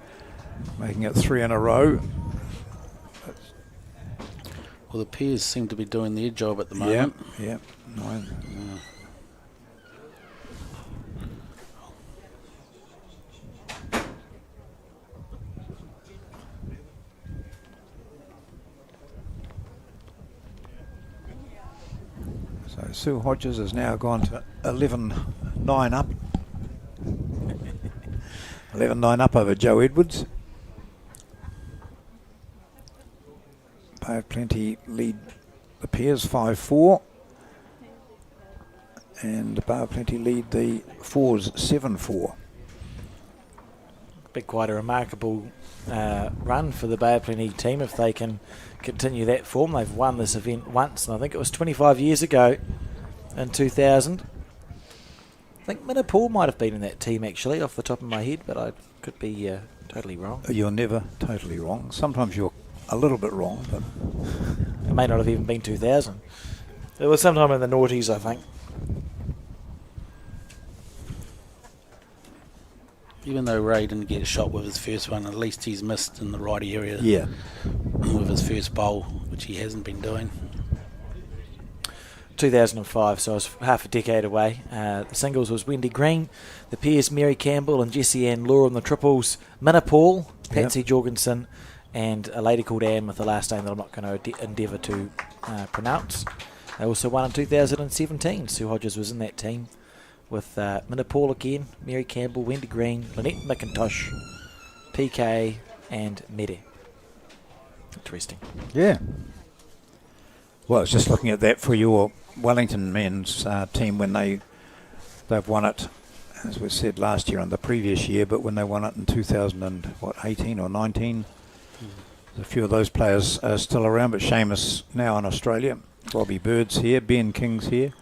making it 3 in a row. Well, the Peers seem to be doing their job at the moment. Yeah, 9. So Sue Hodges has now gone to 11-9 up. 11-9 up over Joe Edwards. Bay of Plenty lead the Peers 5-4. And Bay of Plenty lead the Fours 7-4. Be quite a remarkable run for the Bay of Plenty team if they can continue that form. They've won this event once, and I think it was 25 years ago in 2000. I think Minnepaul might have been in that team actually, off the top of my head, but I could be totally wrong. You're never totally wrong. Sometimes you're a little bit wrong, but It may not have even been 2000. It was sometime in the noughties, I think. Even though Ray didn't get a shot with his first one, at least he's missed in the right area yeah. with his first bowl, which he hasn't been doing. 2005, so I was half a decade away. The singles was Wendy Green, the pairs Mary Campbell and Jessie Ann Law on the triples, Minna Paul, Patsy Jorgensen, and a lady called Anne with the last name that I'm not going to endeavour to pronounce. They also won in 2017. Sue Hodges was in that team with Minna Paul again, Mary Campbell, Wendy Green, Lynette McIntosh, PK, and Mede. Interesting. Yeah. Well, I was just looking at that for your Wellington men's team when they've won it, as we said last year and the previous year, but when they won it in 2018 or 19, a few of those players are still around, but Seamus now in Australia, Robbie Bird's here, Ben King's here,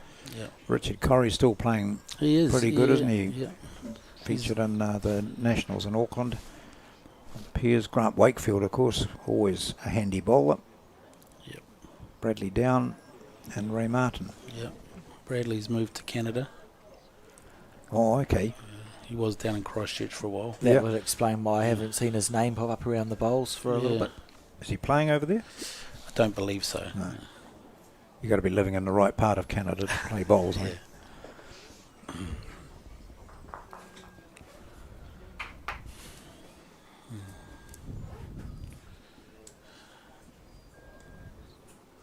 Richard Corrie's still playing pretty good, isn't he? Yeah. Featured in the Nationals in Auckland. Piers, Grant Wakefield, of course, always a handy bowler. Yep. Bradley Down and Ray Martin. Yep. Bradley's moved to Canada. Oh, okay. He was down in Christchurch for a while. That would explain why I haven't seen his name pop up around the bowls for a little bit. Is he playing over there? I don't believe so. No. You got to be living in the right part of Canada to play bowls, Yeah. eh?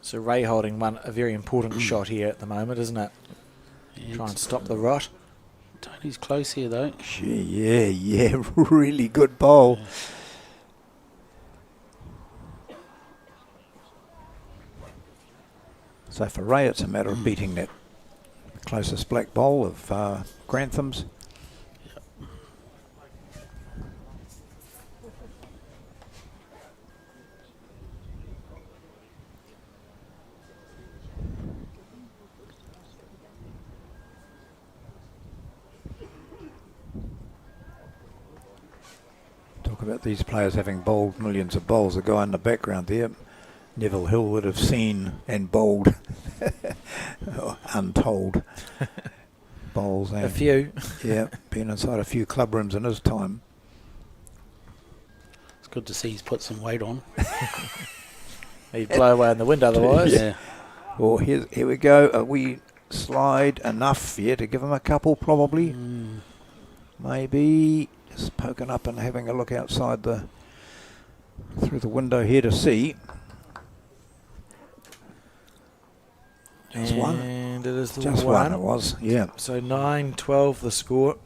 So Ray holding a very important shot here at the moment, isn't it? Yeah, Try and stop the rot. Tony's close here though. Gee, yeah, really good bowl. So for Ray, it's a matter of beating that closest black bowl of Grantham's. Talk about these players having bowled millions of bowls. The guy in the background there, Neville Hill, would have seen and bowled untold bowls. A few. Yeah, been inside a few club rooms in his time. It's good to see he's put some weight on. He'd blow away in the wind otherwise. Yeah. Well, here we go. A wee slide enough, to give him a couple probably. Maybe just poking up and having a look outside through the window here to see. Just one. And it is the Just one it was, yeah. So 9-12 the score.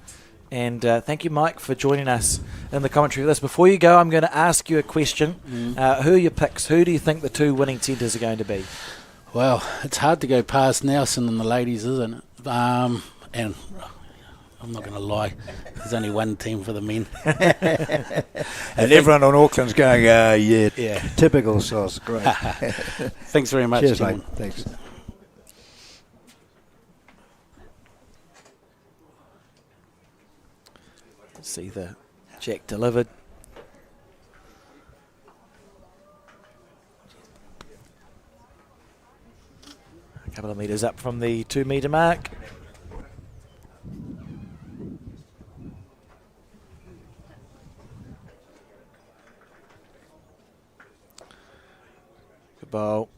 And thank you, Mike, for joining us in the commentary with us. Before you go, I'm going to ask you a question. Who are your picks? Who do you think the two winning centres are going to be? Well, it's hard to go past Nelson and the ladies, isn't it? And I'm not going to lie, there's only one team for the men. And everyone on Auckland's going, yeah, typical sauce. Great. Thanks very much, Cheers, gentlemen. mate. Thanks. See the jack delivered. A couple of metres up from the 2 metre mark. Good ball.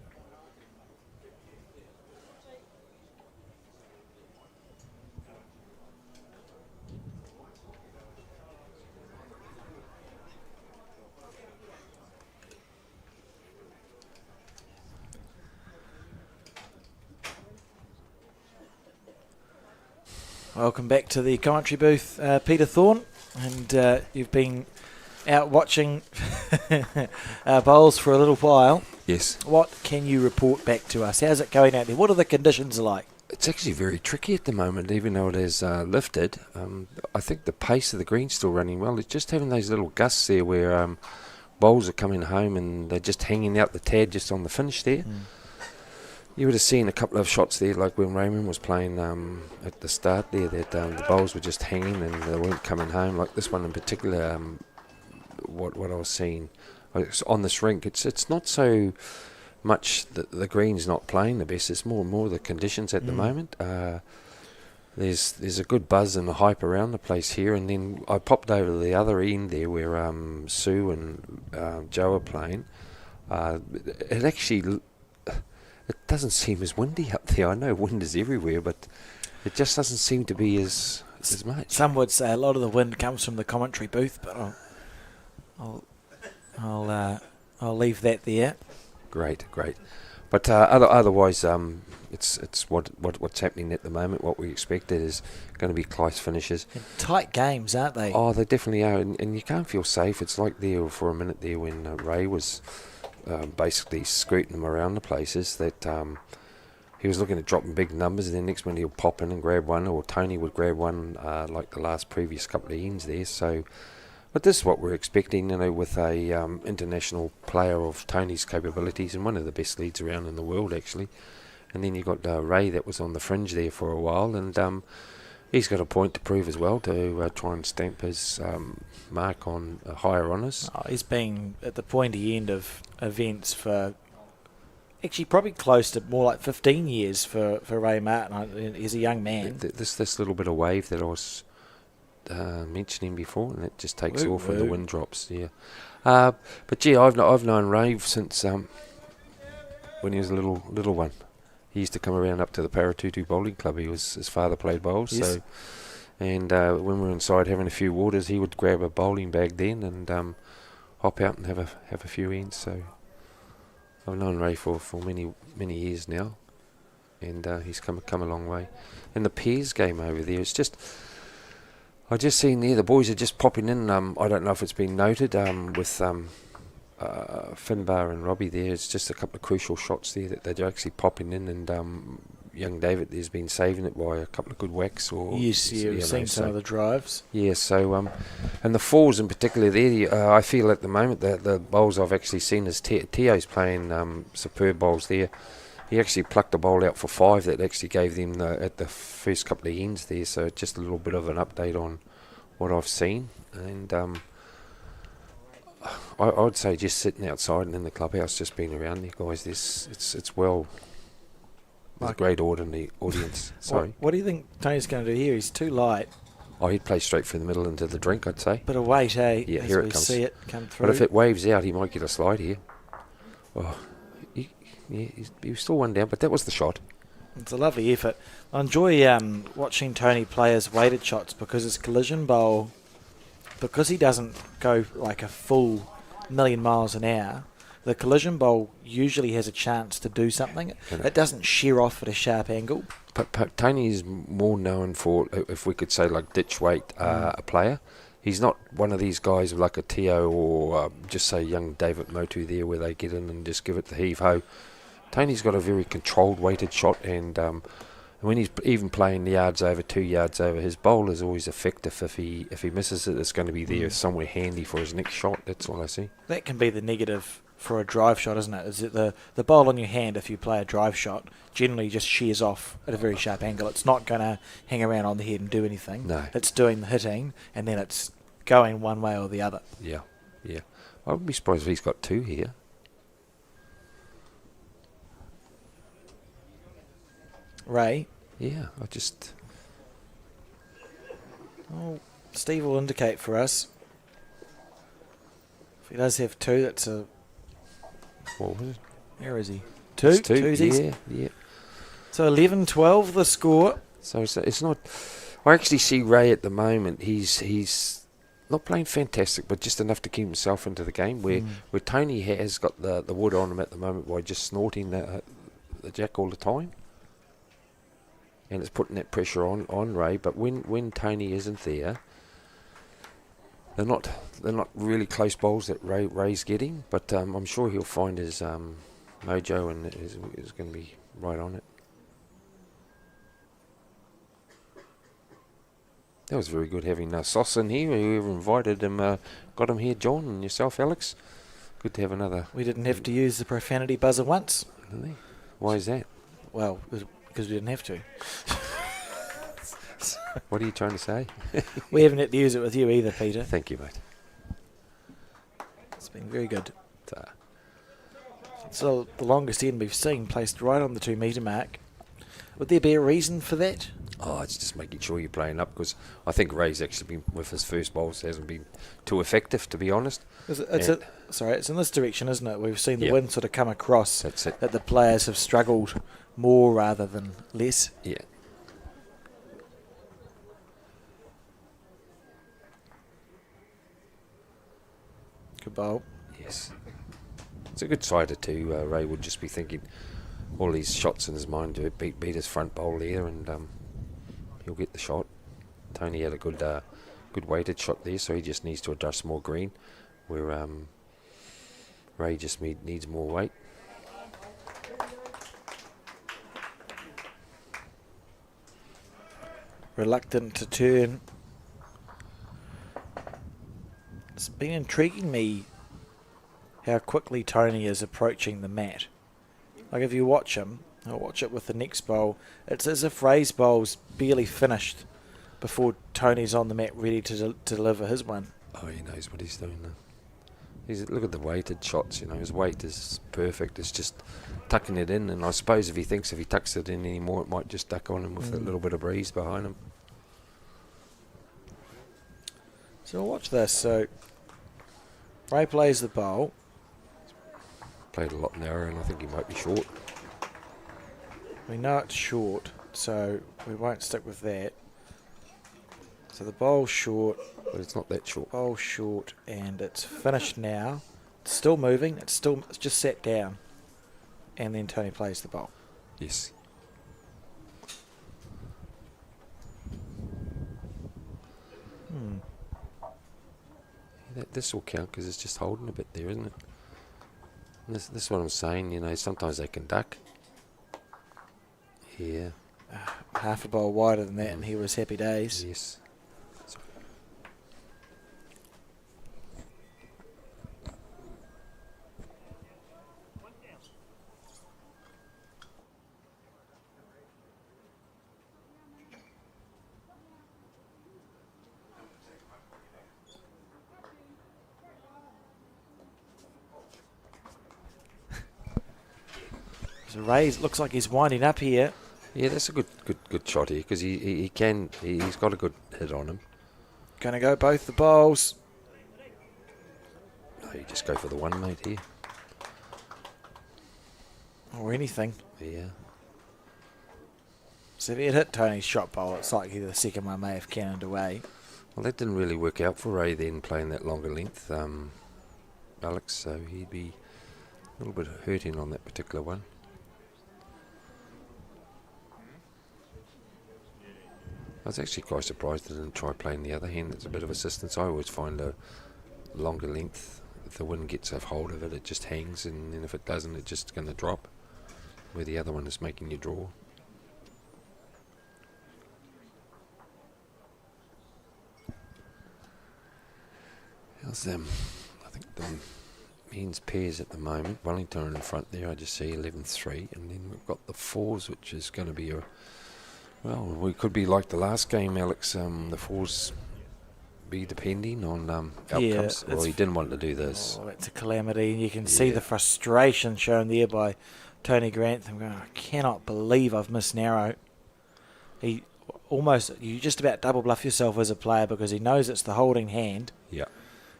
Welcome back to the commentary booth, Peter Thorne, and you've been out watching bowls for a little while. Yes. What can you report back to us? How's it going out there? What are the conditions like? It's actually very tricky at the moment, even though it has lifted. I think the pace of the green's still running well. It's just having those little gusts there where bowls are coming home and they're just hanging out the tad just on the finish there. You would have seen a couple of shots there, like when Raymond was playing at the start there, that the bowls were just hanging and they weren't coming home. Like this one in particular, what I was seeing, on this rink. It's not so much that the green's not playing the best. It's more the conditions at the moment. There's a good buzz and a hype around the place here, and then I popped over to the other end there where Sue and Joe are playing. It actually it doesn't seem as windy up there. I know wind is everywhere, but it just doesn't seem to be as much. Some would say a lot of the wind comes from the commentary booth, but I'll leave that there. Great. But otherwise, it's what's happening at the moment. What we expected is going to be close finishes. And tight games, aren't they? Oh, they definitely are, and you can't feel safe. It's like there for a minute there when Ray was basically scooting them around the places that he was looking at dropping big numbers, and then next minute he'll pop in and grab one, or Tony would grab one like the previous couple of ends there. So, but this is what we're expecting, with a international player of Tony's capabilities and one of the best leads around in the world actually. And then you've got Ray that was on the fringe there for a while, and he's got a point to prove as well to try and stamp his mark on higher honours. Oh, he's been at the pointy end of events for actually probably close to more like 15 years for Ray Martin. He's a young man. This little bit of wave that I was mentioning before, and it just takes off when the wind drops. Yeah, but yeah, I've known Ray since when he was a little one. He used to come around up to the Paratutu Bowling Club. His father played bowls, yes. So and when we were inside having a few waters, he would grab a bowling bag then and hop out and have a few ends. So I've known Ray for many years now, and he's come a long way. And the pairs game over there, it's just I just seen there the boys are just popping in. I don't know if it's been noted with Finbar and Robbie there. It's just a couple of crucial shots there that they're actually popping in, and young David there's been saving it by a couple of good whacks. Or Yes, you've seen some of the drives. Yeah, so and the falls in particular there, I feel at the moment that the bowls I've actually seen is Tio's playing superb bowls there. He actually plucked a bowl out for 5 that actually gave them at the first couple of ends there. So just a little bit of an update on what I've seen, and I'd say just sitting outside and in the clubhouse, just being around there, guys. It's well. There's a great audience. Sorry. What do you think Tony's going to do here? He's too light. Oh, he'd play straight through the middle into the drink, I'd say. Bit of weight, eh? Yeah, as here we it comes. see it come through. But if it waves out, he might get a slide here. Oh, he was still one down, but that was the shot. It's a lovely effort. I enjoy watching Tony play his weighted shots because his collision bowl, because he doesn't go like a full million miles an hour, the collision bowl usually has a chance to do something. It doesn't shear off at a sharp angle. But Tony is more known for, if we could say, like ditch weight a player. He's not one of these guys like a Tio or just say young David Motu there where they get in and just give it the heave-ho. Tony's got a very controlled weighted shot, and when he's even playing yards over, 2 yards over, his bowl is always effective. If he misses it, it's going to be there somewhere handy for his next shot. That's all I see. That can be the negative for a drive shot, isn't it? Is it the bowl on your hand, if you play a drive shot, generally just shears off at a very sharp angle. It's not going to hang around on the head and do anything. No. It's doing the hitting, and then it's going one way or the other. Yeah. I wouldn't be surprised if he's got 2 here. Ray? Yeah, Oh, Steve will indicate for us. If he does have 2, that's a... What was it? Where is he? 2? It's 2, Twosies? yeah. So 11-12 the score. So it's not... I actually see Ray at the moment. He's not playing fantastic, but just enough to keep himself into the game, where Tony has got the wood on him at the moment by just snorting the jack all the time. And it's putting that pressure on Ray, but when Tony isn't there, they're not really close bowls that Ray's getting, but I'm sure he'll find his mojo and is going to be right on it. That was very good having Sauce in here. Whoever invited him got him here, John, and yourself, Alex. Good to have another. We didn't have to use the profanity buzzer once. Really? Why is that? Well, because we didn't have to. What are you trying to say? We haven't had to use it with you either, Peter. Thank you, mate. It's been very good. So the longest end we've seen placed right on the 2 metre mark. Would there be a reason for that? Oh, it's just making sure you're playing up, because I think Ray's actually been, with his first bowls, hasn't been too effective, to be honest. It's in this direction, isn't it? We've seen the Yeah. wind sort of come across. That's it. That the players have struggled more rather than less. Yeah. Good bowl. Yes. It's a good sider too. Ray would just be thinking all these shots in his mind to beat his front bowl there, and he'll get the shot. Tony had a good weighted shot there, so he just needs to adjust more green, where Ray just needs more weight. Reluctant to turn. It's been intriguing me how quickly Tony is approaching the mat. Like if you watch him, I'll watch it with the next bowl, it's as if Ray's bowl's barely finished before Tony's on the mat ready to deliver his one. Oh, he knows what he's doing now. Look at the weighted shots, his weight is perfect. It's just tucking it in, and I suppose if he thinks if he tucks it in anymore, it might just duck on him with a little bit of breeze behind him. So we'll watch this. So Ray plays the bowl. Played a lot narrower, and I think he might be short. We know it's short, so we won't stick with that. So the bowl's short. But it's not that short. Bowl short, and it's finished now. It's still moving. It's just sat down, and then Tony plays the bowl. Yes. This will count because it's just holding a bit there, isn't it? And this is what I'm saying. Sometimes they can duck. Yeah. Half a bowl wider than that, and he was happy days. Yes. So Ray looks like he's winding up here. Yeah, that's a good shot here, because he's got a good hit on him. Gonna go both the bowls. No, you just go for the one, mate, here. Or anything. Yeah. So if he had hit Tony's shot bowl, it's likely the second one may have cannoned away. Well, that didn't really work out for Ray then, playing that longer length, Alex, so he'd be a little bit hurting on that particular one. I was actually quite surprised I didn't try playing the other hand. That's a bit of assistance. I always find a longer length, if the wind gets a hold of it, it just hangs, and then if it doesn't, it's just going to drop, where the other one is making you draw. How's I think the men's pairs at the moment. Wellington are in front there, I just see 11-3, and then we've got the fours, which is going to be well, we could be like the last game, Alex. The fours be depending on outcomes. Well, he didn't want to do this. Oh, it's a calamity, and you can see the frustration shown there by Tony Grantham. Going, I cannot believe I've missed narrow. You just about double bluff yourself as a player, because he knows it's the holding hand. Yeah.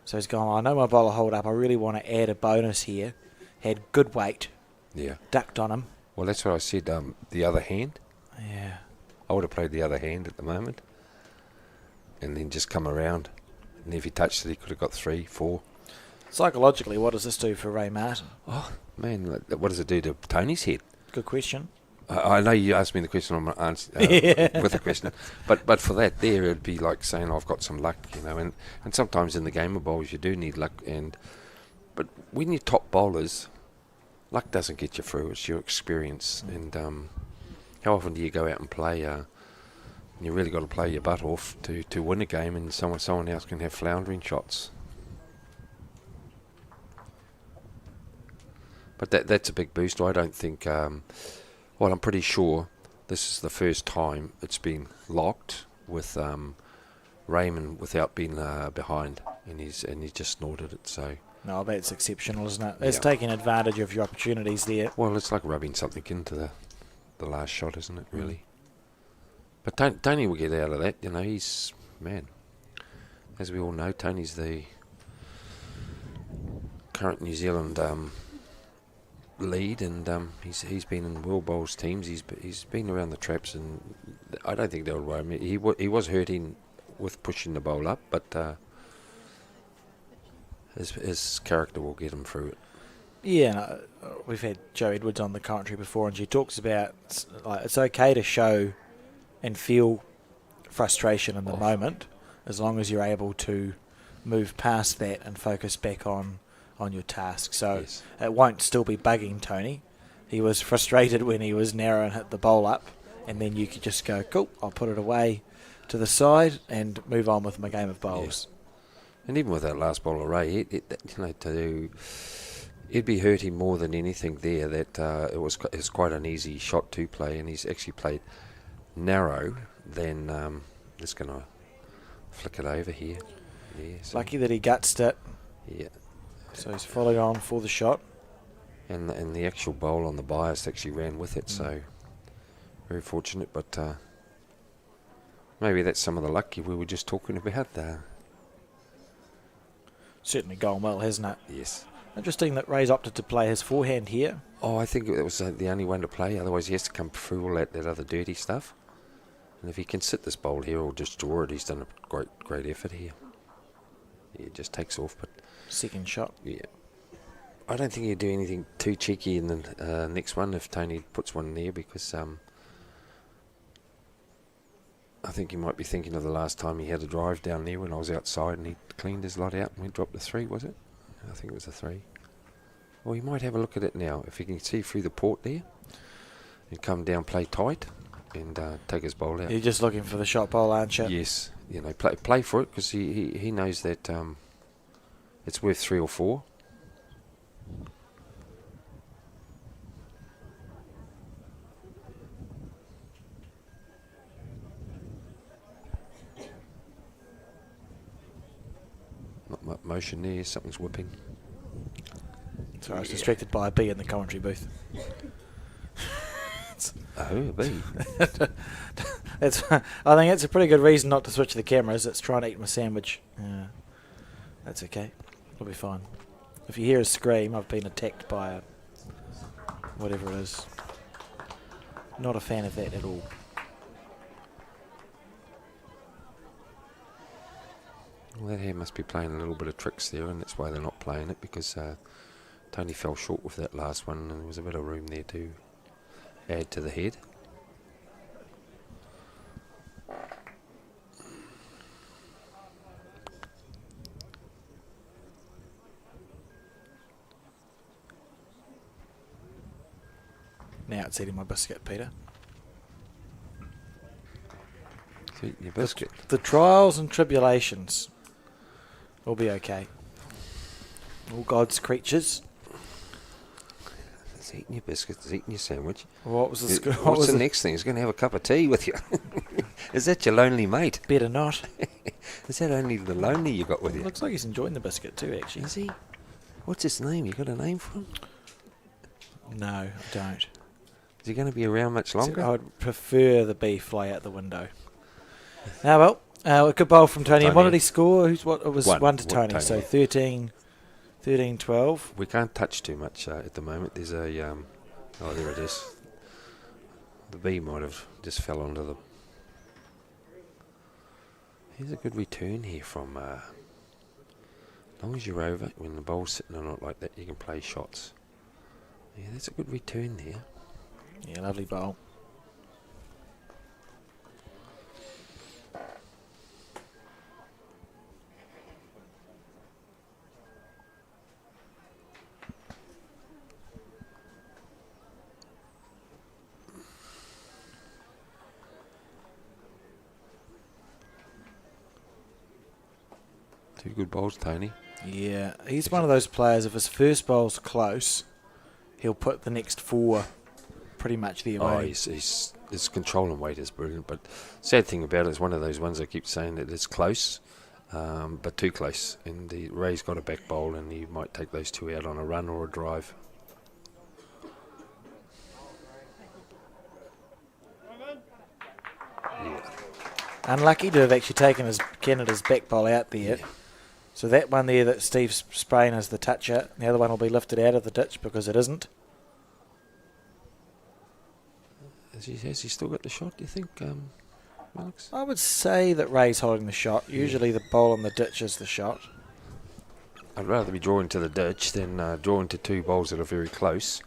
So he's gone, I know my bowler hold up. I really want to add a bonus here. Had good weight. Yeah. Ducked on him. Well, that's what I said. The other hand. Yeah. I would have played the other hand at the moment, and then just come around. And if he touched it, he could have got 3, 4. Psychologically, what does this do for Ray Martin? Oh man, what does it do to Tony's head? Good question. I know you asked me the question, I'm answering with a question, but for that there, it'd be like saying I've got some luck, and sometimes in the game of bowls you do need luck, but when you're top bowlers, luck doesn't get you through. It's your experience, and how often do you go out and play? You really got to play your butt off to win a game, and someone else can have floundering shots. But that's a big boost. I don't think. Well, I'm pretty sure this is the first time it's been locked with Raymond without being behind, and he's just snorted it. So No, that's exceptional, isn't it? It's Yeah. taking advantage of your opportunities there. Well, it's like rubbing something into the last shot, isn't it, really? But Tony will get out of that, he's, man, as we all know, Tony's the current New Zealand lead, and he's been in World Bowls teams, he's been around the traps, and I don't think that would worry me. He was hurting with pushing the bowl up, but his character will get him through it. Yeah, no, we've had Jo Edwards on the commentary before, and she talks about it's okay to show and feel frustration in the moment, as long as you're able to move past that and focus back on your task. So Yes. it won't still be bugging Tony. He was frustrated when he was narrow and hit the bowl up, and then you could just go, cool, I'll put it away to the side and move on with my game of bowls. And even with that last bowl array, it'd be hurting more than anything there that it's quite an easy shot to play, and he's actually played narrow. Then just going to flick it over here. Yeah, so, Lucky that he gutsed it, yeah. so he's followed on for the shot. And the actual bowl on the bias actually ran with it, so very fortunate. But maybe that's some of the luck we were just talking about. Certainly gone well, hasn't it? Yes. Interesting that Ray's opted to play his forehand here. Oh, I think it was the only one to play. Otherwise, he has to come through all that other dirty stuff. And if he can sit this bowl here or just draw it, he's done a great effort here. Yeah, it just takes off, but Second shot. yeah. I don't think he'd do anything too cheeky in the next one if Tony puts one there, because I think he might be thinking of the last time he had a drive down there when I was outside and he cleaned his lot out and we dropped a 3, was it? I think it was a 3. Well, he might have a look at it now. If he can see through the port there and come down, play tight and take his bowl out. You're just looking for the shot bowl, aren't you? Yes, play for it, because he knows that it's worth 3 or 4. Not much motion there, something's whipping. Sorry, I was distracted by a bee in the commentary booth. Oh, a bee. I think it's a pretty good reason not to switch the cameras. It's trying to eat my sandwich. That's okay. It'll be fine. If you hear a scream, I've been attacked by whatever it is. Not a fan of that at all. Well, that hair must be playing a little bit of tricks there, and that's why they're not playing it, because Tony fell short with that last one, and there was a bit of room there to add to the head. Now it's eating my biscuit, Peter. It's eating your biscuit. The trials and tribulations will be okay. All God's creatures. It's eating your biscuit, it's eating your sandwich. What was the It- score? What's the next thing? He's going to have a cup of tea with you. Is that your lonely mate? Better not. Is that only the lonely you got with you? Looks like he's enjoying the biscuit too, actually. Is he? What's his name? You got a name for him? No, I don't. Is he going to be around much longer? I would prefer the bee fly out the window. Well, a good bowl from Tony. And what Tony. did he score? It was One. 1 to One, Tony, so Tony. 13-12. We can't touch too much at the moment. There's a oh, there it is. The bee might have just fell onto the. Here's a good return here from. As long as you're over, when the bowl's sitting on it like that, you can play shots. Yeah, that's a good return there. Yeah, lovely bowl. Two good bowls, Tony. Yeah, he's one of those players, if his first bowl's close, he'll put the next 4 pretty much the Oh, away. his control and weight is brilliant. But sad thing about it is one of those ones I keep saying that it's close. but too close. And the Ray's got a back bowl, and he might take those two out on a run or a drive. Yeah. Unlucky to have actually taken Canada's back bowl out there. Yeah. So that one there that Steve's spraying is the toucher. The other one will be lifted out of the ditch because it isn't. Has he still got the shot, do you think, Alex? I would say that Ray's holding the shot. Usually the bowl in the ditch is the shot. I'd rather be drawing to the ditch than drawing to two bowls that are very close.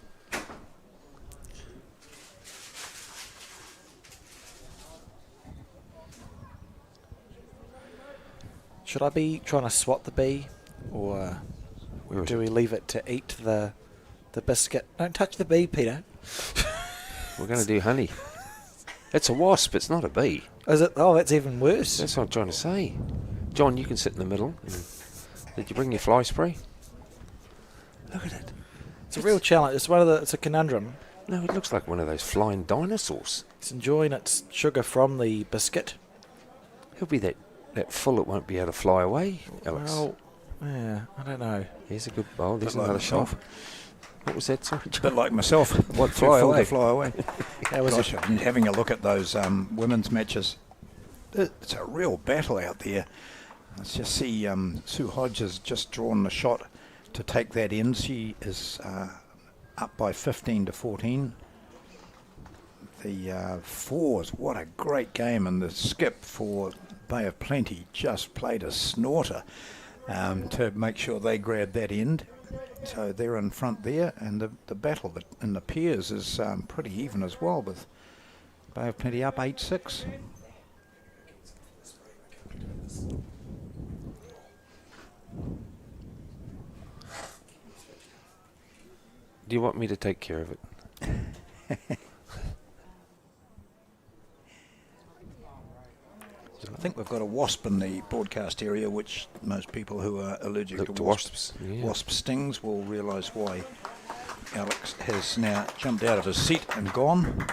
Should I be trying to swat the bee, or Where is do it? we leave it to eat the biscuit? Don't touch the bee, Peter. We're going to do honey. It's a wasp, it's not a bee. Is it? Oh, that's even worse. That's what I'm trying to say. John, you can sit in the middle. Did you bring your fly spray? Look at it. It's a real challenge. It's a conundrum. No, it looks like one of those flying dinosaurs. It's enjoying its sugar from the biscuit. He'll be that full it won't be able to fly away, Alex. Well, yeah, I don't know. Here's a good bowl. There's Bit like another myself. shot. What was that, sorry, A John? bit like myself. What, Too fly full away? to fly away. That was Gosh, I've been having a look at those women's matches. It's a real battle out there. Let's just see, Sue Hodge has just drawn the shot to take that in. She is up by 15-14. The fours, what a great game, and the skip for Bay of Plenty just played a snorter to make sure they grabbed that end. So they're in front there, and the battle in the pairs is pretty even as well, with Bay of Plenty up 8-6. Do you want me to take care of it? I think we've got a wasp in the broadcast area, which most people who are allergic Look to wasps, yeah. wasp stings will realise why Alex has now jumped out of his seat and gone,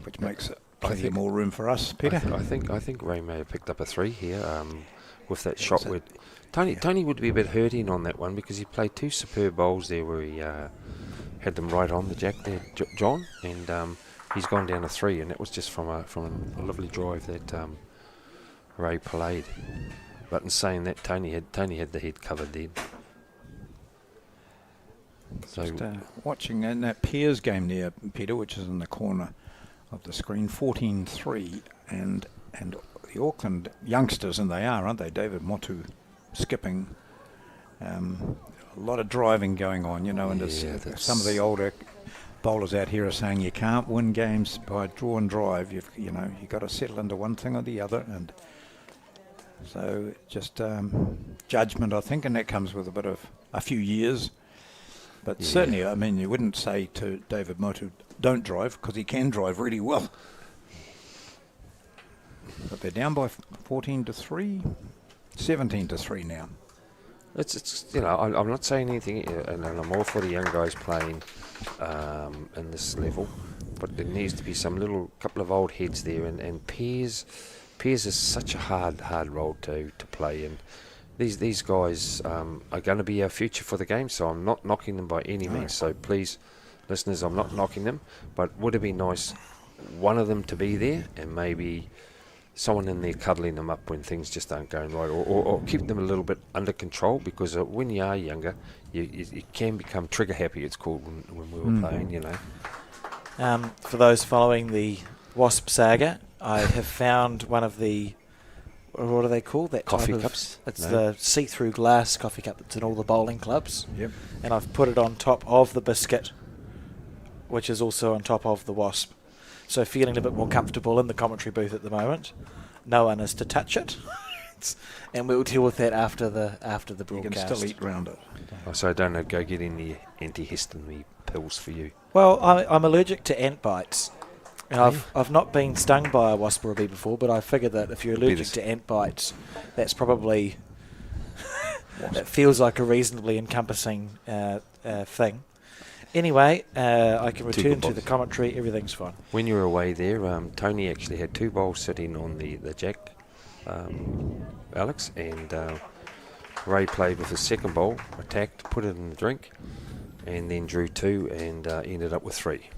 which makes it plenty more room for us, Peter. I think Ray may have picked up a 3 here with that shot. With Tony would be a bit hurting on that one because he played 2 superb bowls there where he had them right on the jack there, John, and he's gone down a 3, and that was just from a lovely drive that Ray played. But in saying that, Tony had the head covered there. So Just watching in that Pears game there, Peter, which is in the corner of the screen, 14-3, and the Auckland youngsters, and they are, aren't they? David Motu skipping, a lot of driving going on, you know, and Yeah, some of the older bowlers out here are saying you can't win games by draw and drive. You've got to settle into one thing or the other, and so just judgment, I think, and that comes with a few years. But certainly, I mean, you wouldn't say to David Motu, don't drive, because he can drive really well. But they're down by 14-3, 17-3 now. it's I'm not saying anything, and I'm all for the young guys playing in this level, but there needs to be some little couple of old heads there, and Pears is such a hard role to play, and these guys are going to be our future for the game, so I'm not knocking them by any means. So please, listeners, I'm not knocking them, but would it be nice one of them to be there, and maybe someone in there cuddling them up when things just aren't going right, or keep them a little bit under control, because when you are younger, you can become trigger happy, it's called, when we were playing, you know. For those following the Wasp saga, I have found one of the, what are they called? That Coffee type of, cups? It's No. the see-through glass coffee cup that's in all the bowling clubs. Yep. And I've put it on top of the biscuit, which is also on top of the Wasp. So feeling a bit more comfortable in the commentary booth at the moment. No one is to touch it. And we'll deal with that after the You can broadcast. still eat round it. So I don't know, go get in the antihistamine pills for you. Well, I'm allergic to ant bites. And I've not been stung by a wasp or a bee before, but I figured that if you're allergic to ant bites, that's probably that feels like a reasonably encompassing thing. Anyway, I can Two return good to the bowls. commentary. Everything's fine. When you were away there, Tony actually had 2 bowls sitting on the jack, Alex, and Ray played with his second bowl, attacked, put it in the drink, and then drew 2 and ended up with 3.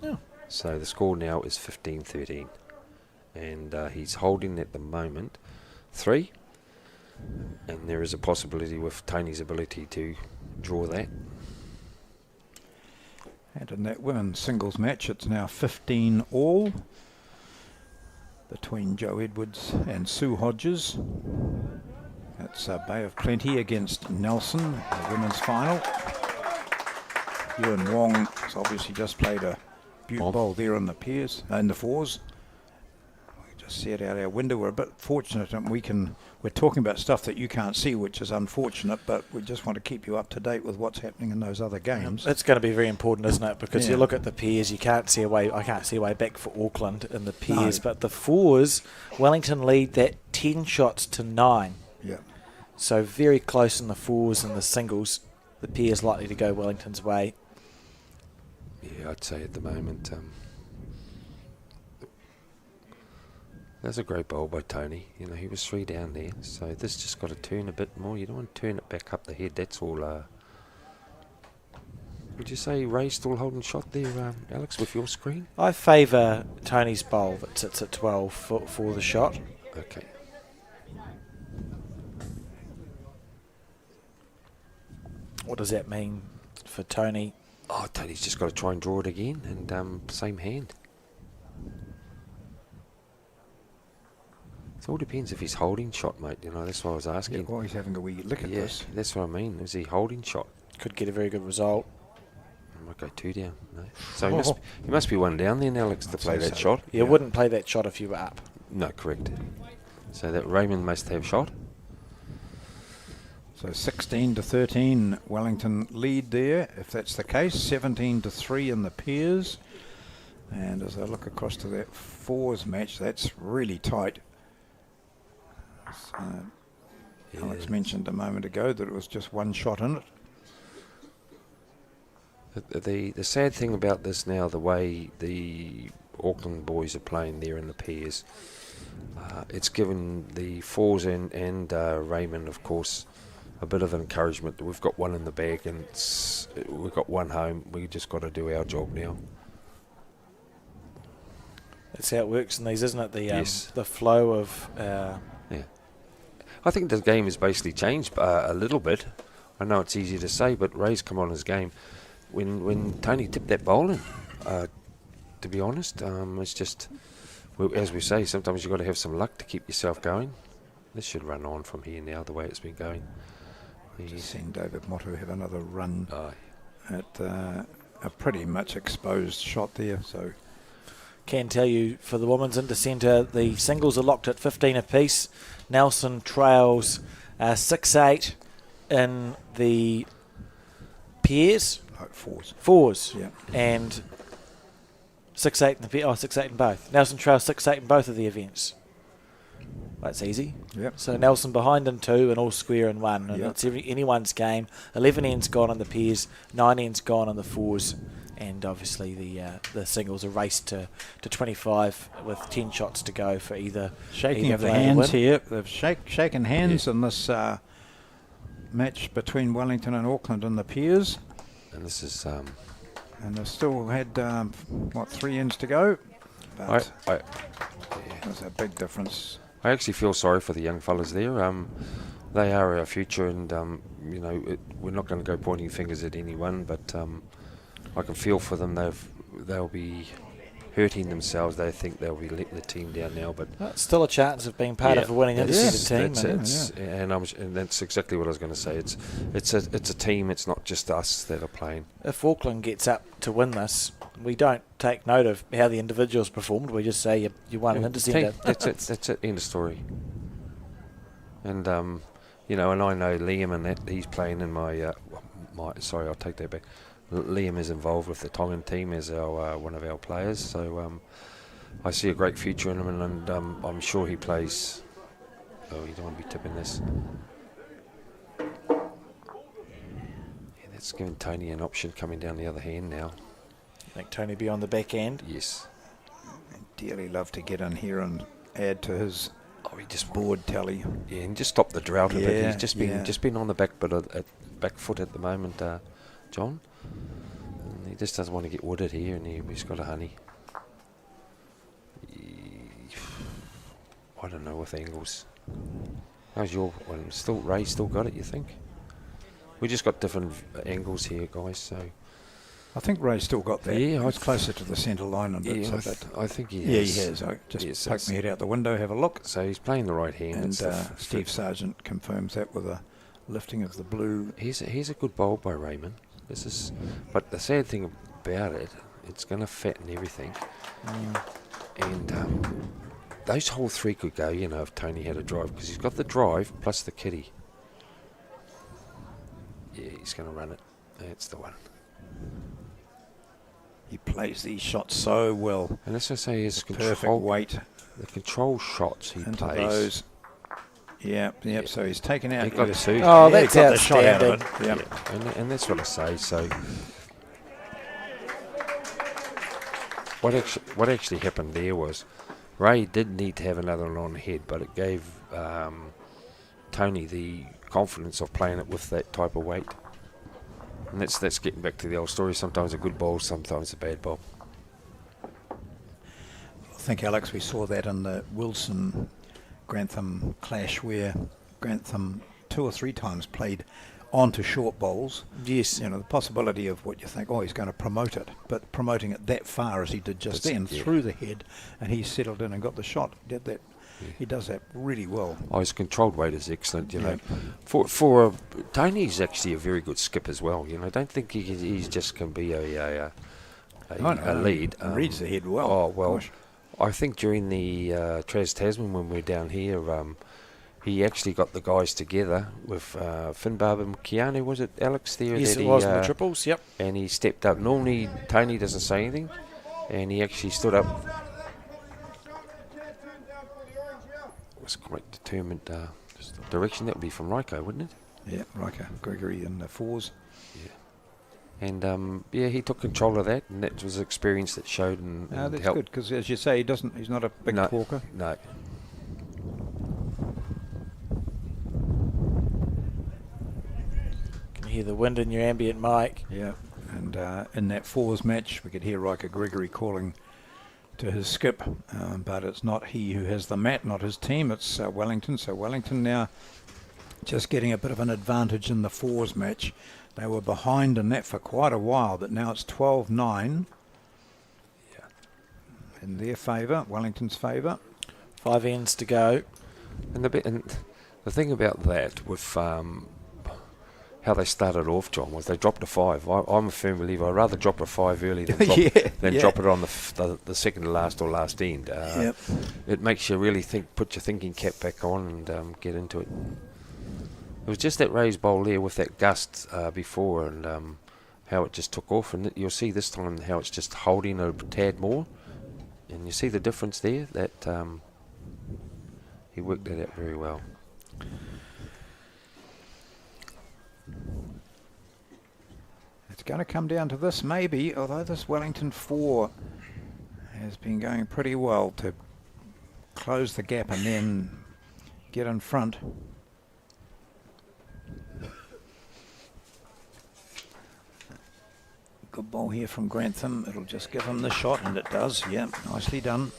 Yeah. So the score now is 15-13, and he's holding at the moment 3, and there is a possibility with Tony's ability to draw that. And in that women's singles match, it's now 15 all between Joe Edwards and Sue Hodges. That's Bay of Plenty against Nelson, the women's final. Ewan Wong has obviously just played a beaut bowl there in the pairs, in the fours. We just see it out our window. We're a bit fortunate, and we're talking about stuff that you can't see, which is unfortunate, but we just want to keep you up to date with what's happening in those other games. It's going to be very important, isn't it? Because Yeah. you look at the pairs, I can't see a way back for Auckland in the pairs, No. but the fours, Wellington lead that 10 shots to 9. Yeah. So very close in the fours and the singles. The pairs likely to go Wellington's way. Yeah, I'd say at the moment, that's a great bowl by Tony. You know, he was 3 down there, so this just got to turn a bit more. You don't want to turn it back up the head. That's all. Would you say Ray's still holding shot there, Alex, with your screen? I favour Tony's bowl that sits at 12 for the shot. Okay. What does that mean for Tony? Oh, Tony's just got to try and draw it again, and same hand. It all depends if he's holding shot, mate. You know, that's what I was Yeah, asking. well, he's having a wee look at Yeah, this. that's what I mean. Is he holding shot? Could get a very good result. I might go 2 down. No. So he must be 1 down then, Alex, to I'd play say that so. shot. You wouldn't play that shot if you were up. No, correct. So that Raymond must have shot. So 16-13, Wellington lead there. If that's the case, 17-3 in the pairs. And as I look across to that fours match, that's really tight. Alex mentioned a moment ago that it was just 1 shot in it. The sad thing about this now, the way the Auckland boys are playing there in the pairs, it's given the fours and Raymond, of course, a bit of encouragement. We've got 1 in the bag, and we've got 1 home. We just got to do our job now. That's how it works in these, isn't it? Yes. The flow of... Yeah, I think the game has basically changed a little bit. I know it's easy to say, but Ray's come on his game. When Tony tipped that bowl in, to be honest, it's just, as we say, sometimes you've got to have some luck to keep yourself going. This should run on from here now, the way it's been going. Just seeing David Motto have another run Aye. at a pretty much exposed shot there. So Can tell you for the women's Intercentre, the singles are locked at 15 apiece. Nelson trails 6-8 in the pairs. like fours. Fours. Yeah. And 6-8 in the pair. 6-8 in both. Nelson trails 6-8 in both of the events. That's easy. Yep. So Nelson behind in 2 and all square in 1. And Yep. it's anyone's game. 11 ends gone in the pairs, 9 ends gone in the fours. And obviously the singles are raced to 25 with 10 shots to go for either Shaking either of the player to hands win. here. They've shaken hands in this match between Wellington and Auckland in the pairs. And this is, And they've still had, 3 ends to go. But there's a big difference. I actually feel sorry for the young fellas there. They are our future, and we're not going to go pointing fingers at anyone, but I can feel for them. They'll be hurting themselves. They think they'll be letting the team down now, but Well, it's still a chance of being part of a winning Intercentre team. and that's exactly what I was going to say. It's a team. It's not just us that are playing. If Auckland gets up to win this, we don't take note of how the individuals performed. We just say you won an It's a Intercentre. team. That's it. End of story. And and I know Liam and that he's playing in my sorry, I'll take that back. Liam is involved with the Tongan team as our one of our players, so I see a great future in him, and I'm sure he plays. Oh, you don't want to be tipping this. Yeah, that's giving Tony an option coming down the other hand now. I think Tony be on the back end. Yes. I'd dearly love to get in here and add to his Oh, he just board tally. Yeah, and just stop the drought a bit. Yeah, He's just yeah. been on the back back foot at the moment, John. And he just doesn't want to get wooded here, and he's got a honey. I don't know with angles. How's your one? Ray still got it, you think? We just got different angles here, guys. So I think Ray's still got that. Yeah, He's closer to the centre line on it. yeah, So I think he yeah, has. he has. I just Yes, poke my head out the window, have a look. So he's playing the right hand. And It's the Steve Sargent confirms that with a lifting of the blue. Here's a good bowl by Raymond. But the sad thing about it, it's going to fatten everything. And those whole three could go, if Tony had a drive, because he's got the drive plus the kitty. Yeah, he's going to run it. That's the one. He plays these shots so well. And as I say, his Perfect control, weight the control shots he into plays. those. Yep. So he's taken out. He got was- two. Oh, yeah, he that's got the shot out of outstanding. it. Yep. And that's what I say. So what actually happened there was Ray did need to have another one on the head, but it gave Tony the confidence of playing it with that type of weight. And that's getting back to the old story. Sometimes a good ball, sometimes a bad ball. I think, Alex, we saw that in the Wilson-Grantham clash where Grantham 2 or 3 times played onto short bowls. Yes. The possibility of what you think, he's going to promote it, but promoting it that far as he did just then, through the head, and he settled in and got the shot. Did that. Yeah. He does that really well. His controlled weight is excellent, For Tony's actually a very good skip as well. I don't think he just can be a lead. Reads the head well. Oh, well, Gosh. I think during the Trans-Tasman when we were down here, he actually got the guys together with Finbarb and Keanu, was it, Alex? Yes, it was in the triples, yep. And he stepped up. Normally, Tony doesn't say anything, and he actually stood up. Was quite determined direction. That would be from Ryko, wouldn't it? Yeah, Riker Gregory in the 4s. Yeah. And he took control of that, and that was experience that showed and That's helped. good, because as you say, he's not a big talker. No. Can hear the wind in your ambient mic. Yeah, and in that 4s match, we could hear Riker Gregory calling to his skip, but it's not he who has the mat, not his team, it's Wellington. So Wellington now just getting a bit of an advantage in the 4s match. They were behind in that for quite a while, but now it's 12-9 in their favour, Wellington's favour. 5 ends to go. And the thing about that with how they started off, John, was they dropped a 5. I'm a firm believer. I'd rather drop a 5 early than drop it on the second to last or last end. It makes you really put your thinking cap back on and get into it. It was just that raised bowl there with that gust before, and how it just took off. And you'll see this time how it's just holding a tad more. And you see the difference there, that he worked that out very well. It's going to come down to this maybe, although this Wellington 4 has been going pretty well to close the gap and then get in front. Good ball here from Grantham. It'll just give him the shot, and it does. Yeah, nicely done.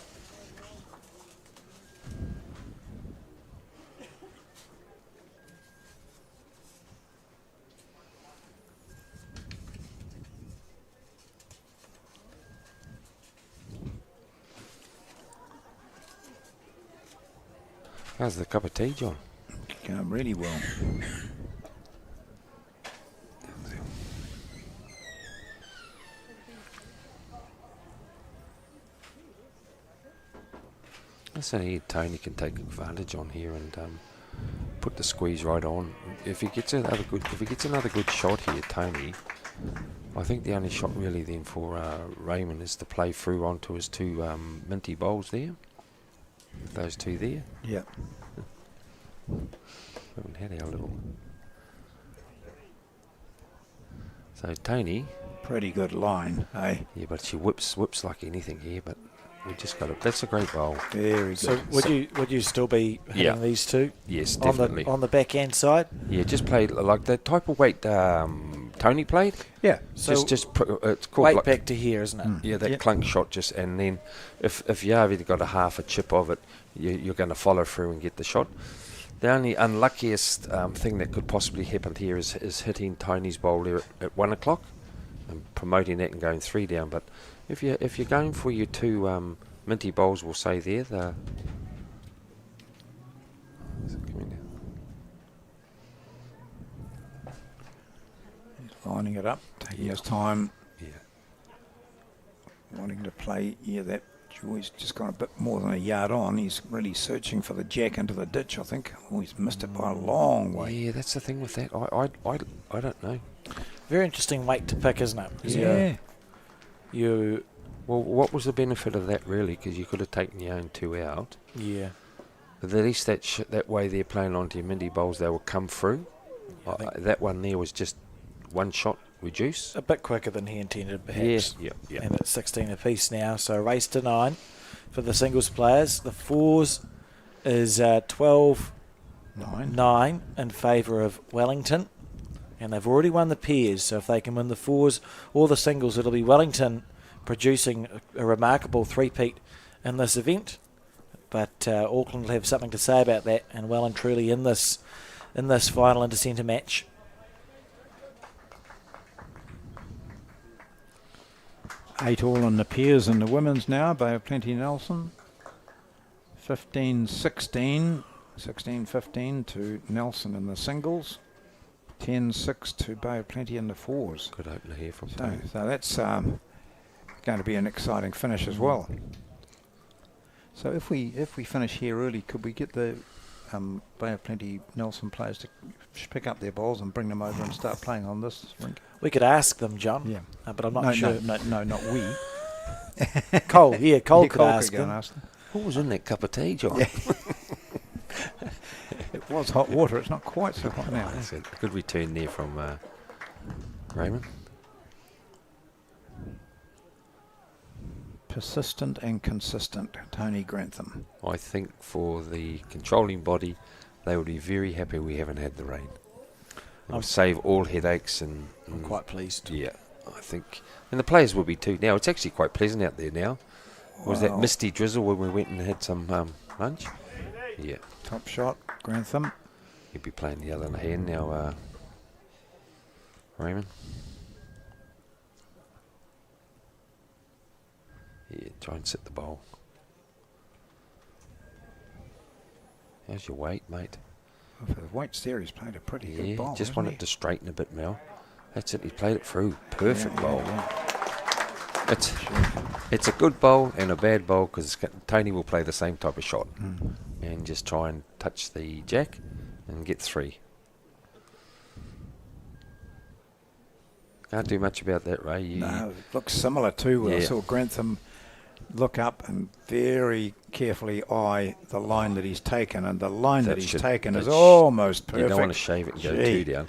How's the cup of tea, John? Going really well. I say Tony can take advantage on here and put the squeeze right on. If he gets another good shot here, Tony, I think the only shot really then for Raymond is to play through onto his 2 minty bowls there. Those 2 there. Yeah. Haven't had our little. So Tony. Pretty good line, eh? Yeah, but she whips like anything here. But we just got it. That's a great bowl. Very good. So would you still be hitting Yeah. these two Yes, on definitely. the backhand side? Yeah, just played like the type of weight Tony played. Yeah. So It's called weight like, back to here, isn't it? yeah, that Yep. clunk shot just, and then if you have either got a half a chip of it, you're going to follow through and get the shot. The only unluckiest thing that could possibly happen here is hitting Tony's bowl there at 1 o'clock and promoting that and going 3 down. But if you're going for your two minty bowls, we'll say there. Is it coming down? Lining it up, taking his time, Yeah. wanting to play. Yeah, that Joy's just got a bit more than a yard on. He's really searching for the jack into the ditch, I think. Oh, he's missed it by a long way. Yeah, that's the thing with that. I don't know. Very interesting weight to pick, isn't it? 'Cause Yeah. You Well, what was the benefit of that really? Because you could have taken your own two out. yeah. But at least that way they're playing onto your minty bowls, they will come through. That one there was just one shot reduce. A bit quicker than he intended, perhaps. Yes. Yeah. And it's 16 apiece now, so race to 9 for the singles players. The fours is 12-9 in favour of Wellington, and they've already won the pairs, so if they can win the fours or the singles, it'll be Wellington producing a remarkable three-peat in this event. But Auckland will have something to say about that, and well and truly in this final Intercentre match. Eight all in the pairs in the women's now. Bay of Plenty Nelson. 15-16. 16-15 to Nelson in the singles. 10-6 to Bay of Plenty in the fours. Good opener here from So, Tony. so that's going to be an exciting finish as well. So if we finish here early, could we get the Bay of Plenty Nelson players to pick up their balls and bring them over and start playing on this rink? We could ask them, John, Yeah. but I'm not No, sure. no, not we. Cole, yeah, Cole Yeah, could Cole ask go and them. ask them. What was in that cup of tea, John? Yeah. It was hot water. It's not quite so hot now. That's a good return there from Raymond. Persistent and consistent, Tony Grantham. I think for the controlling body, they would be very happy we haven't had the rain. It will save all headaches and I'm quite pleased. yeah, I think, and the players will be too. Now it's actually quite pleasant out there now. Was that Wow. misty drizzle when we went and had some lunch? Yeah, Top shot, Grantham. he'll be playing the other hand now, Raymond. Yeah, try and sit the bowl. How's your weight, mate? For the weight series, played a pretty good Yeah, ball. just want it to straighten a bit, Mel. That's it. He played it through. Perfect bowl. It's a good bowl and a bad bowl because Tony will play the same type of shot and just try and touch the jack and get 3. Can't do much about that, Ray. No, it looks similar too. I Yeah. saw Grantham look up and very carefully eye the line that he's taken, and the line that he's taken is almost perfect. You don't want to shave it and go Gee. 2 down.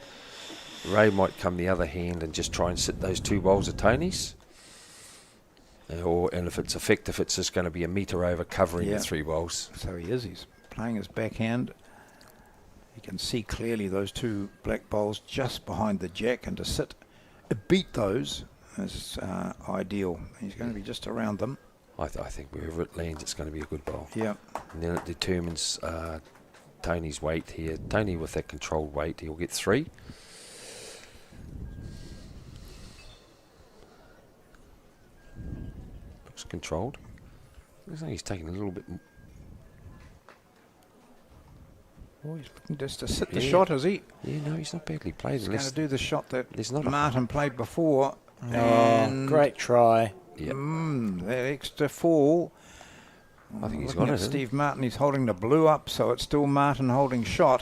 Ray might come the other hand and just try and sit those 2 bowls of Tony's. And if it's effective, it's just going to be a metre over covering Yeah. the 3 bowls. So he is. He's playing his backhand. You can see clearly those 2 black bowls just behind the jack, and to sit, beat those is ideal. He's going to be just around them. I think wherever it lands, it's going to be a good bowl. Yeah. And then it determines Tony's weight here. Tony with that controlled weight, he'll get 3. Looks controlled. Looks like he's taking a little bit. Oh, he's looking just to sit the Yeah. shot, is he? Yeah, no, he's not badly played. He's going to do the shot that there's not a- Martin played before. Oh, and great try. Yeah. That extra fall. I think he's Looking got at it. Steve Martin, he's holding the blue up, so it's still Martin holding shot.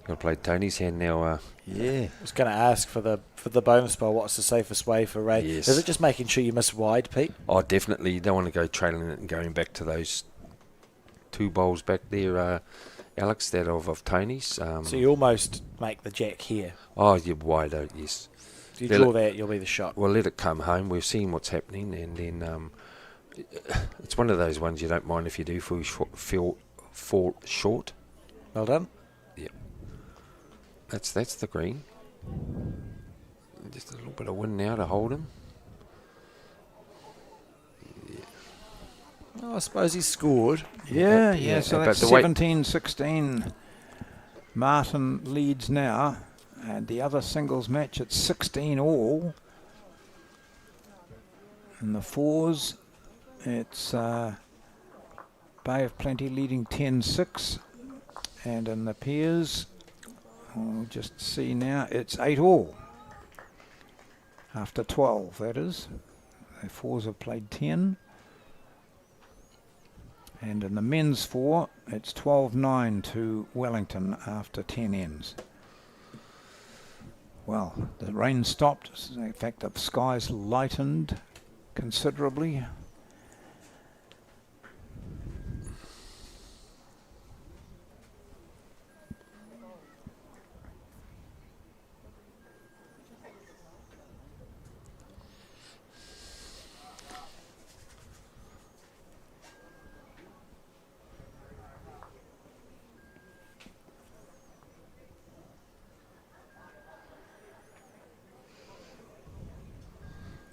Going to play Tony's hand now. Yeah. I was going to ask for the bonus bowl. What's the safest way for Ray? Yes. Is it just making sure you miss wide, Pete? Oh, definitely. You don't want to go trailing it and going back to those 2 bowls back there, Alex, that of Tony's. So you almost make the jack here. Oh, you're wide out, yes. If you They'll draw that, you'll be the shot. We'll let it come home. We've seen what's happening, and then It's one of those ones you don't mind if you do fall short. Well done. That's the green. Just a little bit of wind now to hold him. Oh, I suppose he scored. Yeah. So but that's the way- 17-16. Martin leads now, and the other singles match at 16 all. In the fours, it's Bay of Plenty leading 10-6, and in the pairs, we'll just see now, it's 8 all. After 12, that is. The fours have played 10. And in the men's four, it's 12-9 to Wellington after 10 ends. Well, the rain stopped. In fact, the skies lightened considerably.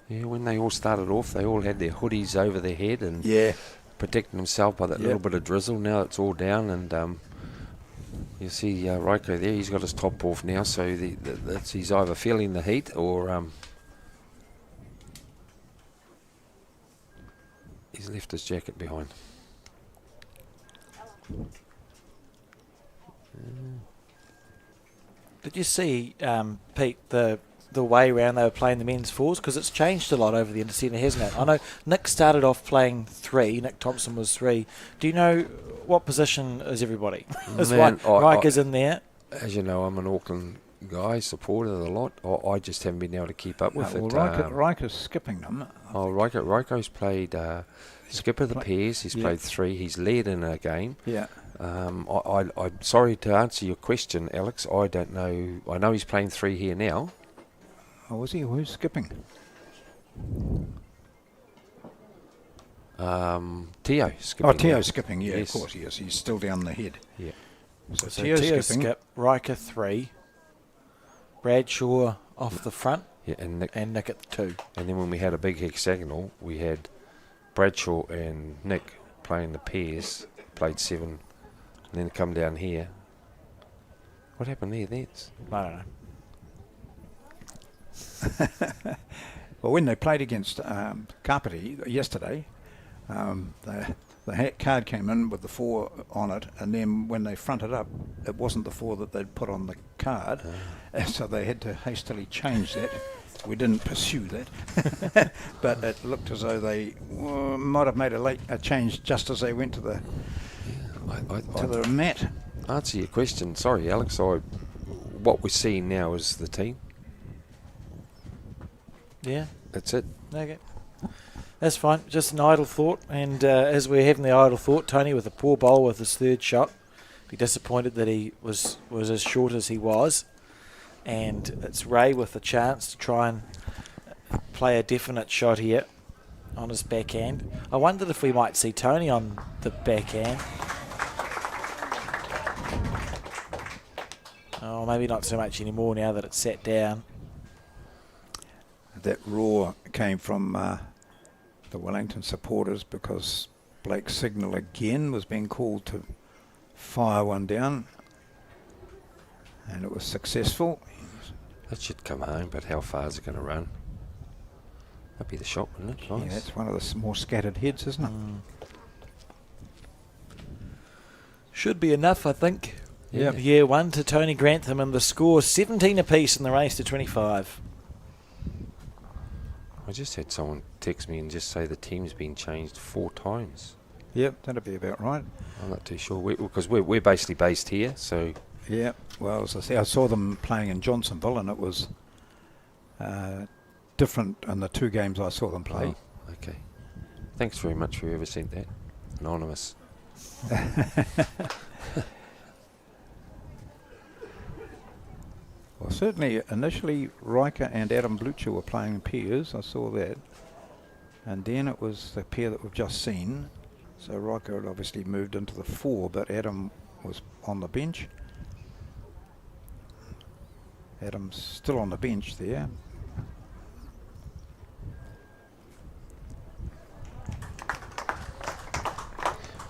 Yeah, when they all started off, they all had their hoodies over their head and Yeah. protecting themselves by that Yep. little bit of drizzle. Now it's all down, and you see Rico there. He's got his top off now, so he's either feeling the heat or he's left his jacket behind. Did you see, Pete, the way round they were playing the men's fours? Because it's changed a lot over the Intercentre, hasn't it? I know Nick started off playing 3. Nick Thompson was 3. Do you know what position is everybody? Is Man, Riker's in there? As you know, I'm an Auckland guy, supported a lot. I just haven't been able to keep up with Well, it. Riker's skipping them. Rico's played skipper the pairs. He's played 3. He's led in a game. Yeah. I'm sorry to answer your question, Alex. I don't know. I know he's playing 3 here now. Oh, was he? Who's skipping? Tio skipping. Oh, Tio's skipping. Yeah, Yes. of course he is. He's still down the head. Yeah. So, So Tio's Tio skipping. skip, Riker 3, Bradshaw off the front, Yeah, and Nick. and Nick at the 2. And then when we had a big hexagonal, we had Bradshaw and Nick playing the pairs. Played 7, and then come down here. What happened there? That's I don't know. Well, when they played against Kapiti yesterday, the card came in with the 4 on it, and then when they fronted up, it wasn't the 4 that they'd put on the card, and so they had to hastily change that. We didn't pursue that, but it looked as though they might have made a change just as they went to the the mat. answer your question. Sorry, Alex. What we're seeing now is the team. Yeah, That's it. okay. That's fine. Just an idle thought. And as we're having the idle thought, Tony with a poor bowl with his 3rd shot. Be disappointed that he was as short as he was. And it's Ray with a chance to try and play a definite shot here on his backhand. I wondered if we might see Tony on the backhand. Oh, maybe not so much anymore now that it's sat down. That roar came from the Wellington supporters because Blake's signal again was being called to fire one down, and it was successful. That should come home, but how far is it going to run? That'd be the shot, wouldn't it? Nice. Yeah, that's one of the more scattered heads, isn't it? Should be enough, I think. Yep. Year 1 to Tony Grantham, and the score 17 apiece in the race to 25. I just had someone text me and just say the team's been changed 4 times. Yep, that'd be about right. I'm not too sure because we're basically based here, so Yeah, well, as I say, I saw them playing in Johnsonville, and it was different in the 2 games I saw them play. Oh, okay. Thanks very much for whoever sent that. Anonymous. Well, certainly, initially, Riker and Adam Blucher were playing in pairs. I saw that. And then it was the pair that we've just seen. So Riker had obviously moved into the 4, but Adam was on the bench. Adam's still on the bench there.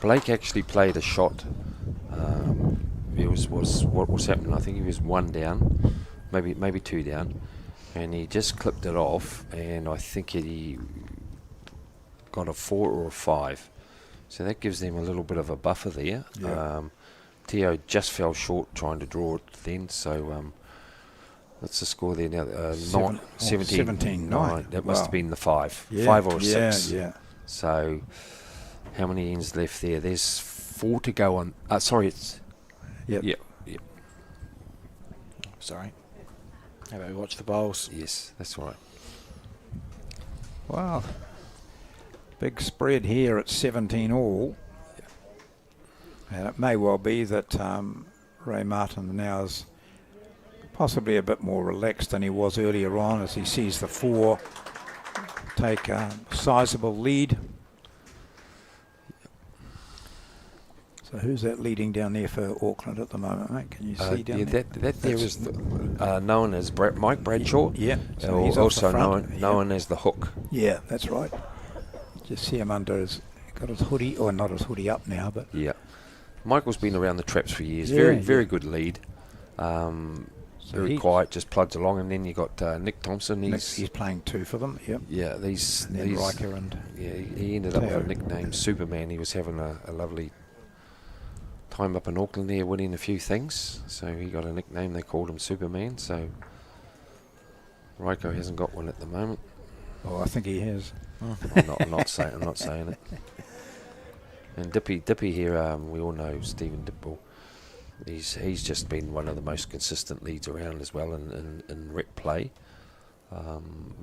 Blake actually played a shot. It was what was happening. I think he was 1 down, maybe 2 down, and he just clipped it off. And I think he got a 4 or a 5. So that gives them a little bit of a buffer there. Yeah. Teo just fell short trying to draw it then. So what's the score there now? 17. 9. That must Wow. have been the 5. Yeah, 5 or 6. Yeah. So how many ends left there? There's 4 to go on. Sorry, it's... Yep. Yep. Sorry. How about we watch the bowls? Yes, that's right. Wow. Big spread here at 17 all. And it may well be that Ray Martin now is possibly a bit more relaxed than he was earlier on as he sees the 4 take a sizable lead. So who's that leading down there for Auckland at the moment, mate? Can you see down there? That there is known as Mike Bradshaw. Yeah. So Or he's off also the front. known as the Hook. Yeah, that's right. Just see him under his, got his hoodie, or not his hoodie up now, but Yeah. Michael's been around the traps for years. Yeah, Very yeah. good lead. Very he- quiet, just plugs along. And then you got Nick Thompson. he's playing 2 for them. Yep. Yeah, these And then Riker and he ended up with Teo. a nickname Superman. He was having a lovely time up in Auckland there, winning a few things. So he got a nickname. They called him Superman. So Riker hasn't got one at the moment. oh, I think he has. I'm not saying it. And Dippy here, we all know Stephen Dipple. He's just been one of the most consistent leads around as well in rep play.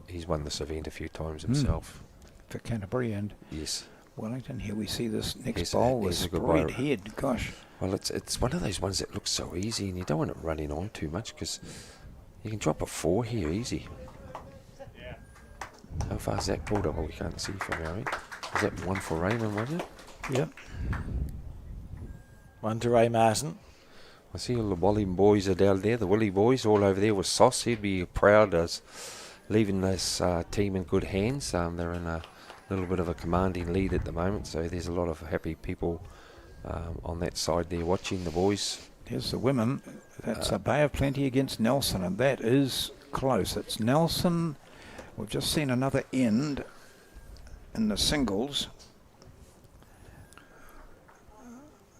He's won this event a few times himself. For Canterbury and Yes. Wellington. Here we see this next Here's- bowl with here's a good spread bowler. head. Gosh. Well, it's one of those ones that looks so easy, and you don't want it running on too much because you can drop a 4 here easy. How far is that pulled up? Oh, we can't see from our end. Is that one for Raymond, was it? Yep. One to Ray Martin. I see all the Walling boys are down there, the Willie boys all over there with Sauce. He'd be proud as leaving this team in good hands. They're in a little bit of a commanding lead at the moment, so there's a lot of happy people on that side there watching the boys. Here's the women. That's a Bay of Plenty against Nelson, and that is close. It's Nelson. We've just seen another end in the singles.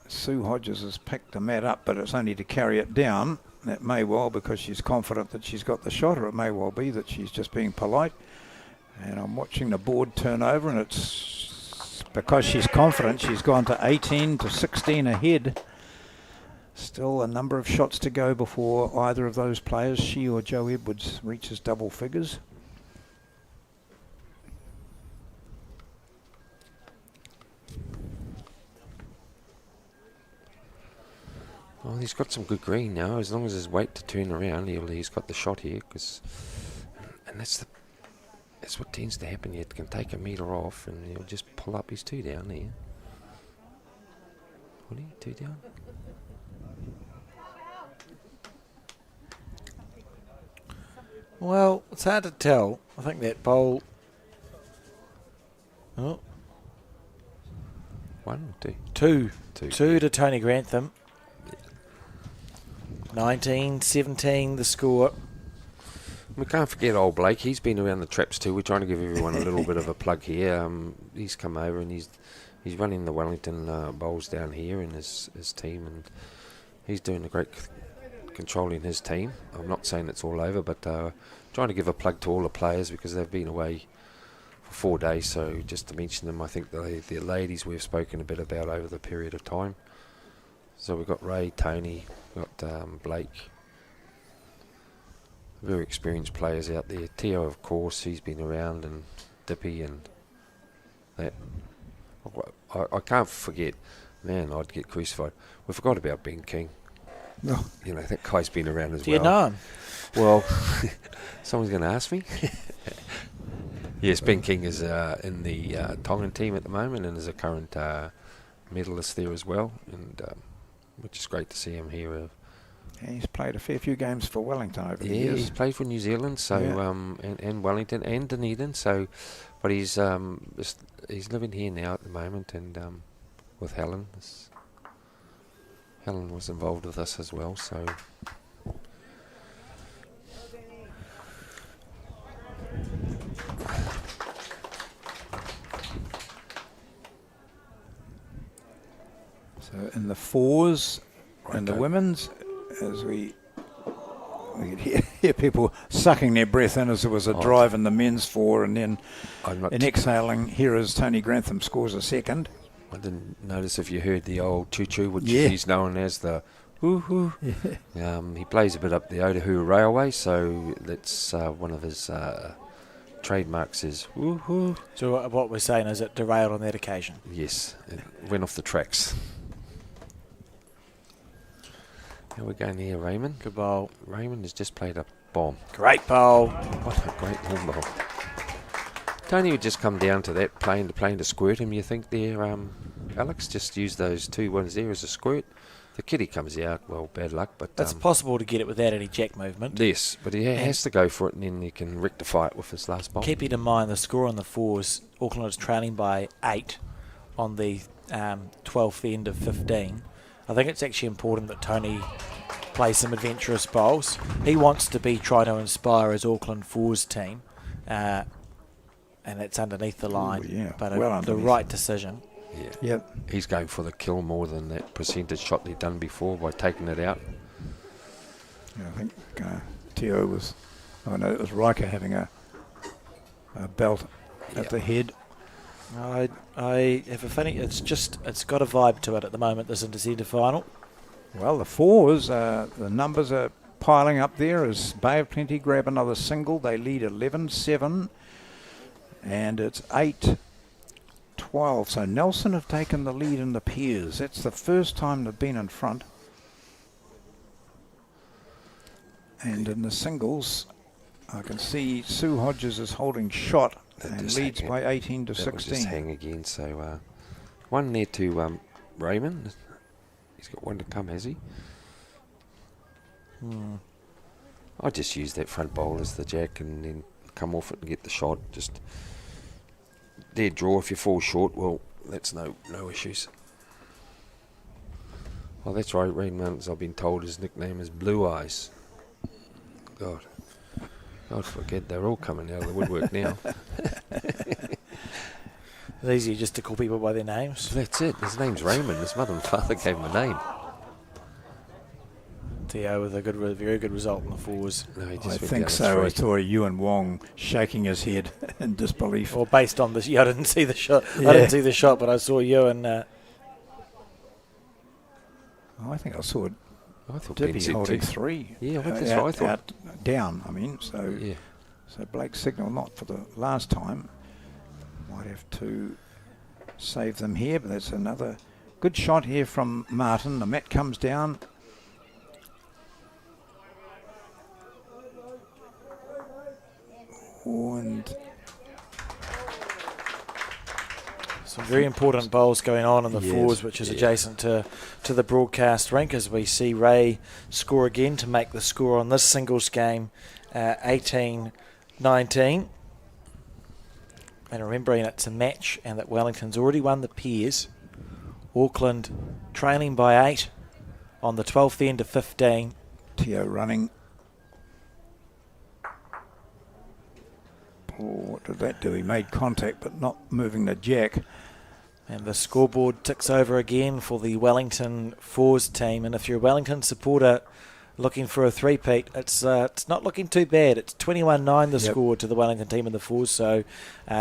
Sue Hodges has picked the mat up, but it's only to carry it down. That may well because she's confident that she's got the shot, or it may well be that she's just being polite. And I'm watching the board turn over, and it's because she's confident. She's gone to 18 to 16 ahead. Still a number of shots to go before either of those players, she or Joe Edwards, reaches double figures. Well, he's got some good green now. As long as his weight to turn around, he's got the shot here. And that's what tends to happen. You can take a metre off, and he'll just pull up his 2 down there. Will he? 2 down? Well, it's hard to tell. I think that bowl. Oh, 1 or 2? 2. 2. 2 to Tony Grantham. 19-17 the score. We can't forget old Blake. He's been around the traps too. We're trying to give everyone a little bit of a plug here. He's come over and he's running the Wellington bowls down here in his team, and he's doing a great controlling his team. I'm not saying it's all over, but trying to give a plug to all the players because they've been away for 4 days. So just to mention them, I think the ladies we've spoken a bit about over the period of time. So we've got Ray, Tony, we've got Blake. Very experienced players out there. Teo, of course, he's been around, and Dippy and that. I can't forget, man, I'd get crucified. We forgot about Ben King. Oh. You know, that guy's been around as Do well. you know him? Well, someone's going to ask me. Yes, Ben King is in the Tongan team at the moment and is a current medalist there as well, and which is great to see him here. Yeah, he's played a fair few games for Wellington over the Yeah, years. he's played for New Zealand, so and Wellington and Dunedin. So, but he's living here now at the moment, and with Helen. Helen was involved with us as well. So, So in the fours and the Okay. women's, as we could hear people sucking their breath in as there was a drive in the men's four, and then I'm not. in exhaling, here is Tony Grantham scores a second. I didn't notice if you heard the old choo-choo, which Yeah. he's known as the woo-hoo. He plays a bit up the Otahuhu Railway, so that's one of his trademarks is woo-hoo. So what we're saying is it derailed on that occasion. Yes, it went off the tracks. How we going here, Raymond? Good bowl. Raymond has just played a bomb. Great bowl. What a great bomb ball. Tony would just come down to that plane to squirt him, you think there, Alex? Just use those 2 ones there as a squirt. The kitty comes out, well, bad luck, but... It's possible to get it without any jack movement. Yes, but he has to go for it, and then he can rectify it with his last bomb. Keeping in mind the score on the fours, Auckland is trailing by 8 on the 12th end of 15. I think it's actually important that Tony plays some adventurous bowls. He wants to be trying to inspire his Auckland fours team, and it's underneath the line, yeah, but well the underneath. right decision. Yeah. Yep. He's going for the kill more than that percentage shot he'd done before by taking it out. Yeah, I think Teo was... I know it was Riker having a belt at the head. I have a funny. It's got a vibe to it at the moment. This Intercentre final. Well, the fours, the numbers are piling up there as Bay of Plenty grab another single. They lead 11-7, and it's 8-12. So Nelson have taken the lead in the pairs. That's the first time they've been in front. And in the singles, I can see Sue Hodges is holding shot That and just leads hang- by 18 to That will 16. just hang again. So one there to Raymond. He's got one to come, has he? I just use that front bowl as the jack and then come off it and get the shot. Just dead draw. If you fall short, well, that's no issues. Oh, that's right. Raymond, as I've been told, his nickname is Blue Eyes. God forget, they're all coming out of the woodwork now. It's easier just to call people by their names. That's it. His name's Raymond. His mother and father gave him a name. Teo with a very good result in the fours. No, he just I went think down so. I a three. saw Ewan Wong shaking his head in disbelief. Or based on this, I didn't see the shot. Yeah. I didn't see the shot, but I saw you and I think I saw I thought Dippy Ben said holding two. 3. Yeah, I think that's what I thought. Out, down, I mean. So, Yeah. so Blake signal not for the last time. Might have to save them here, but that's another good shot here from Martin. The mat comes down. And some very important bowls going on in the Yes, fours, which is adjacent to the broadcast rink, as we see Ray score again to make the score on this singles game 18-19. And remembering it's a match and that Wellington's already won the pairs. Auckland trailing by 8 on the 12th end of 15. Teo running. Oh, what did that do? He made contact but not moving the jack. And the scoreboard ticks over again for the Wellington fours team. And if you're a Wellington supporter looking for a three-peat, it's not looking too bad. It's 21-9 the score to the Wellington team in the fours. So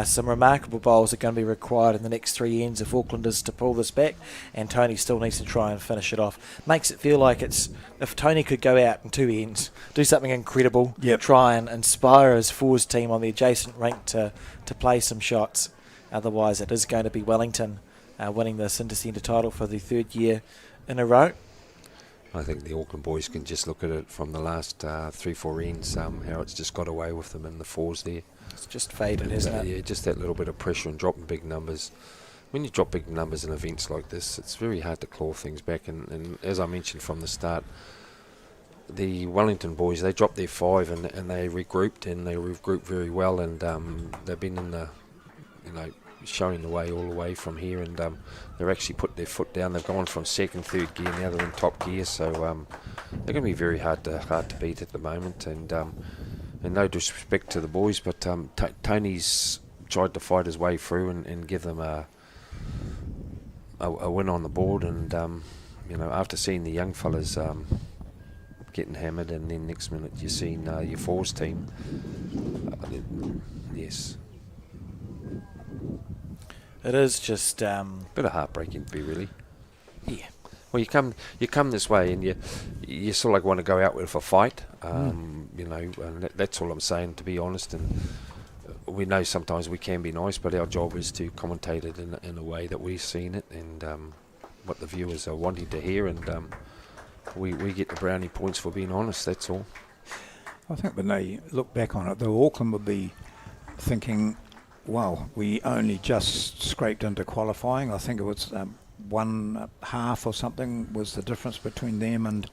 some remarkable bowls are going to be required in the next 3 ends if Auckland is to pull this back. And Tony still needs to try and finish it off. Makes it feel like it's if Tony could go out in 2 ends, do something incredible, try and inspire his fours team on the adjacent rink to play some shots. Otherwise, it is going to be Wellington winning this Intercentre title for the 3rd year in a row. I think the Auckland boys can just look at it from the last 3-4 ends, how it's just got away with them in the fours there. It's just faded, isn't it? Yeah, just that little bit of pressure and dropping big numbers. When you drop big numbers in events like this, it's very hard to claw things back. And as I mentioned from the start, the Wellington boys, they dropped their 5 and they regrouped, and they regrouped very well. And they've been in the, showing the way all the way from here. And they've actually put their foot down. They've gone from second, third gear, now they're in top gear. So they're going to be very hard to beat at the moment. And no disrespect to the boys, but Tony's tried to fight his way through and give them a win on the board. And after seeing the young fellas getting hammered, and then next minute you're seeing your fours team, yes, It is just bit of heartbreaking to be really. yeah. Well, you come this way, and you sort of like want to go out with a fight, and that's all I'm saying, to be honest. And we know sometimes we can be nice, but our job is to commentate it in a way that we've seen it, and what the viewers are wanting to hear, and we get the brownie points for being honest. That's all. I think when they look back on it, though, Auckland would be thinking, well, we only just scraped into qualifying. I think it was 1.5 or something was the difference between them and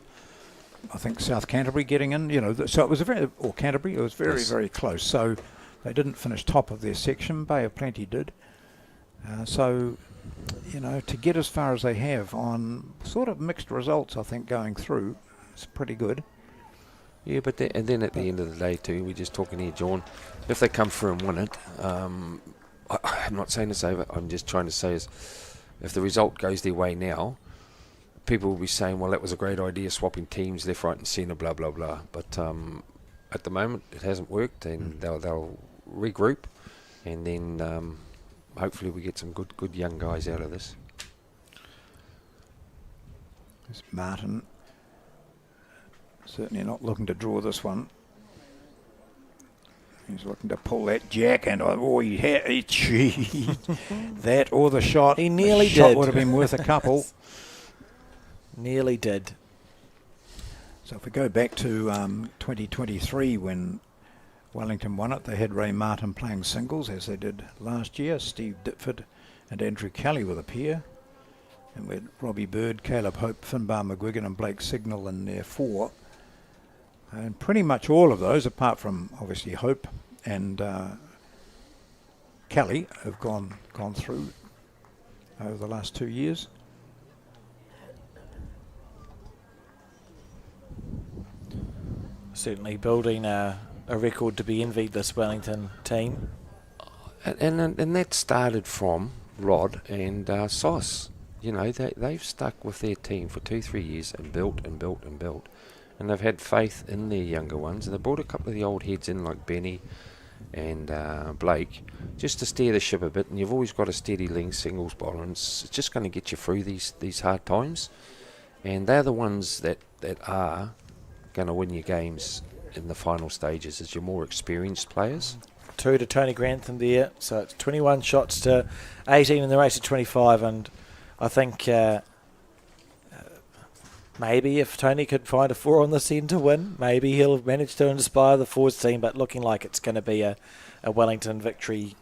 I think South Canterbury getting in. So it was Canterbury. It was very, Yes. very close. So they didn't finish top of their section. Bay of Plenty did. So to get as far as they have on sort of mixed results, I think going through, it's pretty good. Yeah, but and then at the end of the day too, we're just talking here, John. If they come through and win it, I'm not saying it's over. I'm just trying to say is, if the result goes their way now, people will be saying, well, that was a great idea, swapping teams left, right and centre, blah, blah, blah. But at the moment, it hasn't worked, and they'll regroup, and then hopefully we get some good young guys out of this. There's Martin. Certainly not looking to draw this one. He's looking to pull that jack, and gee, that or the shot. He nearly the shot did. would have been worth a couple. Nearly did. So if we go back to 2023 when Wellington won it, they had Ray Martin playing singles as they did last year. Steve Ditford and Andrew Kelly were the pair. And we had Robbie Bird, Caleb Hope, Finbar McGuigan and Blake Signal in their 4. And pretty much all of those, apart from obviously Hope and Kelly, have gone through over the last 2 years. Certainly building a record to be envied, this Wellington team. And that started from Rod and Sauce. They've stuck with their team for 2-3 years and built and built and built. And they've had faith in their younger ones. And they brought a couple of the old heads in like Benny and Blake just to steer the ship a bit. And you've always got a steady ling singles bowler. And it's just going to get you through these hard times. And they're the ones that are going to win your games in the final stages as your more experienced players. 2 to Tony Grantham there. So it's 21 shots to 18 in the race of 25. And I think maybe if Tony could find a 4 on this end to win, maybe he'll manage to inspire the forwards team, but looking like it's going to be a Wellington victory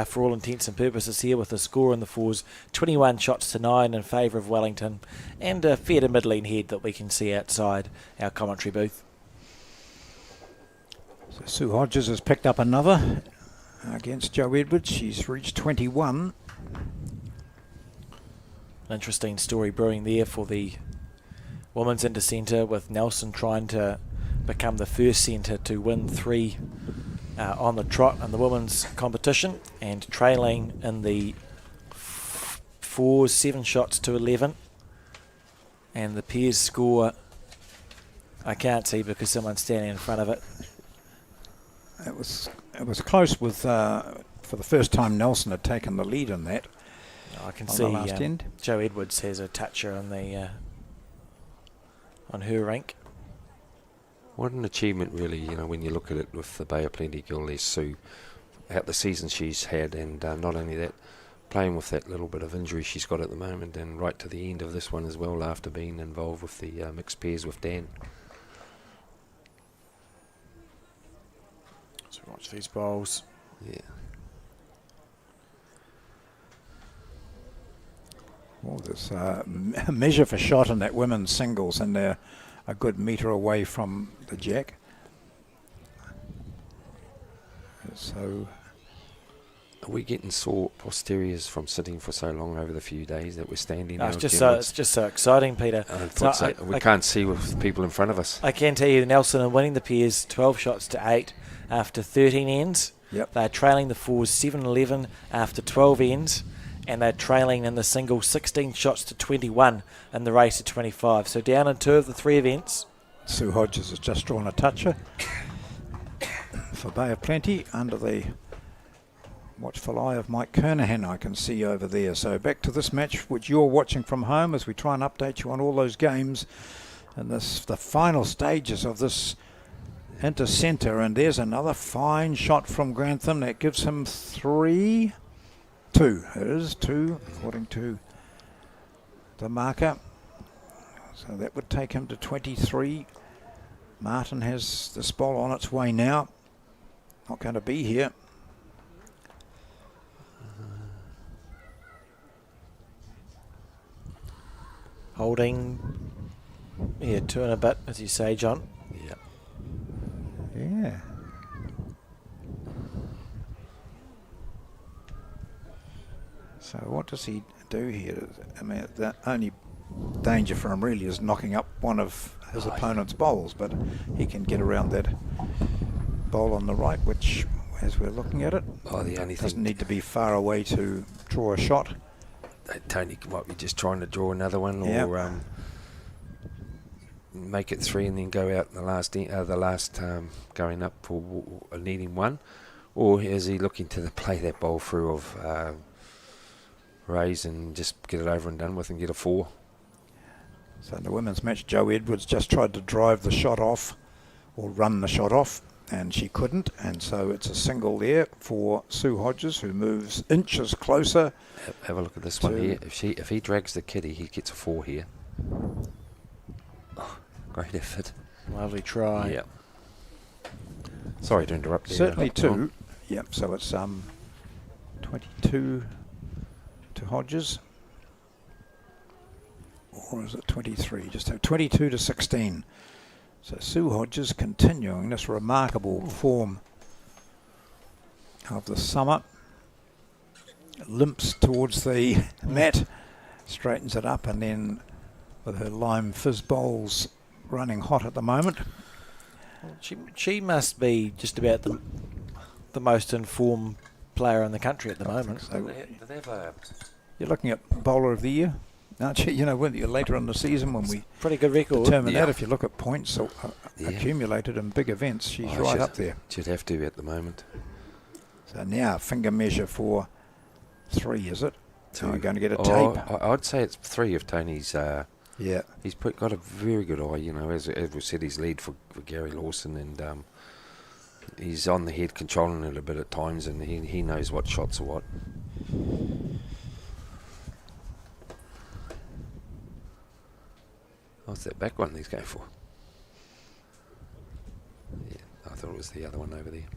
for all intents and purposes here, with a score in the 4s, 21 shots to 9 in favour of Wellington, and a fair to middling head that we can see outside our commentary booth. So Sue Hodges has picked up another against Joe Edwards. She's reached 21. An interesting story brewing there for the women's Intercentre, with Nelson trying to become the first centre to win 3 on the trot in the women's competition, and trailing in the 4s, 7 shots to 11. And the pairs score, I can't see because someone's standing in front of it. It was close with for the first time Nelson had taken the lead in that. I can On see the last end. Joe Edwards has a toucher on the on her rank. What an achievement, really, when you look at it with the Bay of Plenty girl, there's Sue, out the season she's had, and not only that, playing with that little bit of injury she's got at the moment, and right to the end of this one as well, after being involved with the mixed pairs with Dan. So watch these bowls. Yeah. Oh, there's a measure for shot in that women's singles, and they're a good metre away from the jack. So Are we getting sore posteriors from sitting for so long over the few days that we're standing? No, now, it's Jim? just so exciting, Peter. We can't see with people in front of us. I can tell you, Nelson are winning the pairs 12 shots to 8 after 13 ends. Yep. They're trailing the fours 7-11 after 12 ends, and they're trailing in the single 16 shots to 21 in the race at 25. So down in 2 of the 3 events. Sue Hodges has just drawn a toucher for Bay of Plenty under the watchful eye of Mike Kernahan, I can see over there. So back to this match, which you're watching from home, as we try and update you on all those games and the final stages of this Intercentre. And there's another fine shot from Grantham that gives him 2. It is 2 according to the marker. So that would take him to 23. Martin has this ball on its way now. Not going to be here. Holding, 2 and a bit, as you say, John. Yeah. Yeah. So what does he do here? I mean, the only danger for him really is knocking up one of his opponent's bowls, but he can get around that bowl on the right, which, as we're looking at it, Oh, the only doesn't thing, need to be far away to draw a shot. Tony might be just trying to draw another one, Yep. or make it 3 and then go out in the last going up for needing 1, or is he looking to play that bowl through of raise and just get it over and done with and get a 4? So in the women's match, Joe Edwards just tried to drive the shot off or run the shot off, and she couldn't, and so it's a single there for Sue Hodges, who moves inches closer. Have a look at this one here. If he drags the kitty, he gets a 4 here. Oh, great effort. Lovely try. Yeah. Sorry to interrupt you. Certainly 2. Yep, so it's 22 to Hodges. Or is it 23? Just 22 to 16. So Sue Hodges continuing this remarkable form of the summer. Limps towards the mat, straightens it up, and then with her lime fizz bowls running hot at the moment. She must be just about the most informed player in the country at the moment. So Do they have a you're looking at Bowler of the Year, aren't you? You know, when you're later in the season when we Pretty good record. determine Yeah. that, if you look at points Yeah. accumulated in big events, she's Oh, right she'd- up there. She'd have to at the moment. So now finger measure for 3, is it? So we're going to get a Oh, tape. I'd say it's 3 if Tony's. Yeah. He's got a very good eye, you know. As we said, he's lead for Gary Lawson, and he's on the head, controlling it a bit at times, and he knows what shots are what. What's that back one he's going for? Yeah, I thought it was the other one over there.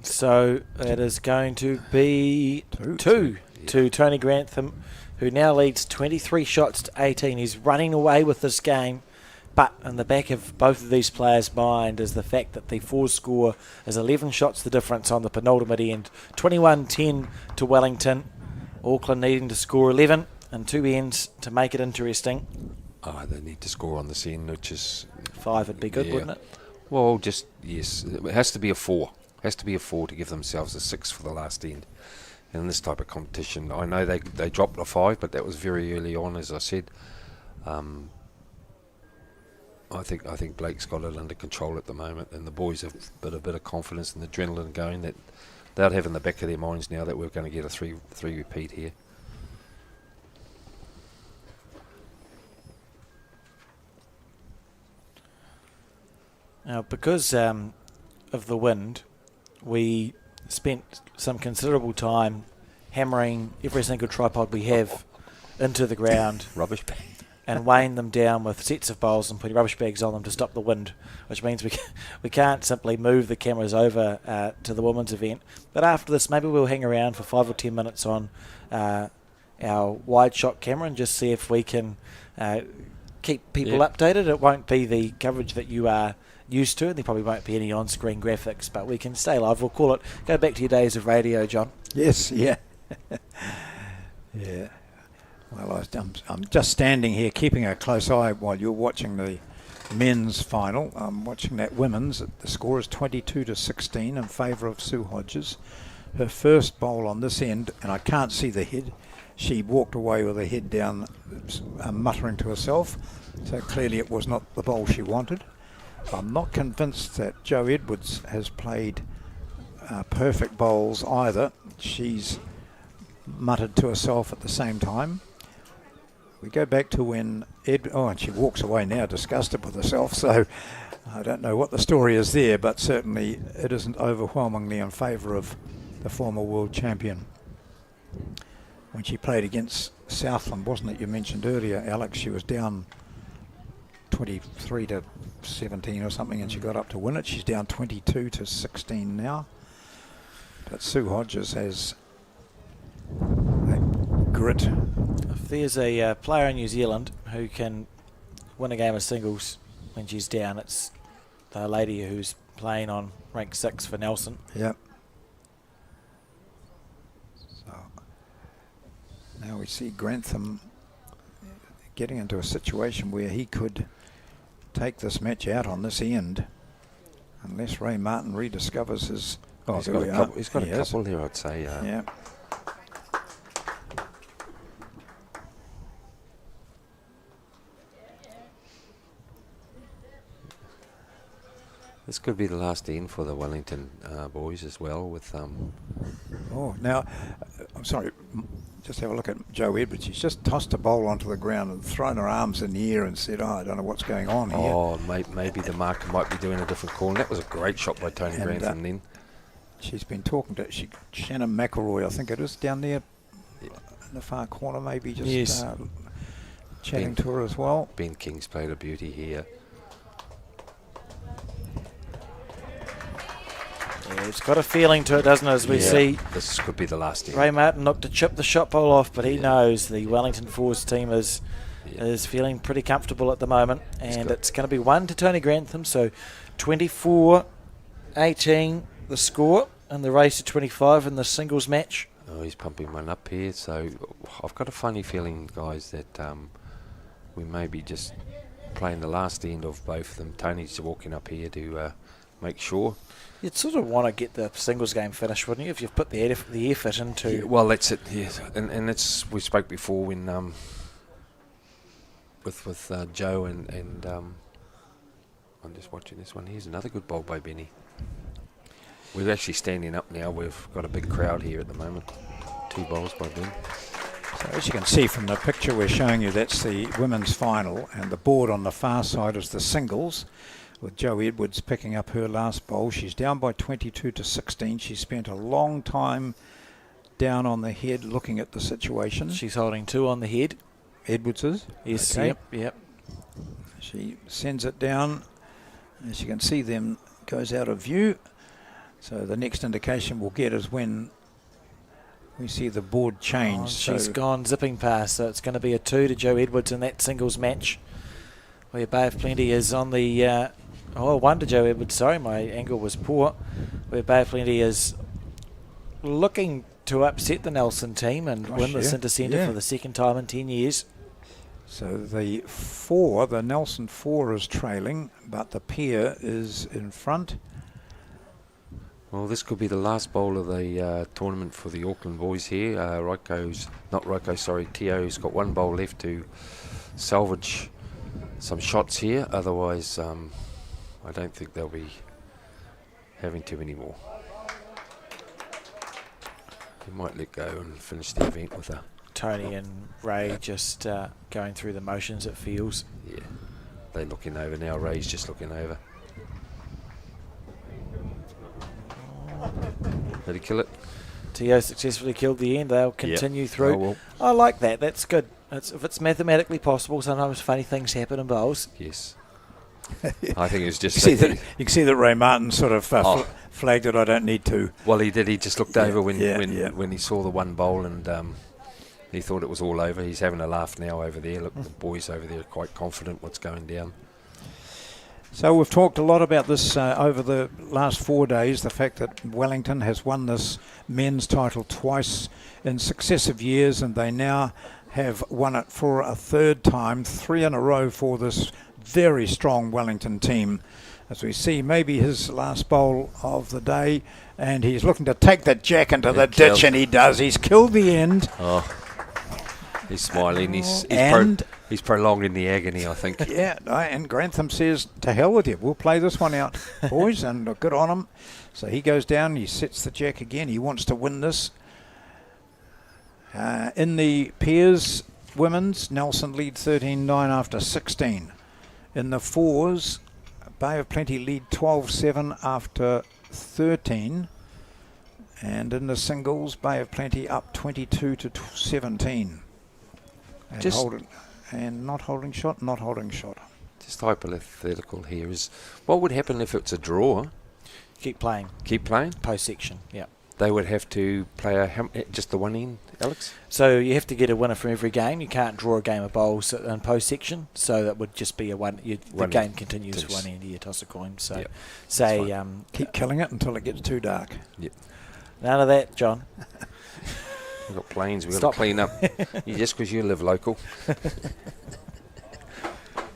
So it is going to be 2 Yeah. to Tony Grantham, who now leads 23 shots to 18. He's running away with this game, but in the back of both of these players' mind is the fact that the 4 score is 11 shots the difference on the penultimate end. 21-10 to Wellington. Auckland needing to score 11 and 2 ends to make it interesting. Oh, they need to score on this end, which is 5 would be good, Yeah. wouldn't it? Well, yes, it has to be a 4. Has to be a 4 to give themselves a 6 for the last end. In this type of competition, I know they dropped a 5, but that was very early on, as I said. I think Blake's got it under control at the moment, and the boys have got a bit of confidence and adrenaline going that they'll have in the back of their minds now that we're going to get a 3 repeat here. Now, because of the wind, we spent some considerable time hammering every single tripod we have into the ground. Rubbish bag. and weighing them down with sets of bowls and putting rubbish bags on them to stop the wind, which means we can't simply move the cameras over to the women's event. But after this, maybe we'll hang around for 5 or 10 minutes on our wide shot camera and just see if we can keep people updated. It won't be the coverage that you are used to, and there probably won't be any on-screen graphics, but we can stay live. We'll call it, go back to your days of radio, John. Yes, yeah. Yeah. Well, I'm just standing here keeping a close eye while you're watching the men's final. I'm watching that women's. The score is 22-16 in favour of Sue Hodges. Her first bowl on this end, and I can't see the head. She walked away with her head down, muttering to herself. So clearly it was not the bowl she wanted. I'm not convinced that Jo Edwards has played perfect bowls either. She's muttered to herself at the same time. We go back to when and she walks away now disgusted with herself, so I don't know what the story is there, but certainly it isn't overwhelmingly in favour of the former world champion. When she played against Southland, wasn't it, you mentioned earlier, Alex, she was down 23-17 or something, and she got up to win it. She's down 22-16 now. But Sue Hodges has that grit. If there's a player in New Zealand who can win a game of singles when she's down, it's the lady who's playing on rank 6 for Nelson. Yep. So now we see Grantham getting into a situation where he could take this match out on this end, unless Ray Martin rediscovers his. Oh, he's got a couple here, I'd say. Yeah. This could be the last end for the Wellington boys as well. With Oh, now I'm sorry. Just have a look at Jo Edwards. She's just tossed a bowl onto the ground and thrown her arms in the air and said, I don't know what's going on here. Oh, maybe the marker might be doing a different call. And that was a great shot by Tony Grantham then. She's been talking to Shannon McElroy, I think it is, down there in the far corner, maybe just chatting to her as well. Ben King's played a beauty here. Yeah, it's got a feeling to it, doesn't it, as we see. This could be the last end. Ray Martin looked to chip the shot ball off, but he knows the Wellington Force team is feeling pretty comfortable at the moment, and it's going to be 1 to Tony Grantham, so 24-18 the score, and the race to 25 in the singles match. Oh, he's pumping one up here, so I've got a funny feeling, guys, that we may be just playing the last end of both of them. Tony's walking up here to make sure. You'd sort of want to get the singles game finished, wouldn't you, if you've put the effort into... Yeah, well, that's it, yes. And it's, we spoke before when with Joe and I'm just watching this one. Here's another good bowl by Benny. We're actually standing up now. We've got a big crowd here at the moment. 2 bowls by Ben. So as you can see from the picture we're showing you, that's the women's final, and the board on the far side is the singles, with Jo Edwards picking up her last bowl. She's down by 22-16. She spent a long time down on the head looking at the situation. She's holding 2 on the head. Edwards is? Yes, okay. Yep. She sends it down. As you can see, them goes out of view. So the next indication we'll get is when we see the board change. She's gone zipping past, so it's going to be a 2 to Jo Edwards in that singles match, where Bay of Plenty is on the... 1 to Jo Edwards, sorry, my angle was poor, where Bay of Plenty is looking to upset the Nelson team and win the Intercentre for the second time in 10 years. So the Nelson 4 is trailing, but the pair is in front. Well, this could be the last bowl of the tournament for the Auckland boys here. Tio's got 1 bowl left to salvage some shots here. Otherwise, I don't think they'll be having too many more. They might let go and finish the event with a... Tony and Ray just going through the motions, it feels. Yeah, they're looking over now. Ray's just looking over. Did he kill it? Tio successfully killed the end. They'll continue through. Oh, well. I like that. That's good. If it's mathematically possible, sometimes funny things happen in bowls. Yes. I think it was just... You can see that Ray Martin sort of flagged it. I don't need to. Well, he did. He just looked Yeah, over when yeah. he saw the one bowl, and he thought it was all over. He's having a laugh now over there. Look, the boys over there are quite confident what's going down. So we've talked a lot about this over the last 4 days, the fact that Wellington has won this men's title twice in successive years, and they now have won it for a third time, 3 in a row for this very strong Wellington team. As we see, maybe his last bowl of the day, and he's looking to take that jack into the ditch, and he does. He's killed the end. Oh, he's smiling. He's prolonging the agony, I think. Yeah, and Grantham says, to hell with you, we'll play this one out, boys, and good on him. So he goes down, he sets the jack again. He wants to win this. In the pairs women's, Nelson lead 13-9 after 16. In the fours, Bay of Plenty lead 12-7 after 13. And in the singles, Bay of Plenty up 22-17. And not holding shot. Just hypothetical here is, what would happen if it's a draw? Keep playing. Keep playing? Post section, yeah. They would have to play just the one end, Alex? So you have to get a winner from every game. You can't draw a game of bowls in post section, so that would just be a one. The game continues for one end. You toss a coin. So Yep. say Keep killing it until it gets too dark. Yep. none of that, John. We've got planes, we've got Stop. to clean up. Just because you live local.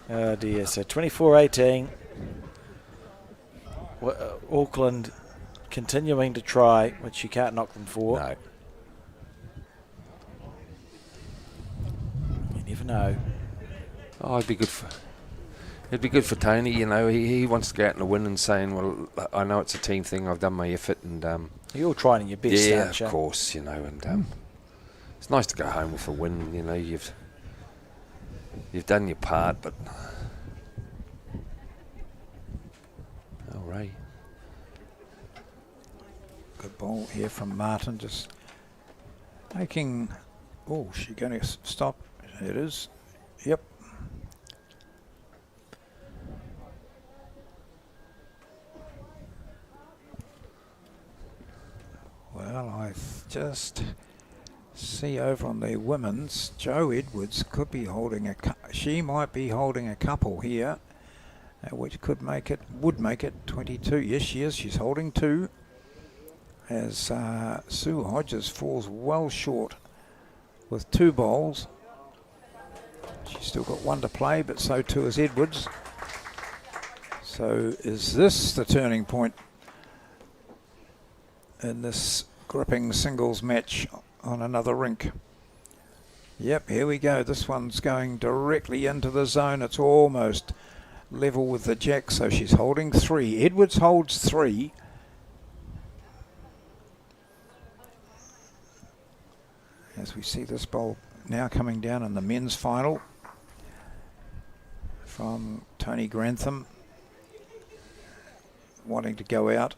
Oh dear. So 24-18. Auckland continuing to try, which you can't knock them for. No. You never know. Oh, it'd be good for Tony. You know, he wants to go out and win and saying, well, I know it's a team thing. I've done my effort, and You're all trying your best, yeah, aren't you? of course, you know, and it's nice to go home with a win. You know, you've done your part, but all right. Good ball here from Martin, just making... Oh, she's going to stop. It is. Yep. Well, I just see over on the women's, Jo Edwards could be holding she might be holding a couple here, which would make it 22. Yes, she is. She's holding 2. As Sue Hodges falls well short with 2 bowls. She's still got 1 to play, but so too is Edwards. So is this the turning point in this gripping singles match on another rink? Yep, here we go. This one's going directly into the zone. It's almost level with the jack, so she's holding 3. Edwards holds 3. As we see this bowl now coming down in the men's final from Tony Grantham, wanting to go out.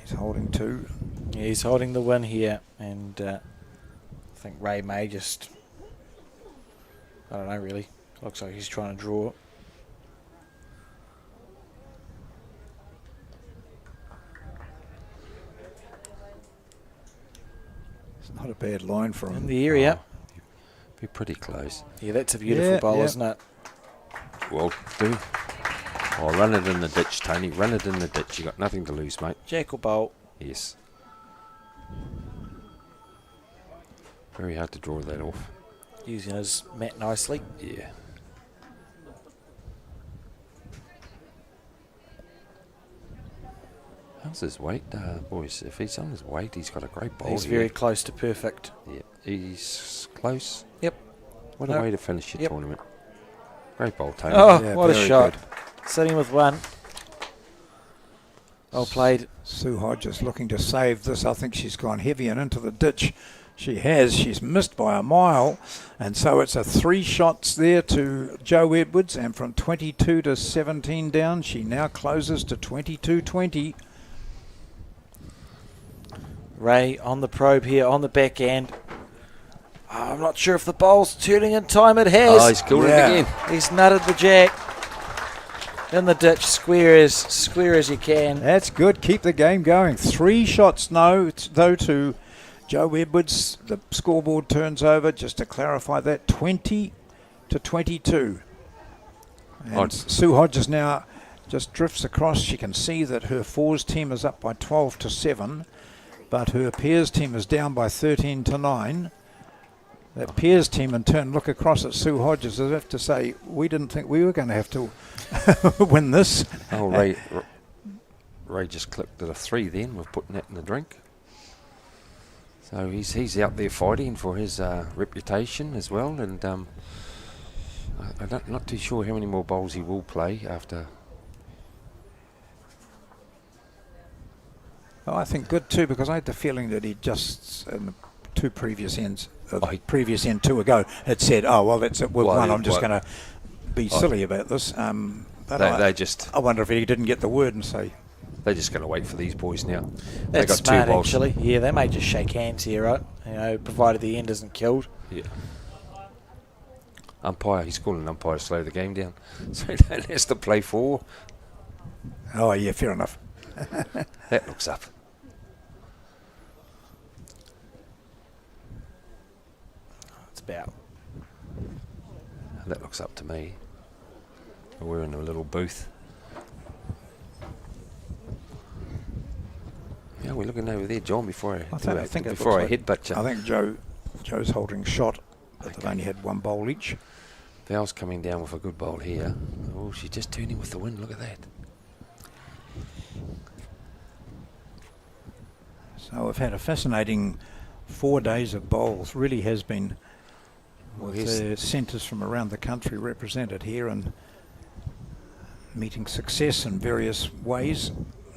He's holding 2. Yeah, he's holding the win here, and I think Ray may just... I don't know, really. Looks like he's trying to draw. Not a bad line for In him. the area. Be pretty close. Yeah, that's a beautiful bowl, yeah. isn't it? Well, do. Oh, run it in the ditch, Tony. Run it in the ditch. You got nothing to lose, mate. Jack or bowl? Yes. Very hard to draw that off. Using his mat nicely. Yeah. How's his weight, boys? If he's on his weight, he's got a great bowl. He's here. very close to perfect. Yeah, he's close. Yep. What a No. way to finish your Yep. tournament. Great bowl, Tony. Oh, Yeah, what a very shot. good. Sitting with 1. Well played. Sue Hodges looking to save this. I think she's gone heavy and into the ditch. She has. She's missed by a mile. And so it's a 3 shots there to Jo Edwards. And from 22 to 17 down, she now closes to 22-20. Ray on the probe here, on the back end. I'm not sure if the bowl's turning in time. It has. Oh, he's killed Yeah. it again. He's nutted the jack in the ditch, square as you can. That's good. Keep the game going. 3 shots now, though, to Joe Edwards. The scoreboard turns over. Just to clarify that, 20 to 22. And Odds. Sue Hodges now just drifts across. She can see that her fours team is up by 12 to 7, but her pairs team is down by 13 to 9. That pairs team in turn look across at Sue Hodges as if to say, we didn't think we were going to have to win this. Oh, Ray just clicked at a 3 then with putting that in the drink. So he's out there fighting for his reputation as well, and I'm not too sure how many more bowls he will play after. Oh, I think good too, because I had the feeling that he just in the 2 previous ends, previous end 2 ago, had said, "Oh well, that's it. We've won. I'm just going to be silly about this." But I wonder if he didn't get the word and say, they're just going to wait for these boys now. That's they got smart, 2 bowls. actually. Yeah, they may just shake hands here, right? You know, provided the end isn't killed. Yeah. Umpire, he's calling an umpire to slow the game down, so he has to play 4. "Oh yeah, fair enough." That looks up. It's about. That looks up to me. We're in a little booth. Yeah, we're looking over there, John. Before I think it before I looks like- headbutt you. I think Joe's holding shot, but they've only had 1 bowl each. Val's coming down with a good bowl here. Oh, she's just turning with the wind. Look at that. So we've had a fascinating 4 days of bowls. Really has been, with the centres from around the country represented here and meeting success in various ways.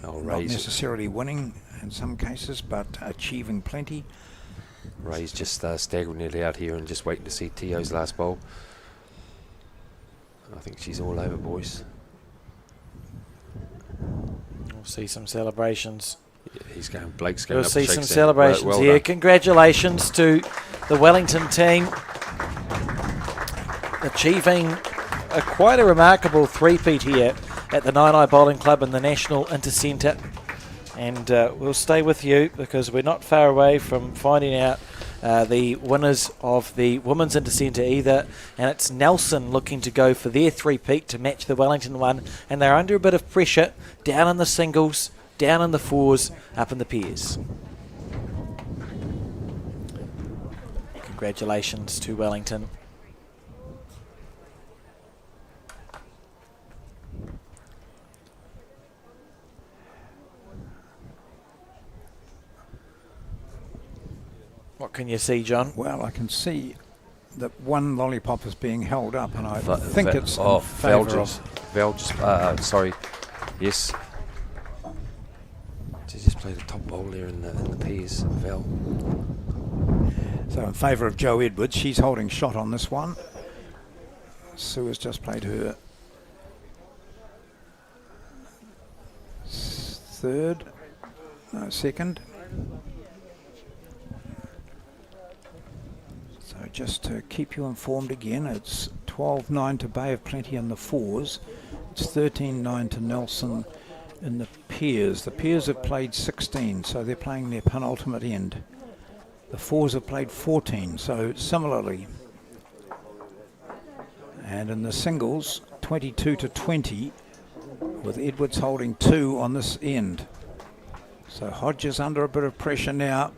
Oh, Not Ray's necessarily winning in some cases, but achieving plenty. just staggering it out here and just waiting to see Tio's last bowl. I think she's all over, boys. We'll see some celebrations. Yeah, Blake's going We'll up see to some shake celebrations well here. done. Congratulations to the Wellington team, achieving quite a remarkable three-peat here at the Naenae Bowling Club in the National Intercentre. And we'll stay with you because we're not far away from finding out the winners of the Women's Intercentre either. And it's Nelson looking to go for their three-peat to match the Wellington one. And they're under a bit of pressure, down in the singles, down in the fours, up in the pairs. Congratulations to Wellington. What can you see, John? Well, I can see that 1 lollipop is being held up, and I Va- think Va- it's oh, in favour of... Val just sorry. Yes. She just played a top bowl there in the pairs, Val. So in favour of Joe Edwards. She's holding shot on this one. Sue has just played her second. So just to keep you informed again, it's 12-9 to Bay of Plenty in the fours. It's 13-9 to Nelson in the pairs. The pairs have played 16, so they're playing their penultimate end. The fours have played 14, so similarly. And in the singles, 22 to 20, with Edwards holding 2 on this end. So Hodges under a bit of pressure now.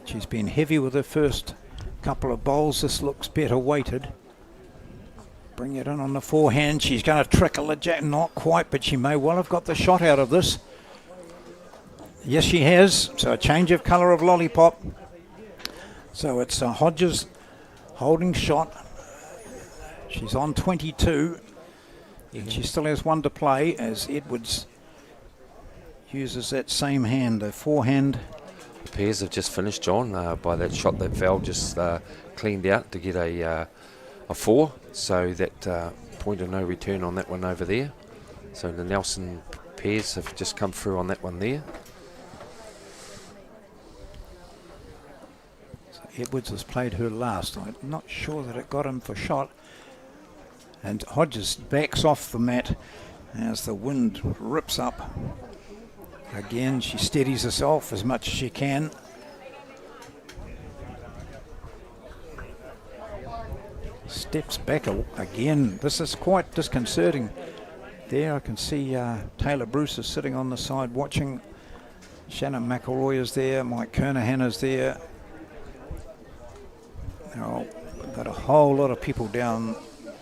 She's been heavy with her first couple of bowls. This looks better weighted. Bring it in on the forehand. She's going to trickle the jack. Not quite, but she may well have got the shot out of this. Yes, she has. So a change of colour of lollipop. So it's Hodges holding shot. She's on 22. And she still has 1 to play as Edwards uses that same hand, the forehand. The pairs have just finished, John, by that shot that Val just cleaned out to get a 4. So that point of no return on that one over there. So the Nelson pairs have just come through on that one there. Edwards has played her last. I'm not sure that it got him for shot. And Hodges backs off the mat as the wind rips up. Again, she steadies herself as much as she can. Steps back again. This is quite disconcerting. There I can see Taylor Bruce is sitting on the side watching. Shannon McElroy is there. Mike Kernahan is there. Now, got a whole lot of people down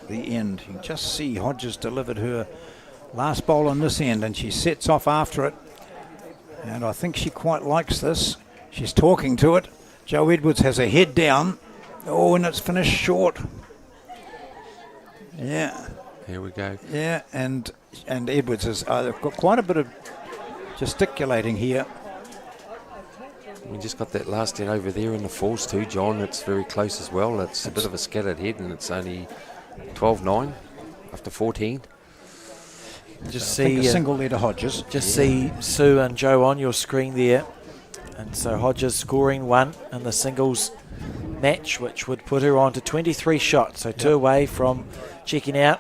the end. You can just see Hodges delivered her last bowl on this end, and she sets off after it. And I think she quite likes this. She's talking to it. Jo Edwards has her head down. Oh, and it's finished short. Yeah. Here we go. Yeah, and Edwards has got quite a bit of gesticulating here. We just got that last hit over there in the falls too, John. It's very close as well. It's a bit of a scattered head, and it's only 12-9 after 14. Just I think see a single lead to Hodges. Just see Sue and Joe on your screen there. And so Hodges scoring 1 in the singles match, which would put her on to 23 shots. So 2 away from checking out.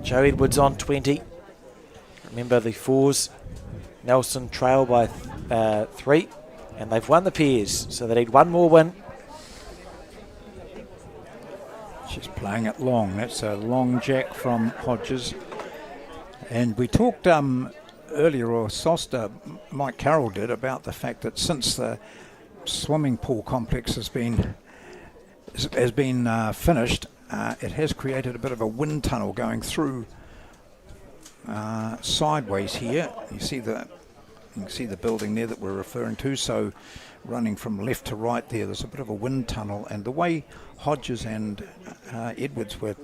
Jo Edwards on 20. Remember the fours. Nelson trail by 3. And they've won the pairs. So they need one more win. She's playing it long. That's a long jack from Hodges. And we talked earlier, or Soster, Mike Carroll did, about the fact that since the swimming pool complex has been finished, it has created a bit of a wind tunnel going through sideways here. You can see the building there that we're referring to. So running from left to right there's a bit of a wind tunnel. And the way Hodges and Edwards were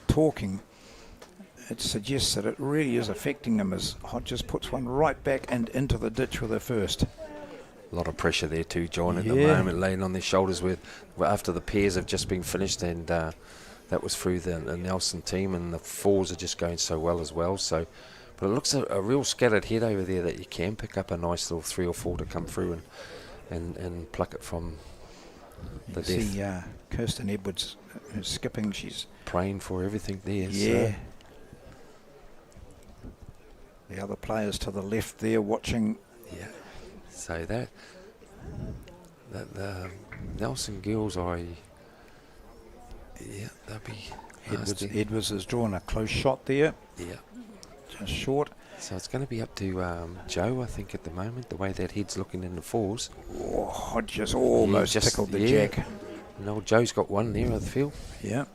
talking, it suggests that it really is affecting them as Hodges puts one right back and into the ditch with her first. A lot of pressure there too, John, at the Yeah. moment, laying on their shoulders after the pairs have just been finished, and that was through the Nelson team, and the fours are just going so well as well. So, but it looks a real scattered head over there that you can pick up a nice little 3 or 4 to come through and pluck it from the You death. see Kirsten Edwards who's skipping. She's Praying for everything there. yeah. So. The other players to the left there watching. Yeah. So that the Nelson girls, they'll be nasty. Edwards has drawn a close shot there, Yeah. just short. So it's going to be up to Joe, I think, at the moment, the way that head's looking in the fours. Oh, Hodges almost just- tickled the yeah. jack. And old Joe's got one there, I feel. Yeah.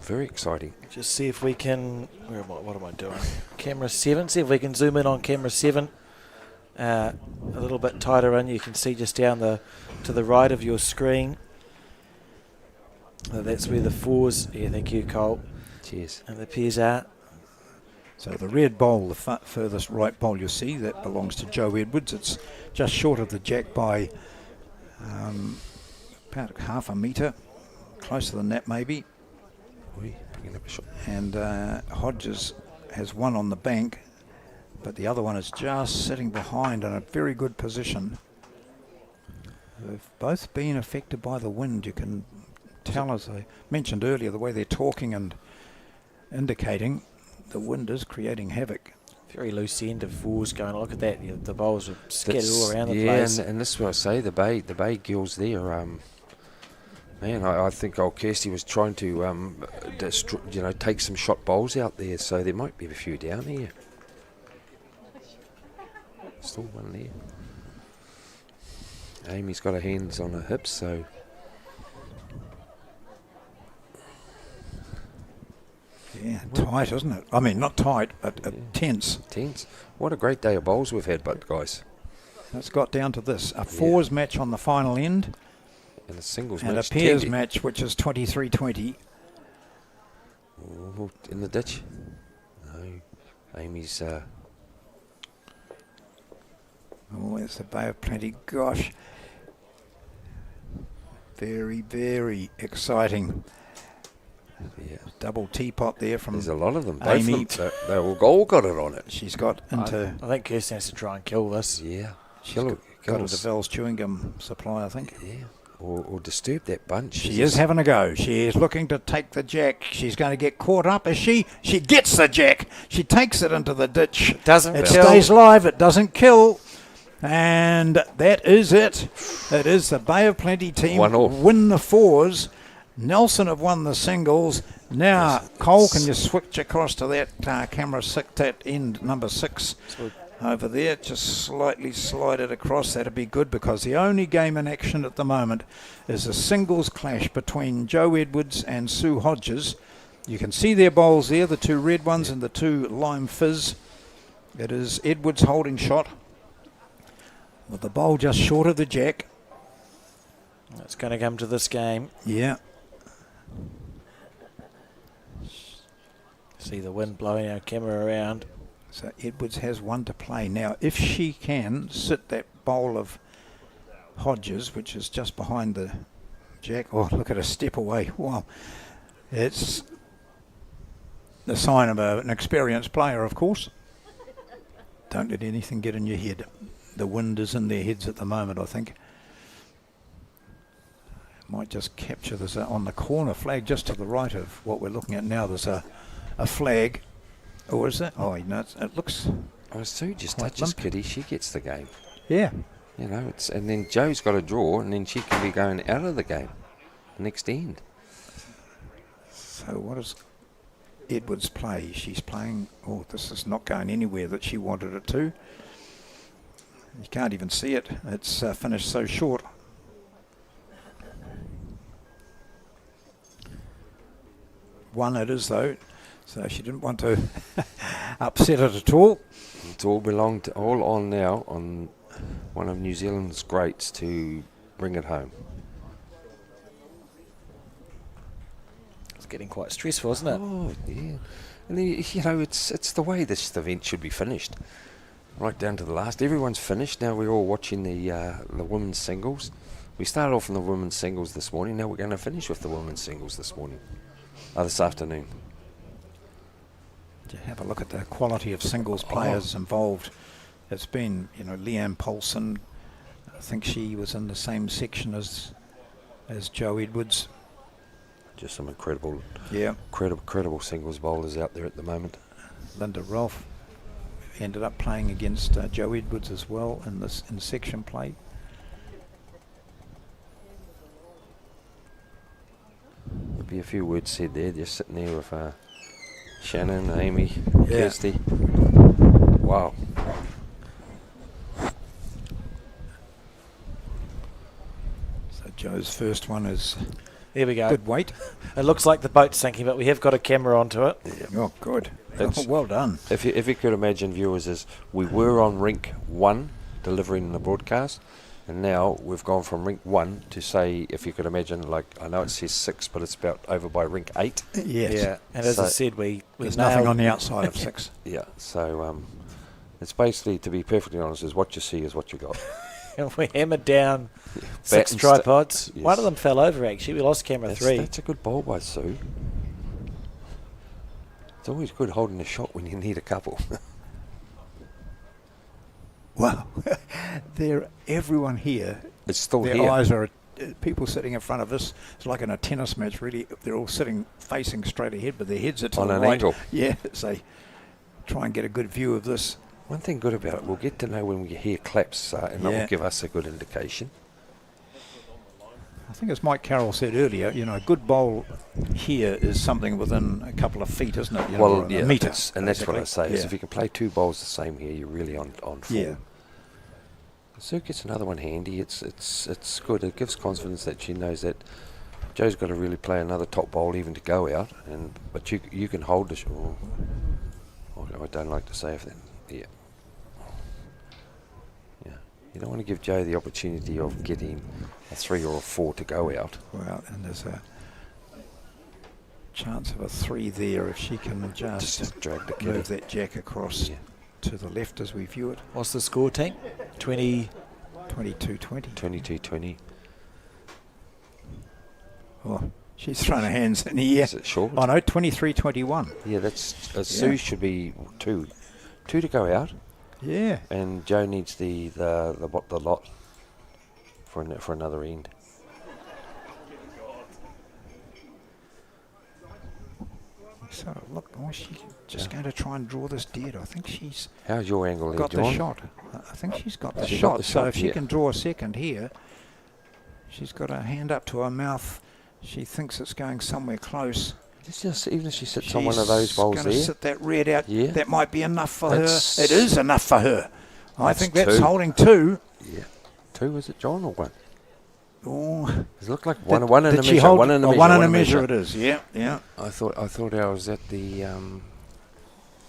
Very exciting. Just see if we can. What am I doing? Camera 7. See if we can zoom in on camera 7. A little bit tighter in. You can see just down to the right of your screen. That's where the fours. Yeah, thank you, Cole. Cheers. And the pairs are. So the red bowl, the furthest right bowl you see, that belongs to Jo Edwards. It's just short of the jack by about half a metre, closer than that maybe. Picking up a shot. And Hodges has one on the bank, but the other one is just sitting behind in a very good position. They've both been affected by the wind. You can tell, as I mentioned earlier, the way they're talking and indicating the wind is creating havoc. Very loose end of fours going. Look at that. The bowls are scattered all around the yeah, place. and this is what I say. The Bay girls there. Man, I think old Kirsty was trying to, take some shot bowls out there. So there might be a few down here. Still one there. Amy's got her hands on her hips, so. Yeah, tight, isn't it? I mean, not tight, but tense. Tense. What a great day of bowls we've had, but guys. It's got down to this. A fours match on the final end And a singles and match. a pairs 10. match, which is 23-20. Oh, in the ditch. No. Amy's. Oh, it's the Bay of Plenty. Gosh. Very, very exciting. Yeah. Double teapot there from There's a lot of them. Both Amy. of them. They all got it on it. She's got into... I think Kirsten has to try and kill this. Yeah. She's Got a girls. DeVal's chewing gum supply, I think. Yeah, or disturb that bunch. She is having a go. She is looking to take the jack. She's going to get caught up, is she? She gets the jack. She takes it into the ditch. Doesn't It kill. stays live. It doesn't kill. And that is it. It is the Bay of Plenty team 1-all. win the fours. Nelson have won the singles. Now, Cole, can you switch across to that camera, that end number 6 over there? Just slightly slide it across. That'd be good, because the only game in action at the moment is a singles clash between Joe Edwards and Sue Hodges. You can see their bowls there, the 2 red ones and the 2 lime fizz. It is Edwards holding shot, with the bowl just short of the jack. It's going to come to this game. Yeah. See the wind blowing our camera around. So Edwards has one to play. Now, if she can sit that bowl of Hodges, which is just behind the jack. Oh, look at her step away. Wow. It's the sign of an experienced player, of course. Don't let anything get in your head. The wind is in their heads at the moment, I think. Might just capture this on the corner flag just to the right of what we're looking at now. There's a flag. Or is that? Oh, no, it looks... Oh, Sue just quite touches limp. Kitty. She gets the game. Yeah. You know, it's and then Joe's got a draw, and then she can be going out of the game next end. So what does Edwards play? She's playing... Oh, this is not going anywhere that she wanted it to. You can't even see it. It's finished so short. One it is, though. So she didn't want to upset it at all. It's all on now on one of New Zealand's greats to bring it home. It's getting quite stressful, isn't it? Oh yeah, and then, you know, it's the way this event should be finished, right down to the last. Everyone's finished now. We're all watching the women's singles. We started off in the women's singles this morning. Now we're going to finish with the women's singles this morning, this afternoon. To have a look at the quality of singles players involved. It's been, you know, Leanne Polson. I think she was in the same section as Joe Edwards. Just some incredible singles bowlers out there at the moment. Linda Rolfe ended up playing against Joe Edwards as well in section play. There'll be a few words said there, just sitting there with Shannon, Amy, Yeah. Kirsty. Wow. So Joe's first one is There we go. good weight. It looks like the boat's sinking, but we have got a camera onto it. Oh, good. That's- Well done. If you could imagine, viewers, as we were on rink 1 delivering the broadcast, and now we've gone from rink 1 to, say, if you could imagine, like, I know it says 6, but it's about over by rink 8. Yes. Yeah, and as I So said, we There's nothing nailed- on the outside of 6. Yeah, so it's basically, to be perfectly honest, is what you see is what you got. we hammered down Bat 6 and tripods. yes. One of them fell over, actually. We lost camera 3. That's a good bowl by Sue. It's always good holding a shot when you need a couple. Wow. Everyone here, It's still their here. eyes are... people sitting in front of us, it's like in a tennis match, really. They're all sitting facing straight ahead, but their heads are to On the an right. angle. Yeah, so try and get a good view of this. One thing good about it, we'll get to know when we hear claps, and that Yeah. will give us a good indication. I think as Mike Carroll said earlier, you know, a good bowl here is something within a couple of feet, isn't it? You know, or Well, yeah, a metre. and that's what I say, is Yeah. if you can play 2 bowls the same here, you're really on form. Yeah. Sue gets another one handy. It's good. It gives confidence that she knows that Joe's got to really play another top bowl even to go out, but you can hold the shot. I don't like to say if that. Yeah. Yeah. You don't want to give Joe the opportunity of getting a 3 or a 4 to go out. Well, and there's a chance of a 3 there if she can just drag the move kitty. that jack across Yeah. to the left as we view it. What's the score, team? 20. 22-20. 22-20. Oh, she's thrown her hands in the air. Is it short? Oh no, 23-21. Yeah, that's Sue should be 2 to go out. Yeah. And Joe needs the lot for another end. So look, she's just going to try and draw this dead. I think she's How's your angle there, got John? the shot. I think she's got the She's shot. got the So shot, if she yeah. can draw a second here, she's got her hand up to her mouth. She thinks it's going somewhere close. It's just, even if she sits on one of those bowls She's there. going to sit that red out. Yeah. That might be enough for That's- her. It is enough for her. I That's think that's two. holding 2. Yeah. 2, is it, John, or 1? Oh, Does it look like one in a did she measure? hold- One in a oh, measure. one in a measure it is. Yeah, yeah. I thought I was at the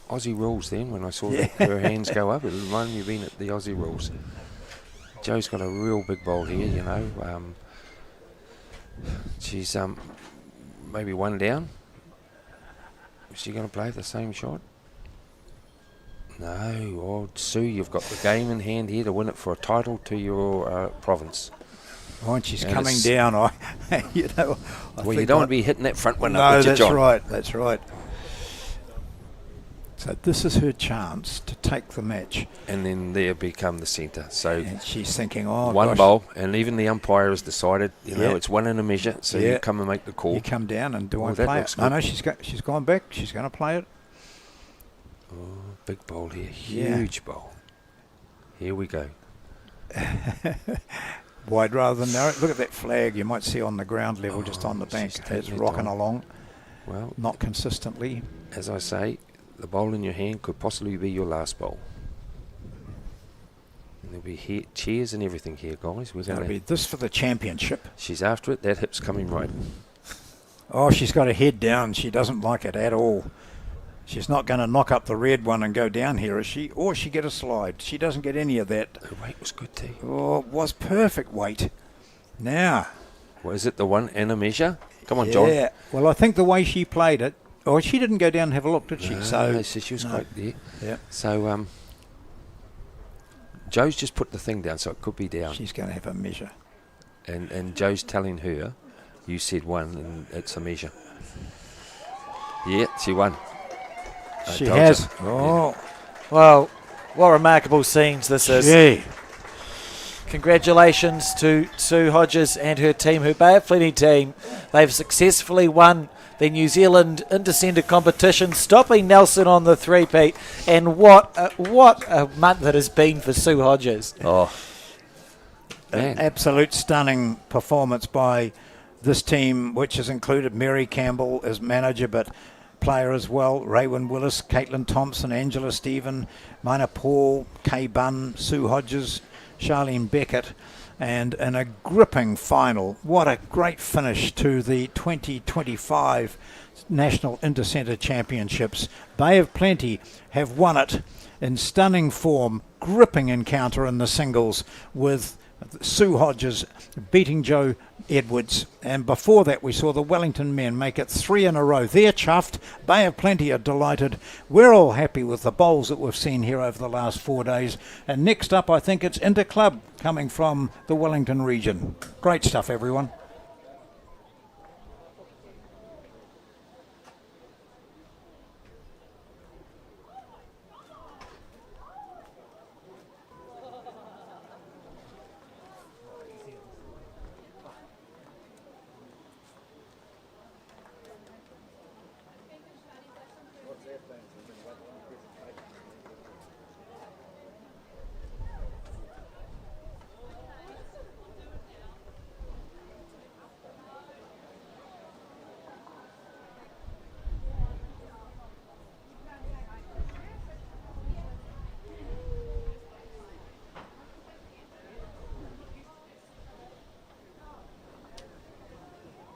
Aussie rules then when I saw Yeah. her hands go up. It reminded me of being at the Aussie rules. Joe's got a real big bowl here, you know. She's maybe one down. Is she going to play the same shot? No. Oh, Sue, you've got the game in hand here to win it for a title to your province. Oh, and she's And coming it's- down. You know. I Well, you think don't want to be hitting that front one up, No, would you, that's John? right. That's right. So this is her chance to take the match, And then there become the centre. So and she's thinking, "Oh, one gosh, bowl, and even the umpire has decided, you know, Yeah. it's one in a measure, so Yeah. you come and make the call. you come down and do Oh, I that play looks it?" No, good. no, she's gone back. She's going to play it. Oh, big bowl here, Yeah. huge bowl. Here we go. Wide rather than narrow. Look at that flag. You might see on the ground level, just on the she's bank. taking It's it rocking on. along, Well, not consistently. as I say, the bowl in your hand could possibly be your last bowl. And there'll be cheers and everything here, guys. We're It's going to going be to. this for the championship. She's after it. That hip's coming right. Oh, she's got her head down. She doesn't like it at all. She's not going to knock up the red one and go down here, is she? Or she get a slide. She doesn't get any of that. Her weight was good too. Oh, it was perfect weight. Now. What is it? The one and a measure? Come on, John. Yeah. Well, I think the way she played it. Oh, she didn't go down and have a look, did she? No, she was no. quite there. Yeah. So Joe's just put the thing down, so it could be down. She's going to have a measure. And Joe's telling her, you said one, and it's a measure. Yeah, she won. I She told has. you. Oh, Well, what remarkable scenes this is. gee. Congratulations to Sue Hodges and her team, her Bay of Plenty team. They've successfully won the New Zealand Intercentre competition, stopping Nelson on the three-peat. And what a month it has been for Sue Hodges. Oh, An man. absolute stunning performance by this team, which has included Mary Campbell as manager, but player as well, Raywin Willis, Caitlin Thompson, Angela Stephen, Mina Paul, Kay Bunn, Sue Hodges, Charlene Beckett, and in a gripping final. What a great finish to the 2025 National Intercentre Championships. Bay of Plenty have won it in stunning form, gripping encounter in the singles with Sue Hodges beating Joe Edwards, and before that we saw the Wellington men make it 3 in a row. They're chuffed. Bay of Plenty are delighted. We're all happy with the bowls that we've seen here over the last 4 days. And next up I think it's Interclub coming from the Wellington region. Great stuff, everyone.